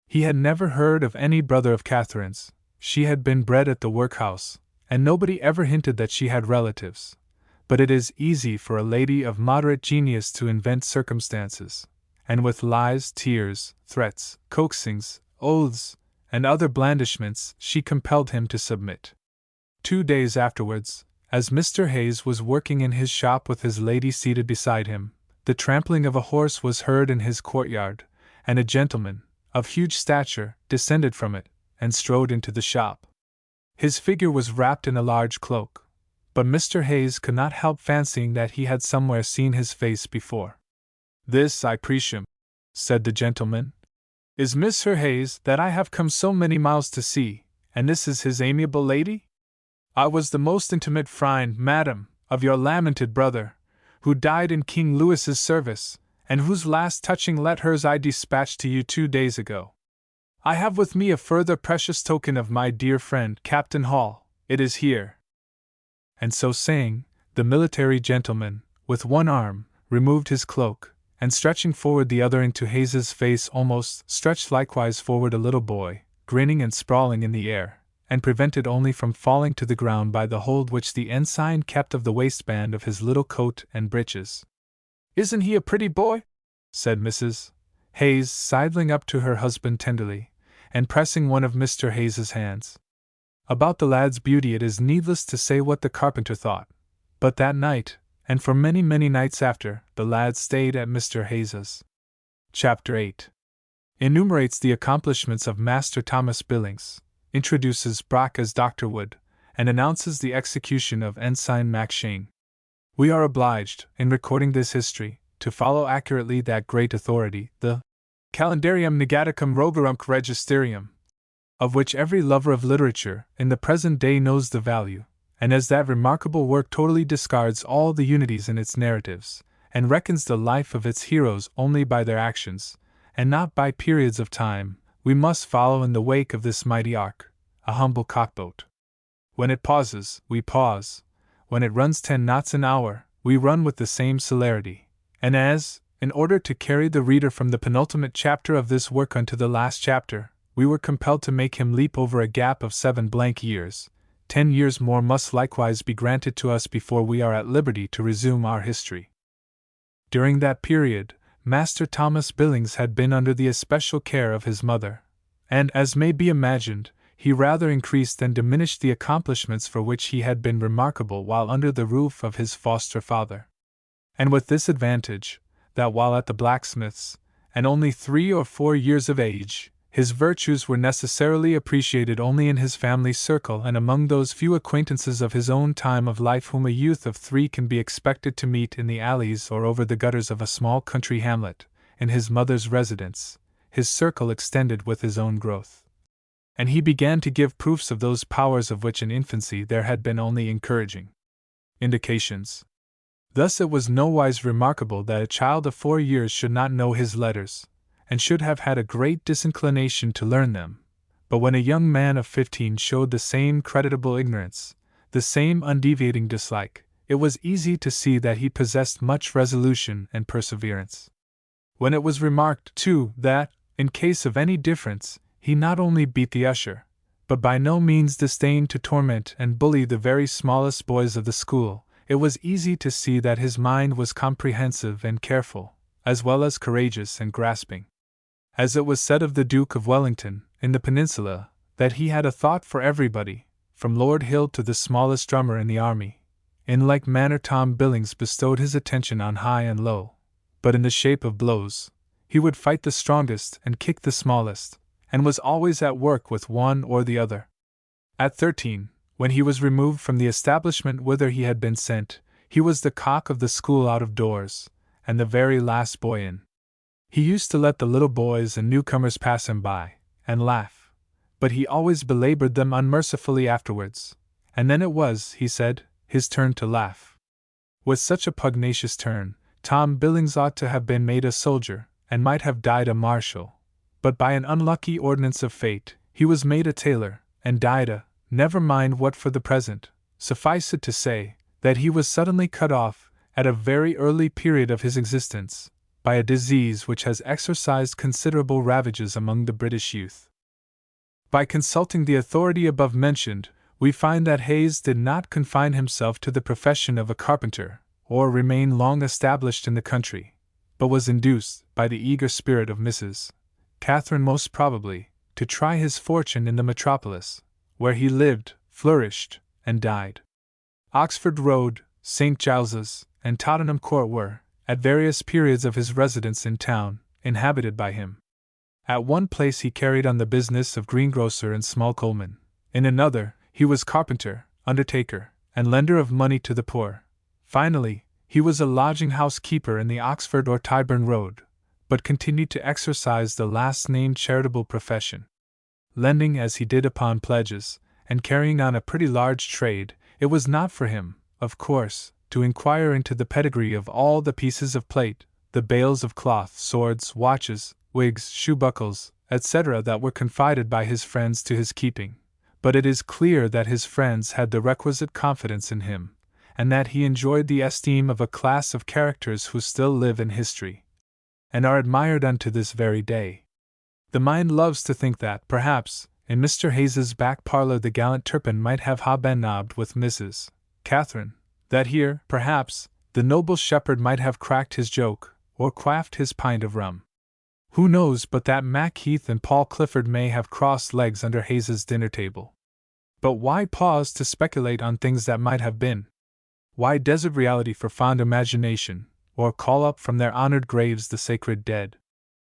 S1: He had never heard of any brother of Catherine's. She had been bred at the workhouse, and nobody ever hinted that she had relatives. But it is easy for a lady of moderate genius to invent circumstances, and with lies, tears, threats, coaxings, oaths, and other blandishments she compelled him to submit. 2 days afterwards, as Mr. Hayes was working in his shop with his lady seated beside him, the trampling of a horse was heard in his courtyard, and a gentleman, of huge stature, descended from it, and strode into the shop. His figure was wrapped in a large cloak, but Mr. Hayes could not help fancying that he had somewhere seen his face before. "This, I presume," said the gentleman, "is Mr. Hayes that I have come so many miles to see, and this is his amiable lady? I was the most intimate friend, madam, of your lamented brother, who died in King Louis's service, and whose last touching letters I dispatched to you 2 days ago. I have with me a further precious token of my dear friend Captain Hall. It is here." And so saying, the military gentleman, with one arm, removed his cloak, and stretching forward the other into Hayes's face almost stretched likewise forward a little boy, grinning and sprawling in the air, and prevented only from falling to the ground by the hold which the ensign kept of the waistband of his little coat and breeches. "Isn't he a pretty boy?" said Mrs. Hayes, sidling up to her husband tenderly, and pressing one of Mr. Hayes's hands. About the lad's beauty it is needless to say what the carpenter thought, but that night, and for many, many nights after, the lad stayed at Mr. Hayes's. Chapter 8 enumerates the accomplishments of Master Thomas Billings, introduces Brock as Dr. Wood, and announces the execution of Ensign Mackshane. We are obliged, in recording this history, to follow accurately that great authority, the Calendarium Negaticum Rogarumque Registerium, of which every lover of literature in the present day knows the value, and as that remarkable work totally discards all the unities in its narratives, and reckons the life of its heroes only by their actions, and not by periods of time, we must follow in the wake of this mighty ark, a humble cockboat. When it pauses, we pause; when it runs 10 knots an hour, we run with the same celerity; and as, in order to carry the reader from the penultimate chapter of this work unto the last chapter, we were compelled to make him leap over a gap of 7 blank years, 10 years more must likewise be granted to us before we are at liberty to resume our history. During that period, Master Thomas Billings had been under the especial care of his mother, and, as may be imagined, he rather increased than diminished the accomplishments for which he had been remarkable while under the roof of his foster father. And with this advantage, that while at the blacksmith's, and only 3 or 4 years of age, his virtues were necessarily appreciated only in his family circle and among those few acquaintances of his own time of life whom a youth of 3 can be expected to meet in the alleys or over the gutters of a small country hamlet, in his mother's residence, his circle extended with his own growth. And he began to give proofs of those powers of which in infancy there had been only encouraging indications. Thus it was nowise remarkable that a child of 4 years should not know his letters, and should have had a great disinclination to learn them, but when a young man of 15 showed the same creditable ignorance, the same undeviating dislike, it was easy to see that he possessed much resolution and perseverance. When it was remarked, too, that, in case of any difference, he not only beat the usher, but by no means disdained to torment and bully the very smallest boys of the school, it was easy to see that his mind was comprehensive and careful, as well as courageous and grasping. As it was said of the Duke of Wellington, in the Peninsula, that he had a thought for everybody, from Lord Hill to the smallest drummer in the army, in like manner Tom Billings bestowed his attention on high and low, but in the shape of blows. He would fight the strongest and kick the smallest, and was always at work with one or the other. At 13, when he was removed from the establishment whither he had been sent, he was the cock of the school out of doors, and the very last boy in. He used to let the little boys and newcomers pass him by, and laugh, but he always belabored them unmercifully afterwards, and then it was, he said, his turn to laugh. With such a pugnacious turn, Tom Billings ought to have been made a soldier, and might have died a marshal, but by an unlucky ordinance of fate, he was made a tailor, and died a, never mind what for the present, suffice it to say, that he was suddenly cut off, at a very early period of his existence, by a disease which has exercised considerable ravages among the British youth. By consulting the authority above mentioned, we find that Hayes did not confine himself to the profession of a carpenter, or remain long established in the country, but was induced, by the eager spirit of Mrs. Catherine most probably, to try his fortune in the metropolis, where he lived, flourished, and died. Oxford Road, St. Giles's, and Tottenham Court were, at various periods of his residence in town, inhabited by him. At one place he carried on the business of greengrocer and small coalman. In another, he was carpenter, undertaker, and lender of money to the poor. Finally, he was a lodging-house keeper in the Oxford or Tyburn Road, but continued to exercise the last-named charitable profession. Lending as he did upon pledges, and carrying on a pretty large trade, it was not for him, of course, to inquire into the pedigree of all the pieces of plate, the bales of cloth, swords, watches, wigs, shoe buckles, etc., that were confided by his friends to his keeping. But it is clear that his friends had the requisite confidence in him, and that he enjoyed the esteem of a class of characters who still live in history, and are admired unto this very day. The mind loves to think that, perhaps, in Mr. Hayes's back parlor the gallant Turpin might have hobnobbed with Mrs. Catherine, that here, perhaps, the noble shepherd might have cracked his joke, or quaffed his pint of rum. Who knows but that Mac Heath and Paul Clifford may have crossed legs under Hayes's dinner table? But why pause to speculate on things that might have been? Why desert reality for fond imagination, or call up from their honored graves the sacred dead?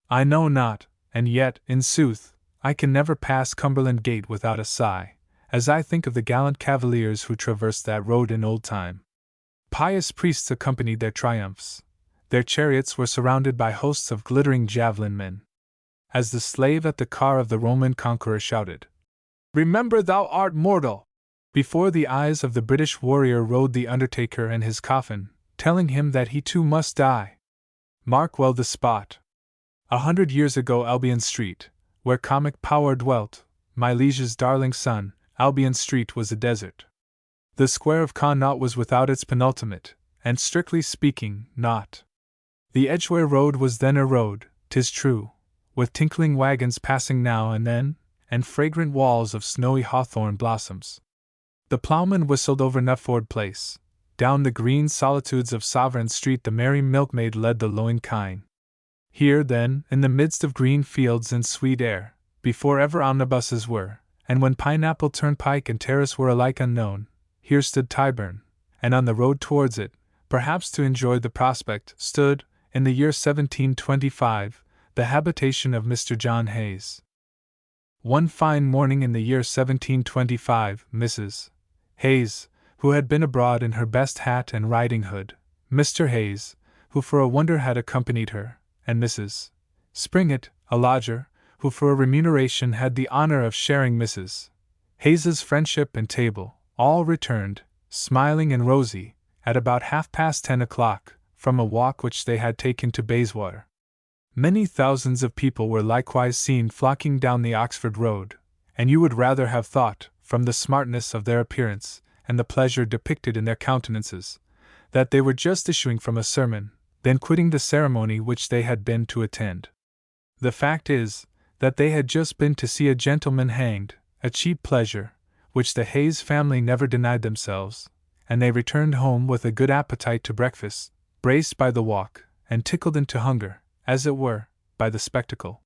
S1: I know not, and yet, in sooth, I can never pass Cumberland Gate without a sigh, as I think of the gallant cavaliers who traversed that road in old time. Pious priests accompanied their triumphs. Their chariots were surrounded by hosts of glittering javelin men. As the slave at the car of the Roman conqueror shouted, "Remember thou art mortal!" before the eyes of the British warrior rode the undertaker and his coffin, telling him that he too must die. Mark well the spot. 100 years ago Albion Street, where comic Power dwelt, my liege's darling son, Albion Street was a desert. The square of Connaught was without its penultimate, and strictly speaking, naught. The Edgware Road was then a road, 'tis true, with tinkling wagons passing now and then, and fragrant walls of snowy hawthorn blossoms. The ploughman whistled over Nufford Place. Down the green solitudes of Sovereign Street the merry milkmaid led the lowing kine. Here, then, in the midst of green fields and sweet air, before ever omnibuses were, and when Pineapple Turnpike and Terrace were alike unknown, here stood Tyburn, and on the road towards it, perhaps to enjoy the prospect, stood, in the year 1725, the habitation of Mr. John Hayes. One fine morning in the year 1725, Mrs. Hayes, who had been abroad in her best hat and riding hood, Mr. Hayes, who for a wonder had accompanied her, and Mrs. Springett, a lodger, who for a remuneration had the honor of sharing Mrs. Hayes's friendship and table, all returned, smiling and rosy, at about 10:30, from a walk which they had taken to Bayswater. Many thousands of people were likewise seen flocking down the Oxford Road, and you would rather have thought, from the smartness of their appearance, and the pleasure depicted in their countenances, that they were just issuing from a sermon, than quitting the ceremony which they had been to attend. The fact is, that they had just been to see a gentleman hanged, a cheap pleasure, which the Hayes family never denied themselves, and they returned home with a good appetite to breakfast, braced by the walk, and tickled into hunger, as it were, by the spectacle.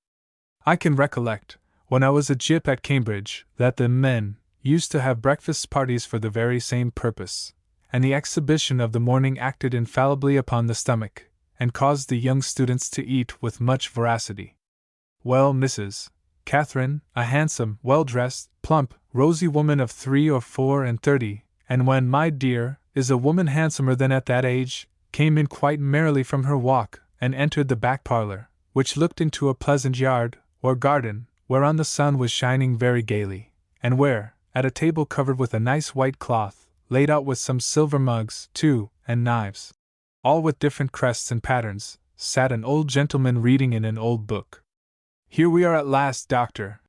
S1: I can recollect, when I was a gyp at Cambridge, that the men used to have breakfast parties for the very same purpose, and the exhibition of the morning acted infallibly upon the stomach, and caused the young students to eat with much voracity. Well, Mrs. Catherine, a handsome, well-dressed, plump, rosy woman of 34 and when, my dear, is a woman handsomer than at that age, came in quite merrily from her walk, and entered the back parlor, which looked into a pleasant yard, or garden, whereon the sun was shining very gaily, and where, at a table covered with a nice white cloth, laid out with some silver mugs, too, and knives, all with different crests and patterns, sat an old gentleman reading in an old book. "Here we are at last, doctor,"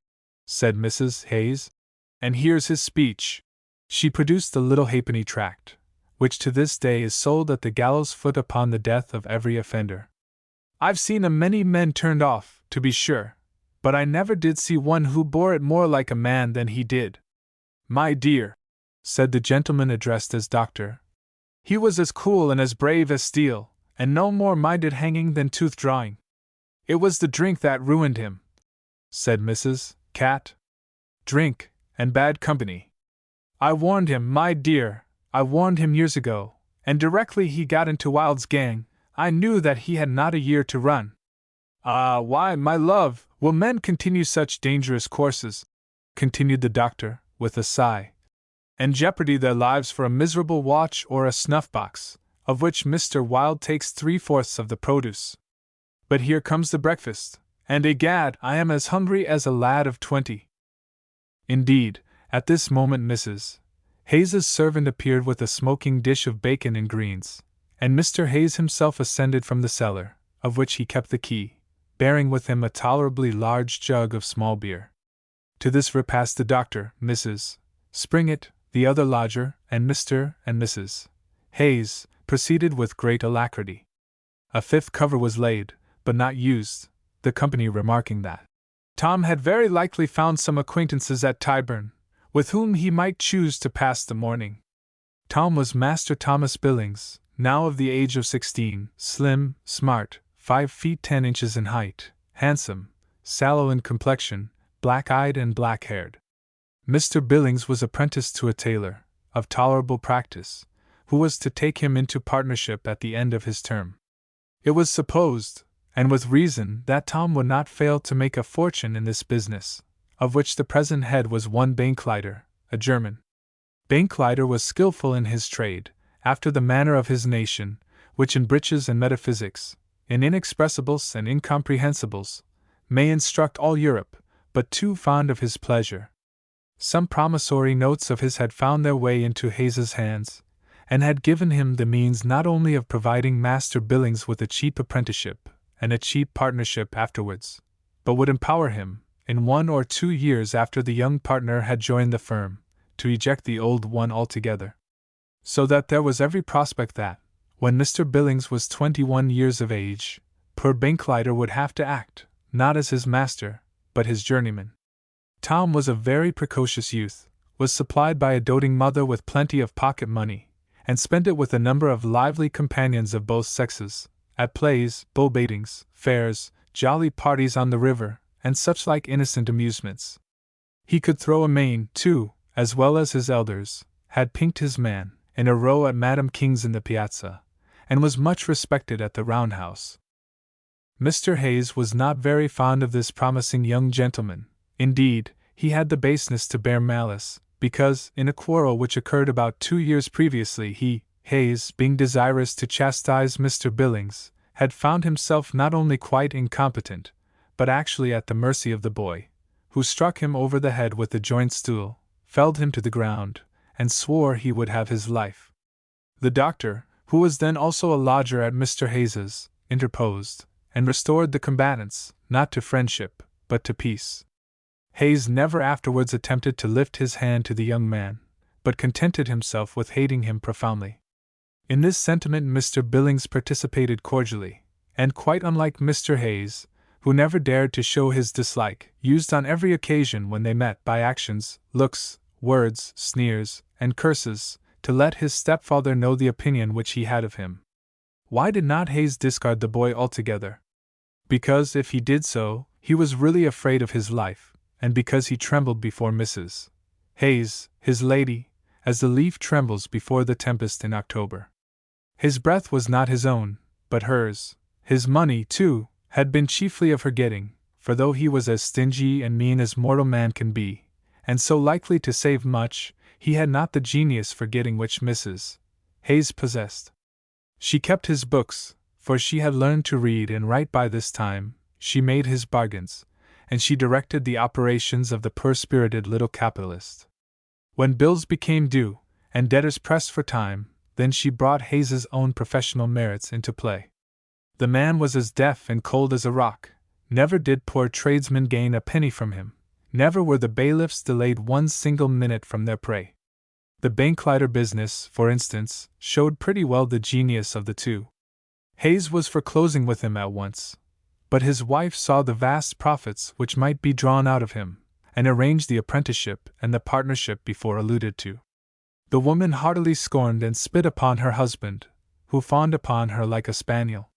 S1: said Mrs. Hayes, "and here's his speech." She produced the little halfpenny tract, which to this day is sold at the gallows foot upon the death of every offender. "I've seen a many men turned off, to be sure, but I never did see one who bore it more like a man than he did. My dear," said the gentleman addressed as doctor, "he was as cool and as brave as steel, and no more minded hanging than tooth drawing. It was the drink that ruined him, said Mrs. Cat. Drink, and bad company. I warned him, my dear, I warned him years ago, and directly he got into Wilde's gang, I knew that he had not a year to run. Ah, why, my love, will men continue such dangerous courses, continued the doctor, with a sigh, and jeopardy their lives for a miserable watch or a snuff-box, of which Mr. Wilde takes 3/4 of the produce? But here comes the breakfast, and egad, I am as hungry as a lad of 20. Indeed, at this moment Mrs. Hayes's servant appeared with a smoking dish of bacon and greens, and Mr. Hayes himself ascended from the cellar, of which he kept the key, bearing with him a tolerably large jug of small beer. To this repast the doctor, Mrs. Springett, the other lodger, and Mr. and Mrs. Hayes proceeded with great alacrity. A 5th cover was laid, but not used, the company remarking that Tom had very likely found some acquaintances at Tyburn, with whom he might choose to pass the morning. Tom was Master Thomas Billings, now of the age of 16, slim, smart, 5 feet 10 inches in height, handsome, sallow in complexion, black-eyed and black-haired. Mr. Billings was apprenticed to a tailor, of tolerable practice, who was to take him into partnership at the end of his term. It was supposed, and with reason, that Tom would not fail to make a fortune in this business, of which the present head was one Bankleiter, a German. Bankleiter was skillful in his trade, after the manner of his nation, which in breeches and metaphysics, in inexpressibles and incomprehensibles, may instruct all Europe, but too fond of his pleasure. Some promissory notes of his had found their way into Hayes's hands, and had given him the means not only of providing Master Billings with a cheap apprenticeship and a cheap partnership afterwards, but would empower him, in 1 or 2 years after the young partner had joined the firm, to eject the old one altogether. So that there was every prospect that, when Mr. Billings was 21 years of age, poor Bankleiter would have to act, not as his master, but his journeyman. Tom was a very precocious youth, was supplied by a doting mother with plenty of pocket money, and spent it with a number of lively companions of both sexes, at plays, bull-baitings, fairs, jolly parties on the river, and such like innocent amusements. He could throw a main, too, as well as his elders, had pinked his man, in a row at Madam King's in the piazza, and was much respected at the roundhouse. Mr. Hayes was not very fond of this promising young gentleman. Indeed, he had the baseness to bear malice, because, in a quarrel which occurred about 2 years previously, he, Hayes, being desirous to chastise Mr. Billings, had found himself not only quite incompetent, but actually at the mercy of the boy, who struck him over the head with the joint stool, felled him to the ground, and swore he would have his life. The doctor, who was then also a lodger at Mr. Hayes's, interposed, and restored the combatants, not to friendship, but to peace. Hayes never afterwards attempted to lift his hand to the young man, but contented himself with hating him profoundly. In this sentiment Mr. Billings participated cordially, and quite unlike Mr. Hayes, who never dared to show his dislike, used on every occasion when they met by actions, looks, words, sneers, and curses, to let his stepfather know the opinion which he had of him. Why did not Hayes discard the boy altogether? Because if he did so, he was really afraid of his life, and because he trembled before Mrs. Hayes, his lady, as the leaf trembles before the tempest in October. His breath was not his own, but hers. His money, too, had been chiefly of her getting, for though he was as stingy and mean as mortal man can be, and so likely to save much, he had not the genius for getting which Mrs. Hayes possessed. She kept his books, for she had learned to read and write by this time, she made his bargains, and she directed the operations of the poor-spirited little capitalist. When bills became due, and debtors pressed for time, then she brought Hayes's own professional merits into play. The man was as deaf and cold as a rock. Never did poor tradesmen gain a penny from him. Never were the bailiffs delayed 1 single minute from their prey. The Bankleiter business, for instance, showed pretty well the genius of the two. Hayes was for closing with him at once, but his wife saw the vast profits which might be drawn out of him, and arranged the apprenticeship and the partnership before alluded to. The woman heartily scorned and spit upon her husband, who fawned upon her like a spaniel.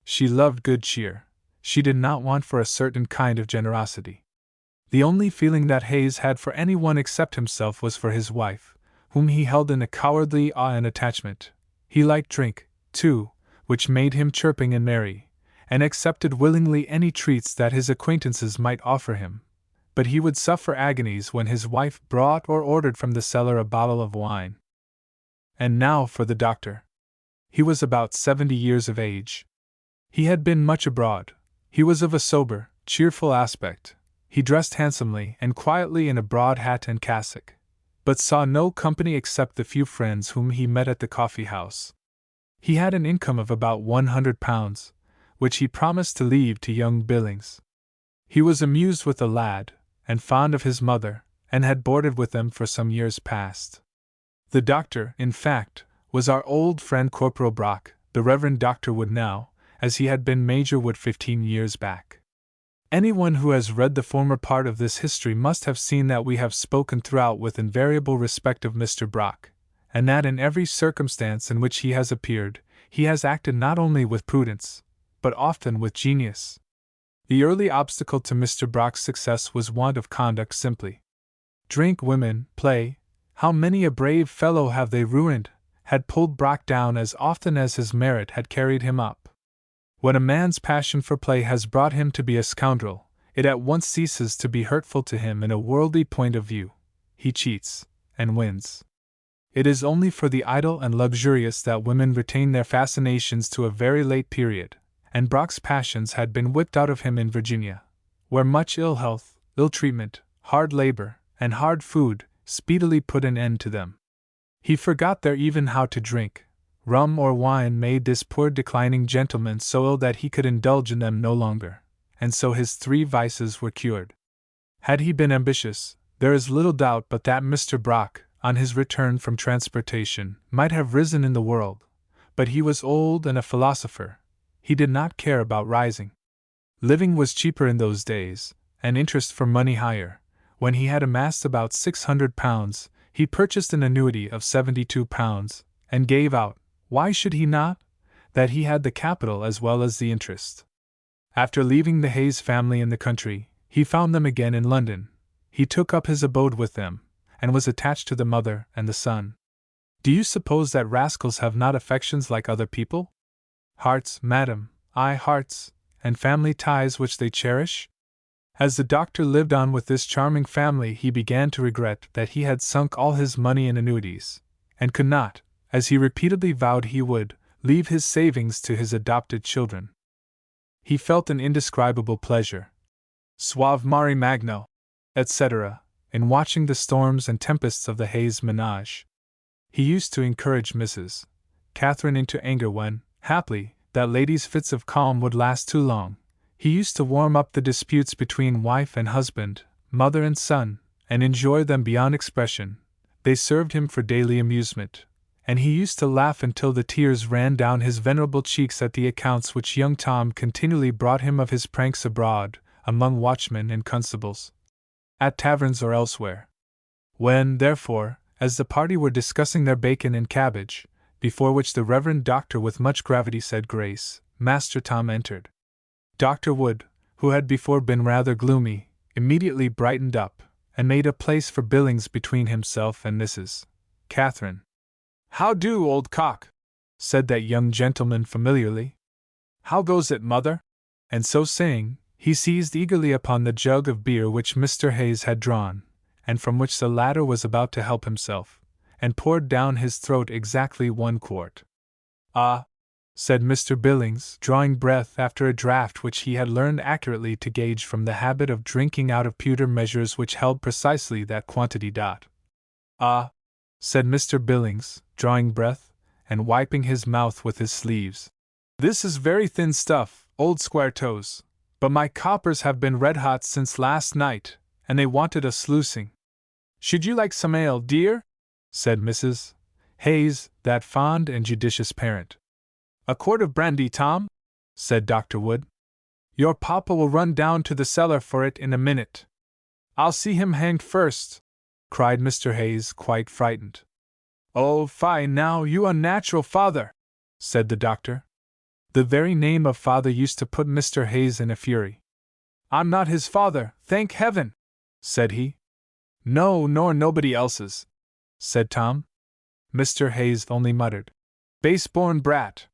S1: She loved good cheer. She did not want for a certain kind of generosity. The only feeling that Hayes had for anyone except himself was for his wife, whom he held in a cowardly awe and attachment. He liked drink, too, which made him chirping and merry, and accepted willingly any treats that his acquaintances might offer him. But he would suffer agonies when his wife brought or ordered from the cellar a bottle of wine. And now for the doctor. He was about 70 years of age. He had been much abroad. He was of a sober, cheerful aspect. He dressed handsomely and quietly in a broad hat and cassock, but saw no company except the few friends whom he met at the coffee-house. He had an income of about £100, which he promised to leave to young Billings. He was amused with the lad, and fond of his mother, and had boarded with them for some years past. The doctor, in fact, was our old friend Corporal Brock, the Reverend Dr. Wood now, as he had been Major Wood 15 years back. Anyone who has read the former part of this history must have seen that we have spoken throughout with invariable respect of Mr. Brock, and that in every circumstance in which he has appeared, he has acted not only with prudence, but often with genius. The early obstacle to Mr. Brock's success was want of conduct simply. Drink, women, play, how many a brave fellow have they ruined, had pulled Brock down as often as his merit had carried him up. When a man's passion for play has brought him to be a scoundrel, it at once ceases to be hurtful to him in a worldly point of view. He cheats, and wins. It is only for the idle and luxurious that women retain their fascinations to a very late period, and Brock's passions had been whipped out of him in Virginia, where much ill health, ill treatment, hard labor, and hard food speedily put an end to them. He forgot there even how to drink. Rum or wine made this poor declining gentleman so ill that he could indulge in them no longer, and so his 3 vices were cured. Had he been ambitious, there is little doubt but that Mr. Brock, on his return from transportation, might have risen in the world, but he was old and a philosopher. He did not care about rising. Living was cheaper in those days, and interest for money higher. When he had amassed about £600, he purchased an annuity of £72, and gave out, why should he not? That he had the capital as well as the interest. After leaving the Hayes family in the country, he found them again in London. He took up his abode with them, and was attached to the mother and the son. Do you suppose that rascals have not affections like other people? Hearts, madam, aye, hearts, and family ties which they cherish? As the doctor lived on with this charming family, he began to regret that he had sunk all his money in annuities, and could not, as he repeatedly vowed he would, leave his savings to his adopted children. He felt an indescribable pleasure, suave mari magno, etc., in watching the storms and tempests of the Hayes menage. He used to encourage Mrs. Catherine into anger when, haply, that lady's fits of calm would last too long. He used to warm up the disputes between wife and husband, mother and son, and enjoy them beyond expression. They served him for daily amusement, and he used to laugh until the tears ran down his venerable cheeks at the accounts which young Tom continually brought him of his pranks abroad, among watchmen and constables, at taverns or elsewhere. When, therefore, as the party were discussing their bacon and cabbage, before which the Reverend Doctor with much gravity said grace, Master Tom entered. Dr. Wood, who had before been rather gloomy, immediately brightened up, and made a place for Billings between himself and Mrs. Catherine. "How do, old cock?" said that young gentleman familiarly. "How goes it, mother?" And so saying, he seized eagerly upon the jug of beer which Mr. Hayes had drawn, and from which the latter was about to help himself, and poured down his throat exactly 1 quart. "Ah," said Mr. Billings, drawing breath after a draught which he had learned accurately to gauge from the habit of drinking out of pewter measures which held precisely that quantity. "Ah," said Mr. Billings, drawing breath, and wiping his mouth with his sleeves. "This is very thin stuff, old Square Toes, but my coppers have been red hot since last night, and they wanted a sluicing. Should you like some ale, dear?" said Mrs. Hayes, that fond and judicious parent. "A quart of brandy, Tom?" said Dr. Wood. "Your papa will run down to the cellar for it in a minute." "I'll see him hanged first," cried Mr. Hayes, quite frightened. "Oh, fie now, you unnatural father!" said the doctor. The very name of father used to put Mr. Hayes in a fury. I'm not his father, thank heaven, said he. No, nor nobody else's, said Tom. Mr. Hayes only muttered, Base-born brat.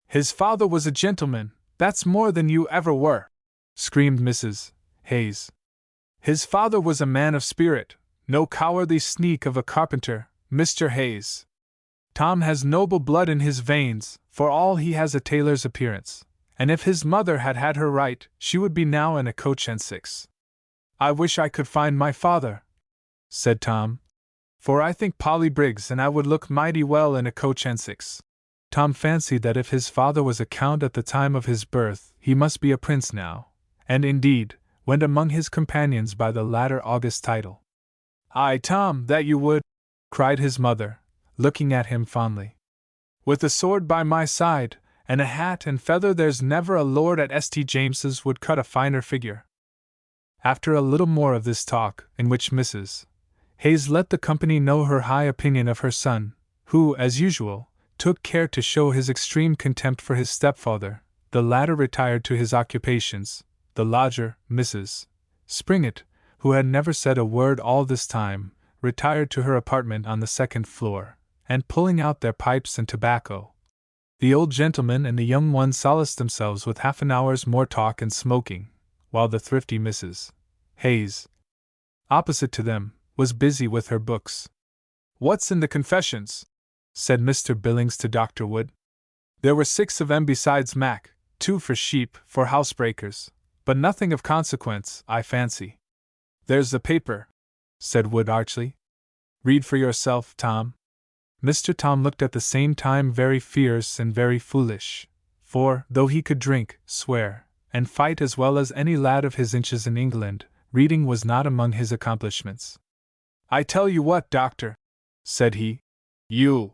S1: His father was a gentleman, that's more than you ever were, screamed Mrs. Hayes. His father was a man of spirit, no cowardly sneak of a carpenter, Mr. Hayes. Tom has noble blood in his veins, for all he has a tailor's appearance, and if his mother had had her right, she would be now in a coach and six. I wish I could find my father, said Tom, for I think Polly Briggs and I would look mighty well in a coach and six. Tom fancied that if his father was a count at the time of his birth, he must be a prince now, and indeed, went among his companions by the latter august title. Aye, Tom, that you would, cried his mother, looking at him fondly. With a sword by my side, and a hat and feather, there's never a lord at St. James's would cut a finer figure. After a little more of this talk, in which Mrs. Hayes let the company know her high opinion of her son, who, as usual, took care to show his extreme contempt for his stepfather, the latter retired to his occupations. The lodger, Mrs. Springett, who had never said a word all this time, retired to her apartment on the second floor, and pulling out their pipes and tobacco, the old gentleman and the young one solaced themselves with half an hour's more talk and smoking, while the thrifty Mrs. Hayes, opposite to them, was busy with her books. What's in the confessions? Said Mr. Billings to Dr. Wood. There were 6 of 'em besides Mac, 2 for sheep, for housebreakers, but nothing of consequence, I fancy. There's the paper, said Wood archly. Read for yourself, Tom. Mr. Tom looked at the same time very fierce and very foolish, for, though he could drink, swear, and fight as well as any lad of his inches in England, reading was not among his accomplishments. I tell you what, doctor, said he, you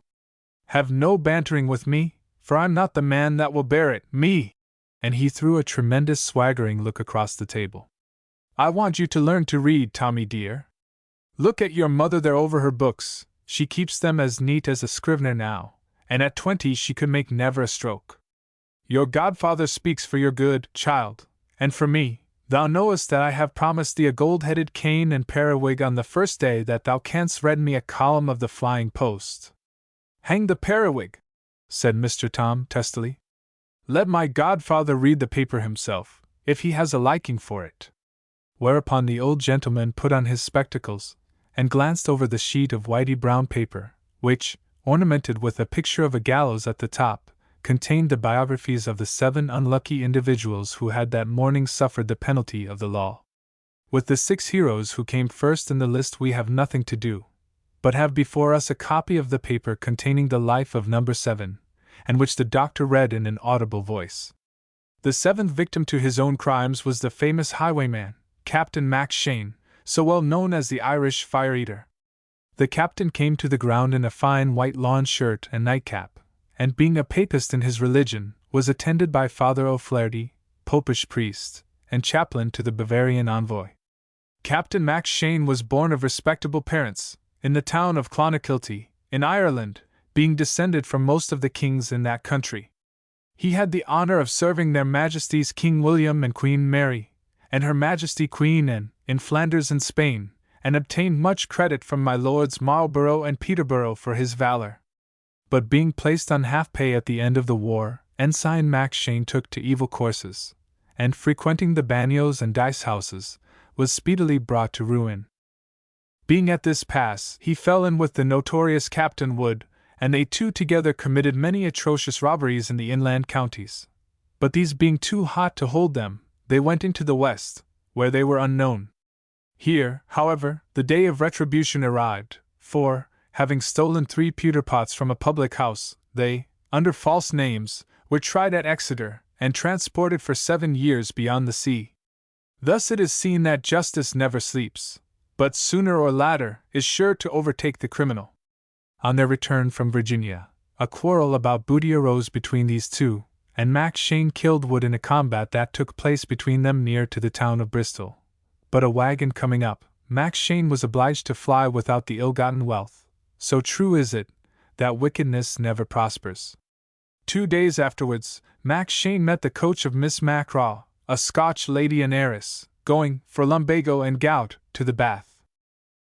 S1: have no bantering with me, for I'm not the man that will bear it, me! And he threw a tremendous swaggering look across the table. I want you to learn to read, Tommy dear. Look at your mother there over her books, she keeps them as neat as a scrivener now, and at 20 she could make never a stroke. Your godfather speaks for your good, child, and for me. Thou knowest that I have promised thee a gold-headed cane and periwig on the first day that thou canst read me a column of the Flying Post. Hang the periwig, said Mr. Tom testily. Let my godfather read the paper himself, if he has a liking for it. Whereupon the old gentleman put on his spectacles, and glanced over the sheet of whitey brown paper, which, ornamented with a picture of a gallows at the top, contained the biographies of the 7 unlucky individuals who had that morning suffered the penalty of the law. With the 6 heroes who came first in the list we have nothing to do, but have before us a copy of the paper containing the life of number 7, and which the doctor read in an audible voice. The 7th victim to his own crimes was the famous highwayman, Captain Mac Shane, so well known as the Irish fire-eater. The captain came to the ground in a fine white lawn shirt and nightcap, and being a papist in his religion, was attended by Father O'Flaherty, popish priest, and chaplain to the Bavarian envoy. Captain Mac Shane was born of respectable parents, in the town of Clonakilty, in Ireland, being descended from most of the kings in that country. He had the honour of serving their Majesties King William and Queen Mary, and Her Majesty Queen Anne, in Flanders and Spain, and obtained much credit from my lords Marlborough and Peterborough for his valour. But being placed on half-pay at the end of the war, Ensign Mac Shane took to evil courses, and frequenting the bagnios and dice-houses, was speedily brought to ruin. Being at this pass, he fell in with the notorious Captain Wood, and they two together committed many atrocious robberies in the inland counties. But these being too hot to hold them, they went into the west, where they were unknown. Here, however, the day of retribution arrived, for, having stolen 3 pewter pots from a public house, they, under false names, were tried at Exeter, and transported for 7 years beyond the sea. Thus it is seen that justice never sleeps, but sooner or later is sure to overtake the criminal. On their return from Virginia, a quarrel about booty arose between these two, and Mac Shane killed Wood in a combat that took place between them near to the town of Bristol. But a wagon coming up, Mac Shane was obliged to fly without the ill-gotten wealth. So true is it, that wickedness never prospers. 2 days afterwards, Mac Shane met the coach of Miss Macraw, a Scotch lady and heiress, going, for lumbago and gout, to the bath.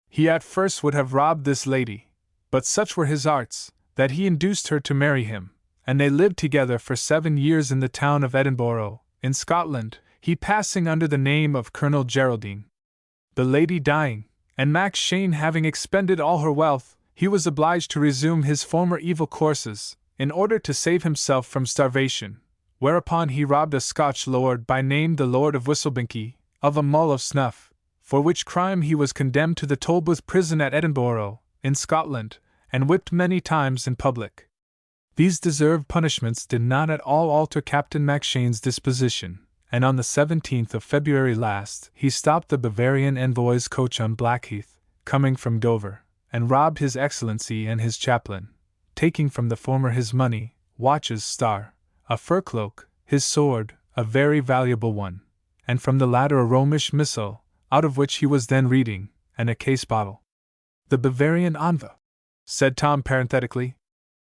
S1: He at first would have robbed this lady, but such were his arts, that he induced her to marry him, and they lived together for 7 years in the town of Edinburgh, in Scotland, he passing under the name of Colonel Geraldine. The lady dying, and Mac Shane having expended all her wealth, he was obliged to resume his former evil courses, in order to save himself from starvation, whereupon he robbed a Scotch lord by name the Lord of Whistlebinkey, of a mull of snuff, for which crime he was condemned to the Tolbooth prison at Edinburgh, in Scotland, and whipped many times in public. These deserved punishments did not at all alter Captain Mac Shane's disposition, and on the 17th of February last he stopped the Bavarian envoy's coach on Blackheath, coming from Dover, and robbed His Excellency and his chaplain, taking from the former his money, watches, star, a fur cloak, his sword, a very valuable one, and from the latter a Romish missal, out of which he was then reading, and a case bottle. The Bavarian envoy, said Tom parenthetically.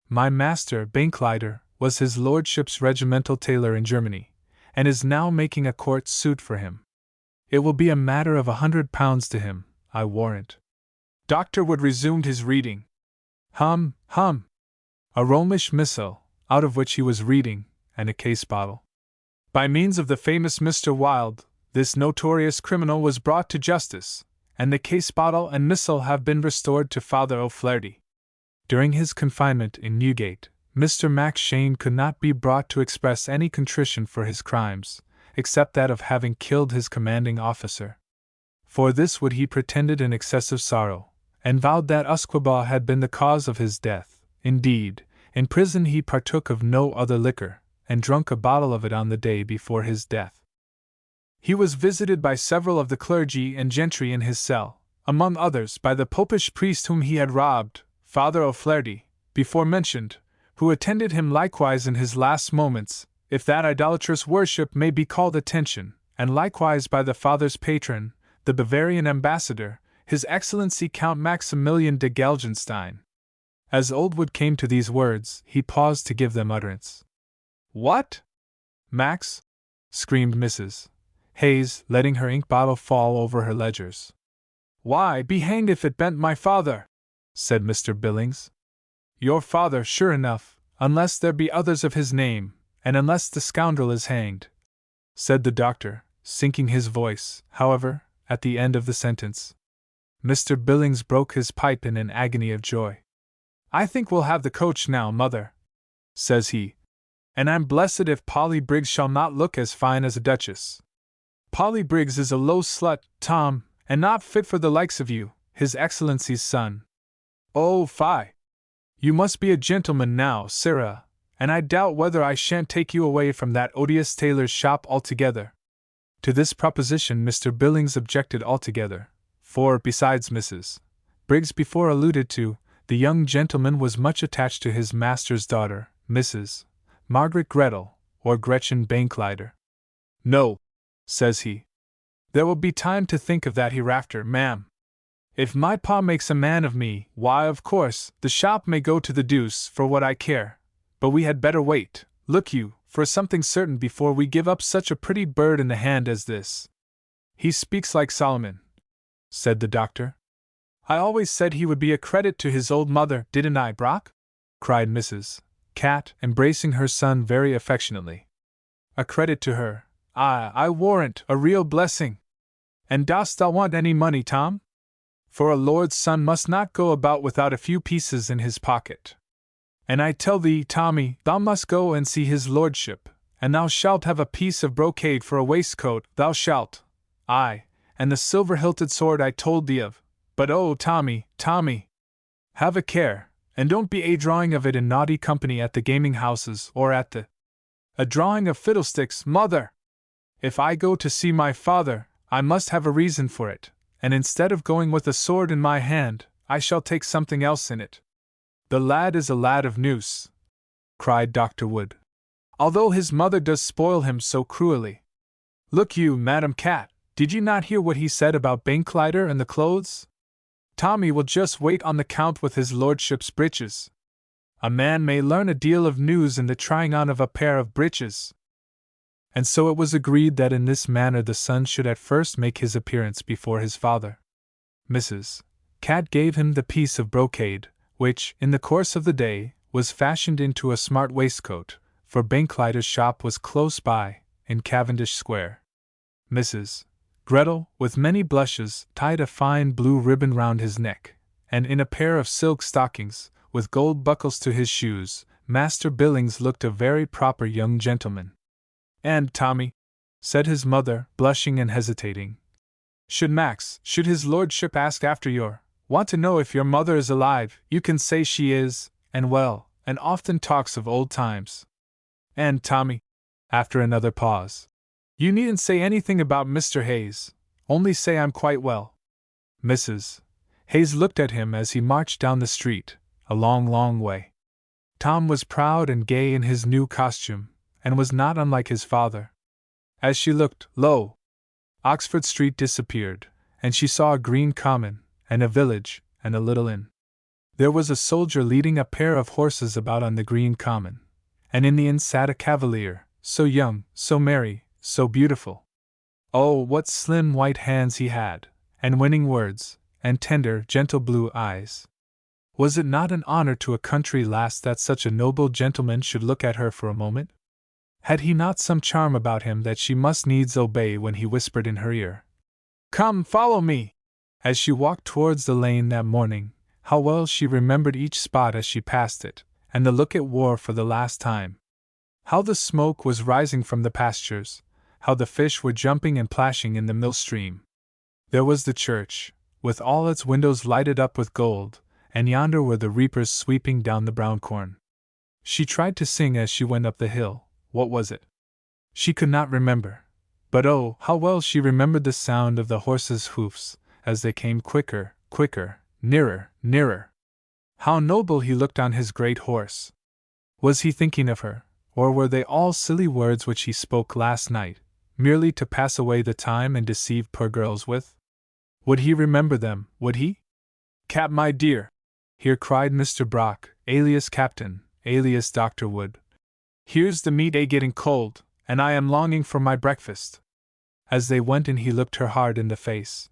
S1: My master, Bankleider, was his lordship's regimental tailor in Germany, and is now making a court suit for him. It will be a matter of £100 to him, I warrant. Dr. Wood resumed his reading. Hum. A Romish missal, out of which he was reading, and a case bottle. By means of the famous Mr. Wilde, this notorious criminal was brought to justice, and the case bottle and missal have been restored to Father O'Flaherty. During his confinement in Newgate, Mr. Mac Shane could not be brought to express any contrition for his crimes, except that of having killed his commanding officer. For this would he pretended an excessive sorrow, and vowed that usquebaugh had been the cause of his death. Indeed, in prison he partook of no other liquor, and drunk a bottle of it on the day before his death. He was visited by several of the clergy and gentry in his cell, among others by the popish priest whom he had robbed, Father O'Flaherty, before mentioned, who attended him likewise in his last moments, if that idolatrous worship may be called attention, and likewise by the father's patron, the Bavarian ambassador, His Excellency Count Maximilian de Gelgenstein. As Oldwood came to these words, he paused to give them utterance. What? Max? Screamed Mrs. Hayes, letting her ink bottle fall over her ledgers. Why, be hanged if it ben't my father, said Mr. Billings. Your father, sure enough, unless there be others of his name, and unless the scoundrel is hanged, said the doctor, sinking his voice, however, at the end of the sentence. Mr. Billings broke his pipe in an agony of joy. I think we'll have the coach now, mother, says he, and I'm blessed if Polly Briggs shall not look as fine as a duchess. Polly Briggs is a low slut, Tom, and not fit for the likes of you, His Excellency's son. Oh, fie! You must be a gentleman now, Sarah, and I doubt whether I shan't take you away from that odious tailor's shop altogether. To this proposition Mr. Billings objected altogether, for, besides Mrs. Briggs before alluded to, the young gentleman was much attached to his master's daughter, Mrs. Margaret Gretel, or Gretchen Bankleider. No, says he. There will be time to think of that hereafter, ma'am. If my pa makes a man of me, why, of course, the shop may go to the deuce for what I care, but we had better wait, look you, for something certain before we give up such a pretty bird in the hand as this. He speaks like Solomon, said the doctor. I always said he would be a credit to his old mother, didn't I, Brock? Cried Mrs. Cat, embracing her son very affectionately. A credit to her, aye, I warrant, a real blessing. And dost thou want any money, Tom? For a lord's son must not go about without a few pieces in his pocket. And I tell thee, Tommy, thou must go and see his lordship, and thou shalt have a piece of brocade for a waistcoat, thou shalt. Aye, and the silver-hilted sword I told thee of. But oh, Tommy, have a care, and don't be a drawing of it in naughty company at the gaming houses or at the... A drawing of fiddlesticks, mother! If I go to see my father, I must have a reason for it, and instead of going with a sword in my hand, I shall take something else in it. The lad is a lad of noose, cried Dr. Wood, although his mother does spoil him so cruelly. Look you, Madam Cat, did you not hear what he said about Bankleider and the clothes? Tommy will just wait on the Count with his lordship's breeches. A man may learn a deal of news in the trying on of a pair of breeches. And so it was agreed that in this manner the son should at first make his appearance before his father. Mrs. Cat gave him the piece of brocade, which, in the course of the day, was fashioned into a smart waistcoat, for Banklighter's shop was close by, in Cavendish Square. Mrs. Gretel, with many blushes, tied a fine blue ribbon round his neck, and in a pair of silk stockings, with gold buckles to his shoes, Master Billings looked a very proper young gentleman. And, Tommy, said his mother, blushing and hesitating, should his lordship ask after want to know if your mother is alive, you can say she is, and well, and often talks of old times. And, Tommy, after another pause, you needn't say anything about Mr. Hayes, only say I'm quite well. Mrs. Hayes looked at him as he marched down the street, a long, long way. Tom was proud and gay in his new costume, and was not unlike his father. As she looked, lo! Oxford Street disappeared, and she saw a green common, and a village, and a little inn. There was a soldier leading a pair of horses about on the green common, and in the inn sat a cavalier, so young, so merry, so beautiful. Oh, what slim white hands he had, and winning words, and tender, gentle blue eyes. Was it not an honor to a country lass that such a noble gentleman should look at her for a moment? Had he not some charm about him that she must needs obey when he whispered in her ear, "Come, follow me!" As she walked towards the lane that morning, how well she remembered each spot as she passed it, and the look it wore for the last time. How the smoke was rising from the pastures, how the fish were jumping and plashing in the mill stream. There was the church, with all its windows lighted up with gold, and yonder were the reapers sweeping down the brown corn. She tried to sing as she went up the hill. What was it? She could not remember. But oh, how well she remembered the sound of the horses' hoofs, as they came quicker, quicker, nearer, nearer. How noble he looked on his great horse! Was he thinking of her, or were they all silly words which he spoke last night, merely to pass away the time and deceive poor girls with? Would he remember them, would he? "Cap, my dear!" here cried Mr. Brock, alias Captain, alias Dr. Wood. "Here's the meat getting cold, and I am longing for my breakfast." As they went in he looked her hard in the face.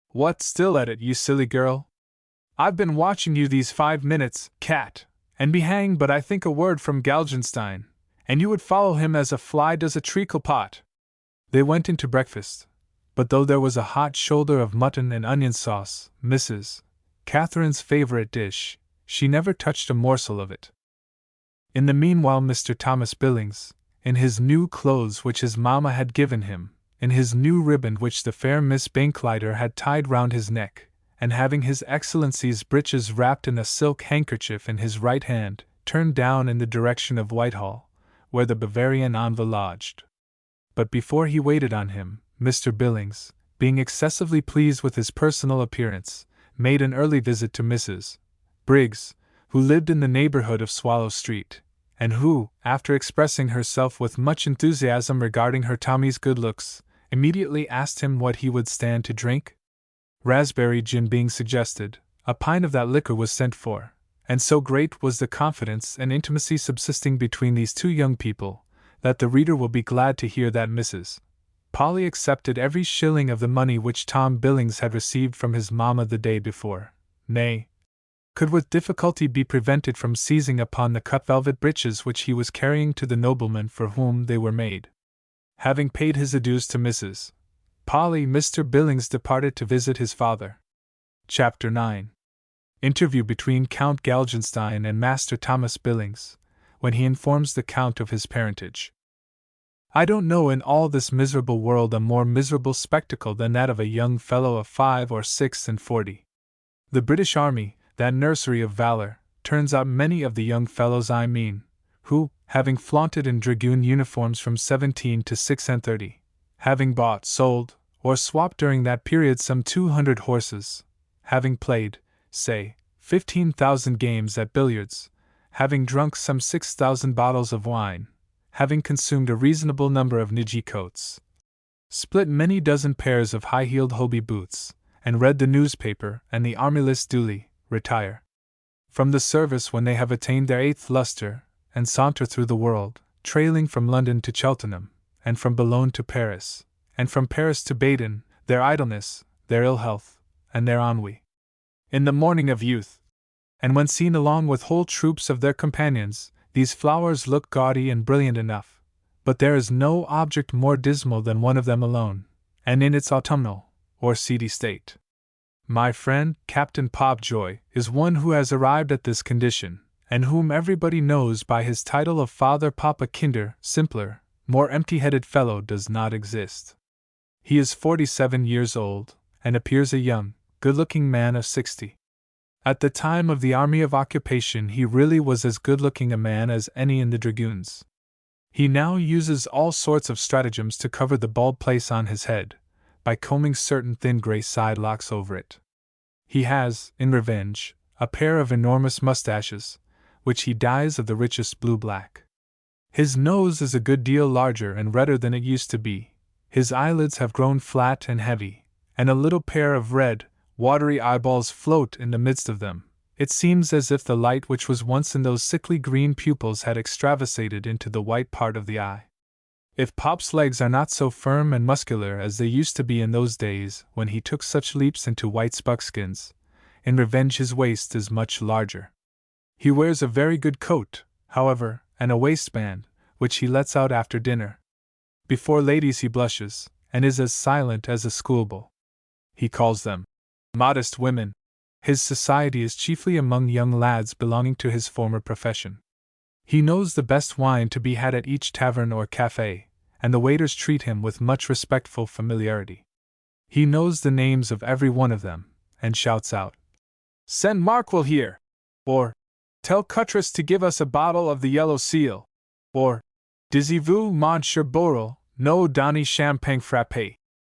S1: "What, still at it, you silly girl? I've been watching you these 5 minutes, Cat, and be hanged but I think a word from Galgenstein, and you would follow him as a fly does a treacle pot." They went into breakfast, but though there was a hot shoulder of mutton and onion sauce, Mrs. Catherine's favorite dish, she never touched a morsel of it. In the meanwhile Mr. Thomas Billings, in his new clothes which his mamma had given him, in his new ribbon which the fair Miss Banklighter had tied round his neck, and having His Excellency's breeches wrapped in a silk handkerchief in his right hand, turned down in the direction of Whitehall, where the Bavarian envoy lodged. But before he waited on him, Mr. Billings, being excessively pleased with his personal appearance, made an early visit to Mrs. Briggs, who lived in the neighborhood of Swallow Street, and who, after expressing herself with much enthusiasm regarding her Tommy's good looks, immediately asked him what he would stand to drink. Raspberry gin being suggested, a pint of that liquor was sent for, and so great was the confidence and intimacy subsisting between these two young people, that the reader will be glad to hear that Mrs. Polly accepted every shilling of the money which Tom Billings had received from his mamma the day before, nay, could with difficulty be prevented from seizing upon the cut velvet breeches which he was carrying to the nobleman for whom they were made. Having paid his adieus to Mrs. Polly, Mr. Billings departed to visit his father. Chapter 9. Interview between Count Galgenstein and Master Thomas Billings, when he informs the Count of his parentage. I don't know in all this miserable world a more miserable spectacle than that of a young fellow of 5 or 46. The British Army, that nursery of valor, turns out many of the young fellows I mean, who, having flaunted in dragoon uniforms from 17 to 36, having bought, sold, or swapped during that period some 200 horses, having played, say, 15,000 games at billiards, having drunk some 6,000 bottles of wine, having consumed a reasonable number of nidgy coats, split many dozen pairs of high-heeled Hobie boots, and read the newspaper and the Army List duly, retire. from the service when they have attained their 8th lustre, and saunter through the world, trailing from London to Cheltenham, and from Boulogne to Paris, and from Paris to Baden, their idleness, their ill health, and their ennui. In the morning of youth, and when seen along with whole troops of their companions, these flowers look gaudy and brilliant enough, but there is no object more dismal than one of them alone, and in its autumnal, or seedy state. My friend, Captain Popjoy, is one who has arrived at this condition, and whom everybody knows by his title of Father Papa. Kinder, simpler, more empty-headed fellow does not exist. He is 47 years old, and appears a young, good-looking man of 60. At the time of the army of occupation he really was as good-looking a man as any in the dragoons. He now uses all sorts of stratagems to cover the bald place on his head, by combing certain thin grey side locks over it. He has, in revenge, a pair of enormous mustaches, which he dyes of the richest blue-black. His nose is a good deal larger and redder than it used to be, his eyelids have grown flat and heavy, and a little pair of red, watery eyeballs float in the midst of them. It seems as if the light which was once in those sickly green pupils had extravasated into the white part of the eye. If Pop's legs are not so firm and muscular as they used to be in those days when he took such leaps into white buckskins, in revenge his waist is much larger. He wears a very good coat, however, and a waistband, which he lets out after dinner. Before ladies he blushes, and is as silent as a schoolboy. He calls them modest women. His society is chiefly among young lads belonging to his former profession. He knows the best wine to be had at each tavern or café, and the waiters treat him with much respectful familiarity. He knows the names of every one of them, and shouts out, "Send Markwell here!" or "Tell Cuttress to give us a bottle of the yellow seal," or "Désirez-vous, Monsieur Borel, no donny champagne frappé,"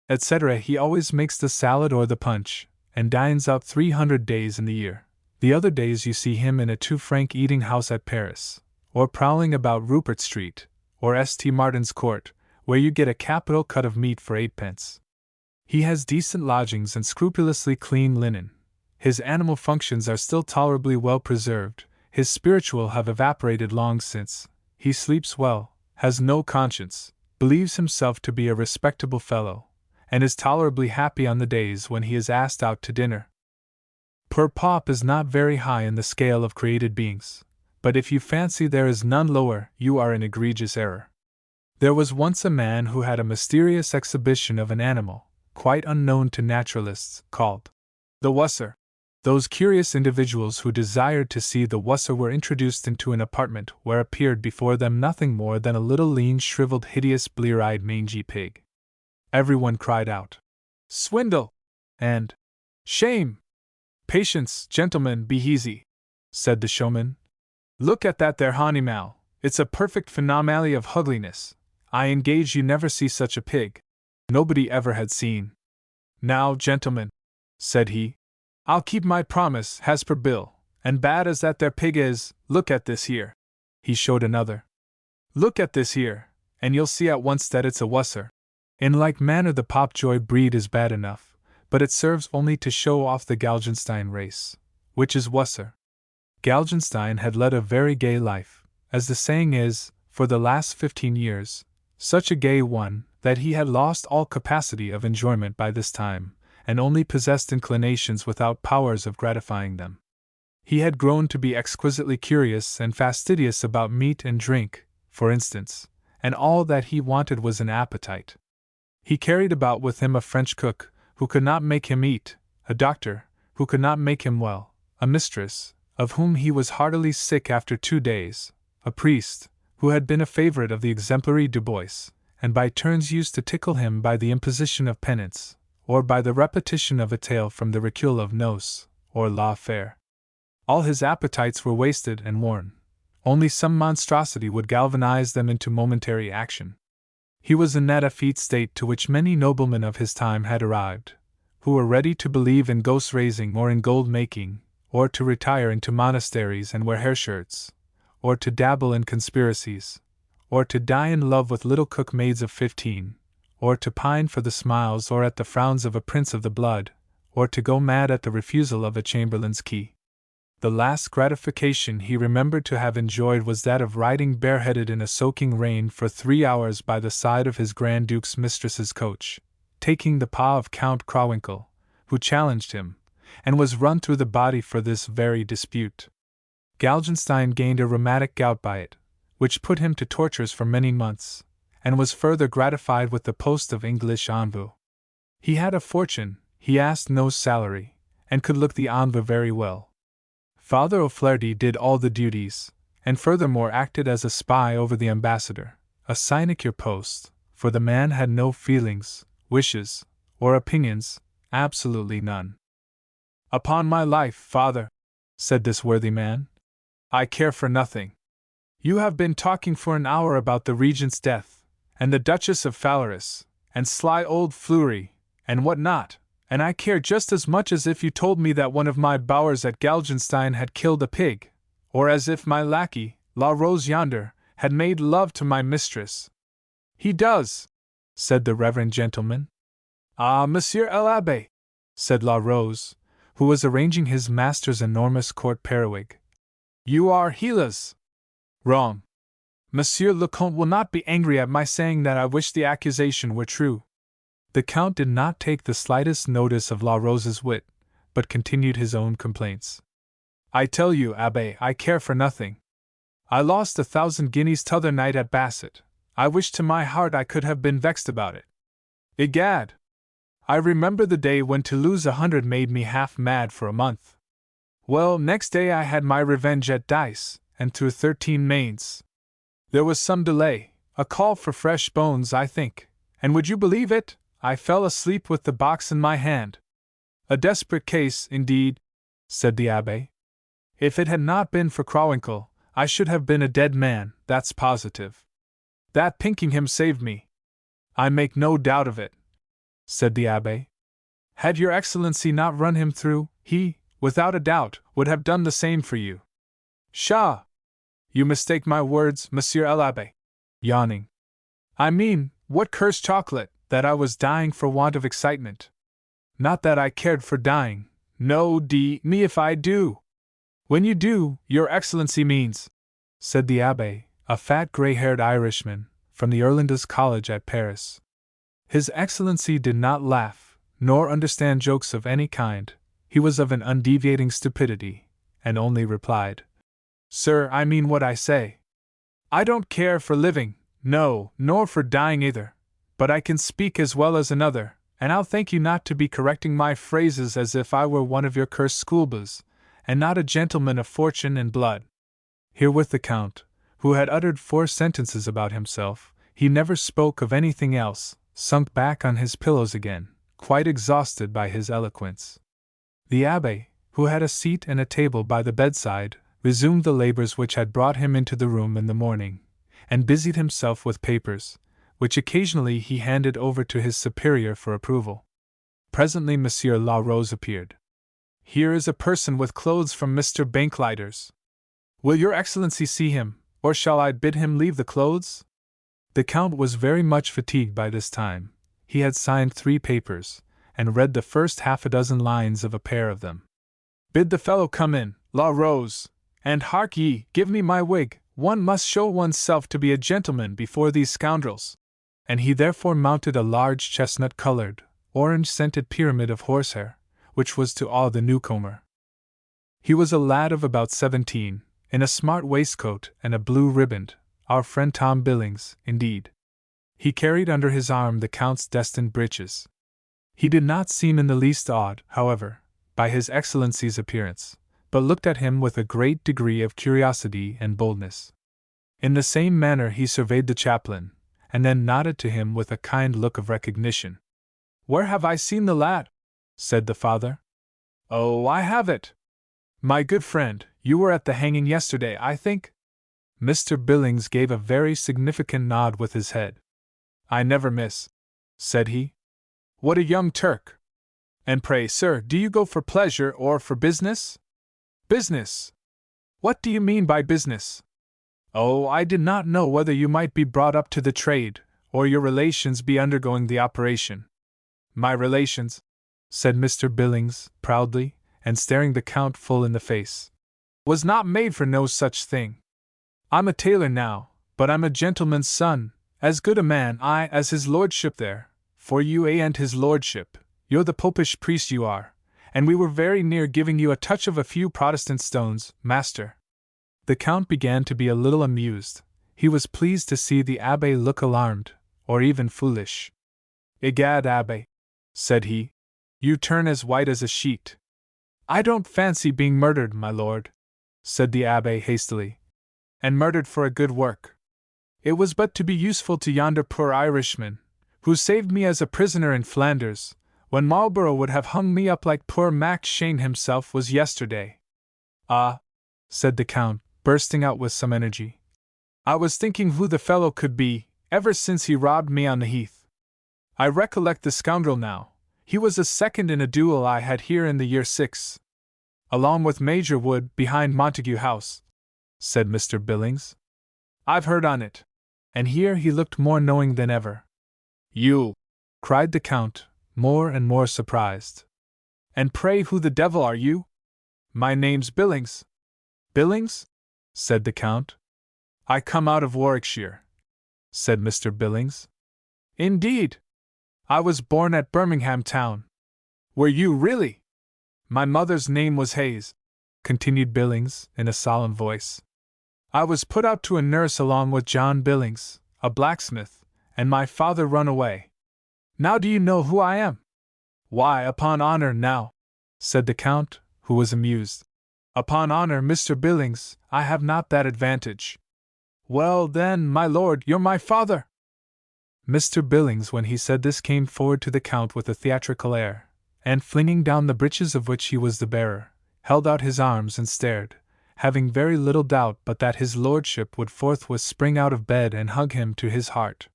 S1: etc. He always makes the salad or the punch, and dines out 300 days in the year. The other days you see him in a 2-franc eating house at Paris, or prowling about Rupert Street, or St. Martin's Court, where you get a capital cut of meat for 8d. He has decent lodgings and scrupulously clean linen. His animal functions are still tolerably well preserved, his spiritual have evaporated long since, he sleeps well, has no conscience, believes himself to be a respectable fellow, and is tolerably happy on the days when he is asked out to dinner. Poor Pop is not very high in the scale of created beings, but if you fancy there is none lower, you are in egregious error. There was once a man who had a mysterious exhibition of an animal, quite unknown to naturalists, called the Wusser. Those curious individuals who desired to see the Wusser were introduced into an apartment where appeared before them nothing more than a little lean, shriveled, hideous, blear-eyed, mangy pig. Everyone cried out, "Swindle!" and "Shame!" "Patience, gentlemen, be easy," said the showman. "Look at that there hanimal, it's a perfect phenomaly of ugliness. I engage you never see such a pig. Nobody ever had seen. Now, gentlemen," said he, "I'll keep my promise, as per bill, and bad as that there pig is, look at this here." He showed another. "Look at this here, and you'll see at once that it's a Wusser." In like manner the Popjoy breed is bad enough, but it serves only to show off the Galgenstein race, which is Wusser. Galgenstein had led a very gay life, as the saying is, for the last 15 years, such a gay one that he had lost all capacity of enjoyment by this time, and only possessed inclinations without powers of gratifying them. He had grown to be exquisitely curious and fastidious about meat and drink, for instance, and all that he wanted was an appetite. He carried about with him a French cook, who could not make him eat, a doctor, who could not make him well, a mistress, of whom he was heartily sick after 2 days, a priest, who had been a favorite of the exemplary Du Bois, and by turns used to tickle him by the imposition of penance, or by the repetition of a tale from the Recul of Nos, or La Faire. All his appetites were wasted and worn. Only some monstrosity would galvanize them into momentary action. He was in that effete state to which many noblemen of his time had arrived, who were ready to believe in ghost-raising or in gold-making, or to retire into monasteries and wear hair-shirts, or to dabble in conspiracies, or to die in love with little cook-maids of 15, or to pine for the smiles or at the frowns of a prince of the blood, or to go mad at the refusal of a chamberlain's key. The last gratification he remembered to have enjoyed was that of riding bareheaded in a soaking rain for 3 hours by the side of his Grand Duke's mistress's coach, taking the paw of Count Crawwinkle, who challenged him, and was run through the body for this very dispute. Galgenstein gained a rheumatic gout by it, which put him to tortures for many months, and was further gratified with the post of English envoy. He had a fortune, he asked no salary, and could look the envoy very well. Father O'Flaherty did all the duties, and furthermore acted as a spy over the ambassador, a sinecure post, for the man had no feelings, wishes, or opinions, absolutely none. "Upon my life, father," said this worthy man, "I care for nothing. You have been talking for an hour about the regent's death, and the Duchess of Phalaris, and sly old Fleury, and what not, and I care just as much as if you told me that one of my bowers at Galgenstein had killed a pig, or as if my lackey, La Rose yonder, had made love to my mistress." "He does," said the reverend gentleman. "Ah, Monsieur l'Abbé," said La Rose, who was arranging his master's enormous court periwig. "You are helas." "Wrong. Monsieur le Comte will not be angry at my saying that I wish the accusation were true." The Count did not take the slightest notice of La Rose's wit, but continued his own complaints. "I tell you, Abbé, I care for nothing. I lost 1,000 guineas t'other night at Basset. I wish to my heart I could have been vexed about it. Egad! I remember the day when to lose 100 made me half mad for a month. Well, next day I had my revenge at dice, and threw 13 mains. There was some delay, a call for fresh bones, I think, and would you believe it? I fell asleep with the box in my hand. A desperate case, indeed," said the Abbé. "If it had not been for Crawwinkle, I should have been a dead man, that's positive. That Pinkingham saved me. I make no doubt of it," said the Abbé. "Had your Excellency not run him through, he, without a doubt, would have done the same for you." "Pshaw! You mistake my words, Monsieur l'Abbé," yawning. "I mean, what cursed chocolate, that I was dying for want of excitement. Not that I cared for dying, no me if I do." "When you do, your Excellency means," said the Abbé, a fat gray-haired Irishman, from the Irlandes College at Paris. His Excellency did not laugh, nor understand jokes of any kind. He was of an undeviating stupidity, and only replied, "Sir, I mean what I say. I don't care for living, no, nor for dying either, but I can speak as well as another, and I'll thank you not to be correcting my phrases as if I were one of your cursed schoolboys, and not a gentleman of fortune and blood." Herewith the Count, who had uttered 4 sentences about himself, he never spoke of anything else, sunk back on his pillows again, quite exhausted by his eloquence. The Abbé, who had a seat and a table by the bedside, resumed the labors which had brought him into the room in the morning, and busied himself with papers, which occasionally he handed over to his superior for approval. Presently Monsieur La Rose appeared. "Here is a person with clothes from Mr. Banklighter's. Will your Excellency see him, or shall I bid him leave the clothes?" The Count was very much fatigued by this time. He had signed 3 papers, and read the first 6 lines of a pair of them. "Bid the fellow come in, La Rose, and hark ye, give me my wig, one must show oneself to be a gentleman before these scoundrels." And he therefore mounted a large chestnut-colored, orange-scented pyramid of horsehair, which was to awe the newcomer. He was a lad of about 17, in a smart waistcoat and a blue riband, our friend Tom Billings, indeed. He carried under his arm the Count's destined breeches. He did not seem in the least awed, however, by His Excellency's appearance, but looked at him with a great degree of curiosity and boldness. In the same manner he surveyed the chaplain, and then nodded to him with a kind look of recognition. "Where have I seen the lad?" said the father. "Oh, I have it! My good friend, you were at the hanging yesterday, I think?" Mr. Billings gave a very significant nod with his head. "I never miss," said he. "What a young Turk! And pray, sir, do you go for pleasure or for business?" "Business? What do you mean by business?" "Oh, I did not know whether you might be brought up to the trade, or your relations be undergoing the operation." "My relations," said Mr. Billings, proudly, and staring the Count full in the face. Was not made for no such thing. I'm a tailor now, but I'm a gentleman's son, as good a man I as his lordship there, for you ain't his lordship, you're the popish priest you are, and we were very near giving you a touch of a few Protestant stones, master. The Count began to be a little amused. He was pleased to see the Abbé look alarmed, or even foolish. "Egad, Abbé," said he, "you turn as white as a sheet." "I don't fancy being murdered, my lord," said the Abbé hastily. "And murdered for a good work. It was but to be useful to yonder poor Irishman, who saved me as a prisoner in Flanders, when Marlborough would have hung me up like poor Mac Shane himself was yesterday." "Ah," said the Count, bursting out with some energy. "I was thinking who the fellow could be, ever since he robbed me on the heath. I recollect the scoundrel now. He was a second in a duel I had here in the year '6. Along with Major Wood, behind Montague House," said Mr. Billings. "I've heard on it." And here he looked more knowing than ever. "You!" cried the Count, more and more surprised. "And pray who the devil are you?" "My name's Billings." "Billings?" said the Count. "I come out of Warwickshire," said Mr. Billings. "Indeed? I was born at Birmingham town." "Were you really?" "My mother's name was Hayes," continued Billings, in a solemn voice. "I was put out to a nurse along with John Billings, a blacksmith, and my father run away. Now do you know who I am?" "Why, upon honor, now," said the Count, who was amused. "Upon honor, Mr. Billings, I have not that advantage." "Well, then, my lord, you're my father." Mr. Billings, when he said this, came forward to the Count with a theatrical air, and flinging down the breeches of which he was the bearer, held out his arms and stared, having very little doubt but that his lordship would forthwith spring out of bed and hug him to his heart.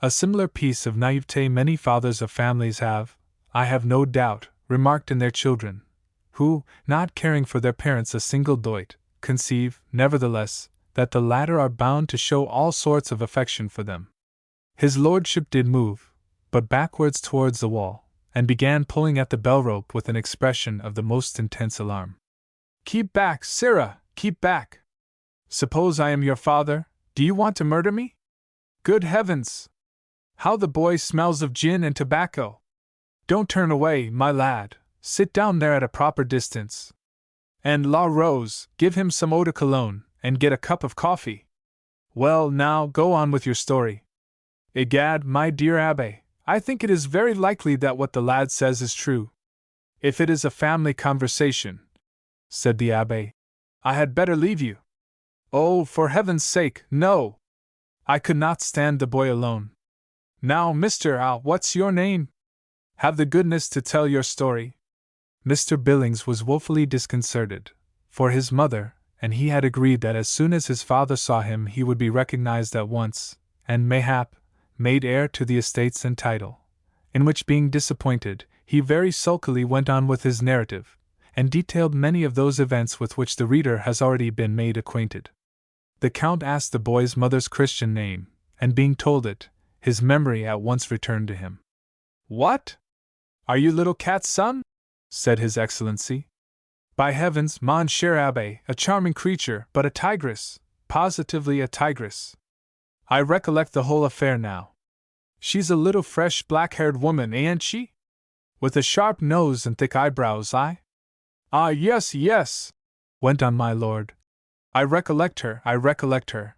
S1: A similar piece of naivete many fathers of families have, I have no doubt, remarked in their children, who, not caring for their parents a single doit, conceive, nevertheless, that the latter are bound to show all sorts of affection for them. His lordship did move, but backwards towards the wall, and began pulling at the bell-rope with an expression of the most intense alarm. "Keep back, sirrah, keep back! Suppose I am your father, do you want to murder me? Good heavens! How the boy smells of gin and tobacco! Don't turn away, my lad, sit down there at a proper distance. And La Rose, give him some eau de cologne, and get a cup of coffee. Well, now, go on with your story." "Egad, my dear Abbé, I think it is very likely that what the lad says is true. If it is a family conversation," said the Abbé, "I had better leave you." "Oh, for heaven's sake, no! I could not stand the boy alone. Now, Mr. what's your name? Have the goodness to tell your story." Mr. Billings was woefully disconcerted, for his mother and he had agreed that as soon as his father saw him he would be recognized at once, and mayhap made heir to the estates and title, in which being disappointed, he very sulkily went on with his narrative, and detailed many of those events with which the reader has already been made acquainted. The Count asked the boy's mother's Christian name, and being told it, his memory at once returned to him. "What? Are you little Cat's son?" said His Excellency. "By heavens, mon cher Abbé, a charming creature, but a tigress, positively a tigress. I recollect the whole affair now. She's a little fresh black-haired woman, ain't she? With a sharp nose and thick eyebrows, Ah, yes, yes," went on my lord. I recollect her.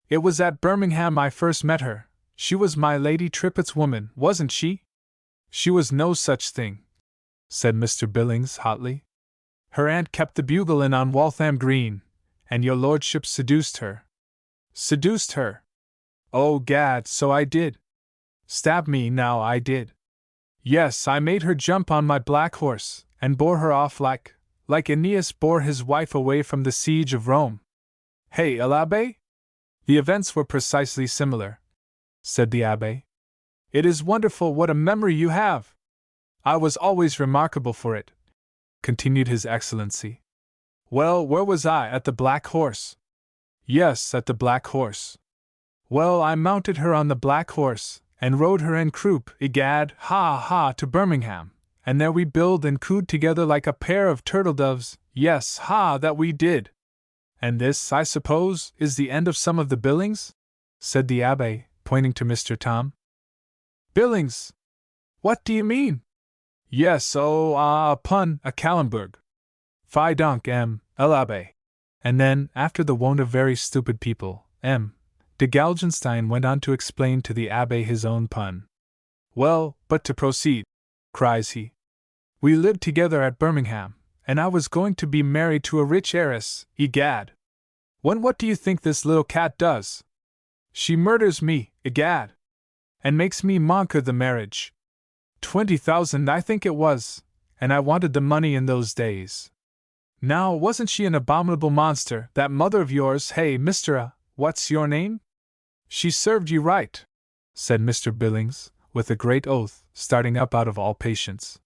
S1: It was at Birmingham I first met her. She was my Lady Trippett's woman, wasn't she?" "She was no such thing," said Mr. Billings hotly. "Her aunt kept the Bugle Inn on Waltham Green, and your lordship seduced her." "Seduced her? Oh, gad, so I did. Stab me, now I did. Yes, I made her jump on my black horse, and bore her off like Aeneas bore his wife away from the siege of Rome. Hey, l'Abbé?" "The events were precisely similar," said the Abbé. "It is wonderful what a memory you have. I was always remarkable for it," continued His Excellency. "Well, where was I? At the Black Horse?" "Yes, at the Black Horse." "Well, I mounted her on the Black Horse, and rode her en croupe, egad, ha, to Birmingham, and there we billed and cooed together like a pair of turtle-doves. Yes, ha, that we did! And this, I suppose, is the end of some of the Billings? Said the Abbé, pointing to Mr. Tom. Billings! What do you mean? Yes, a pun, a calembourg. Fi donc, l'Abbé. And then, after the wont of very stupid people, de Galgenstein went on to explain to the Abbé his own pun. Well, but to proceed, cries he. We lived together at Birmingham, and I was going to be married to a rich heiress, egad. When what do you think this little cat does? She murders me, egad, and makes me manquer the marriage. 20,000 I think it was, and I wanted the money in those days. Now, wasn't she an abominable monster, that mother of yours, hey, Mr. What's your name? She served you right, said Mr. Billings, with a great oath, starting up out of all patience.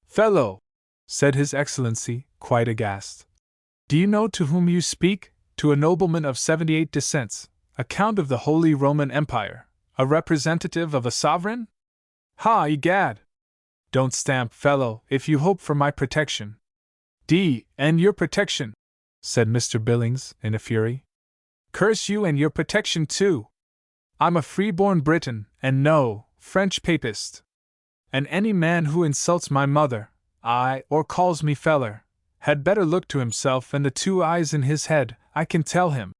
S1: Fellow, said His Excellency, quite aghast. Do you know to whom you speak? To a nobleman of 78 descents, a count of the Holy Roman Empire, a representative of a sovereign? Ha, egad! Don't stamp, fellow, if you hope for my protection. And your protection, said Mr. Billings, in a fury. Curse you and your protection too. I'm a free-born Briton, and no French papist. And any man who insults my mother, or calls me feller, had better look to himself and the 2 eyes in his head, I can tell him.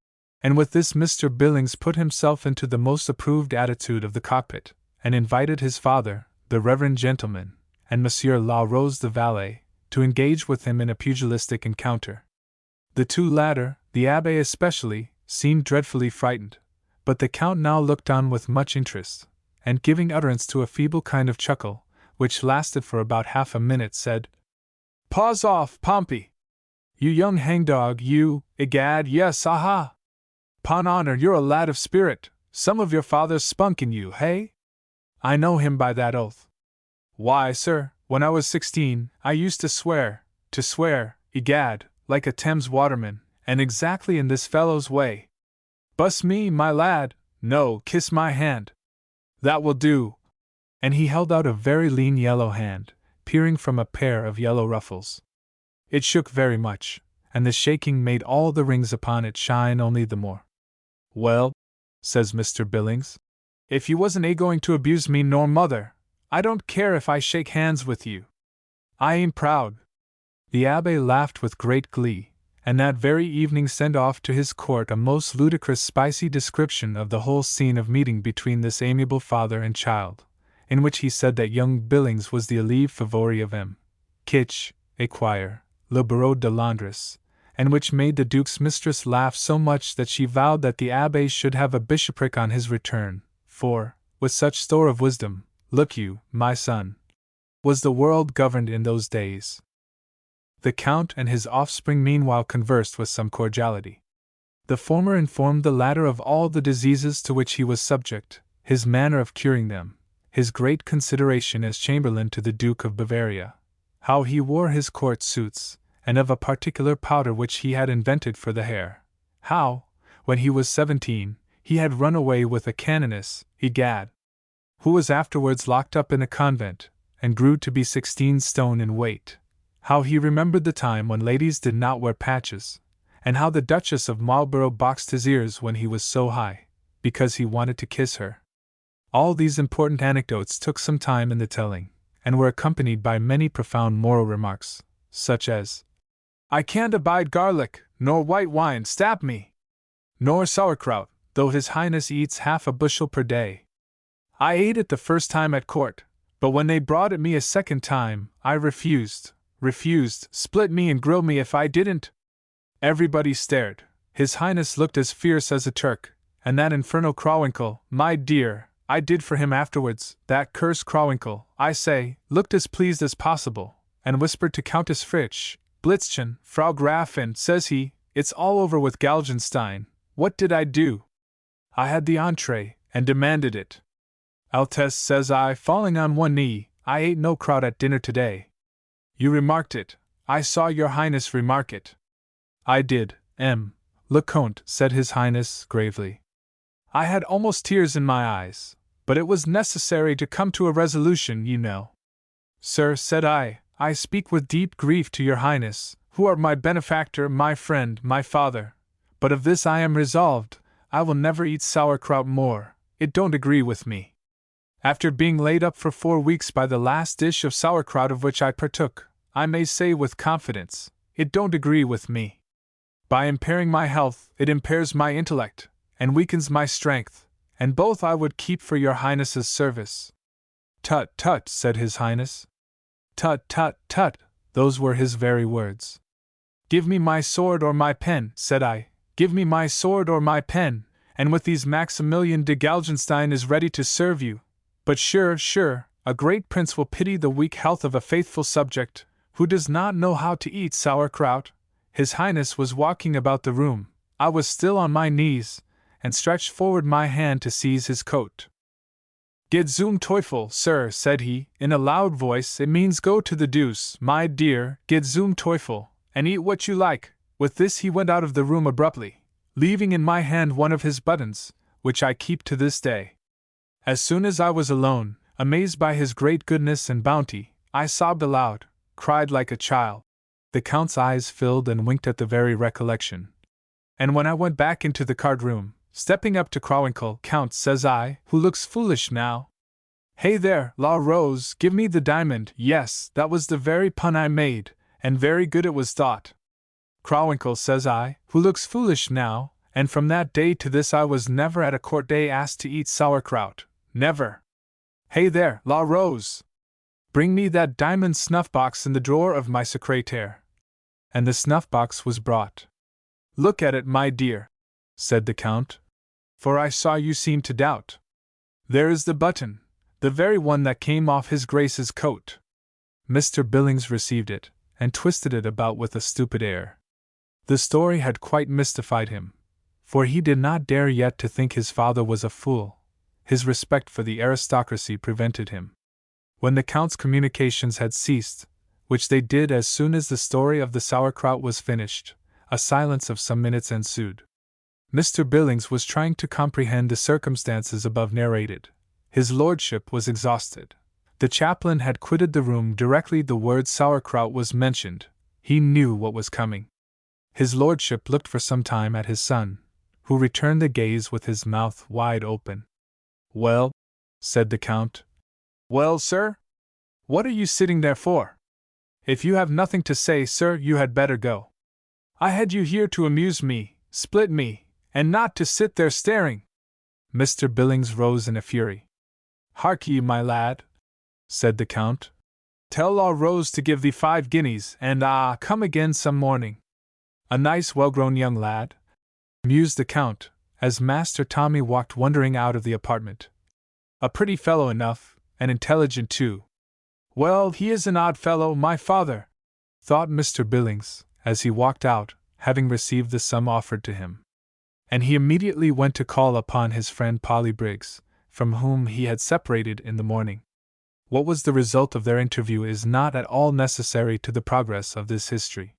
S1: And with this Mr. Billings put himself into the most approved attitude of the cockpit, and invited his father, the reverend gentleman, and Monsieur La Rose the valet, to engage with him in a pugilistic encounter. The 2 latter, the Abbé especially, seemed dreadfully frightened, but the Count now looked on with much interest, and giving utterance to a feeble kind of chuckle, which lasted for about half a minute, said, Paws off, Pompey! You young hangdog, you, egad, yes, aha! 'Pon honor, you're a lad of spirit, some of your father's spunk in you, hey? I know him by that oath. Why, sir, when I was 16, I used to swear, egad, like a Thames waterman, and exactly in this fellow's way. Bus me, my lad, no, kiss my hand. That will do. And he held out a very lean yellow hand, peering from a pair of yellow ruffles. It shook very much, and the shaking made all the rings upon it shine only the more. Well, says Mr. Billings, if you wasn't going to abuse me nor mother, I don't care if I shake hands with you. I ain't proud. The Abbé laughed with great glee, and that very evening sent off to his court a most ludicrous spicy description of the whole scene of meeting between this amiable father and child, in which he said that young Billings was the élève favori of Kitch, Esquire, le Bureau de Londres, and which made the Duke's mistress laugh so much that she vowed that the Abbé should have a bishopric on his return, for, with such store of wisdom, look you, my son, was the world governed in those days. The Count and his offspring meanwhile conversed with some cordiality. The former informed the latter of all the diseases to which he was subject, his manner of curing them, his great consideration as chamberlain to the Duke of Bavaria, how he wore his court suits, and of a particular powder which he had invented for the hair, how, when he was 17, he had run away with a canoness, egad, who was afterwards locked up in a convent, and grew to be 16 stone in weight, how he remembered the time when ladies did not wear patches, and how the Duchess of Marlborough boxed his ears when he was so high, because he wanted to kiss her. All these important anecdotes took some time in the telling, and were accompanied by many profound moral remarks, such as, I can't abide garlic, nor white wine, stab me, nor sauerkraut, though His Highness eats half a bushel per day. I ate it the first time at court, but when they brought it me a second time, I refused, split me and grill me if I didn't. Everybody stared. His Highness looked as fierce as a Turk, and that infernal Crawwinkle, my dear, I did for him afterwards, that cursed Crawwinkle, I say, looked as pleased as possible, and whispered to Countess Fritsch, Blitzchen, Frau Grafin, says he, it's all over with Galgenstein. What did I do? I had the entree, and demanded it. Altesse, says I, falling on one knee, I ate no kraut at dinner today. You remarked it. I saw your Highness remark it. I did, le Comte, said His Highness gravely. I had almost tears in my eyes, but it was necessary to come to a resolution, you know. Sir, said I speak with deep grief to your Highness, who are my benefactor, my friend, my father. But of this I am resolved, I will never eat sauerkraut more, it don't agree with me. After being laid up for 4 weeks by the last dish of sauerkraut of which I partook, I may say with confidence, it don't agree with me. By impairing my health, it impairs my intellect, and weakens my strength, and both I would keep for your Highness's service. Tut, tut, said his Highness. Tut, tut, tut, those were his very words. Give me my sword or my pen, said I, give me my sword or my pen, and with these Maximilian de Galgenstein is ready to serve you. But sure, a great prince will pity the weak health of a faithful subject, who does not know how to eat sauerkraut. His Highness was walking about the room, I was still on my knees, and stretched forward my hand to seize his coat. Get zum Teufel, sir, said he, in a loud voice, it means go to the deuce, my dear, get zum Teufel, and eat what you like. With this he went out of the room abruptly, leaving in my hand one of his buttons, which I keep to this day. As soon as I was alone, amazed by his great goodness and bounty, I sobbed aloud, cried like a child. The Count's eyes filled and winked at the very recollection. And when I went back into the card-room, stepping up to Krawinkel, Count, says I, who looks foolish now. Hey there, La Rose, give me the diamond. Yes, that was the very pun I made, and very good it was thought. Krawinkel, says I, who looks foolish now, and from that day to this I was never at a court day asked to eat sauerkraut, never. Hey there, La Rose! Bring me that diamond snuff-box in the drawer of my secrétaire. And the snuff-box was brought. Look at it, my dear, said the Count, for I saw you seem to doubt. There is the button, the very one that came off his Grace's coat. Mr. Billings received it, and twisted it about with a stupid air. The story had quite mystified him, for he did not dare yet to think his father was a fool. His respect for the aristocracy prevented him. When the Count's communications had ceased, which they did as soon as the story of the sauerkraut was finished, a silence of some minutes ensued. Mr. Billings was trying to comprehend the circumstances above narrated. His lordship was exhausted. The chaplain had quitted the room directly the word sauerkraut was mentioned. He knew what was coming. His lordship looked for some time at his son, who returned the gaze with his mouth wide open. Well, said the Count. Well, sir? What are you sitting there for? If you have nothing to say, sir, you had better go. I had you here to amuse me, split me, and not to sit there staring. Mr. Billings rose in a fury. Hark ye, my lad, said the Count. Tell La Rose to give thee 5 guineas, and come again some morning. A nice well-grown young lad, mused the Count, as Master Tommy walked wondering out of the apartment. A pretty fellow enough, and intelligent too. Well, he is an odd fellow, my father, thought Mr. Billings, as he walked out, having received the sum offered to him. And he immediately went to call upon his friend Polly Briggs, from whom he had separated in the morning. What was the result of their interview is not at all necessary to the progress of this history.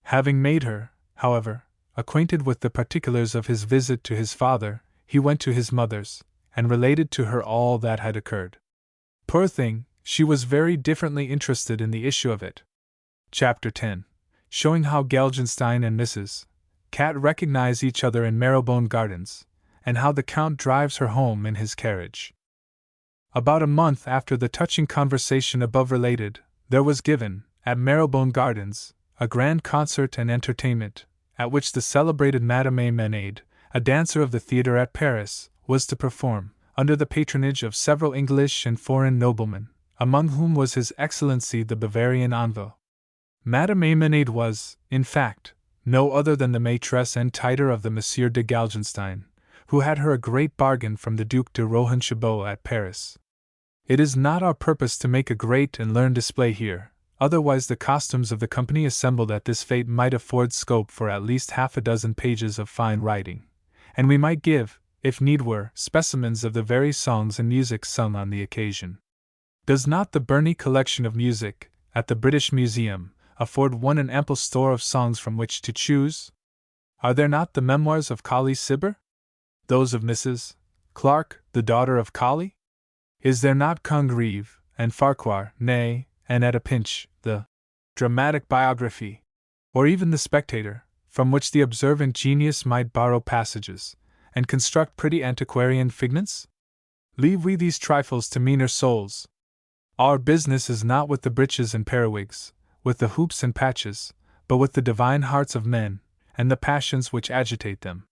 S1: Having made her, however, acquainted with the particulars of his visit to his father, he went to his mother's, and related to her all that had occurred. Poor thing, she was very differently interested in the issue of it. Chapter 10. Showing how Galgenstein and Mrs. Cat recognize each other in Marylebone Gardens, and how the Count drives her home in his carriage. About a month after the touching conversation above related, there was given, at Marylebone Gardens, a grand concert and entertainment, at which the celebrated Madame Menade, a dancer of the theatre at Paris, was to perform, under the patronage of several English and foreign noblemen, among whom was His Excellency the Bavarian Envoy. Madame Menade was, in fact, no other than the maitresse and tighter of the Monsieur de Galgenstein, who had her a great bargain from the Duc de Rohan-Chabot at Paris. It is not our purpose to make a great and learned display here, otherwise the costumes of the company assembled at this fete might afford scope for at least 6 pages of fine writing, and we might give, if need were, specimens of the very songs and music sung on the occasion. Does not the Burney collection of music, at the British Museum, afford one an ample store of songs from which to choose? Are there not the memoirs of Colley Cibber? Those of Mrs. Clark, the daughter of Colley? Is there not Congreve, and Farquhar, nay, and at a pinch, the dramatic biography, or even the Spectator, from which the observant genius might borrow passages, and construct pretty antiquarian figments? Leave we these trifles to meaner souls. Our business is not with the breeches and periwigs, with the hoops and patches, but with the divine hearts of men, and the passions which agitate them.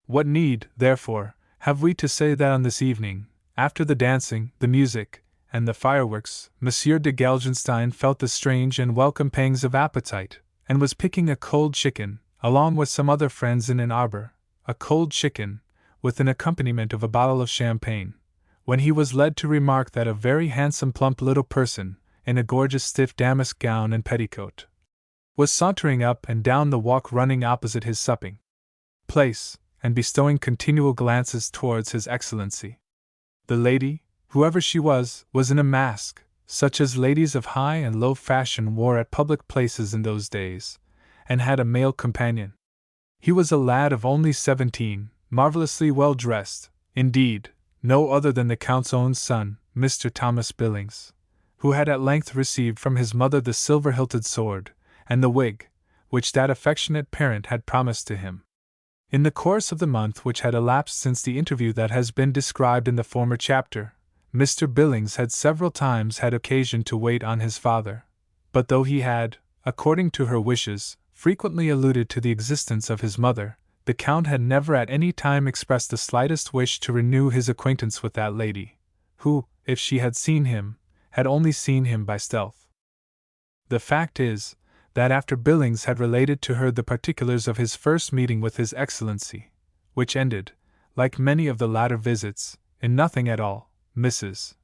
S1: What need, therefore, have we to say that on this evening, after the dancing, the music, and the fireworks, Monsieur de Gelgenstein felt the strange and welcome pangs of appetite, and was picking a cold chicken, along with some other friends in an arbor, a cold chicken, with an accompaniment of a bottle of champagne, when he was led to remark that a very handsome plump little person, in a gorgeous stiff damask gown and petticoat, was sauntering up and down the walk running opposite his supping place, and bestowing continual glances towards His Excellency. The lady, whoever she was in a mask, such as ladies of high and low fashion wore at public places in those days, and had a male companion. He was a lad of only 17, marvelously well dressed, indeed, no other than the Count's own son, Mr. Thomas Billings, who had at length received from his mother the silver-hilted sword, and the wig, which that affectionate parent had promised to him. In the course of the month which had elapsed since the interview that has been described in the former chapter, Mr. Billings had several times had occasion to wait on his father, but though he had, according to her wishes, frequently alluded to the existence of his mother, the Count had never at any time expressed the slightest wish to renew his acquaintance with that lady, who, if she had seen him, had only seen him by stealth. The fact is, that after Billings had related to her the particulars of his first meeting with His Excellency, which ended, like many of the latter visits, in nothing at all, Mrs.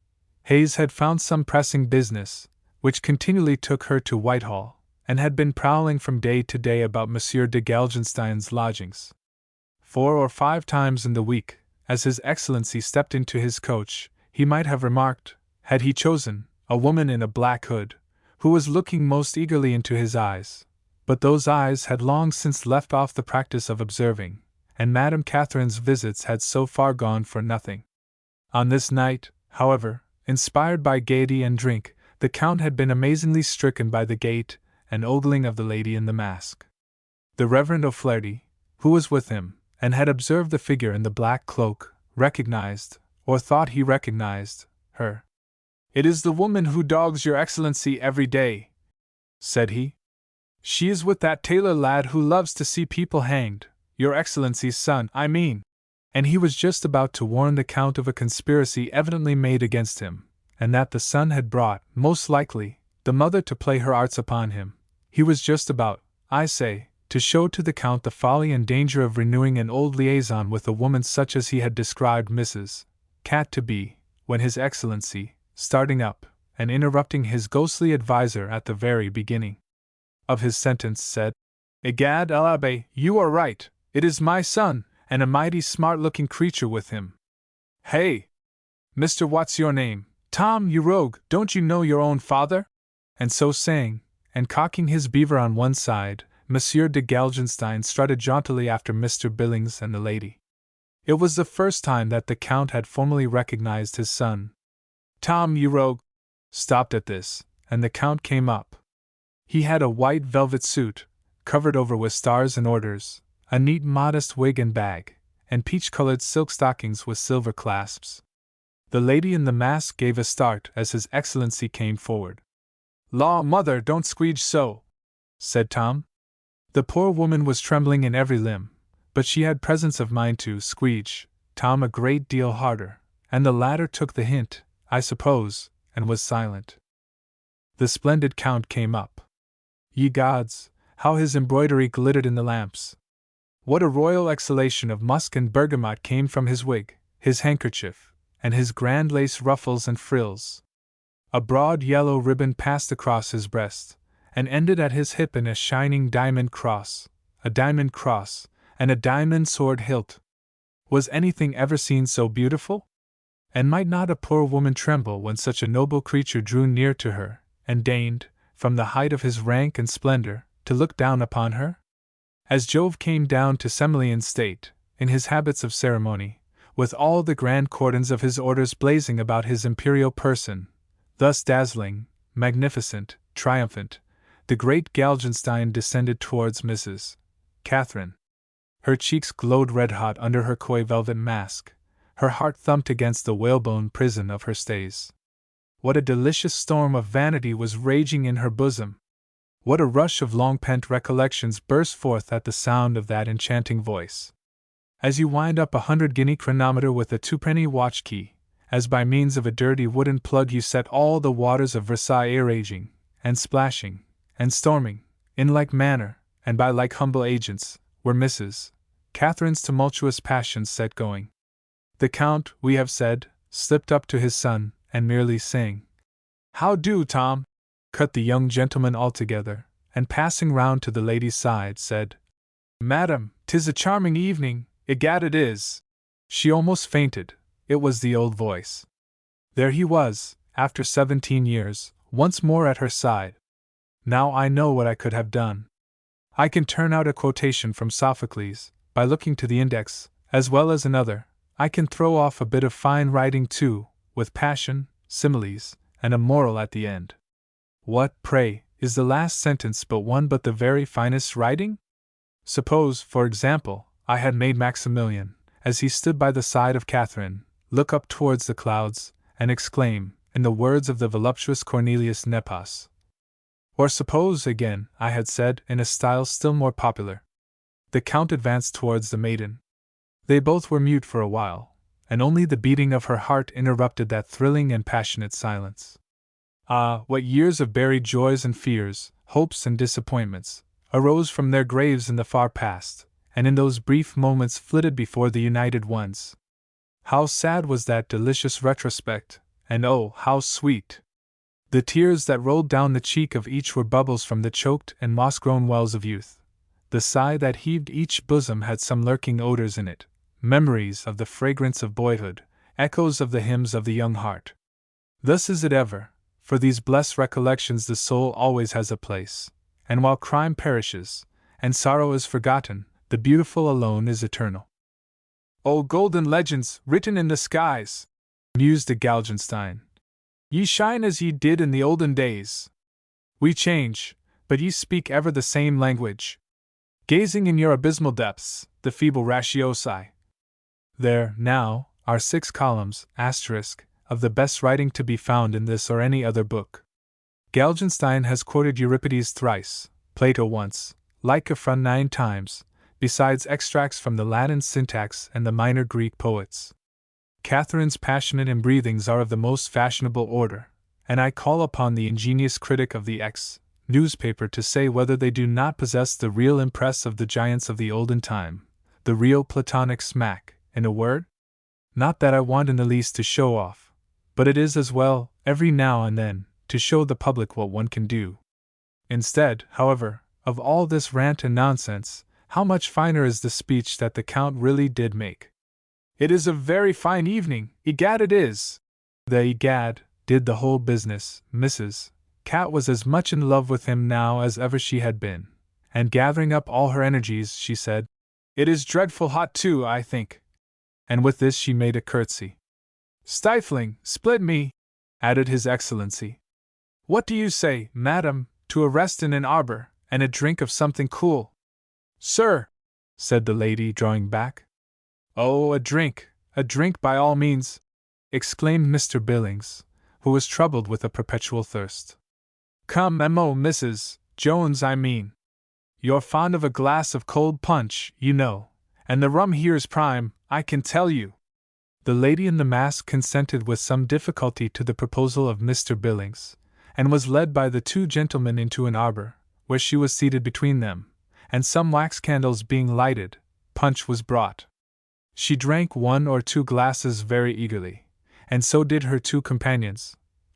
S1: Hayes had found some pressing business, which continually took her to Whitehall, and had been prowling from day to day about Monsieur de Gelgenstein's lodgings. 4 or 5 times in the week, as His Excellency stepped into his coach, he might have remarked, had he chosen, a woman in a black hood, who was looking most eagerly into his eyes, but those eyes had long since left off the practice of observing, and Madame Catherine's visits had so far gone for nothing. On this night, however, inspired by gaiety and drink, the Count had been amazingly stricken by the gait and ogling of the lady in the mask. The Reverend O'Flaherty, who was with him, and had observed the figure in the black cloak, recognized, or thought he recognized, her. "It is the woman who dogs your Excellency every day," said he. "She is with that tailor lad who loves to see people hanged, your Excellency's son, I mean." And he was just about to warn the Count of a conspiracy evidently made against him, and that the son had brought, most likely, the mother to play her arts upon him. He was just about, I say, to show to the Count the folly and danger of renewing an old liaison with a woman such as he had described Mrs. Cat to be, when His Excellency, starting up, and interrupting his ghostly adviser at the very beginning of his sentence, said, "Egad, l'Abbé, you are right, it is my son, and a mighty smart-looking creature with him. Hey! Mr. What's your name? Tom, you rogue, don't you know your own father?" And so saying, and cocking his beaver on one side, Monsieur de Gelgenstein strutted jauntily after Mr. Billings and the lady. It was the first time that the Count had formally recognized his son. "Tom, you rogue," stopped at this, and the Count came up. He had a white velvet suit, covered over with stars and orders, a neat modest wig and bag, and peach-colored silk stockings with silver clasps. The lady in the mask gave a start as His Excellency came forward. "Law, mother, don't squeege so," said Tom. The poor woman was trembling in every limb, but she had presence of mind to squeege Tom a great deal harder, and the latter took the hint, I suppose, and was silent. The splendid Count came up. Ye gods, how his embroidery glittered in the lamps! What a royal exhalation of musk and bergamot came from his wig, his handkerchief, and his grand lace ruffles and frills! A broad yellow ribbon passed across his breast, and ended at his hip in a shining diamond cross, and a diamond sword hilt. Was anything ever seen so beautiful? And might not a poor woman tremble when such a noble creature drew near to her, and deigned, from the height of his rank and splendor, to look down upon her? As Jove came down to Semele in state, in his habits of ceremony, with all the grand cordons of his orders blazing about his imperial person, thus dazzling, magnificent, triumphant, the great Galgenstein descended towards Mrs. Catherine. Her cheeks glowed red-hot under her coy velvet mask, her heart thumped against the whalebone prison of her stays. What a delicious storm of vanity was raging in her bosom! What a rush of long-pent recollections burst forth at the sound of that enchanting voice! As you wind up 100-guinea chronometer with a 2-penny watch key, as by means of a dirty wooden plug you set all the waters of Versailles a-raging, and splashing, and storming, in like manner, and by like humble agents, were Mrs. Catherine's tumultuous passions set going. The Count, we have said, slipped up to his son, and merely saying, "How do, Tom?" cut the young gentleman altogether, and passing round to the lady's side, said, "Madam, 'tis a charming evening, egad it is." She almost fainted. It was the old voice. There he was, after 17 years, once more at her side. Now I know what I could have done. I can turn out a quotation from Sophocles, by looking to the index, as well as another. I can throw off a bit of fine writing too, with passion, similes, and a moral at the end. What, pray, is the last sentence but the very finest writing? Suppose, for example, I had made Maximilian, as he stood by the side of Catherine, look up towards the clouds, and exclaim, in the words of the voluptuous Cornelius Nepos. Or suppose, again, I had said, in a style still more popular. The Count advanced towards the maiden. They both were mute for a while, and only the beating of her heart interrupted that thrilling and passionate silence. Ah, what years of buried joys and fears, hopes and disappointments, arose from their graves in the far past, and in those brief moments flitted before the united ones. How sad was that delicious retrospect, and oh, how sweet! The tears that rolled down the cheek of each were bubbles from the choked and moss-grown wells of youth. The sigh that heaved each bosom had some lurking odors in it, memories of the fragrance of boyhood, echoes of the hymns of the young heart. Thus is it ever. For these blessed recollections the soul always has a place, and while crime perishes, and sorrow is forgotten, the beautiful alone is eternal. O golden legends, written in the skies! Mused de Galgenstein. Ye shine as ye did in the olden days. We change, but ye speak ever the same language. Gazing in your abysmal depths, the feeble ratio sigh. There, now, are 6 columns, asterisk, of the best writing to be found in this or any other book. Galgenstein has quoted Euripides thrice, Plato once, Lycophron 9 times, besides extracts from the Latin syntax and the minor Greek poets. Catherine's passionate embreathings are of the most fashionable order, and I call upon the ingenious critic of the X newspaper to say whether they do not possess the real impress of the giants of the olden time, the real Platonic smack, in a word? Not that I want in the least to show off, but it is as well, every now and then, to show the public what one can do. Instead, however, of all this rant and nonsense, how much finer is the speech that the Count really did make. It is a very fine evening, egad it is! The egad did the whole business. Mrs. Cat was as much in love with him now as ever she had been, and gathering up all her energies, she said, "It is dreadful hot too, I think." And with this she made a curtsy. "Stifling, split me," added His Excellency. "What do you say, madam, to a rest in an arbor, and a drink of something cool?" "Sir," said the lady, drawing back. "Oh, a drink by all means," exclaimed Mr. Billings, who was troubled with a perpetual thirst. "Come, Mrs. Jones, I mean. You're fond of a glass of cold punch, you know, and the rum here's prime, I can tell you." The lady in the mask consented with some difficulty to the proposal of Mr. Billings, and was led by the 2 gentlemen into an arbor, where she was seated between them, and some wax candles being lighted, punch was brought. She drank 1 or 2 glasses very eagerly, and so did her 2 companions,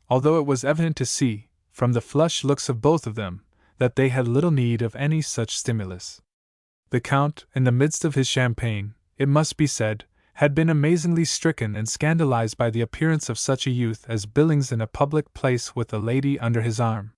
S1: although it was evident to see, from the flushed looks of both of them, that they had little need of any such stimulus. The Count, in the midst of his champagne, it must be said, had been amazingly stricken and scandalized by the appearance of such a youth as Billings in a public place with a lady under his arm.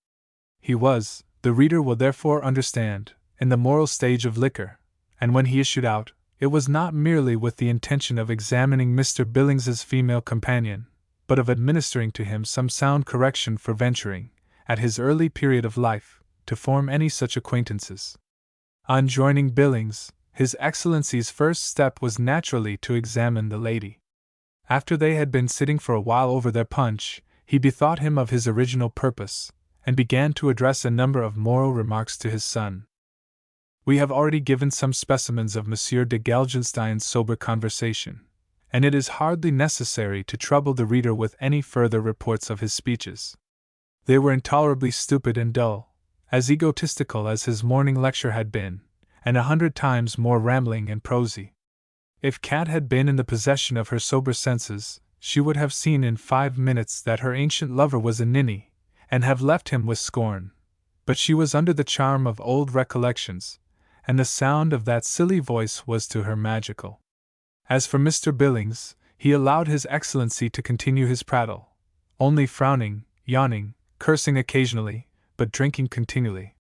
S1: He was, the reader will therefore understand, in the moral stage of liquor, and when he issued out, it was not merely with the intention of examining Mr. Billings's female companion, but of administering to him some sound correction for venturing, at his early period of life, to form any such acquaintances. On joining Billings, His Excellency's first step was naturally to examine the lady. After they had been sitting for a while over their punch, he bethought him of his original purpose, and began to address a number of moral remarks to his son. We have already given some specimens of Monsieur de Gelgenstein's sober conversation, and it is hardly necessary to trouble the reader with any further reports of his speeches. They were intolerably stupid and dull, as egotistical as his morning lecture had been, and 100 times more rambling and prosy. If Kat had been in the possession of her sober senses, she would have seen in 5 minutes that her ancient lover was a ninny, and have left him with scorn. But she was under the charm of old recollections, and the sound of that silly voice was to her magical. As for Mr. Billings, he allowed His Excellency to continue his prattle, only frowning, yawning, cursing occasionally, but drinking continually.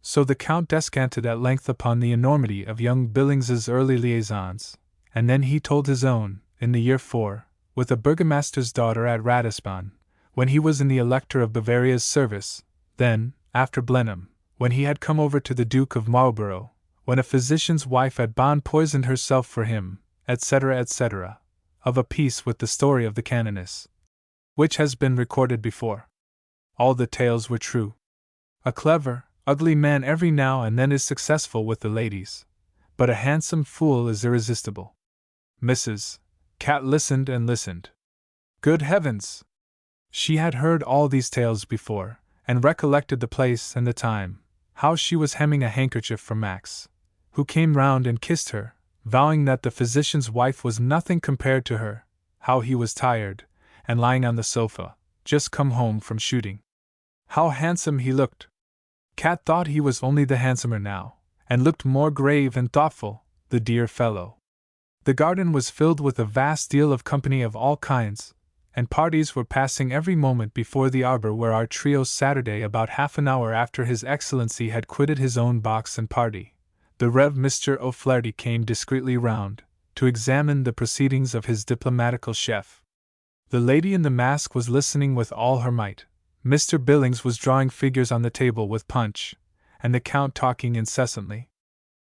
S1: So the Count descanted at length upon the enormity of young Billings's early liaisons, and then he told his own, in the year 4, with a burgomaster's daughter at Ratisbon, when he was in the Elector of Bavaria's service, then, after Blenheim, when he had come over to the Duke of Marlborough, when a physician's wife at Bonn poisoned herself for him, etc., etc., of a piece with the story of the canoness, which has been recorded before. All the tales were true. A clever, ugly man every now and then is successful with the ladies, but a handsome fool is irresistible. Mrs. Cat listened and listened. Good heavens! She had heard all these tales before, and recollected the place and the time, how she was hemming a handkerchief for Max, who came round and kissed her, vowing that the physician's wife was nothing compared to her, how he was tired, and lying on the sofa, just come home from shooting. How handsome he looked! Cat thought he was only the handsomer now, and looked more grave and thoughtful, the dear fellow. The garden was filled with a vast deal of company of all kinds, and parties were passing every moment before the arbor where our trio Saturday about half an hour after His Excellency had quitted his own box and party. The Rev. Mr. O'Flaherty came discreetly round, to examine the proceedings of his diplomatical chef. The lady in the mask was listening with all her might. Mr. Billings was drawing figures on the table with punch, and the Count talking incessantly.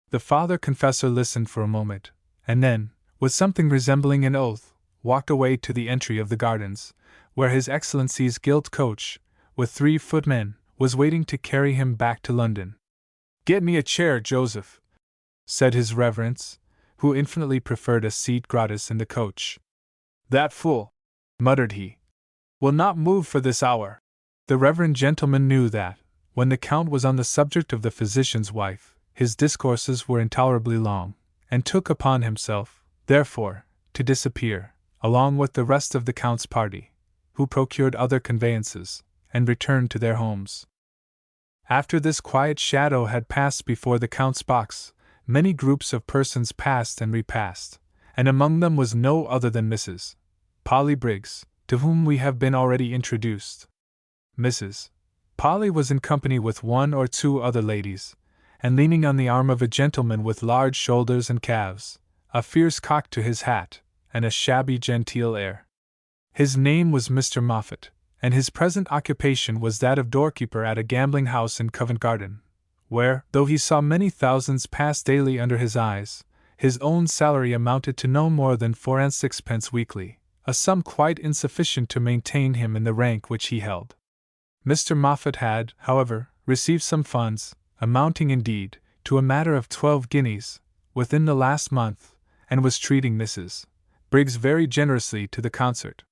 S1: The father confessor listened for a moment, and then, with something resembling an oath, walked away to the entry of the gardens, where His Excellency's gilt coach, with 3 footmen, was waiting to carry him back to London. "Get me a chair, Joseph," said his reverence, who infinitely preferred a seat gratis in the coach. "That fool," muttered he, "will not move for this hour." The reverend gentleman knew that, when the Count was on the subject of the physician's wife, his discourses were intolerably long, and took upon himself, therefore, to disappear, along with the rest of the Count's party, who procured other conveyances, and returned to their homes. After this quiet shadow had passed before the Count's box, many groups of persons passed and repassed, and among them was no other than Mrs. Polly Briggs, to whom we have been already introduced. Mrs. Polly was in company with 1 or 2 other ladies, and leaning on the arm of a gentleman with large shoulders and calves, a fierce cock to his hat, and a shabby genteel air. His name was Mr. Moffat, and his present occupation was that of doorkeeper at a gambling house in Covent Garden, where, though he saw many thousands pass daily under his eyes, his own salary amounted to no more than 4 and 6 weekly, a sum quite insufficient to maintain him in the rank which he held. Mr. Moffat had, however, received some funds, amounting indeed to a matter of 12 guineas, within the last month, and was treating Mrs. Briggs very generously to the concert.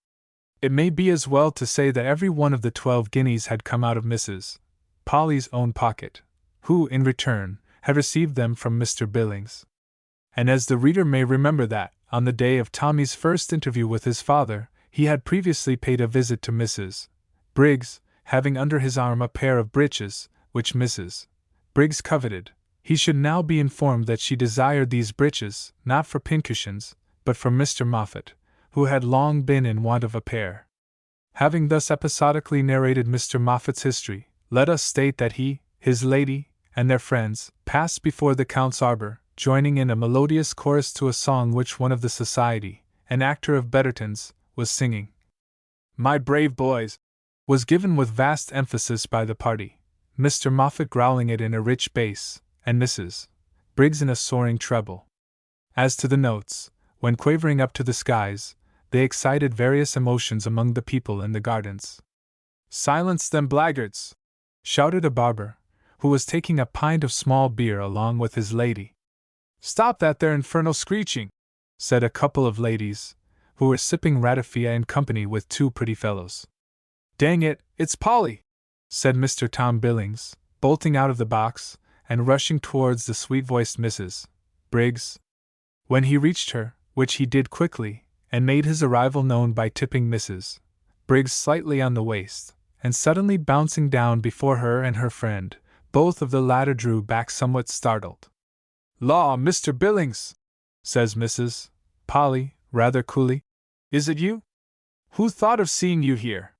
S1: It may be as well to say that every one of the 12 guineas had come out of Mrs. Polly's own pocket, who, in return, had received them from Mr. Billings. And as the reader may remember that, on the day of Tommy's first interview with his father, he had previously paid a visit to Mrs. Briggs, having under his arm a pair of breeches, which Mrs. Briggs coveted, he should now be informed that she desired these breeches, not for pincushions, but for Mr. Moffat, who had long been in want of a pair. Having thus episodically narrated Mr. Moffat's history, let us state that he, his lady, and their friends, passed before the Count's arbor, joining in a melodious chorus to a song which one of the society, an actor of Betterton's, was singing. "My brave boys, was given with vast emphasis by the party, Mr. Moffat growling it in a rich bass, and Mrs. Briggs in a soaring treble. As to the notes, when quavering up to the skies, they excited various emotions among the people in the gardens. "Silence them blackguards!" shouted a barber, who was taking a pint of small beer along with his lady. "Stop that there infernal screeching!" said a couple of ladies, who were sipping ratafia in company with two pretty fellows. "Dang it, it's Polly!" said Mr. Tom Billings, bolting out of the box, and rushing towards the sweet-voiced Mrs. Briggs. When he reached her, which he did quickly, and made his arrival known by tipping Mrs. Briggs slightly on the waist, and suddenly bouncing down before her and her friend, both of the latter drew back somewhat startled. "Law, Mr. Billings!" says Mrs. Polly, rather coolly. "Is it you? Who thought of seeing you here?"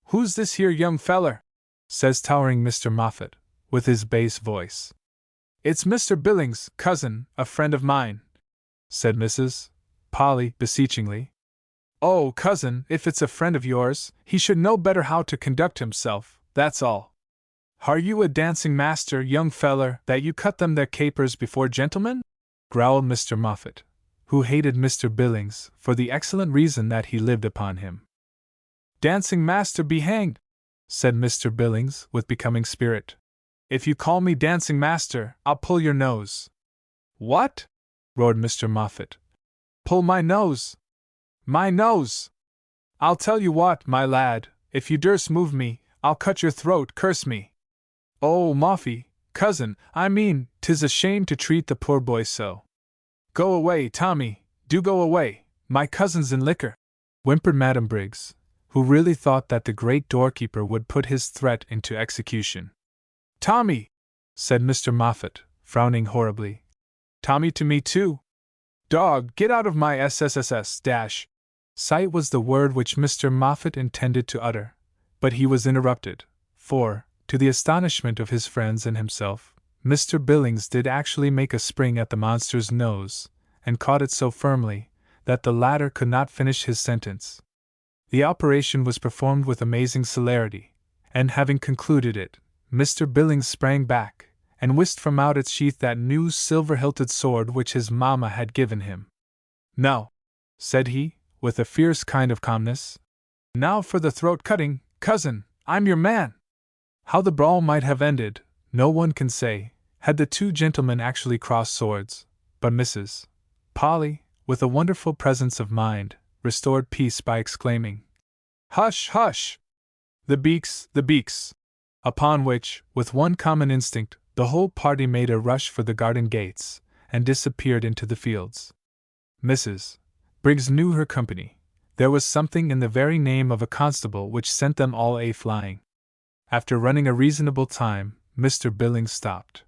S1: "Who's this here young feller?" says towering Mr. Moffat, with his bass voice. "It's Mr. Billings, cousin, a friend of mine," said Mrs. Polly, beseechingly. "Oh, cousin, if it's a friend of yours, he should know better how to conduct himself, that's all. Are you a dancing master, young feller, that you cut them their capers before gentlemen?" growled Mr. Moffat, who hated Mr. Billings for the excellent reason that he lived upon him. "Dancing master be hanged," said Mr. Billings with becoming spirit. "If you call me dancing master, I'll pull your nose." "What?" roared Mr. Moffat. "Pull my nose? My nose! I'll tell you what, my lad, if you durst move me, I'll cut your throat, curse me." "Oh, Moffy, cousin, I mean, 'tis a shame to treat the poor boy so." "Go away, Tommy, do go away, my cousin's in liquor," whimpered Madam Briggs, who really thought that the great doorkeeper would put his threat into execution. "Tommy!" said Mr. Moffat, frowning horribly. "Tommy to me too? Dog, get out of my SSSS dash!" Sight was the word which Mr. Moffat intended to utter, but he was interrupted, for, to the astonishment of his friends and himself, Mr. Billings did actually make a spring at the monster's nose, and caught it so firmly that the latter could not finish his sentence. The operation was performed with amazing celerity, and having concluded it, Mr. Billings sprang back, and whisked from out its sheath that new silver-hilted sword which his mamma had given him. "Now," said he, with a fierce kind of calmness, "now for the throat-cutting, cousin, I'm your man." How the brawl might have ended, no one can say, had the two gentlemen actually crossed swords, but Mrs. Polly, with a wonderful presence of mind, restored peace by exclaiming, "Hush, hush! The beaks, the beaks!" Upon which, with one common instinct, the whole party made a rush for the garden gates, and disappeared into the fields. Mrs. Briggs knew her company. There was something in the very name of a constable which sent them all a-flying. After running a reasonable time, Mr. Billings stopped.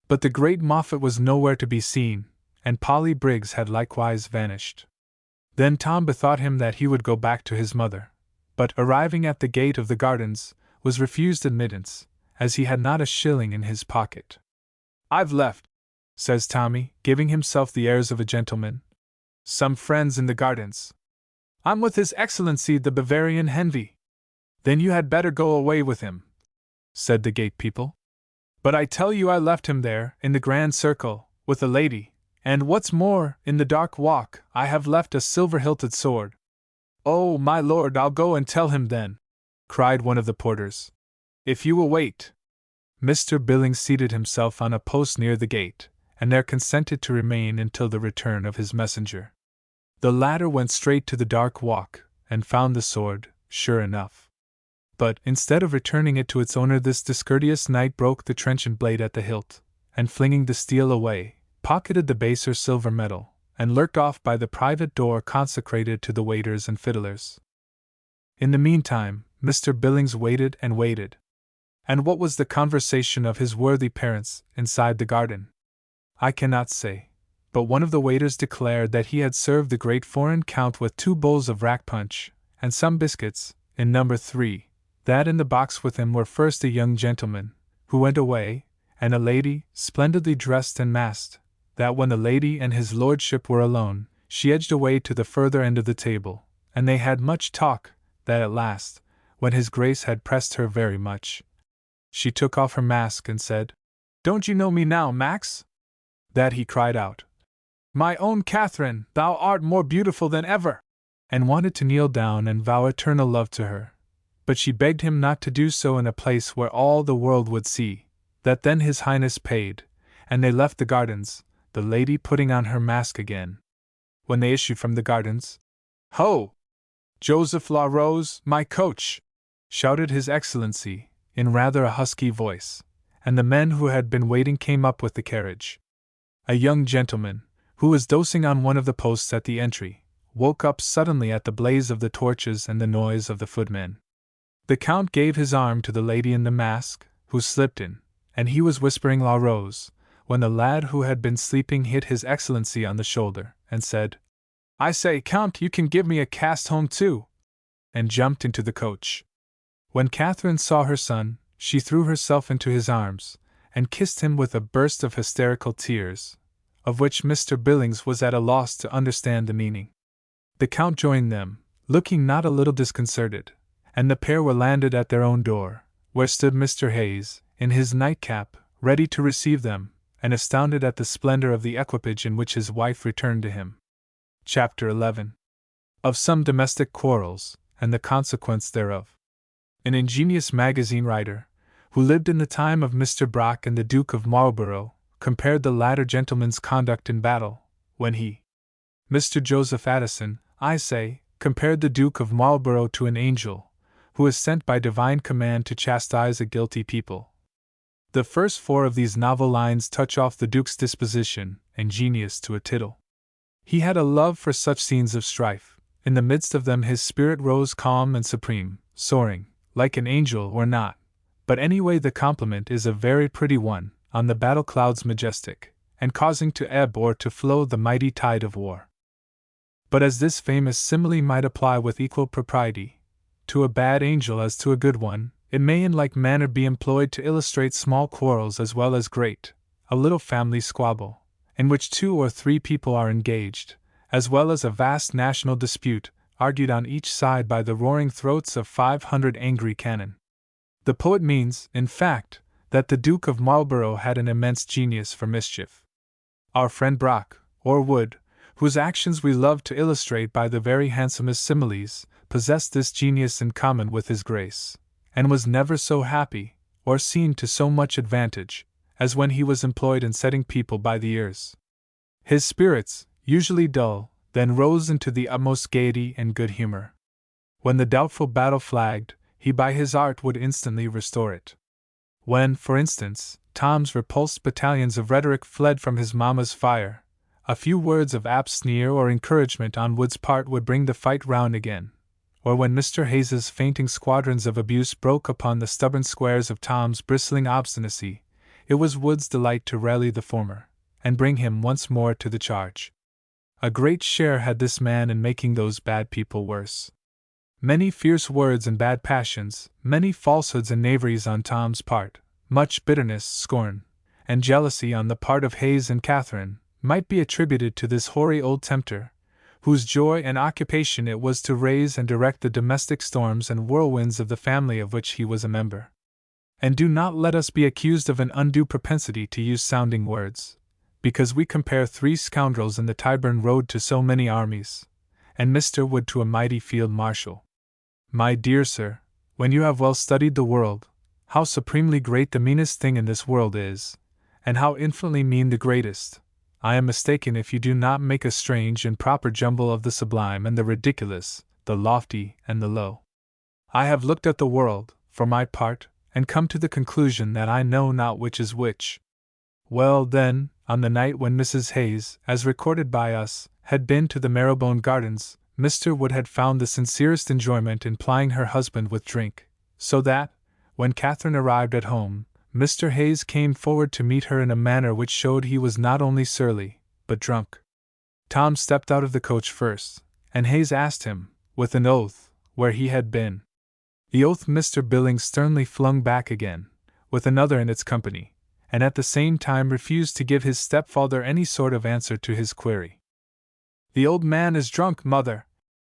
S1: But the great Moffat was nowhere to be seen, and Polly Briggs had likewise vanished. Then Tom bethought him that he would go back to his mother, but, arriving at the gate of the gardens, was refused admittance, as he had not a shilling in his pocket. "I've left," says Tommy, giving himself the airs of a gentleman, "some friends in the gardens. I'm with His Excellency the Bavarian Henvey." "Then you had better go away with him," said the gate people. "But I tell you I left him there, in the grand circle, with a lady, and what's more, in the dark walk, I have left a silver-hilted sword." "Oh, my lord, I'll go and tell him then," cried one of the porters. "If you will wait." Mr. Billings seated himself on a post near the gate, and there consented to remain until the return of his messenger. The latter went straight to the dark walk, and found the sword, sure enough. But, instead of returning it to its owner, this discourteous knight broke the trenchant blade at the hilt, and flinging the steel away, pocketed the baser silver medal, and lurked off by the private door consecrated to the waiters and fiddlers. In the meantime, Mr. Billings waited and waited. And what was the conversation of his worthy parents inside the garden? I cannot say, but one of the waiters declared that he had served the great foreign count with 2 bowls of rack punch, and some biscuits, in number 3, that in the box with him were first a young gentleman, who went away, and a lady, splendidly dressed and masked, that when the lady and his lordship were alone, she edged away to the further end of the table, and they had much talk, that at last, when his Grace had pressed her very much. She took off her mask and said, "Don't you know me now, Max?" That he cried out, "My own Catherine, thou art more beautiful than ever!" and wanted to kneel down and vow eternal love to her. But she begged him not to do so in a place where all the world would see. That then His Highness paid, and they left the gardens, the lady putting on her mask again. When they issued from the gardens, "Ho! Joseph La Rose, my coach!" shouted His Excellency, in rather a husky voice, and the men who had been waiting came up with the carriage. A young gentleman, who was dosing on one of the posts at the entry, woke up suddenly at the blaze of the torches and the noise of the footmen. The Count gave his arm to the lady in the mask, who slipped in, and he was whispering La Rose, when the lad who had been sleeping hit His Excellency on the shoulder, and said, "I say, Count, you can give me a cast home too," and jumped into the coach. When Catherine saw her son, she threw herself into his arms, and kissed him with a burst of hysterical tears, of which Mr. Billings was at a loss to understand the meaning. The Count joined them, looking not a little disconcerted, and the pair were landed at their own door, where stood Mr. Hayes, in his nightcap, ready to receive them, and astounded at the splendor of the equipage in which his wife returned to him. Chapter 11. Of some domestic quarrels, and the consequence thereof. An ingenious magazine writer, who lived in the time of Mr. Brock and the Duke of Marlborough, compared the latter gentleman's conduct in battle, when he, Mr. Joseph Addison, I say, compared the Duke of Marlborough to an angel, who is sent by divine command to chastise a guilty people. The first 4 of these novel lines touch off the Duke's disposition and genius to a tittle. He had a love for such scenes of strife. In the midst of them his spirit rose calm and supreme, soaring, like an angel or not, but anyway the compliment is a very pretty one, on the battle clouds majestic, and causing to ebb or to flow the mighty tide of war. But as this famous simile might apply with equal propriety to a bad angel as to a good one, it may in like manner be employed to illustrate small quarrels as well as great, a little family squabble, in which 2 or 3 people are engaged, as well as a vast national dispute, argued on each side by the roaring throats of 500 angry cannon. The poet means, in fact, that the Duke of Marlborough had an immense genius for mischief. Our friend Brock, or Wood, whose actions we love to illustrate by the very handsomest similes, possessed this genius in common with his Grace, and was never so happy, or seen to so much advantage, as when he was employed in setting people by the ears. His spirits, usually dull, then rose into the utmost gaiety and good humor. When the doubtful battle flagged, he by his art would instantly restore it. When, for instance, Tom's repulsed battalions of rhetoric fled from his mamma's fire, a few words of apt sneer or encouragement on Wood's part would bring the fight round again. Or when Mr. Hayes's fainting squadrons of abuse broke upon the stubborn squares of Tom's bristling obstinacy, it was Wood's delight to rally the former, and bring him once more to the charge. A great share had this man in making those bad people worse. Many fierce words and bad passions, many falsehoods and knaveries on Tom's part, much bitterness, scorn, and jealousy on the part of Hayes and Catherine, might be attributed to this hoary old tempter, whose joy and occupation it was to raise and direct the domestic storms and whirlwinds of the family of which he was a member. And do not let us be accused of an undue propensity to use sounding words, because we compare 3 scoundrels in the Tyburn road to so many armies, and Mr. Wood to a mighty field marshal. My dear sir, when you have well studied the world, how supremely great the meanest thing in this world is, and how infinitely mean the greatest, I am mistaken if you do not make a strange and proper jumble of the sublime and the ridiculous, the lofty and the low. I have looked at the world, for my part, and come to the conclusion that I know not which is which. Well, then, on the night when Mrs. Hayes, as recorded by us, had been to the Marylebone Gardens, Mr. Wood had found the sincerest enjoyment in plying her husband with drink, so that, when Catherine arrived at home, Mr. Hayes came forward to meet her in a manner which showed he was not only surly, but drunk. Tom stepped out of the coach first, and Hayes asked him, with an oath, where he had been. The oath Mr. Billings sternly flung back again, with another in its company, and at the same time refused to give his stepfather any sort of answer to his query. "The old man is drunk, mother,"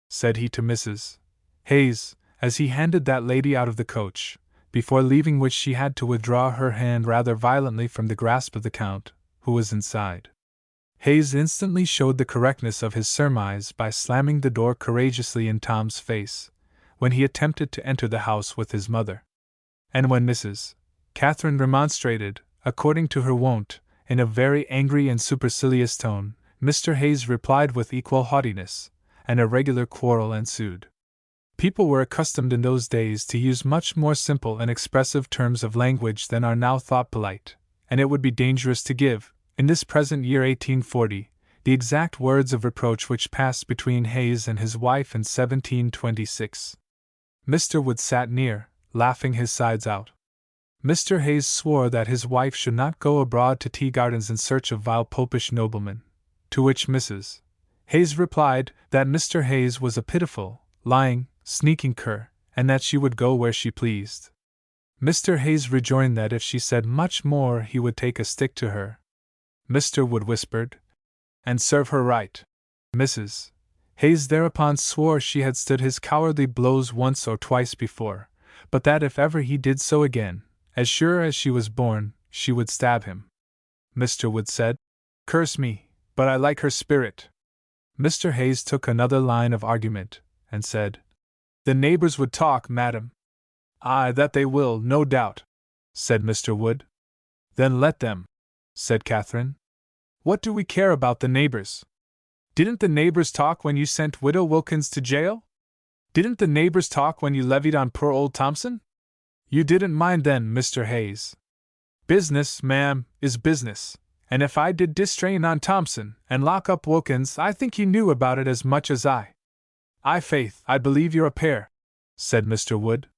S1: said he to Mrs. Hayes, as he handed that lady out of the coach, before leaving which she had to withdraw her hand rather violently from the grasp of the Count, who was inside. Hayes instantly showed the correctness of his surmise by slamming the door courageously in Tom's face, when he attempted to enter the house with his mother. And when Mrs. Catherine remonstrated, according to her wont, in a very angry and supercilious tone, Mr. Hayes replied with equal haughtiness, and a regular quarrel ensued. People were accustomed in those days to use much more simple and expressive terms of language than are now thought polite, and it would be dangerous to give, in this present year 1840, the exact words of reproach which passed between Hayes and his wife in 1726. Mr. Wood sat near, laughing his sides out. Mr. Hayes swore that his wife should not go abroad to tea gardens in search of vile popish noblemen, to which Mrs. Hayes replied that Mr. Hayes was a pitiful, lying, sneaking cur, and that she would go where she pleased. Mr. Hayes rejoined that if she said much more he would take a stick to her. Mr. Wood whispered, "And serve her right." Mrs. Hayes thereupon swore she had stood his cowardly blows once or twice before, but that if ever he did so again, as sure as she was born, she would stab him. Mr. Wood said, "Curse me, but I like her spirit." Mr. Hayes took another line of argument, and said, "The neighbors would talk, madam." "Aye, that they will, no doubt," said Mr. Wood. "Then let them," said Catherine. "What do we care about the neighbors? Didn't the neighbors talk when you sent Widow Wilkins to jail? Didn't the neighbors talk when you levied on poor old Thompson? You didn't mind then, Mr. Hayes. Business, ma'am, is business, and if I did distrain on Thompson and lock up Wilkins, I think you knew about it as much as I." "I faith, I believe you're a pair," said Mr. Wood.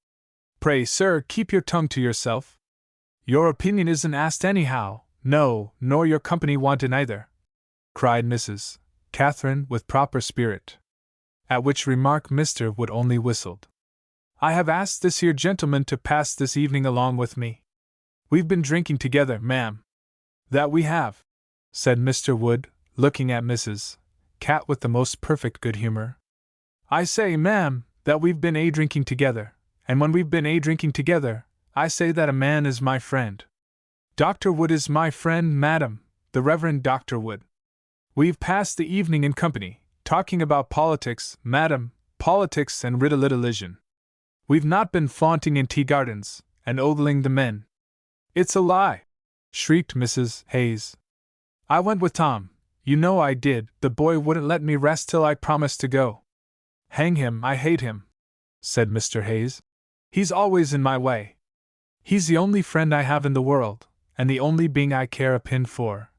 S1: "Pray, sir, keep your tongue to yourself. Your opinion isn't asked anyhow, no, nor your company wanted either," cried Mrs. Catherine with proper spirit. At which remark Mr. Wood only whistled. "I have asked this here gentleman to pass this evening along with me. We've been drinking together, ma'am." "That we have," said Mr. Wood, looking at Mrs. Cat with the most perfect good humor. "I say, ma'am, that we've been drinking together, and when we've been drinking together, I say that a man is my friend. Dr. Wood is my friend, madam, the Reverend Dr. Wood. We've passed the evening in company, talking about politics, madam, politics and religion. We've not been flaunting in tea gardens, and ogling the men." "It's a lie!" shrieked Mrs. Hayes. "I went with Tom, you know I did, the boy wouldn't let me rest till I promised to go." "Hang him, I hate him," said Mr. Hayes. "He's always in my way. He's the only friend I have in the world, and the only being I care a pin for,"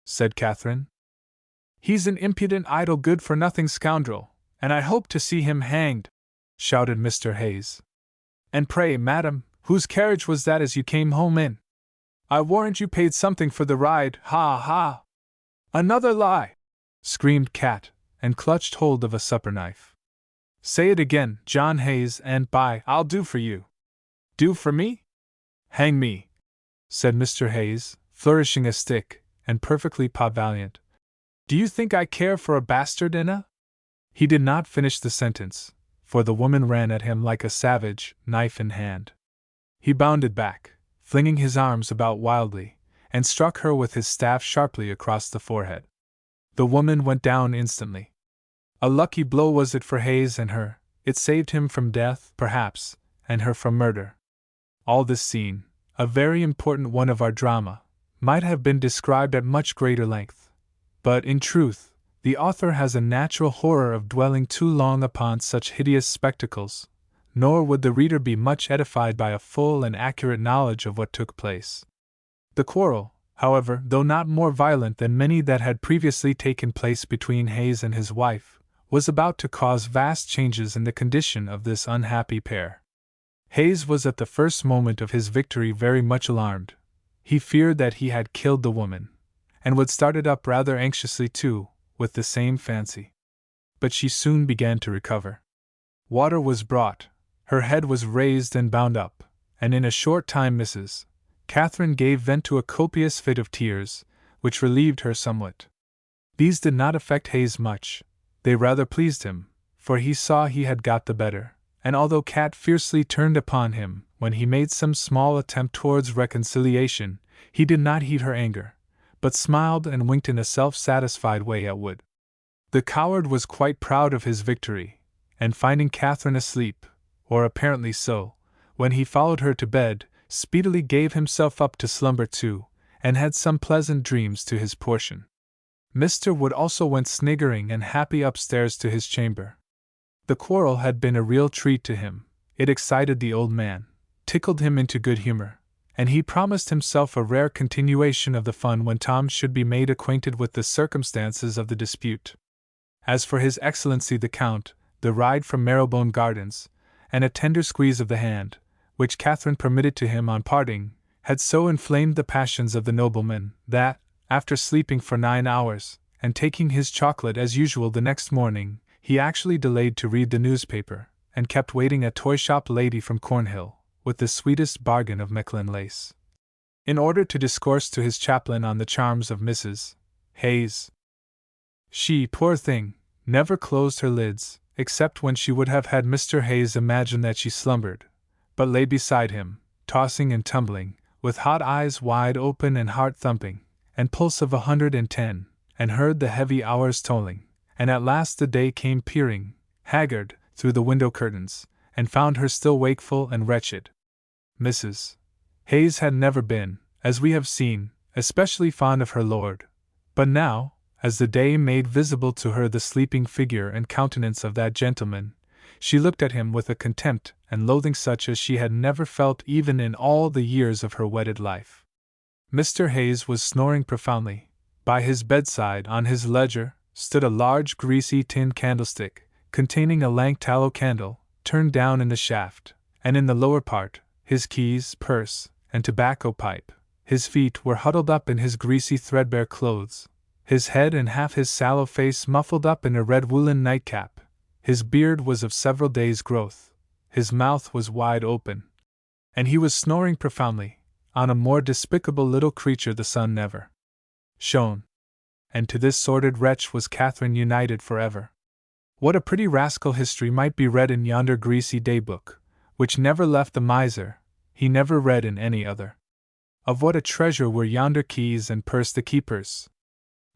S1: said Catherine. "He's an impudent, idle, good-for-nothing scoundrel, and I hope to see him hanged," shouted Mr. Hayes. "And pray, madam, whose carriage was that as you came home in? I warrant you paid something for the ride, ha ha!" "Another lie!" screamed Cat, and clutched hold of a supper knife. "Say it again, John Hayes, and by, I'll do for you." "Do for me? Hang me," said Mr. Hayes, flourishing a stick, and perfectly valiant. "Do you think I care for a bastard, Anna?" He did not finish the sentence, for the woman ran at him like a savage, knife in hand. He bounded back, flinging his arms about wildly, and struck her with his staff sharply across the forehead. The woman went down instantly. A lucky blow was it for Hayes and her. It saved him from death, perhaps, and her from murder. All this scene, a very important one of our drama, might have been described at much greater length. But, in truth, the author has a natural horror of dwelling too long upon such hideous spectacles, nor would the reader be much edified by a full and accurate knowledge of what took place. The quarrel, however, though not more violent than many that had previously taken place between Hayes and his wife, was about to cause vast changes in the condition of this unhappy pair. Hayes was at the first moment of his victory very much alarmed. He feared that he had killed the woman, and would start it up rather anxiously too, with the same fancy. But she soon began to recover. Water was brought, her head was raised and bound up, and in a short time Mrs. Catherine gave vent to a copious fit of tears, which relieved her somewhat. These did not affect Hayes much, they rather pleased him, for he saw he had got the better, and although Cat fiercely turned upon him when he made some small attempt towards reconciliation, he did not heed her anger, but smiled and winked in a self-satisfied way at Wood. The coward was quite proud of his victory, and finding Catherine asleep, or apparently so, when he followed her to bed, speedily gave himself up to slumber too, and had some pleasant dreams to his portion. Mr. Wood also went sniggering and happy upstairs to his chamber. The quarrel had been a real treat to him. It excited the old man, tickled him into good humor, and he promised himself a rare continuation of the fun when Tom should be made acquainted with the circumstances of the dispute. As for His Excellency the Count, the ride from Marrowbone Gardens, and a tender squeeze of the hand, which Catherine permitted to him on parting, had so inflamed the passions of the nobleman, that, after sleeping for 9 hours, and taking his chocolate as usual the next morning, he actually delayed to read the newspaper, and kept waiting a toy-shop lady from Cornhill, with the sweetest bargain of Mechlin lace, in order to discourse to his chaplain on the charms of Mrs. Hayes. She, poor thing, never closed her lids, except when she would have had Mr. Hayes imagine that she slumbered, but lay beside him, tossing and tumbling, with hot eyes wide open and heart thumping, and pulse of 110, and heard the heavy hours tolling, and at last the day came peering, haggard, through the window curtains, and found her still wakeful and wretched. Mrs. Hayes had never been, as we have seen, especially fond of her lord, but now, as the day made visible to her the sleeping figure and countenance of that gentleman, she looked at him with a contempt and loathing such as she had never felt even in all the years of her wedded life. Mr. Hayes was snoring profoundly. By his bedside, on his ledger, stood a large greasy tin candlestick, containing a lank tallow candle, turned down in the shaft, and in the lower part, his keys, purse, and tobacco pipe. His feet were huddled up in his greasy threadbare clothes, his head and half his sallow face muffled up in a red woolen nightcap. His beard was of several days' growth, his mouth was wide open, and he was snoring profoundly. On a more despicable little creature the sun never shone. And to this sordid wretch was Catherine united forever. What a pretty rascal history might be read in yonder greasy day-book, which never left the miser, he never read in any other. Of what a treasure were yonder keys and purse the keepers!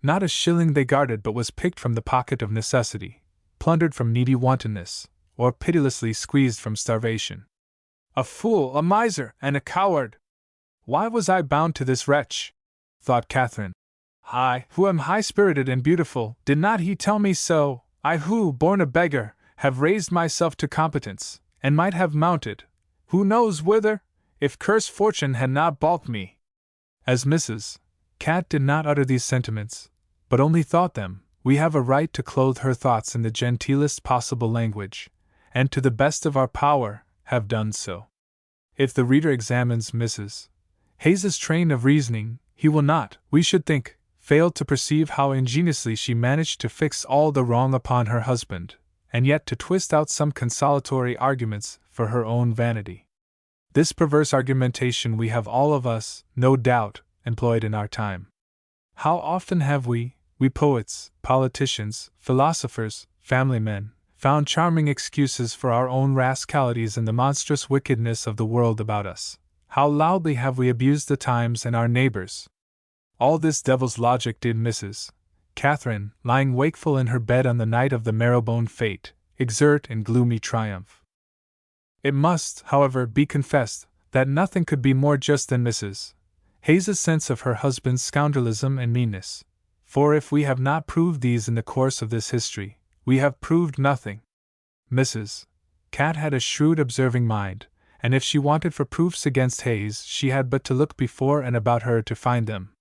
S1: Not a shilling they guarded but was picked from the pocket of necessity, plundered from needy wantonness, or pitilessly squeezed from starvation. A fool, a miser, and a coward! Why was I bound to this wretch? Thought Catherine. I, who am high-spirited and beautiful, did not he tell me so? I who, born a beggar, have raised myself to competence, and might have mounted, who knows whither, if cursed fortune had not balked me. As Mrs. Cat did not utter these sentiments, but only thought them, we have a right to clothe her thoughts in the genteelest possible language, and to the best of our power, have done so. If the reader examines Mrs. Hayes's train of reasoning, he will not, we should think, fail to perceive how ingeniously she managed to fix all the wrong upon her husband, and yet to twist out some consolatory arguments for her own vanity. This perverse argumentation we have all of us, no doubt, employed in our time. How often have we poets, politicians, philosophers, family men, found charming excuses for our own rascalities and the monstrous wickedness of the world about us? How loudly have we abused the times and our neighbors? All this devil's logic did Mrs. Catherine, lying wakeful in her bed on the night of the Marrowbone fete, exert in gloomy triumph. It must, however, be confessed that nothing could be more just than Mrs. Hayes's sense of her husband's scoundrelism and meanness, for if we have not proved these in the course of this history, we have proved nothing. Mrs. Cat had a shrewd observing mind, and if she wanted for proofs against Hayes she had but to look before and about her to find them.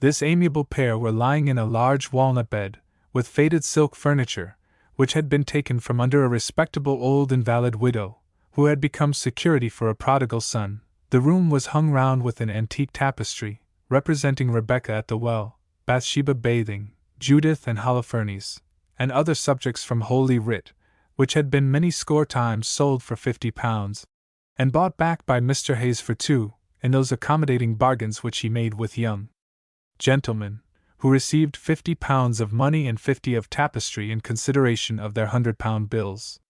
S1: This amiable pair were lying in a large walnut bed, with faded silk furniture, which had been taken from under a respectable old invalid widow, who had become security for a prodigal son. The room was hung round with an antique tapestry, representing Rebecca at the well, Bathsheba bathing, Judith and Holofernes, and other subjects from Holy Writ, which had been many score times sold for £50, and bought back by Mr. Hayes for £2, in those accommodating bargains which he made with young gentlemen, who received £50 of money and 50 of tapestry in consideration of their £100 bills.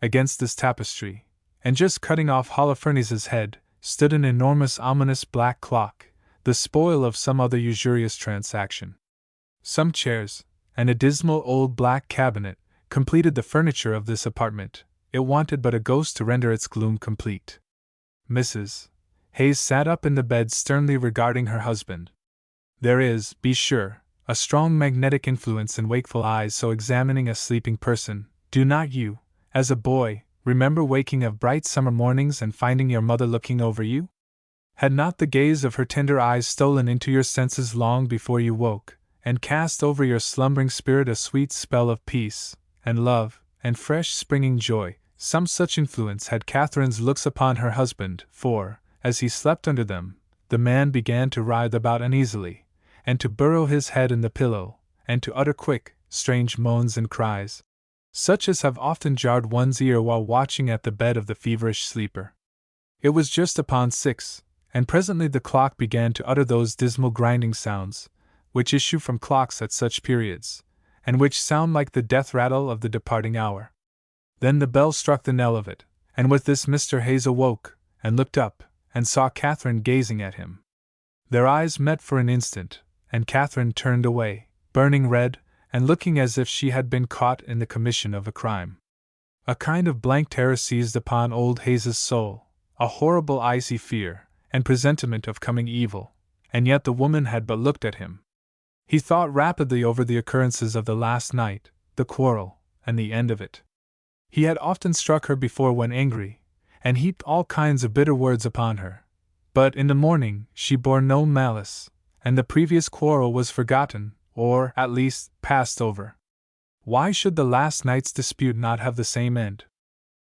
S1: against this tapestry, and just cutting off Holofernes's head, stood an enormous ominous black clock, the spoil of some other usurious transaction. Some chairs, and a dismal old black cabinet, completed the furniture of this apartment. It wanted but a ghost to render its gloom complete. Mrs. Hayes sat up in the bed sternly regarding her husband. There is, be sure, a strong magnetic influence in wakeful eyes so examining a sleeping person. Do not you, as a boy, remember waking of bright summer mornings and finding your mother looking over you? Had not the gaze of her tender eyes stolen into your senses long before you woke, and cast over your slumbering spirit a sweet spell of peace, and love, and fresh springing joy? Some such influence had Catherine's looks upon her husband, for, as he slept under them, the man began to writhe about uneasily, and to burrow his head in the pillow, and to utter quick, strange moans and cries, such as have often jarred one's ear while watching at the bed of the feverish sleeper. It was just upon 6, and presently the clock began to utter those dismal grinding sounds, which issue from clocks at such periods, and which sound like the death rattle of the departing hour. Then the bell struck the knell of it, and with this Mr. Hayes awoke, and looked up, and saw Catherine gazing at him. Their eyes met for an instant, and Catherine turned away, burning red, and looking as if she had been caught in the commission of a crime. A kind of blank terror seized upon old Hayes's soul, a horrible icy fear, and presentiment of coming evil, and yet the woman had but looked at him. He thought rapidly over the occurrences of the last night, the quarrel, and the end of it. He had often struck her before when angry, and heaped all kinds of bitter words upon her, but in the morning she bore no malice, and the previous quarrel was forgotten, or, at least, passed over. Why should the last night's dispute not have the same end?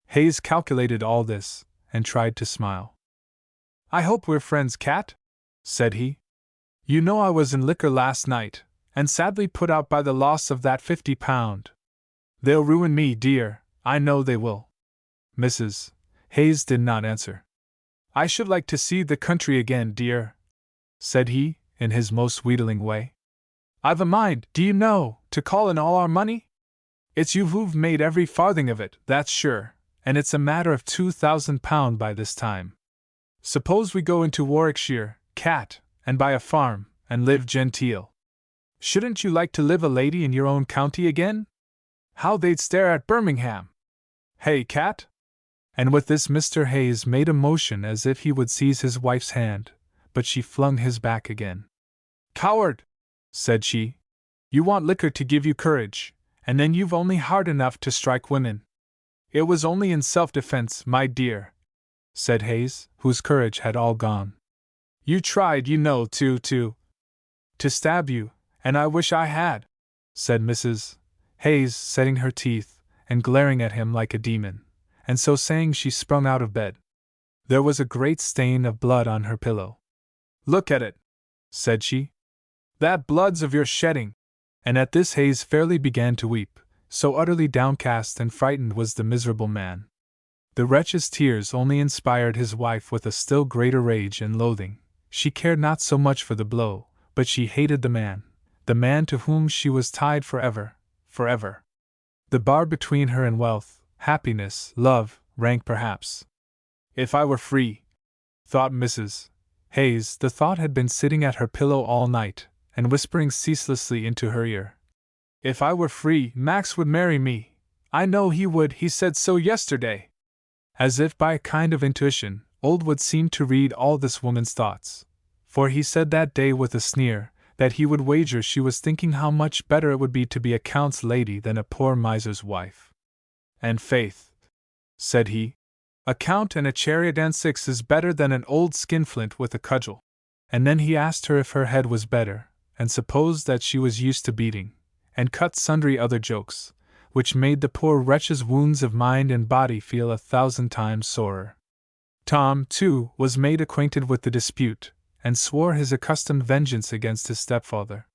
S1: Hayes calculated all this, and tried to smile. "I hope we're friends, Cat?" said he. "You know I was in liquor last night, and sadly put out by the loss of that £50. They'll ruin me, dear, I know they will." Mrs. Hayes did not answer. "I should like to see the country again, dear," said he, in his most wheedling way. "I've a mind, do you know, to call in all our money? It's you who've made every farthing of it, that's sure, and it's a matter of £2,000 by this time. Suppose we go into Warwickshire, Cat, and buy a farm, and live genteel. Shouldn't you like to live a lady in your own county again? How they'd stare at Birmingham! Hey, Cat?" And with this Mr. Hayes made a motion as if he would seize his wife's hand, but she flung his back again. "Coward!" said she. "You want liquor to give you courage, and then you've only heart enough to strike women." "It was only in self-defense, my dear," said Hayes, whose courage had all gone. "You tried, you know, to stab you, and I wish I had," said Mrs. Hayes, setting her teeth, and glaring at him like a demon, and so saying she sprung out of bed. There was a great stain of blood on her pillow. "Look at it," said she. "That blood's of your shedding." And at this Hayes fairly began to weep, so utterly downcast and frightened was the miserable man. The wretch's tears only inspired his wife with a still greater rage and loathing. She cared not so much for the blow, but she hated the man to whom she was tied forever, forever. The bar between her and wealth, happiness, love, rank perhaps. "If I were free," thought Mrs. Hayes. The thought had been sitting at her pillow all night, and whispering ceaselessly into her ear. "If I were free, Max would marry me. I know he would, he said so yesterday." As if by a kind of intuition, Old Wood seemed to read all this woman's thoughts, for he said that day with a sneer, that he would wager she was thinking how much better it would be to be a count's lady than a poor miser's wife. "And faith," said he, "a count and a chariot and 6 is better than an old skinflint with a cudgel." And then he asked her if her head was better, and supposed that she was used to beating, and cut sundry other jokes, which made the poor wretch's wounds of mind and body feel 1,000 times sorer. Tom, too, was made acquainted with the dispute, and swore his accustomed vengeance against his stepfather.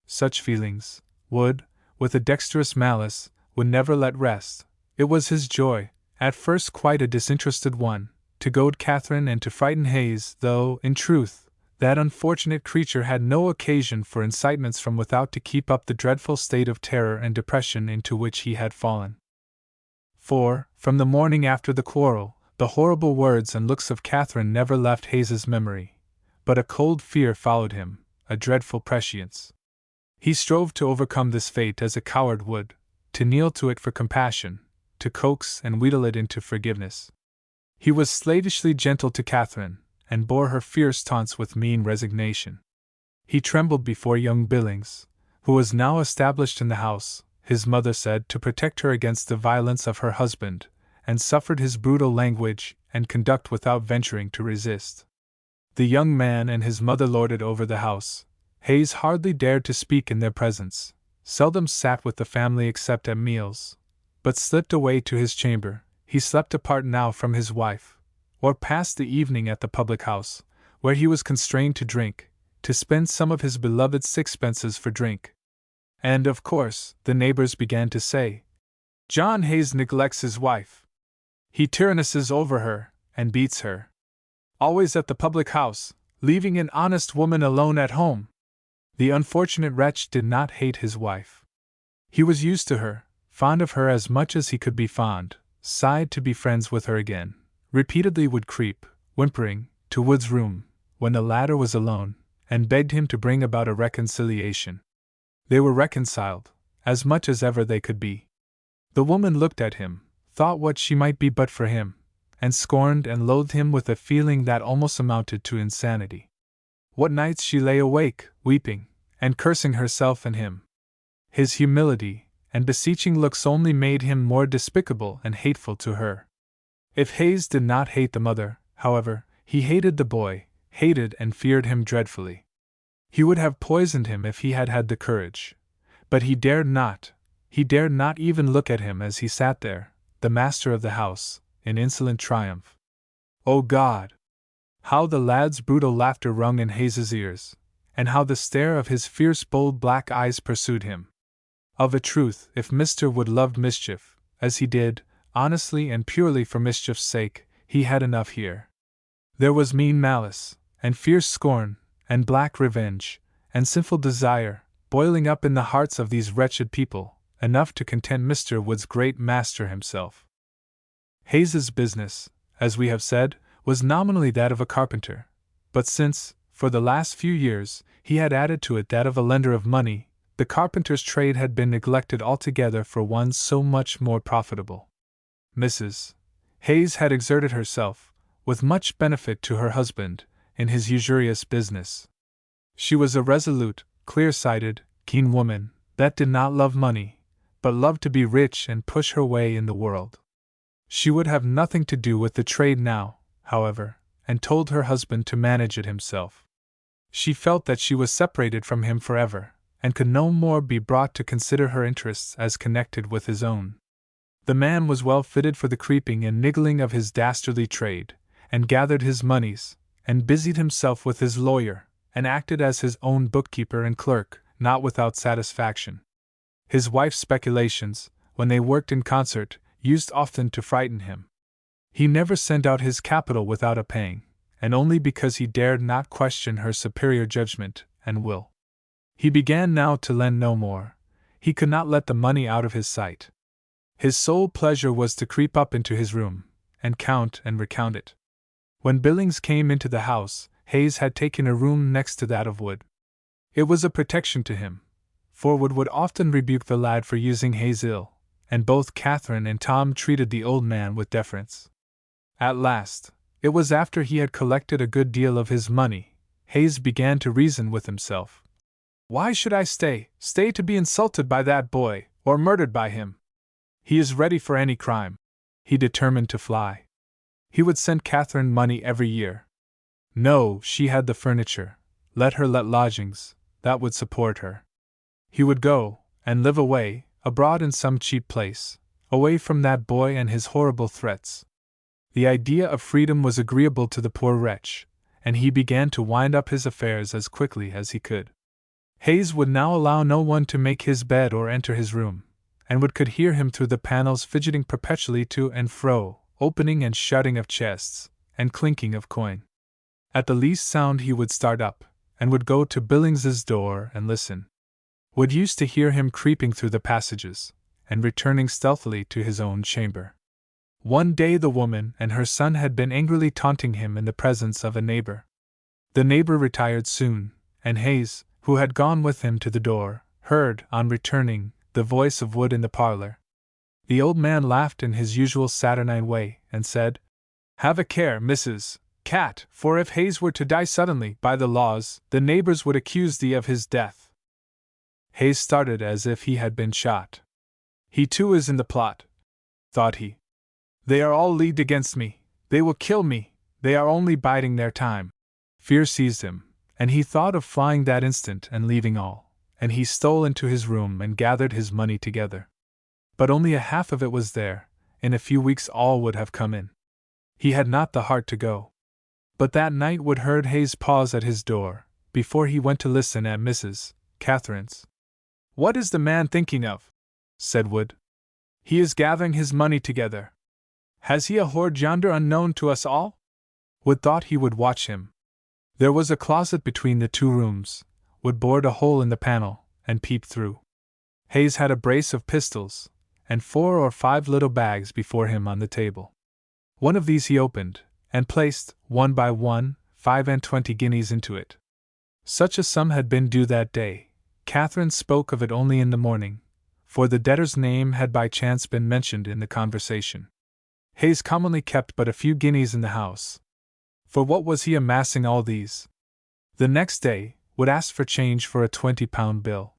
S1: Such feelings, Wood, with a dexterous malice, would never let rest. It was his joy, at first quite a disinterested one, to goad Catherine and to frighten Hayes, though, in truth, that unfortunate creature had no occasion for incitements from without to keep up the dreadful state of terror and depression into which he had fallen. For, from the morning after the quarrel, the horrible words and looks of Catherine never left Hayes's memory, but a cold fear followed him, a dreadful prescience. He strove to overcome this fate as a coward would, to kneel to it for compassion, to coax and wheedle it into forgiveness. He was slavishly gentle to Catherine, and bore her fierce taunts with mean resignation. He trembled before young Billings, who was now established in the house, his mother said, to protect her against the violence of her husband, and suffered his brutal language and conduct without venturing to resist. The young man and his mother lorded over the house. Hayes hardly dared to speak in their presence, seldom sat with the family except at meals, but slipped away to his chamber. He slept apart now from his wife, or passed the evening at the public house, where he was constrained to drink, to spend some of his beloved sixpences for drink. And, of course, the neighbors began to say, "John Hayes neglects his wife. He tyrannises over her, and beats her. Always at the public house, leaving an honest woman alone at home." The unfortunate wretch did not hate his wife. He was used to her, fond of her as much as he could be fond, sighed to be friends with her again, repeatedly would creep, whimpering, to Wood's room, when the latter was alone, and begged him to bring about a reconciliation. They were reconciled, as much as ever they could be. The woman looked at him, thought what she might be but for him, and scorned and loathed him with a feeling that almost amounted to insanity. What nights she lay awake, weeping, and cursing herself and him. His humility and beseeching looks only made him more despicable and hateful to her. If Hayes did not hate the mother, however, he hated the boy, hated and feared him dreadfully. He would have poisoned him if he had had the courage, but he dared not even look at him as he sat there, the master of the house, in insolent triumph. O God! How the lad's brutal laughter rung in Hayes's ears, and how the stare of his fierce bold black eyes pursued him. Of a truth, if Mr. Wood loved mischief, as he did, honestly and purely for mischief's sake, he had enough here. There was mean malice, and fierce scorn, and black revenge, and sinful desire, boiling up in the hearts of these wretched people, enough to content Mr. Wood's great master himself. Hayes's business, as we have said, was nominally that of a carpenter, but since, for the last few years, he had added to it that of a lender of money, the carpenter's trade had been neglected altogether for one so much more profitable. Mrs. Hayes had exerted herself, with much benefit to her husband, in his usurious business. She was a resolute, clear-sighted, keen woman, that did not love money, but loved to be rich and push her way in the world. She would have nothing to do with the trade now, however, and told her husband to manage it himself. She felt that she was separated from him forever, and could no more be brought to consider her interests as connected with his own. The man was well fitted for the creeping and niggling of his dastardly trade, and gathered his moneys, and busied himself with his lawyer, and acted as his own bookkeeper and clerk, not without satisfaction. His wife's speculations, when they worked in concert, used often to frighten him. He never sent out his capital without a pang, and only because he dared not question her superior judgment and will. He began now to lend no more. He could not let the money out of his sight. His sole pleasure was to creep up into his room, and count and recount it. When Billings came into the house, Hayes had taken a room next to that of Wood. It was a protection to him, for Wood would often rebuke the lad for using Hayes ill, and both Catherine and Tom treated the old man with deference. At last, it was after he had collected a good deal of his money, Hayes began to reason with himself. Why should I stay to be insulted by that boy, or murdered by him? He is ready for any crime. He determined to fly. He would send Catherine money every year. No, she had the furniture. Let her let lodgings, that would support her. He would go, and live away, abroad in some cheap place, away from that boy and his horrible threats. The idea of freedom was agreeable to the poor wretch, and he began to wind up his affairs as quickly as he could. Hayes would now allow no one to make his bed or enter his room, and Wood could hear him through the panels fidgeting perpetually to and fro, opening and shutting of chests, and clinking of coin. At the least sound he would start up, and would go to Billings's door and listen. Wood used to hear him creeping through the passages, and returning stealthily to his own chamber. One day the woman and her son had been angrily taunting him in the presence of a neighbor. The neighbor retired soon, and Hayes, who had gone with him to the door, heard, on returning, the voice of Wood in the parlor. The old man laughed in his usual saturnine way, and said, "Have a care, Mrs. Cat, for if Hayes were to die suddenly, by the laws, the neighbors would accuse thee of his death." Hayes started as if he had been shot. "He too is in the plot," thought he. "They are all leagued against me, they will kill me, they are only biding their time." Fear seized him, and he thought of flying that instant and leaving all, and he stole into his room and gathered his money together. But only a half of it was there, in a few weeks all would have come in. He had not the heart to go. But that night Wood heard Hayes pause at his door, before he went to listen at Mrs. Catherine's. "What is the man thinking of?" said Wood. "He is gathering his money together. Has he a hoard yonder unknown to us all?" Wood thought he would watch him. There was a closet between the two rooms. Wood bored a hole in the panel, and peeped through. Hayes had a brace of pistols, and 4 or 5 little bags before him on the table. One of these he opened, and placed, one by one, 25 guineas into it. Such a sum had been due that day. Catherine spoke of it only in the morning, for the debtor's name had by chance been mentioned in the conversation. Hayes commonly kept but a few guineas in the house. For what was he amassing all these? The next day, Wood asked for change for a 20-pound bill.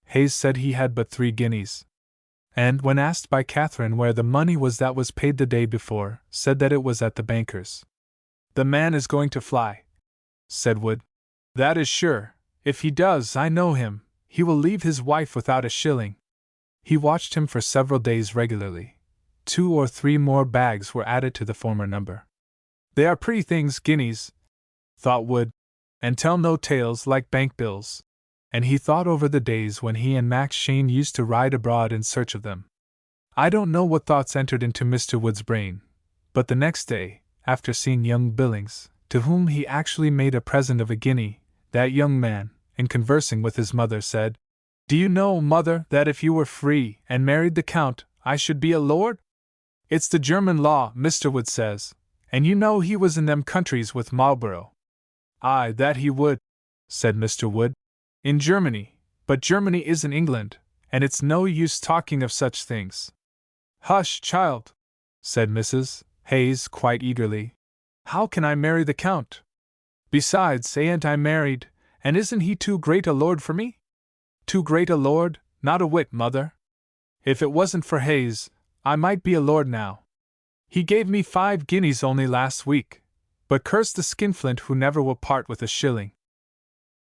S1: Hayes said he had but 3 guineas. And, when asked by Catherine where the money was that was paid the day before, said that it was at the banker's. "The man is going to fly," said Wood. "That is sure. If he does, I know him, he will leave his wife without a shilling." He watched him for several days regularly. 2 or 3 more bags were added to the former number. "They are pretty things, guineas," thought Wood, "and tell no tales like bank bills." And he thought over the days when he and Max Shane used to ride abroad in search of them. I don't know what thoughts entered into Mr. Wood's brain, but the next day, after seeing young Billings, to whom he actually made a present of a guinea, that young man, in conversing with his mother, said, "Do you know, mother, that if you were free and married the Count, I should be a lord? It's the German law, Mr. Wood says, and you know he was in them countries with Marlborough." "Aye, that he would," said Mr. Wood. "In Germany, but Germany isn't England, and it's no use talking of such things." "Hush, child," said Mrs. Hayes quite eagerly. "How can I marry the Count? Besides, ain't I married, and isn't he too great a lord for me?" "Too great a lord? Not a whit, mother. If it wasn't for Hayes, I might be a lord now. He gave me 5 guineas only last week, but curse the skinflint who never will part with a shilling.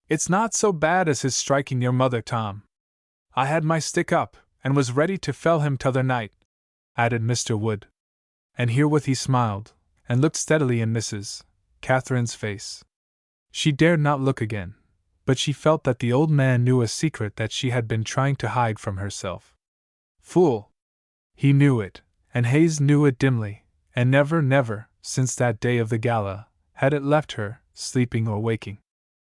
S1: It's not so bad as his striking your mother, Tom. I had my stick up, and was ready to fell him t'other night," added Mr. Wood. And herewith he smiled, and looked steadily in Mrs. Catherine's face. She dared not look again, but she felt that the old man knew a secret that she had been trying to hide from herself. Fool! He knew it, and Hayes knew it dimly, and never, since that day of the gala, had it left her, sleeping or waking.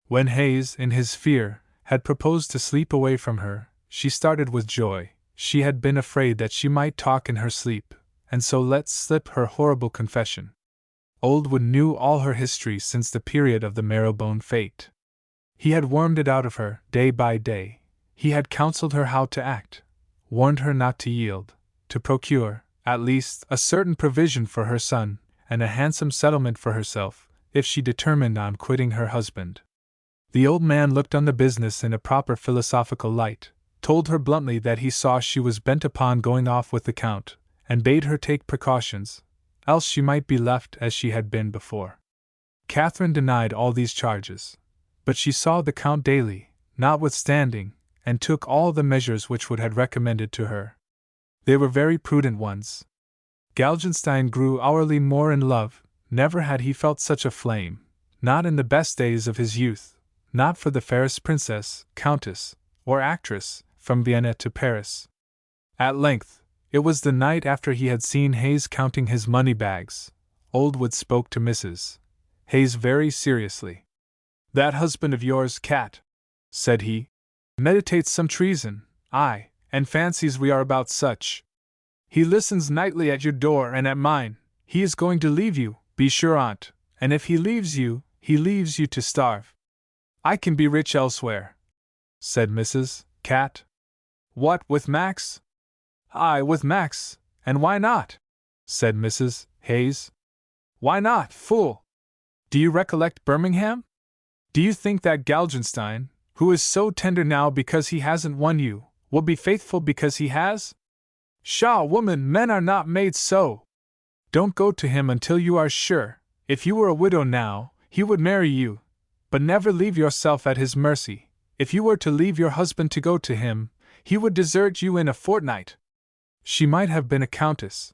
S1: When Hayes, in his fear, had proposed to sleep away from her, she started with joy. She had been afraid that she might talk in her sleep, and so let slip her horrible confession. Old Wood knew all her history since the period of the Marrowbone fate. He had wormed it out of her, day by day. He had counseled her how to act, warned her not to yield, to procure, at least, a certain provision for her son, and a handsome settlement for herself, if she determined on quitting her husband. The old man looked on the business in a proper philosophical light, told her bluntly that he saw she was bent upon going off with the Count, and bade her take precautions, else she might be left as she had been before. Catherine denied all these charges, but she saw the Count daily, notwithstanding, and took all the measures which Wood had recommended to her. They were very prudent ones. Galgenstein grew hourly more in love. Never had he felt such a flame, not in the best days of his youth, not for the fairest princess, countess, or actress, from Vienna to Paris. At length, it was the night after he had seen Hayes counting his money bags. Old Wood spoke to Mrs. Hayes very seriously. "That husband of yours, Cat," said he, "meditates some treason, aye, and fancies we are about such. He listens nightly at your door and at mine. He is going to leave you, be sure on't, and if he leaves you to starve. I can be rich elsewhere," said Mrs. Cat. "What, with Max?" "Aye, with Max, and why not?" said Mrs. Hayes. "Why not, fool? Do you recollect Birmingham? Do you think that Galgenstein, who is so tender now because he hasn't won you, will be faithful because he has? Pshaw, woman, men are not made so. Don't go to him until you are sure. If you were a widow now, he would marry you, but never leave yourself at his mercy. If you were to leave your husband to go to him, he would desert you in a fortnight." She might have been a countess.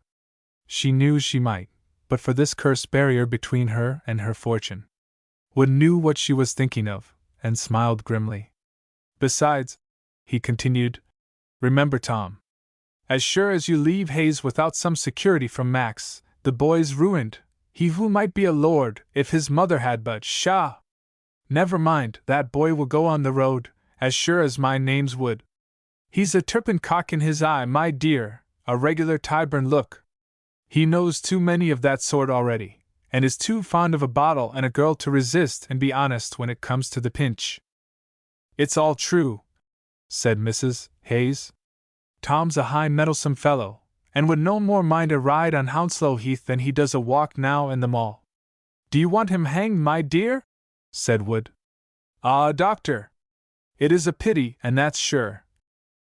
S1: She knew she might, but for this cursed barrier between her and her fortune. Wood knew what she was thinking of, and smiled grimly. "Besides," he continued, "remember, Tom. As sure as you leave Hayes without some security from Max, the boy's ruined, he who might be a lord if his mother had but pshaw! Never mind, that boy will go on the road, as sure as my name's Wood. He's a turpin cock in his eye, my dear, a regular Tyburn look. He knows too many of that sort already, and is too fond of a bottle and a girl to resist and be honest when it comes to the pinch." "It's all true," said Mrs. Hayes. "Tom's a high mettlesome fellow, and would no more mind a ride on Hounslow Heath than he does a walk now in the Mall." "Do you want him hanged, my dear?" said Wood. "Ah, doctor! It is a pity, and that's sure,"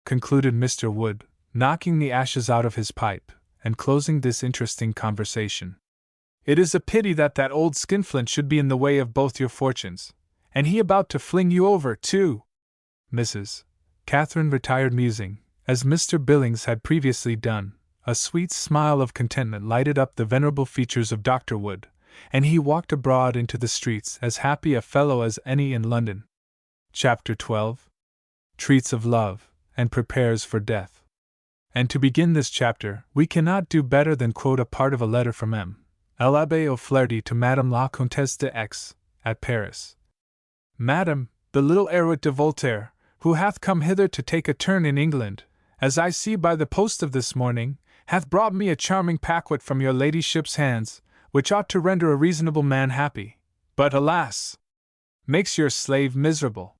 S1: concluded Mr. Wood, knocking the ashes out of his pipe, and closing this interesting conversation. "It is a pity that old skinflint should be in the way of both your fortunes, and he about to fling you over, too." Mrs. Catherine retired musing, as Mr. Billings had previously done. A sweet smile of contentment lighted up the venerable features of Dr. Wood, and he walked abroad into the streets as happy a fellow as any in London. Chapter 12. Treats of Love, and Prepares for Death. And to begin this chapter, we cannot do better than quote a part of a letter from M. l'Abbé O'Flaherty to Madame la Comtesse de X, at Paris. "Madame, the little heiress de Voltaire, who hath come hither to take a turn in England, as I see by the post of this morning, hath brought me a charming packet from your ladyship's hands, which ought to render a reasonable man happy, but, alas! makes your slave miserable.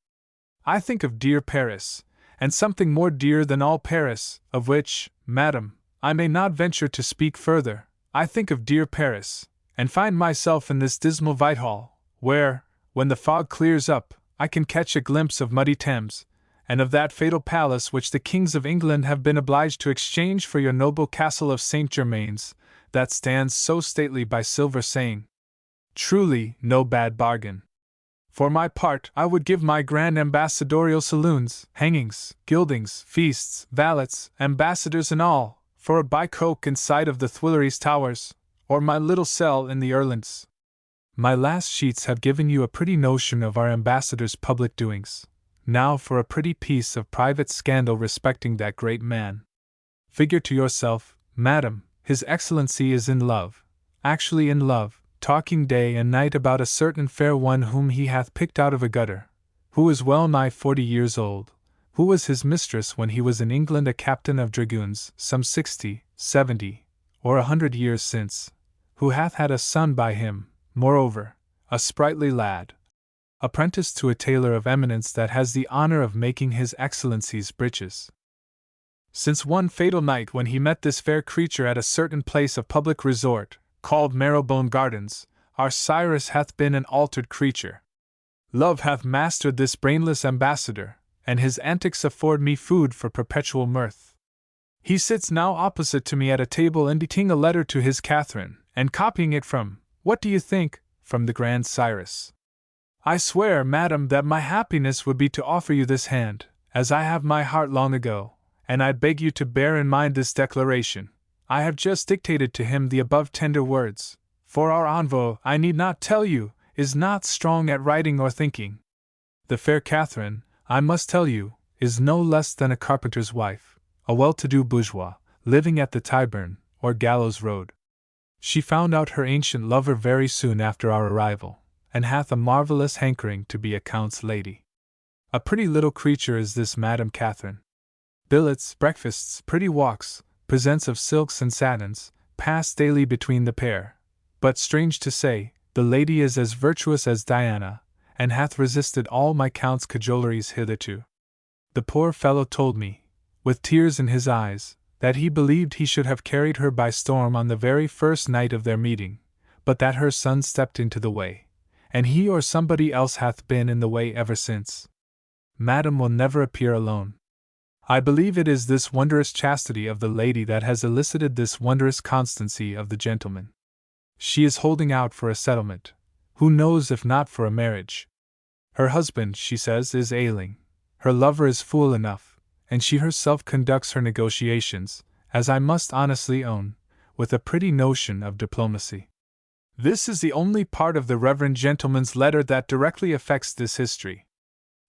S1: I think of dear Paris, and something more dear than all Paris, of which, madam, I may not venture to speak further. I think of dear Paris, and find myself in this dismal Whitehall, where, when the fog clears up, I can catch a glimpse of muddy Thames, and of that fatal palace which the kings of England have been obliged to exchange for your noble castle of St. Germain's, that stands so stately by Silver saying, truly, no bad bargain. For my part, I would give my grand ambassadorial saloons, hangings, gildings, feasts, valets, ambassadors and all, for a bicoque in sight of the Tuileries towers, or my little cell in the Erlands. My last sheets have given you a pretty notion of our ambassador's public doings. Now for a pretty piece of private scandal respecting that great man. Figure to yourself, madam, His Excellency is in love, actually in love, talking day and night about a certain fair one whom he hath picked out of a gutter, who is well nigh 40 years old, who was his mistress when he was in England a captain of dragoons, some 60, 70, or 100 years since, who hath had a son by him, moreover, a sprightly lad, apprenticed to a tailor of eminence that has the honor of making His Excellency's breeches. Since one fatal night when he met this fair creature at a certain place of public resort, called Marrowbone Gardens, our Cyrus hath been an altered creature. Love hath mastered this brainless ambassador, and his antics afford me food for perpetual mirth. He sits now opposite to me at a table inditing a letter to his Catherine, and copying it from, what do you think, from the Grand Cyrus. I swear, madam, that my happiness would be to offer you this hand, as I have my heart long ago, and I beg you to bear in mind this declaration. I have just dictated to him the above tender words, for our envoy, I need not tell you, is not strong at writing or thinking. The fair Catherine, I must tell you, is no less than a carpenter's wife, a well-to-do bourgeois, living at the Tyburn, or Gallows Road. She found out her ancient lover very soon after our arrival, and hath a marvellous hankering to be a count's lady. A pretty little creature is this Madame Catherine. Billets, breakfasts, pretty walks, presents of silks and satins, pass daily between the pair. But strange to say, the lady is as virtuous as Diana, and hath resisted all my Count's cajoleries hitherto. The poor fellow told me, with tears in his eyes, that he believed he should have carried her by storm on the very first night of their meeting, but that her son stepped into the way, and he or somebody else hath been in the way ever since. Madam will never appear alone. I believe it is this wondrous chastity of the lady that has elicited this wondrous constancy of the gentleman. She is holding out for a settlement, who knows if not for a marriage? Her husband, she says, is ailing. Her lover is fool enough, and she herself conducts her negotiations, as I must honestly own, with a pretty notion of diplomacy. This is the only part of the reverend gentleman's letter that directly affects this history.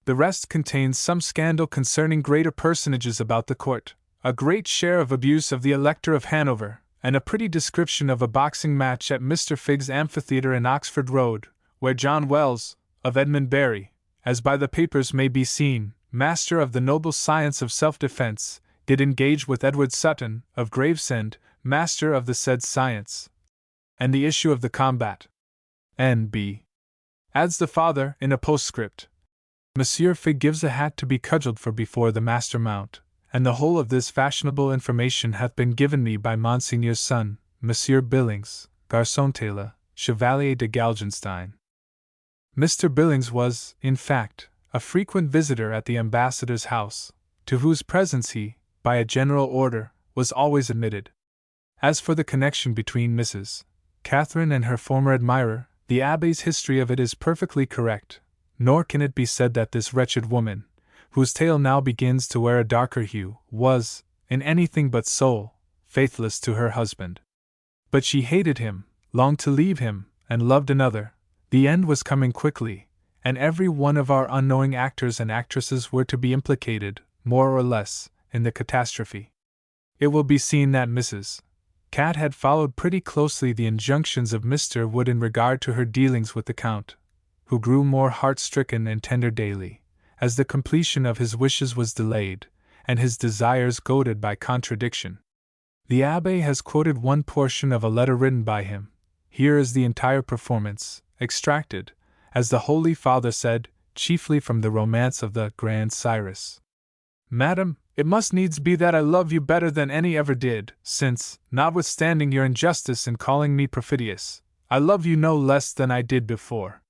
S1: The rest contains some scandal concerning greater personages about the court, a great share of abuse of the Elector of Hanover, and a pretty description of a boxing match at Mr. Figg's amphitheatre in Oxford Road, where John Wells, of Edmundbury, as by the papers may be seen, master of the noble science of self-defence, did engage with Edward Sutton, of Gravesend, master of the said science. And the issue of the combat. N.B. Adds the father, in a postscript, Monsieur Figg gives a hat to be cudgelled for before the master mount, and the whole of this fashionable information hath been given me by Monseigneur's son, Monsieur Billings, garçon tailor, Chevalier de Galgenstein. Mr. Billings was, in fact, a frequent visitor at the ambassador's house, to whose presence he, by a general order, was always admitted. As for the connection between Mrs. Catherine and her former admirer, the Abbé's history of it is perfectly correct, nor can it be said that this wretched woman, whose tale now begins to wear a darker hue, was, in anything but soul, faithless to her husband. But she hated him, longed to leave him, and loved another. The end was coming quickly, and every one of our unknowing actors and actresses were to be implicated, more or less, in the catastrophe. It will be seen that Mrs. Cat had followed pretty closely the injunctions of Mr. Wood in regard to her dealings with the Count, who grew more heart-stricken and tender daily, as the completion of his wishes was delayed, and his desires goaded by contradiction. The Abbé has quoted one portion of a letter written by him. Here is the entire performance, extracted, as the Holy Father said, chiefly from the romance of the Grand Cyrus. Madam, it must needs be that I love you better than any ever did, since, notwithstanding your injustice in calling me perfidious, I love you no less than I did before.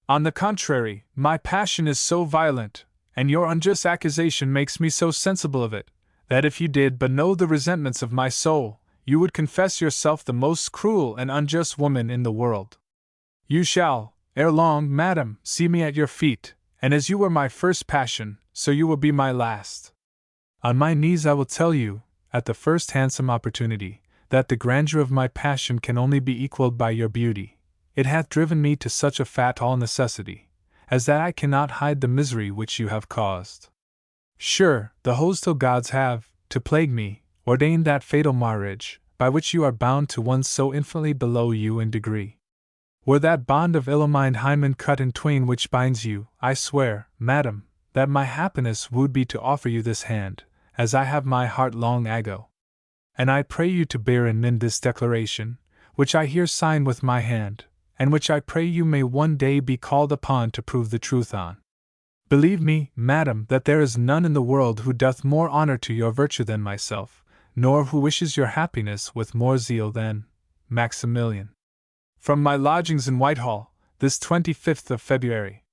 S1: On the contrary, my passion is so violent, and your unjust accusation makes me so sensible of it, that if you did but know the resentments of my soul, you would confess yourself the most cruel and unjust woman in the world. You shall, ere long, madam, see me at your feet, and as you were my first passion, so you will be my last. On my knees I will tell you, at the first handsome opportunity, that the grandeur of my passion can only be equalled by your beauty. It hath driven me to such a fatal necessity, as that I cannot hide the misery which you have caused. Sure, the hostile gods have, to plague me, ordained that fatal marriage, by which you are bound to one so infinitely below you in degree. Were that bond of ill-omened hymen cut in twain which binds you, I swear, madam, that my happiness would be to offer you this hand, as I have my heart long ago. And I pray you to bear in mind this declaration, which I here sign with my hand, and which I pray you may one day be called upon to prove the truth on. Believe me, madam, that there is none in the world who doth more honor to your virtue than myself, nor who wishes your happiness with more zeal than Maximilian. From my lodgings in Whitehall, this 25th of February.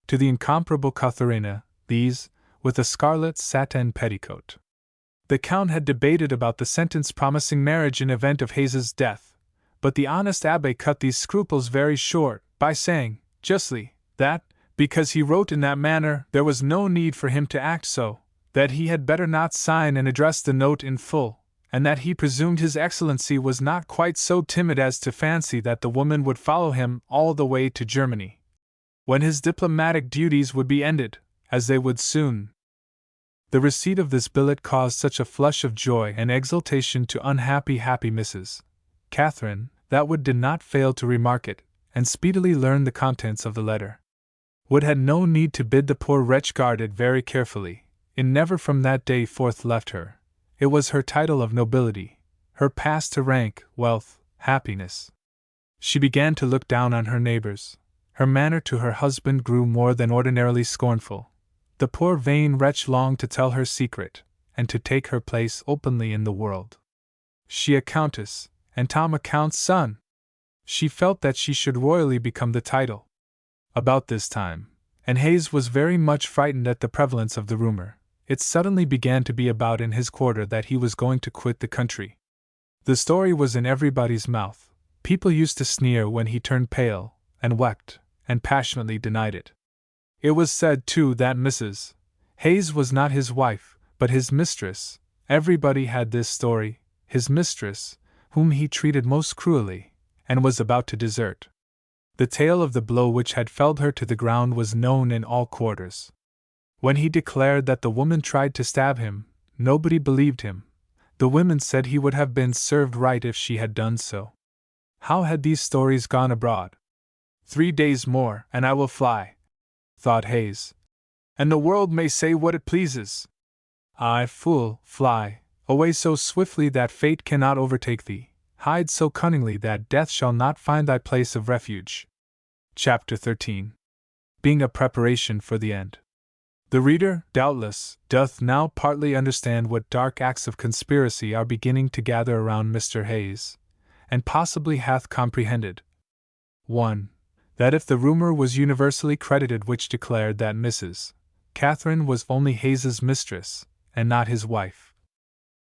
S1: To the incomparable Katharina, these, with a scarlet satin petticoat. The Count had debated about the sentence promising marriage in event of Hayes's death, but the honest Abbé cut these scruples very short, by saying, justly, that, because he wrote in that manner, there was no need for him to act so, that he had better not sign and address the note in full, and that he presumed His Excellency was not quite so timid as to fancy that the woman would follow him all the way to Germany, when his diplomatic duties would be ended, as they would soon. The receipt of this billet caused such a flush of joy and exultation to happy Mrs. Catherine, that Wood did not fail to remark it, and speedily learned the contents of the letter. Wood had no need to bid the poor wretch guard it very carefully. It never from that day forth left her. It was her title of nobility, her pass to rank, wealth, happiness. She began to look down on her neighbors. Her manner to her husband grew more than ordinarily scornful. The poor vain wretch longed to tell her secret, and to take her place openly in the world. She a countess, and Tom a count's son! She felt that she should royally become the title. About this time, and Hayes was very much frightened at the prevalence of the rumor, it suddenly began to be about in his quarter that he was going to quit the country. The story was in everybody's mouth. People used to sneer when he turned pale, and wept, and passionately denied it. It was said, too, that Mrs. Hayes was not his wife, but his mistress. Everybody had this story, his mistress, whom he treated most cruelly, and was about to desert. The tale of the blow which had felled her to the ground was known in all quarters. When he declared that the woman tried to stab him, nobody believed him. The women said he would have been served right if she had done so. How had these stories gone abroad? 3 days more, and I will fly, thought Hayes, and the world may say what it pleases. I, fool, fly, away so swiftly that fate cannot overtake thee, hide so cunningly that death shall not find thy place of refuge. Chapter 13. Being a preparation for the end. The reader, doubtless, doth now partly understand what dark acts of conspiracy are beginning to gather around Mr. Hayes, and possibly hath comprehended. 1. That if the rumor was universally credited which declared that Mrs. Catherine was only Hayes's mistress, and not his wife,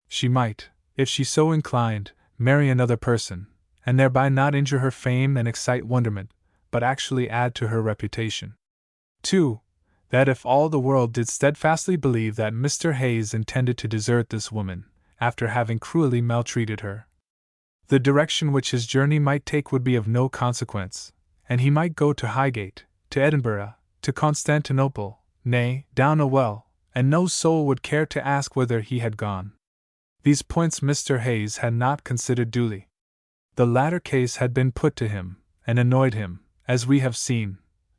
S1: she might, if she so inclined, marry another person, and thereby not injure her fame and excite wonderment, but actually add to her reputation. 2. That if all the world did steadfastly believe that Mr. Hayes intended to desert this woman, after having cruelly maltreated her, the direction which his journey might take would be of no consequence, and he might go to Highgate, to Edinburgh, to Constantinople, nay, down a well, and no soul would care to ask whither he had gone. These points Mr. Hayes had not considered duly. The latter case had been put to him, and annoyed him, as we have seen.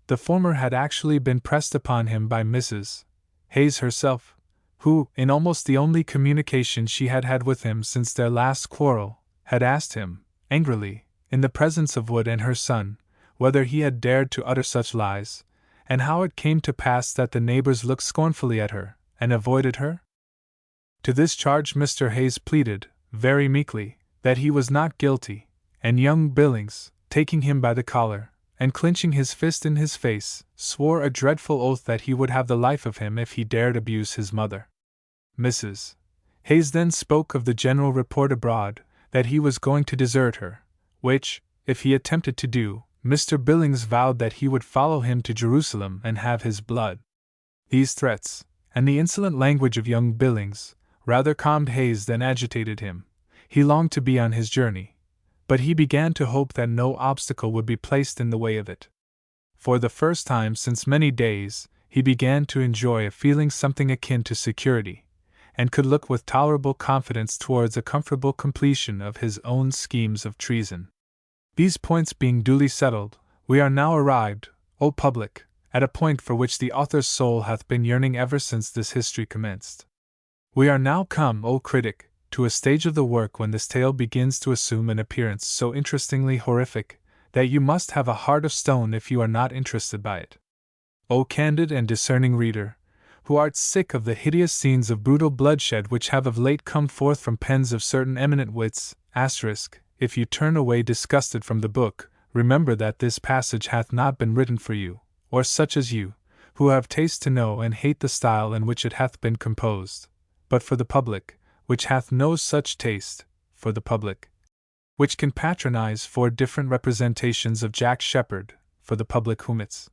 S1: The former had actually been pressed upon him by Mrs. Hayes herself, who, in almost the only communication she had had with him since their last quarrel, had asked him, angrily, in the presence of Wood and her son, whether he had dared to utter such lies, and how it came to pass that the neighbors looked scornfully at her, and avoided her? To this charge Mr. Hayes pleaded, very meekly, that he was not guilty, and young Billings, taking him by the collar, and clinching his fist in his face, swore a dreadful oath that he would have the life of him if he dared abuse his mother. Mrs. Hayes then spoke of the general report abroad, that he was going to desert her, which, if he attempted to do, Mr. Billings vowed that he would follow him to Jerusalem and have his blood. These threats, and the insolent language of young Billings, rather calmed Hayes than agitated him. He longed to be on his journey, but he began to hope that no obstacle would be placed in the way of it. For the first time since many days, he began to enjoy a feeling something akin to security, and could look with tolerable confidence towards a comfortable completion of his own schemes of treason. These points being duly settled, we are now arrived, O public, at a point for which the author's soul hath been yearning ever since this history commenced. We are now come, O critic, to a stage of the work when this tale begins to assume an appearance so interestingly horrific, that you must have a heart of stone if you are not interested by it. O candid and discerning reader, who art sick of the hideous scenes of brutal bloodshed which have of late come forth from pens of certain eminent wits, if you turn away disgusted from the book, remember that this passage hath not been written for you, or such as you, who have taste to know and hate the style in which it hath been composed, but for the public, which hath no such taste, for the public, which can patronize 4 different representations of Jack Sheppard, for the public whom its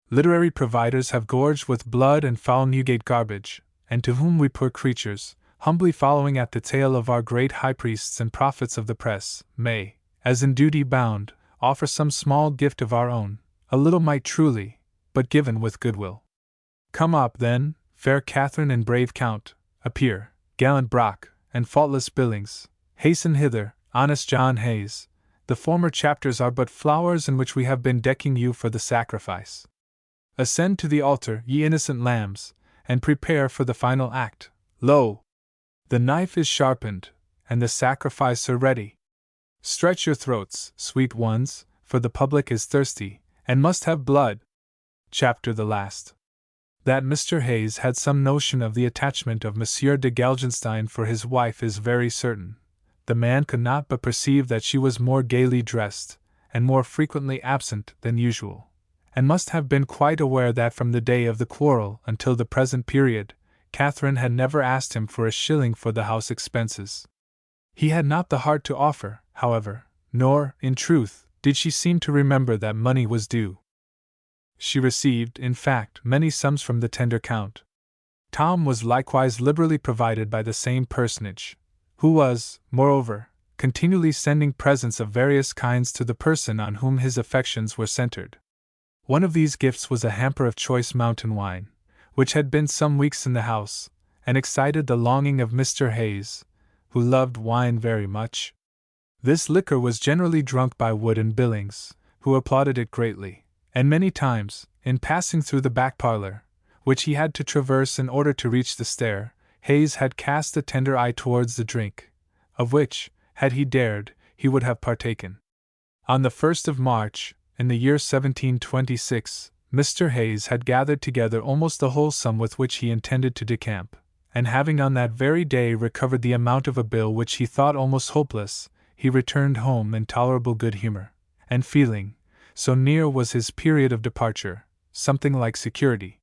S1: literary providers have gorged with blood and foul Newgate garbage, and to whom we poor creatures, humbly following at the tail of our great high priests and prophets of the press, may, as in duty bound, offer some small gift of our own, a little mite truly, but given with goodwill. Come up, then, fair Catherine and brave Count, appear, gallant Brock, and faultless Billings, hasten hither, honest John Hayes. The former chapters are but flowers in which we have been decking you for the sacrifice. Ascend to the altar, ye innocent lambs, and prepare for the final act. Lo! The knife is sharpened, and the sacrifice are ready. Stretch your throats, sweet ones, for the public is thirsty, and must have blood. Chapter the last. That Mr. Hayes had some notion of the attachment of Monsieur de Galgenstein for his wife is very certain. The man could not but perceive that she was more gaily dressed, and more frequently absent than usual, and must have been quite aware that from the day of the quarrel until the present period, Catherine had never asked him for a shilling for the house expenses. He had not the heart to offer, however, nor, in truth, did she seem to remember that money was due. She received, in fact, many sums from the tender Count. Tom was likewise liberally provided by the same personage, who was, moreover, continually sending presents of various kinds to the person on whom his affections were centered. One of these gifts was a hamper of choice mountain wine, which had been some weeks in the house, and excited the longing of Mr. Hayes, who loved wine very much. This liquor was generally drunk by Wood and Billings, who applauded it greatly, and many times, in passing through the back parlor, which he had to traverse in order to reach the stair, Hayes had cast a tender eye towards the drink, of which, had he dared, he would have partaken. On the 1st of March, in the year 1726, Mr. Hayes had gathered together almost the whole sum with which he intended to decamp, and having on that very day recovered the amount of a bill which he thought almost hopeless, he returned home in tolerable good humor, and feeling, so near was his period of departure, something like security.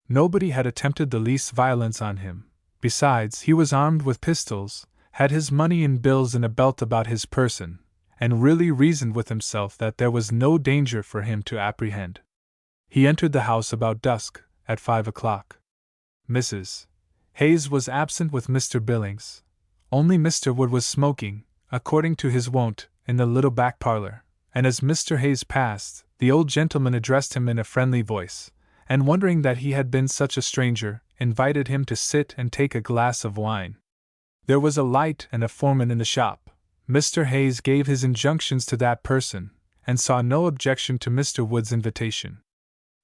S1: Nobody had attempted the least violence on him. Besides, he was armed with pistols, had his money in bills in a belt about his person, and really reasoned with himself that there was no danger for him to apprehend. He entered the house about dusk, at 5 o'clock. Mrs. Hayes was absent with Mr. Billings. Only Mr. Wood was smoking, according to his wont, in the little back parlor, and as Mr. Hayes passed, the old gentleman addressed him in a friendly voice, and wondering that he had been such a stranger, invited him to sit and take a glass of wine. There was a light and a foreman in the shop. Mr. Hayes gave his injunctions to that person, and saw no objection to Mr. Wood's invitation.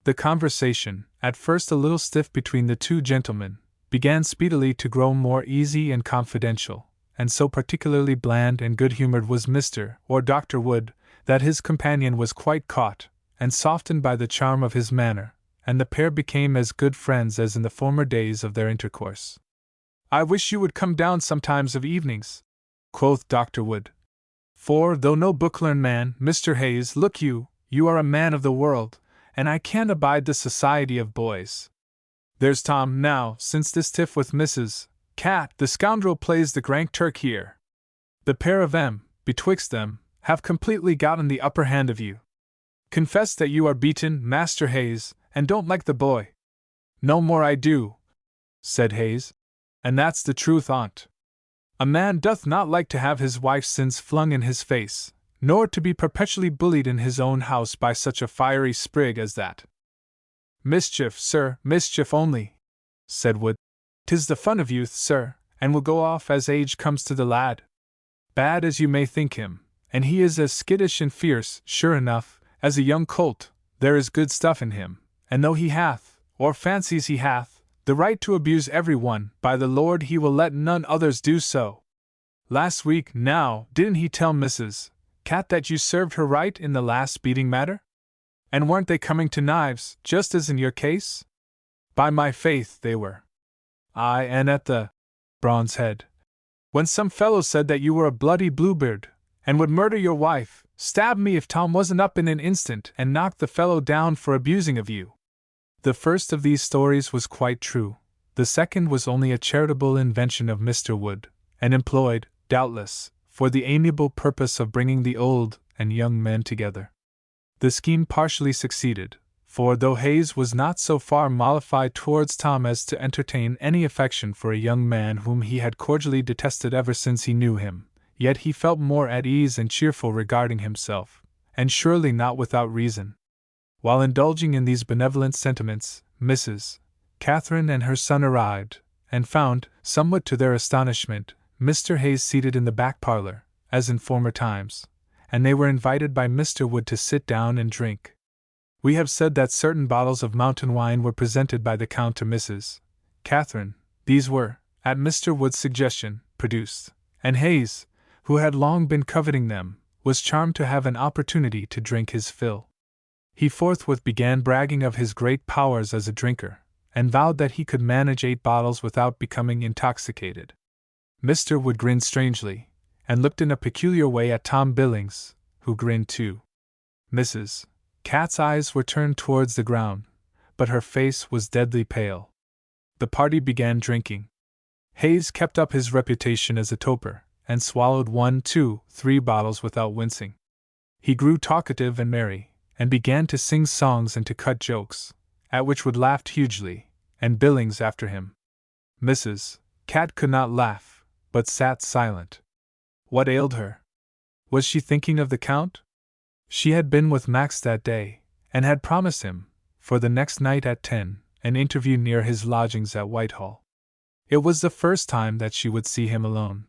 S1: The conversation, at first a little stiff between the two gentlemen, began speedily to grow more easy and confidential, and so particularly bland and good-humored was Mr. or Dr. Wood, that his companion was quite caught and softened by the charm of his manner, and the pair became as good friends as in the former days of their intercourse. "I wish you would come down sometimes of evenings," quoth Dr. Wood. "For, though no book-learned man, Mr. Hayes, look you, you are a man of the world, and I can't abide the society of boys. There's Tom, now, since this tiff with Mrs. Cat, the scoundrel plays the Grand Turk here. The pair of them, betwixt them, have completely gotten the upper hand of you. Confess that you are beaten, Master Hayes, and don't like the boy." "No more I do," said Hayes, "and that's the truth on't. A man doth not like to have his wife's sins flung in his face, nor to be perpetually bullied in his own house by such a fiery sprig as that." "Mischief, sir, mischief only," said Wood. "'Tis the fun of youth, sir, and will go off as age comes to the lad. Bad as you may think him, and he is as skittish and fierce, sure enough, as a young colt, there is good stuff in him, and though he hath, or fancies he hath, the right to abuse every one, by the Lord he will let none others do so. Last week, now, didn't he tell Mrs. Cat that you served her right in the last beating matter? And weren't they coming to knives, just as in your case? By my faith, they were. Aye, and at the Bronze Head, when some fellow said that you were a bloody bluebird, and would murder your wife, stab me if Tom wasn't up in an instant and knocked the fellow down for abusing of you." The first of these stories was quite true. The second was only a charitable invention of Mr. Wood, and employed, doubtless, for the amiable purpose of bringing the old and young men together. The scheme partially succeeded, for though Hayes was not so far mollified towards Tom as to entertain any affection for a young man whom he had cordially detested ever since he knew him, yet he felt more at ease and cheerful regarding himself, and surely not without reason. While indulging in these benevolent sentiments, Mrs. Catherine and her son arrived, and found, somewhat to their astonishment, Mr. Hayes seated in the back parlor, as in former times, and they were invited by Mr. Wood to sit down and drink. We have said that certain bottles of mountain wine were presented by the Count to Mrs. Catherine. These were, at Mr. Wood's suggestion, produced, and Hayes, who had long been coveting them, was charmed to have an opportunity to drink his fill. He forthwith began bragging of his great powers as a drinker, and vowed that he could manage 8 bottles without becoming intoxicated. Mr. Wood grinned strangely, and looked in a peculiar way at Tom Billings, who grinned too. Mrs. Cat's eyes were turned towards the ground, but her face was deadly pale. The party began drinking. Hayes kept up his reputation as a toper, and swallowed 1, 2, 3 bottles without wincing. He grew talkative and merry, and began to sing songs and to cut jokes, at which Wood laughed hugely, and Billings after him. Mrs. Cat could not laugh, but sat silent. What ailed her? Was she thinking of the Count? She had been with Max that day, and had promised him, for the next night at 10, an interview near his lodgings at Whitehall. It was the first time that she would see him alone.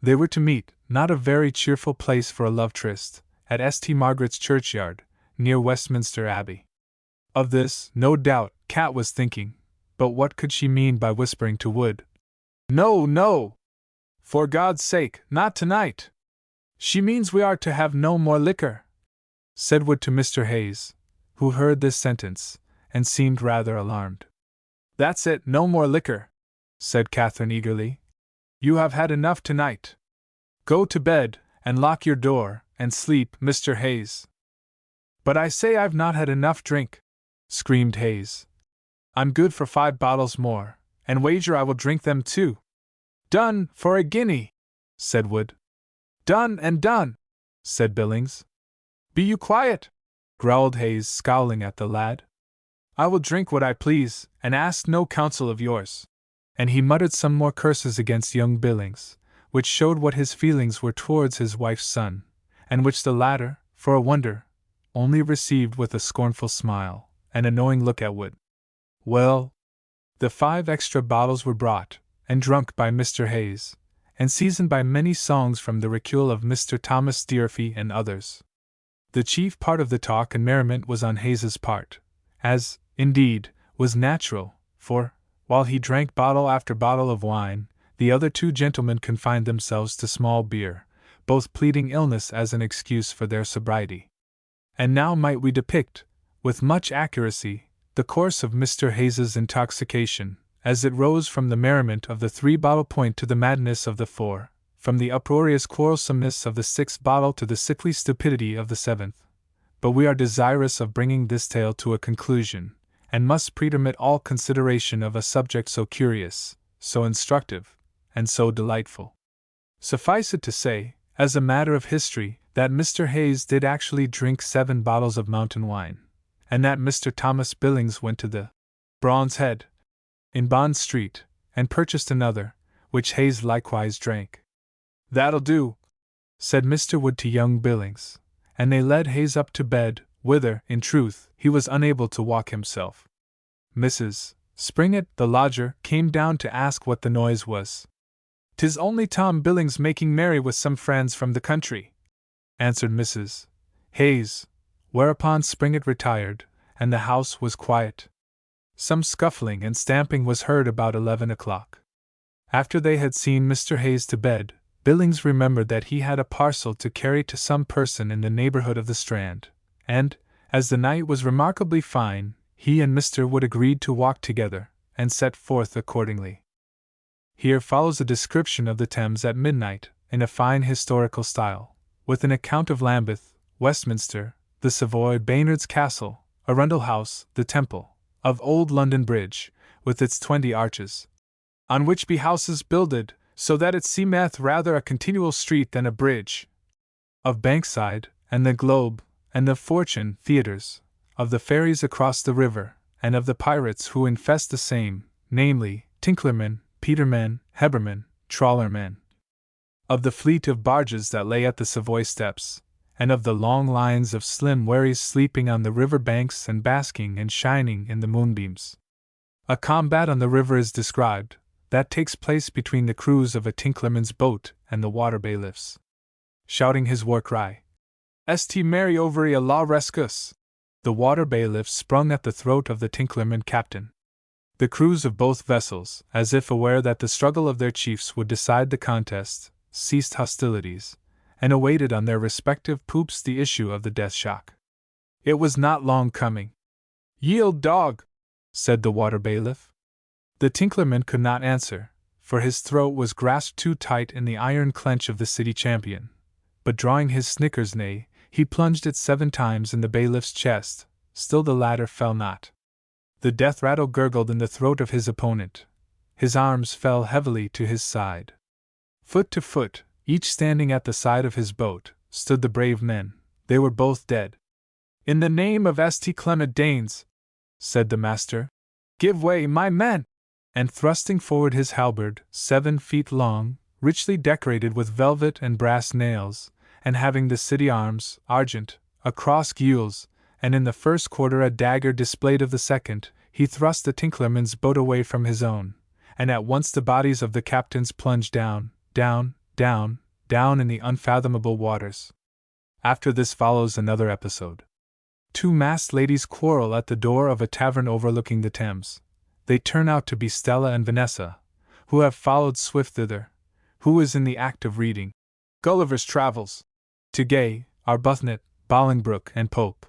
S1: They were to meet, not a very cheerful place for a love tryst, at St. Margaret's churchyard, near Westminster Abbey. Of this, no doubt, Cat was thinking, but what could she mean by whispering to Wood, "No, no! For God's sake, not tonight! She means we are to have no more liquor," said Wood to Mr. Hayes, who heard this sentence, and seemed rather alarmed. "That's it, no more liquor," said Catherine eagerly. "You have had enough tonight. Go to bed, and lock your door, and sleep, Mr. Hayes." "But I say I've not had enough drink," screamed Hayes. "I'm good for 5 bottles more, and wager I will drink them too." "Done, for a guinea," said Wood. "Done and done," said Billings. "Be you quiet," growled Hayes, scowling at the lad. "I will drink what I please, and ask no counsel of yours." And he muttered some more curses against young Billings, which showed what his feelings were towards his wife's son, and which the latter, for a wonder, only received with a scornful smile and a knowing look at Wood. Well, the 5 extra bottles were brought, and drunk by Mr. Hayes, and seasoned by many songs from the recueil of Mr. Thomas Dearfy and others. The chief part of the talk and merriment was on Hayes's part, as, indeed, was natural, for, while he drank bottle after bottle of wine, the other 2 gentlemen confined themselves to small beer, both pleading illness as an excuse for their sobriety. And now might we depict, with much accuracy, the course of Mr. Hayes's intoxication, as it rose from the merriment of the 3-bottle point to the madness of the 4, from the uproarious quarrelsomeness of the 6th bottle to the sickly stupidity of the 7th. But we are desirous of bringing this tale to a conclusion, and must pretermit all consideration of a subject so curious, so instructive, and so delightful. Suffice it to say, as a matter of history, that Mr. Hayes did actually drink 7 bottles of mountain wine, and that Mr. Thomas Billings went to the Brawn's Head in Bond Street, and purchased another, which Hayes likewise drank. "That'll do," said Mr. Wood to young Billings, and they led Hayes up to bed, whither, in truth, he was unable to walk himself. Mrs. Springett, the lodger, came down to ask what the noise was. "'Tis only Tom Billings making merry with some friends from the country," answered Mrs. Hayes, whereupon Springett retired, and the house was quiet. Some scuffling and stamping was heard about 11 o'clock. After they had seen Mr. Hayes to bed, Billings remembered that he had a parcel to carry to some person in the neighborhood of the Strand, and, as the night was remarkably fine, he and Mr. Wood agreed to walk together, and set forth accordingly. Here follows a description of the Thames at midnight, in a fine historical style, with an account of Lambeth, Westminster, the Savoy, Baynard's Castle, Arundel House, the Temple, of Old London Bridge, with its 20 arches, on which be houses builded, so that it seemeth rather a continual street than a bridge, of Bankside, and the Globe, and the Fortune theatres, of the ferries across the river, and of the pirates who infest the same, namely, Tinklermen, Petermen, Hebermen, Trawlermen, of the fleet of barges that lay at the Savoy steps, and of the long lines of slim wherries sleeping on the river banks and basking and shining in the moonbeams. A combat on the river is described, that takes place between the crews of a tinklerman's boat and the water bailiffs. Shouting his war cry, "St. Mary Overy a la rescus!" the water bailiff sprung at the throat of the tinklerman captain. The crews of both vessels, as if aware that the struggle of their chiefs would decide the contest, ceased hostilities, and awaited on their respective poops the issue of the death shock. It was not long coming. "Yield, dog!" said the water bailiff. The tinklerman could not answer, for his throat was grasped too tight in the iron clench of the city champion, but drawing his snicker's neigh, he plunged it 7 times in the bailiff's chest, still the latter fell not. The death rattle gurgled in the throat of his opponent. His arms fell heavily to his side. Foot to foot, each standing at the side of his boat, stood the brave men. They were both dead. "In the name of St. Clement Danes," said the master, "give way, my men!" And thrusting forward his halberd, 7 feet long, richly decorated with velvet and brass nails, and having the city arms, argent, across gules, and in the first quarter a dagger displayed of the second, he thrust the tinklerman's boat away from his own, and at once the bodies of the captains plunged down, down, down, down in the unfathomable waters. After this follows another episode. 2 masked ladies quarrel at the door of a tavern overlooking the Thames. They turn out to be Stella and Vanessa, who have followed Swift thither, who is in the act of reading Gulliver's Travels to Gay, Arbuthnot, Bolingbroke, and Pope.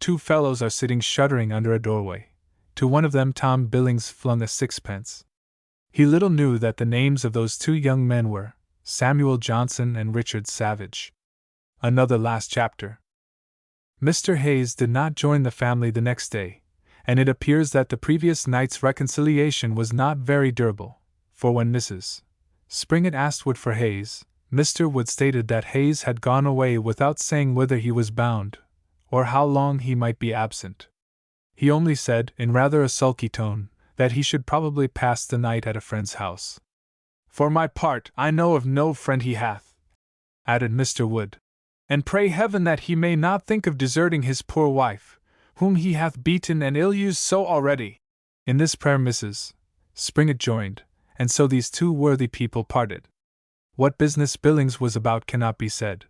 S1: 2 fellows are sitting shuddering under a doorway. To one of them Tom Billings flung a 6pence. He little knew that the names of those 2 young men were Samuel Johnson and Richard Savage. Another last chapter. Mr. Hayes did not join the family the next day, and it appears that the previous night's reconciliation was not very durable, for when Mrs. Springett asked Wood for Hayes, Mr. Wood stated that Hayes had gone away without saying whither he was bound, or how long he might be absent. He only said, in rather a sulky tone, that he should probably pass the night at a friend's house. "For my part, I know of no friend he hath," added Mr. Wood, "and pray heaven that he may not think of deserting his poor wife, whom he hath beaten and ill-used so already." In this prayer Mrs. Springett joined, and so these 2 worthy people parted. What business Billings was about cannot be said,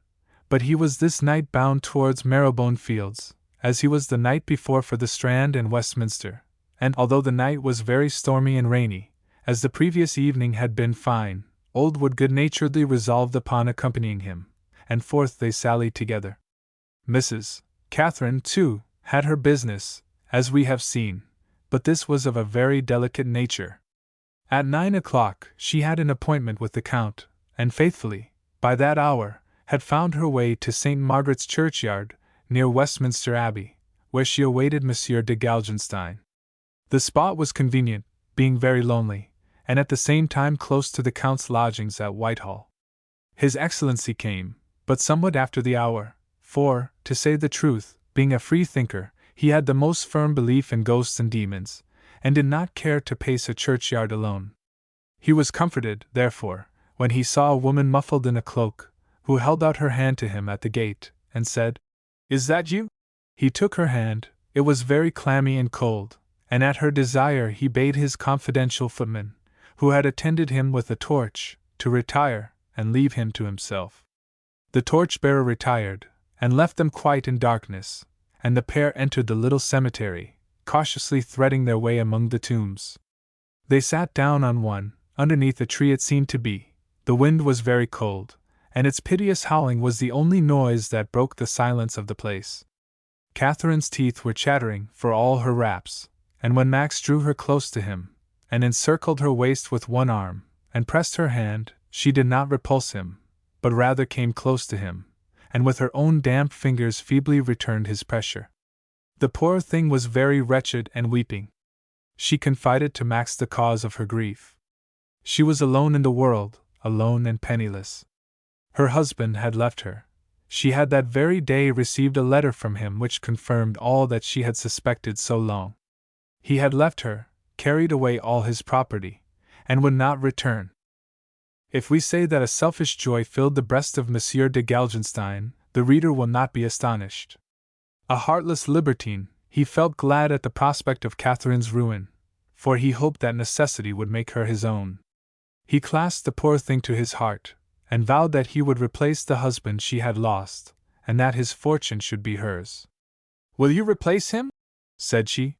S1: but he was this night bound towards Marylebone Fields, as he was the night before for the Strand and Westminster, and although the night was very stormy and rainy, as the previous evening had been fine, old Wood good-naturedly resolved upon accompanying him, and forth they sallied together. Mrs. Catherine, too, had her business, as we have seen, but this was of a very delicate nature. At 9 o'clock she had an appointment with the Count, and faithfully, by that hour, had found her way to St. Margaret's Churchyard, near Westminster Abbey, where she awaited Monsieur de Galgenstein. The spot was convenient, being very lonely, and at the same time close to the Count's lodgings at Whitehall. His Excellency came, but somewhat after the hour, for, to say the truth, being a free thinker, he had the most firm belief in ghosts and demons, and did not care to pace a churchyard alone. He was comforted, therefore, when he saw a woman muffled in a cloak, who held out her hand to him at the gate, and said, "Is that you?" He took her hand. It was very clammy and cold, and at her desire he bade his confidential footman, who had attended him with a torch, to retire, and leave him to himself. The torch-bearer retired, and left them quite in darkness, and the pair entered the little cemetery, cautiously threading their way among the tombs. They sat down on one, underneath a tree it seemed to be. The wind was very cold, and its piteous howling was the only noise that broke the silence of the place. Catherine's teeth were chattering for all her wraps, and when Max drew her close to him, and encircled her waist with one arm, and pressed her hand, she did not repulse him, but rather came close to him, and with her own damp fingers feebly returned his pressure. The poor thing was very wretched and weeping. She confided to Max the cause of her grief. She was alone in the world, alone and penniless. Her husband had left her. She had that very day received a letter from him which confirmed all that she had suspected so long. He had left her, carried away all his property, and would not return. If we say that a selfish joy filled the breast of Monsieur de Galgenstein, the reader will not be astonished. A heartless libertine, he felt glad at the prospect of Catherine's ruin, for he hoped that necessity would make her his own. He clasped the poor thing to his heart, and vowed that he would replace the husband she had lost, and that his fortune should be hers. "Will you replace him?" said she.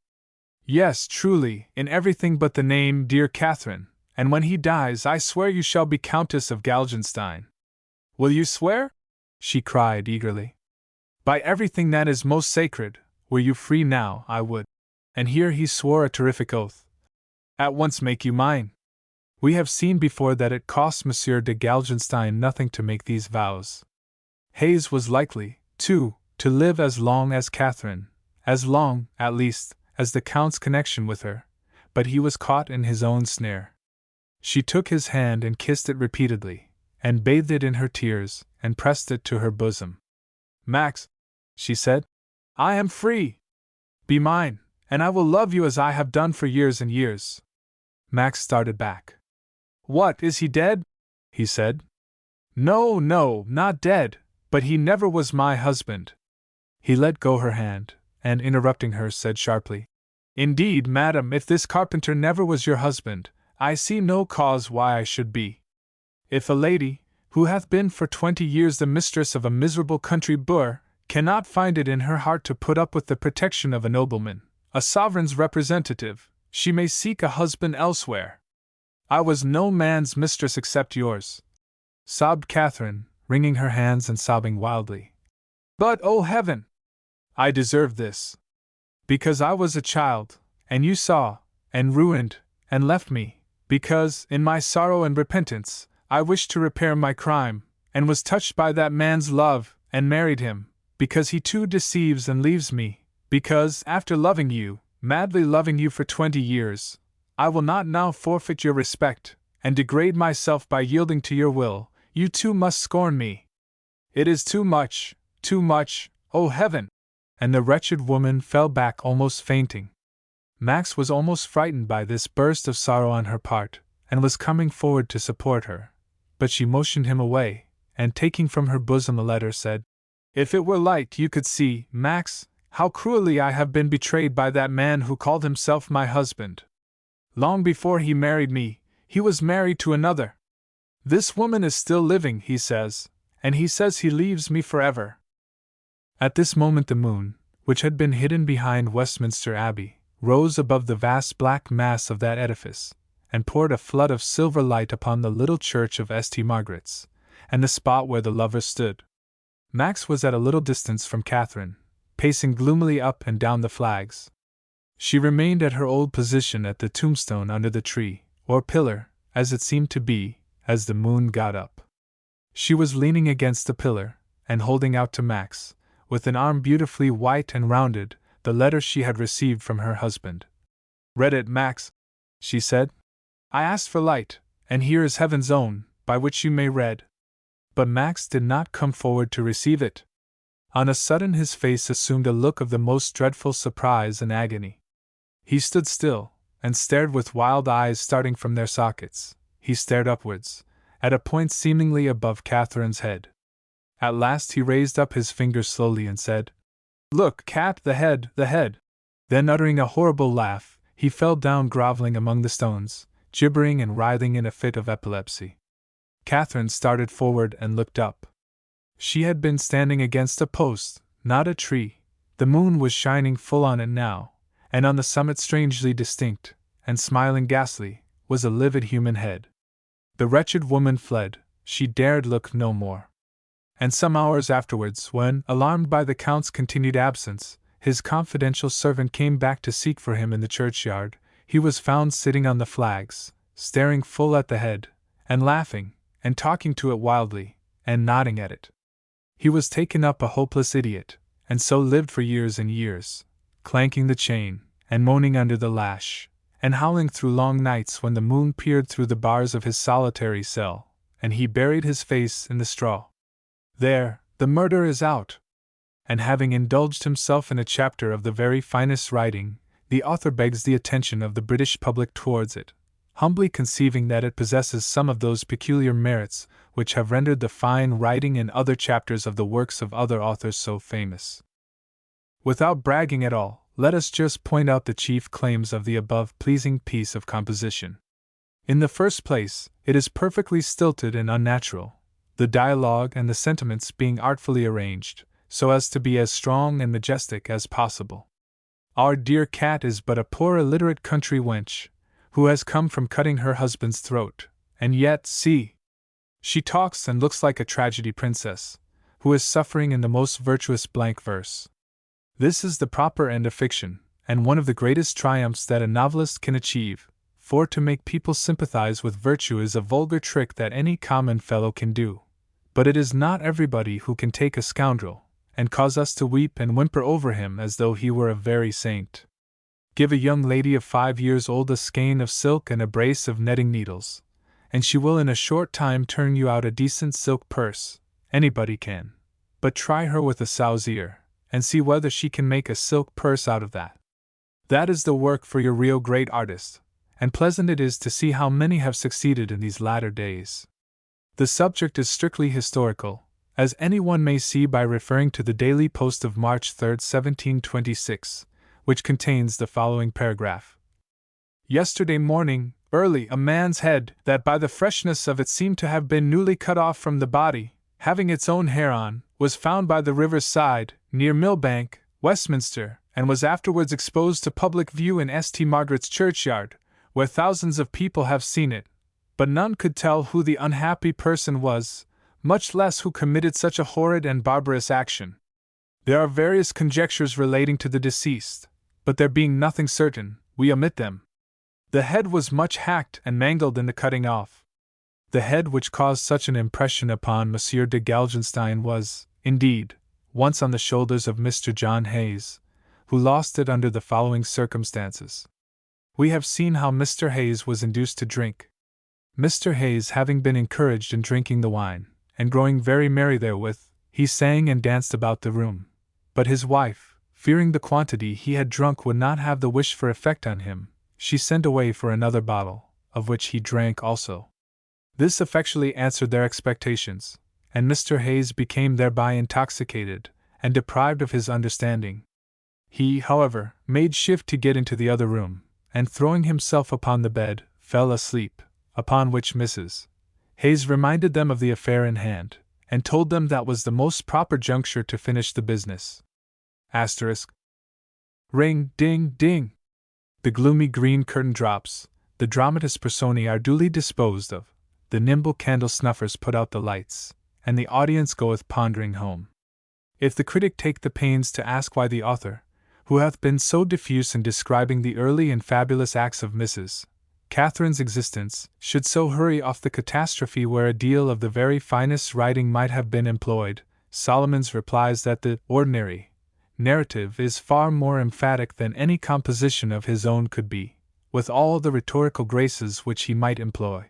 S1: Yes, truly, in everything but the name, dear Catherine, and when he dies I swear you shall be Countess of Galgenstein. Will you swear? She cried eagerly. By everything that is most sacred, were you free now, I would. And here he swore a terrific oath. At once make you mine. We have seen before that it cost Monsieur de Galgenstein nothing to make these vows. Hayes was likely, too, to live as long as Catherine, as long, at least, as the Count's connection with her, but he was caught in his own snare. She took his hand and kissed it repeatedly, and bathed it in her tears, and pressed it to her bosom. Max, she said, I am free! Be mine, and I will love you as I have done for years and years. Max started back. What, is he dead? He said. No, no, not dead, but he never was my husband. He let go her hand, and interrupting her said sharply, Indeed, madam, if this carpenter never was your husband, I see no cause why I should be. If a lady, who hath been for 20 years the mistress of a miserable country boor, cannot find it in her heart to put up with the protection of a nobleman, a sovereign's representative, she may seek a husband elsewhere. I was no man's mistress except yours, sobbed Catherine, wringing her hands and sobbing wildly. But, oh heaven! I deserved this. Because I was a child, and you saw, and ruined, and left me, because, in my sorrow and repentance, I wished to repair my crime, and was touched by that man's love, and married him, because he too deceives and leaves me, because, after loving you, madly loving you for 20 years, I will not now forfeit your respect, and degrade myself by yielding to your will, you too must scorn me. It is too much, oh heaven! And the wretched woman fell back almost fainting. Max was almost frightened by this burst of sorrow on her part, and was coming forward to support her, but she motioned him away, and taking from her bosom a letter said, If it were light you could see, Max, how cruelly I have been betrayed by that man who called himself my husband. Long before he married me, he was married to another. This woman is still living, he says, and he says he leaves me forever. At this moment the moon, which had been hidden behind Westminster Abbey, rose above the vast black mass of that edifice, and poured a flood of silver light upon the little church of St. Margaret's, and the spot where the lovers stood. Max was at a little distance from Catherine, pacing gloomily up and down the flags. She remained at her old position at the tombstone under the tree, or pillar, as it seemed to be, as the moon got up. She was leaning against the pillar, and holding out to Max, with an arm beautifully white and rounded, the letter she had received from her husband. Read it, Max, she said. I asked for light, and here is heaven's own, by which you may read. But Max did not come forward to receive it. On a sudden his face assumed a look of the most dreadful surprise and agony. He stood still, and stared with wild eyes starting from their sockets. He stared upwards, at a point seemingly above Catherine's head. At last he raised up his fingers slowly and said, Look, Cat, the head, the head! Then uttering a horrible laugh, he fell down groveling among the stones, gibbering and writhing in a fit of epilepsy. Catherine started forward and looked up. She had been standing against a post, not a tree. The moon was shining full on it now, and on the summit strangely distinct, and smiling ghastly, was a livid human head. The wretched woman fled, she dared look no more. And some hours afterwards, when, alarmed by the Count's continued absence, his confidential servant came back to seek for him in the churchyard, he was found sitting on the flags, staring full at the head, and laughing, and talking to it wildly, and nodding at it. He was taken up a hopeless idiot, and so lived for years and years, clanking the chain, and moaning under the lash, and howling through long nights when the moon peered through the bars of his solitary cell, and he buried his face in the straw. There, the murder is out. And having indulged himself in a chapter of the very finest writing, the author begs the attention of the British public towards it, humbly conceiving that it possesses some of those peculiar merits which have rendered the fine writing in other chapters of the works of other authors so famous. Without bragging at all, let us just point out the chief claims of the above pleasing piece of composition. In the first place, it is perfectly stilted and unnatural, the dialogue and the sentiments being artfully arranged, so as to be as strong and majestic as possible. Our dear cat is but a poor illiterate country wench, who has come from cutting her husband's throat, and yet, see! She talks and looks like a tragedy princess, who is suffering in the most virtuous blank verse. This is the proper end of fiction, and one of the greatest triumphs that a novelist can achieve, for to make people sympathize with virtue is a vulgar trick that any common fellow can do. But it is not everybody who can take a scoundrel, and cause us to weep and whimper over him as though he were a very saint. Give a young lady of 5 years old a skein of silk and a brace of netting needles, and she will in a short time turn you out a decent silk purse. Anybody can. But try her with a sow's ear, and see whether she can make a silk purse out of that. That is the work for your real great artist, and pleasant it is to see how many have succeeded in these latter days. The subject is strictly historical, as anyone may see by referring to the Daily Post of March 3, 1726, which contains the following paragraph. Yesterday morning, early, a man's head, that by the freshness of it seemed to have been newly cut off from the body, having its own hair on, was found by the river's side, near Millbank, Westminster, and was afterwards exposed to public view in St. Margaret's churchyard, where thousands of people have seen it, but none could tell who the unhappy person was, much less who committed such a horrid and barbarous action. There are various conjectures relating to the deceased, but there being nothing certain, we omit them. The head was much hacked and mangled in the cutting off. The head which caused such an impression upon Monsieur de Galgenstein was, indeed, once on the shoulders of Mr. John Hayes, who lost it under the following circumstances. We have seen how Mr. Hayes was induced to drink. Mr. Hayes having been encouraged in drinking the wine, and growing very merry therewith, he sang and danced about the room. But his wife, fearing the quantity he had drunk would not have the wished for effect on him, she sent away for another bottle, of which he drank also. This effectually answered their expectations, and Mr. Hayes became thereby intoxicated, and deprived of his understanding. He, however, made shift to get into the other room, and throwing himself upon the bed, fell asleep, upon which Mrs. Hayes reminded them of the affair in hand, and told them that was the most proper juncture to finish the business. Asterisk. Ring, ding, ding! The gloomy green curtain drops, the dramatis personae are duly disposed of, the nimble candle snuffers put out the lights, and the audience goeth pondering home. If the critic take the pains to ask why the author, who hath been so diffuse in describing the early and fabulous acts of Mrs. Catherine's existence, should so hurry off the catastrophe where a deal of the very finest writing might have been employed, Solomon's replies that the ordinary narrative is far more emphatic than any composition of his own could be, with all the rhetorical graces which he might employ.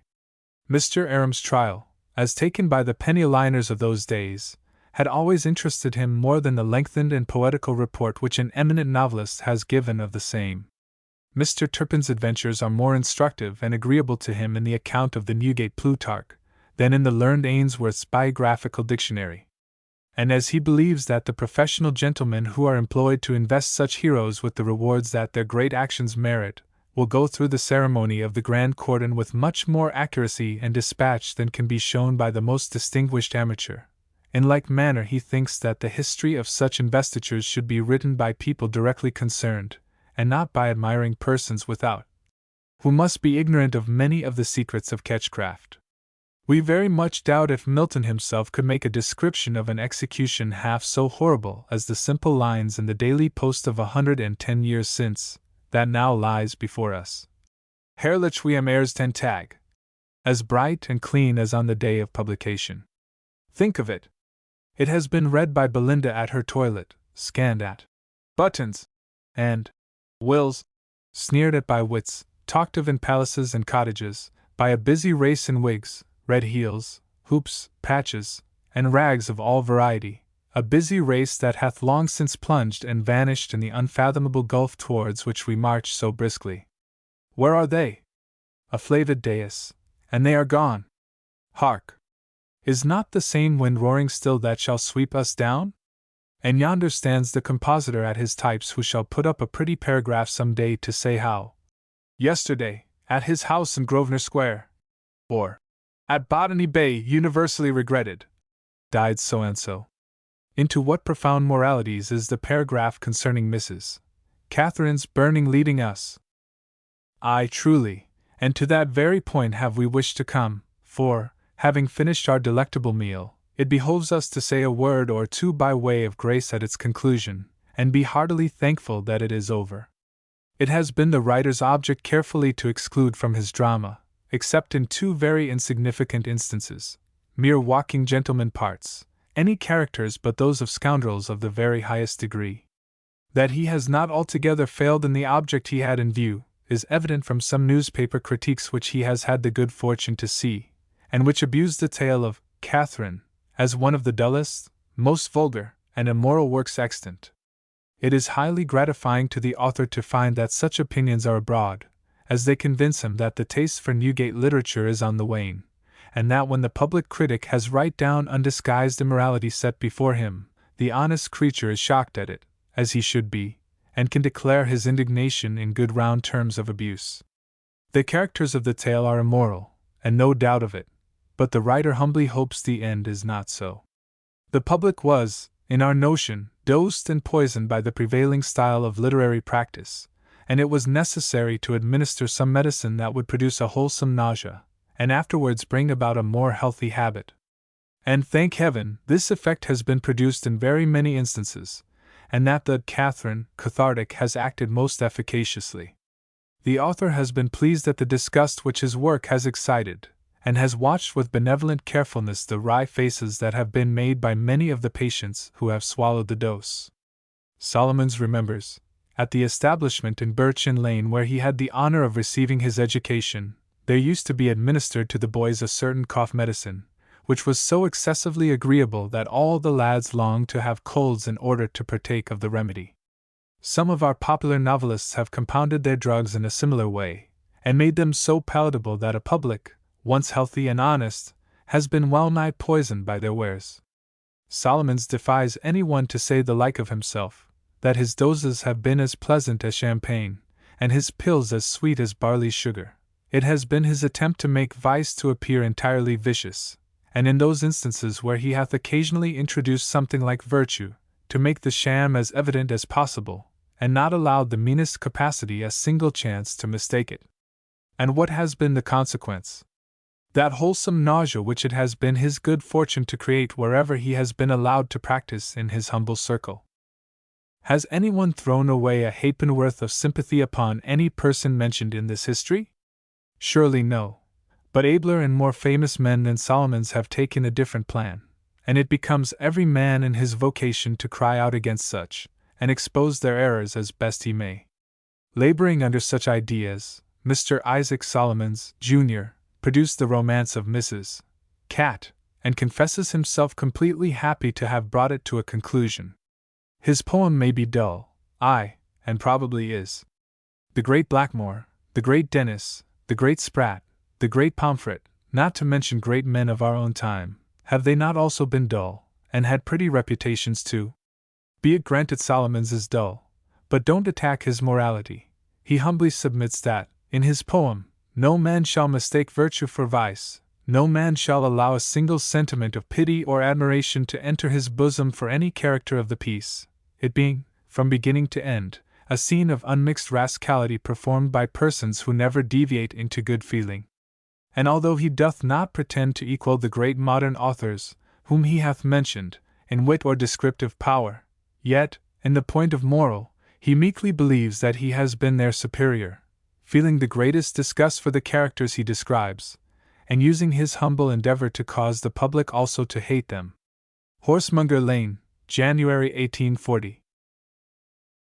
S1: Mr. Aram's trial, as taken by the penny-liners of those days, had always interested him more than the lengthened and poetical report which an eminent novelist has given of the same. Mr. Turpin's adventures are more instructive and agreeable to him in the account of the Newgate Plutarch than in the learned Ainsworth's biographical dictionary. And as he believes that the professional gentlemen who are employed to invest such heroes with the rewards that their great actions merit, will go through the ceremony of the grand cordon with much more accuracy and dispatch than can be shown by the most distinguished amateur, in like manner he thinks that the history of such investitures should be written by people directly concerned, and not by admiring persons without, who must be ignorant of many of the secrets of catchcraft. We very much doubt if Milton himself could make a description of an execution half so horrible as the simple lines in the Daily Post of 110 years since, that now lies before us. Herrlich Wm airs 10 tag. As bright and clean as on the day of publication. Think of it! It has been read by Belinda at her toilet, scanned at buttons, and wills, sneered at by wits, talked of in palaces and cottages, by a busy race in wigs, red heels, hoops, patches, and rags of all variety, a busy race that hath long since plunged and vanished in the unfathomable gulf towards which we march so briskly. Where are they? A flavid deus, and they are gone. Hark! Is not the same wind roaring still that shall sweep us down? And yonder stands the compositor at his types who shall put up a pretty paragraph some day to say how, yesterday, at his house in Grosvenor Square, or at Botany Bay, universally regretted, died so and so. Into what profound moralities is the paragraph concerning Mrs. Catherine's burning leading us. Ay, truly, and to that very point have we wished to come, for, having finished our delectable meal, it behoves us to say a word or two by way of grace at its conclusion, and be heartily thankful that it is over. It has been the writer's object carefully to exclude from his drama, except in two very insignificant instances, mere walking gentleman parts, any characters but those of scoundrels of the very highest degree. That he has not altogether failed in the object he had in view, is evident from some newspaper critiques which he has had the good fortune to see, and which abuse the tale of Catherine as one of the dullest, most vulgar, and immoral works extant. It is highly gratifying to the author to find that such opinions are abroad, as they convince him that the taste for Newgate literature is on the wane, and that when the public critic has right down undisguised immorality set before him, the honest creature is shocked at it, as he should be, and can declare his indignation in good round terms of abuse. The characters of the tale are immoral, and no doubt of it, but the writer humbly hopes the end is not so. The public was, in our notion, dosed and poisoned by the prevailing style of literary practice, and it was necessary to administer some medicine that would produce a wholesome nausea, and afterwards bring about a more healthy habit. And thank heaven, this effect has been produced in very many instances, and that the Catherine cathartic has acted most efficaciously. The author has been pleased at the disgust which his work has excited, and has watched with benevolent carefulness the wry faces that have been made by many of the patients who have swallowed the dose. Solomons remembers, at the establishment in Birch Inn Lane where he had the honor of receiving his education, there used to be administered to the boys a certain cough medicine, which was so excessively agreeable that all the lads longed to have colds in order to partake of the remedy. Some of our popular novelists have compounded their drugs in a similar way, and made them so palatable that a public, once healthy and honest, has been well nigh poisoned by their wares. Solomons defies any one to say the like of himself, that his doses have been as pleasant as champagne, and his pills as sweet as barley sugar. It has been his attempt to make vice to appear entirely vicious, and in those instances where he hath occasionally introduced something like virtue, to make the sham as evident as possible, and not allowed the meanest capacity a single chance to mistake it. And what has been the consequence? That wholesome nausea which it has been his good fortune to create wherever he has been allowed to practice in his humble circle. Has anyone thrown away a halfpennyworth of sympathy upon any person mentioned in this history? Surely no. But abler and more famous men than Solomons have taken a different plan, and it becomes every man in his vocation to cry out against such, and expose their errors as best he may. Laboring under such ideas, Mr. Isaac Solomons, Jr., produced the romance of Mrs. Cat, and confesses himself completely happy to have brought it to a conclusion. His poem may be dull, aye, and probably is. The great Blackmore, the great Dennis, the great Spratt, the great Pomfret, not to mention great men of our own time, have they not also been dull, and had pretty reputations too? Be it granted Solomons is dull, but don't attack his morality. He humbly submits that, in his poem, no man shall mistake virtue for vice, no man shall allow a single sentiment of pity or admiration to enter his bosom for any character of the piece, it being, from beginning to end, a scene of unmixed rascality performed by persons who never deviate into good feeling. And although he doth not pretend to equal the great modern authors, whom he hath mentioned, in wit or descriptive power, yet, in the point of moral, he meekly believes that he has been their superior, feeling the greatest disgust for the characters he describes, and using his humble endeavor to cause the public also to hate them. Horsemonger Lane, January 1840.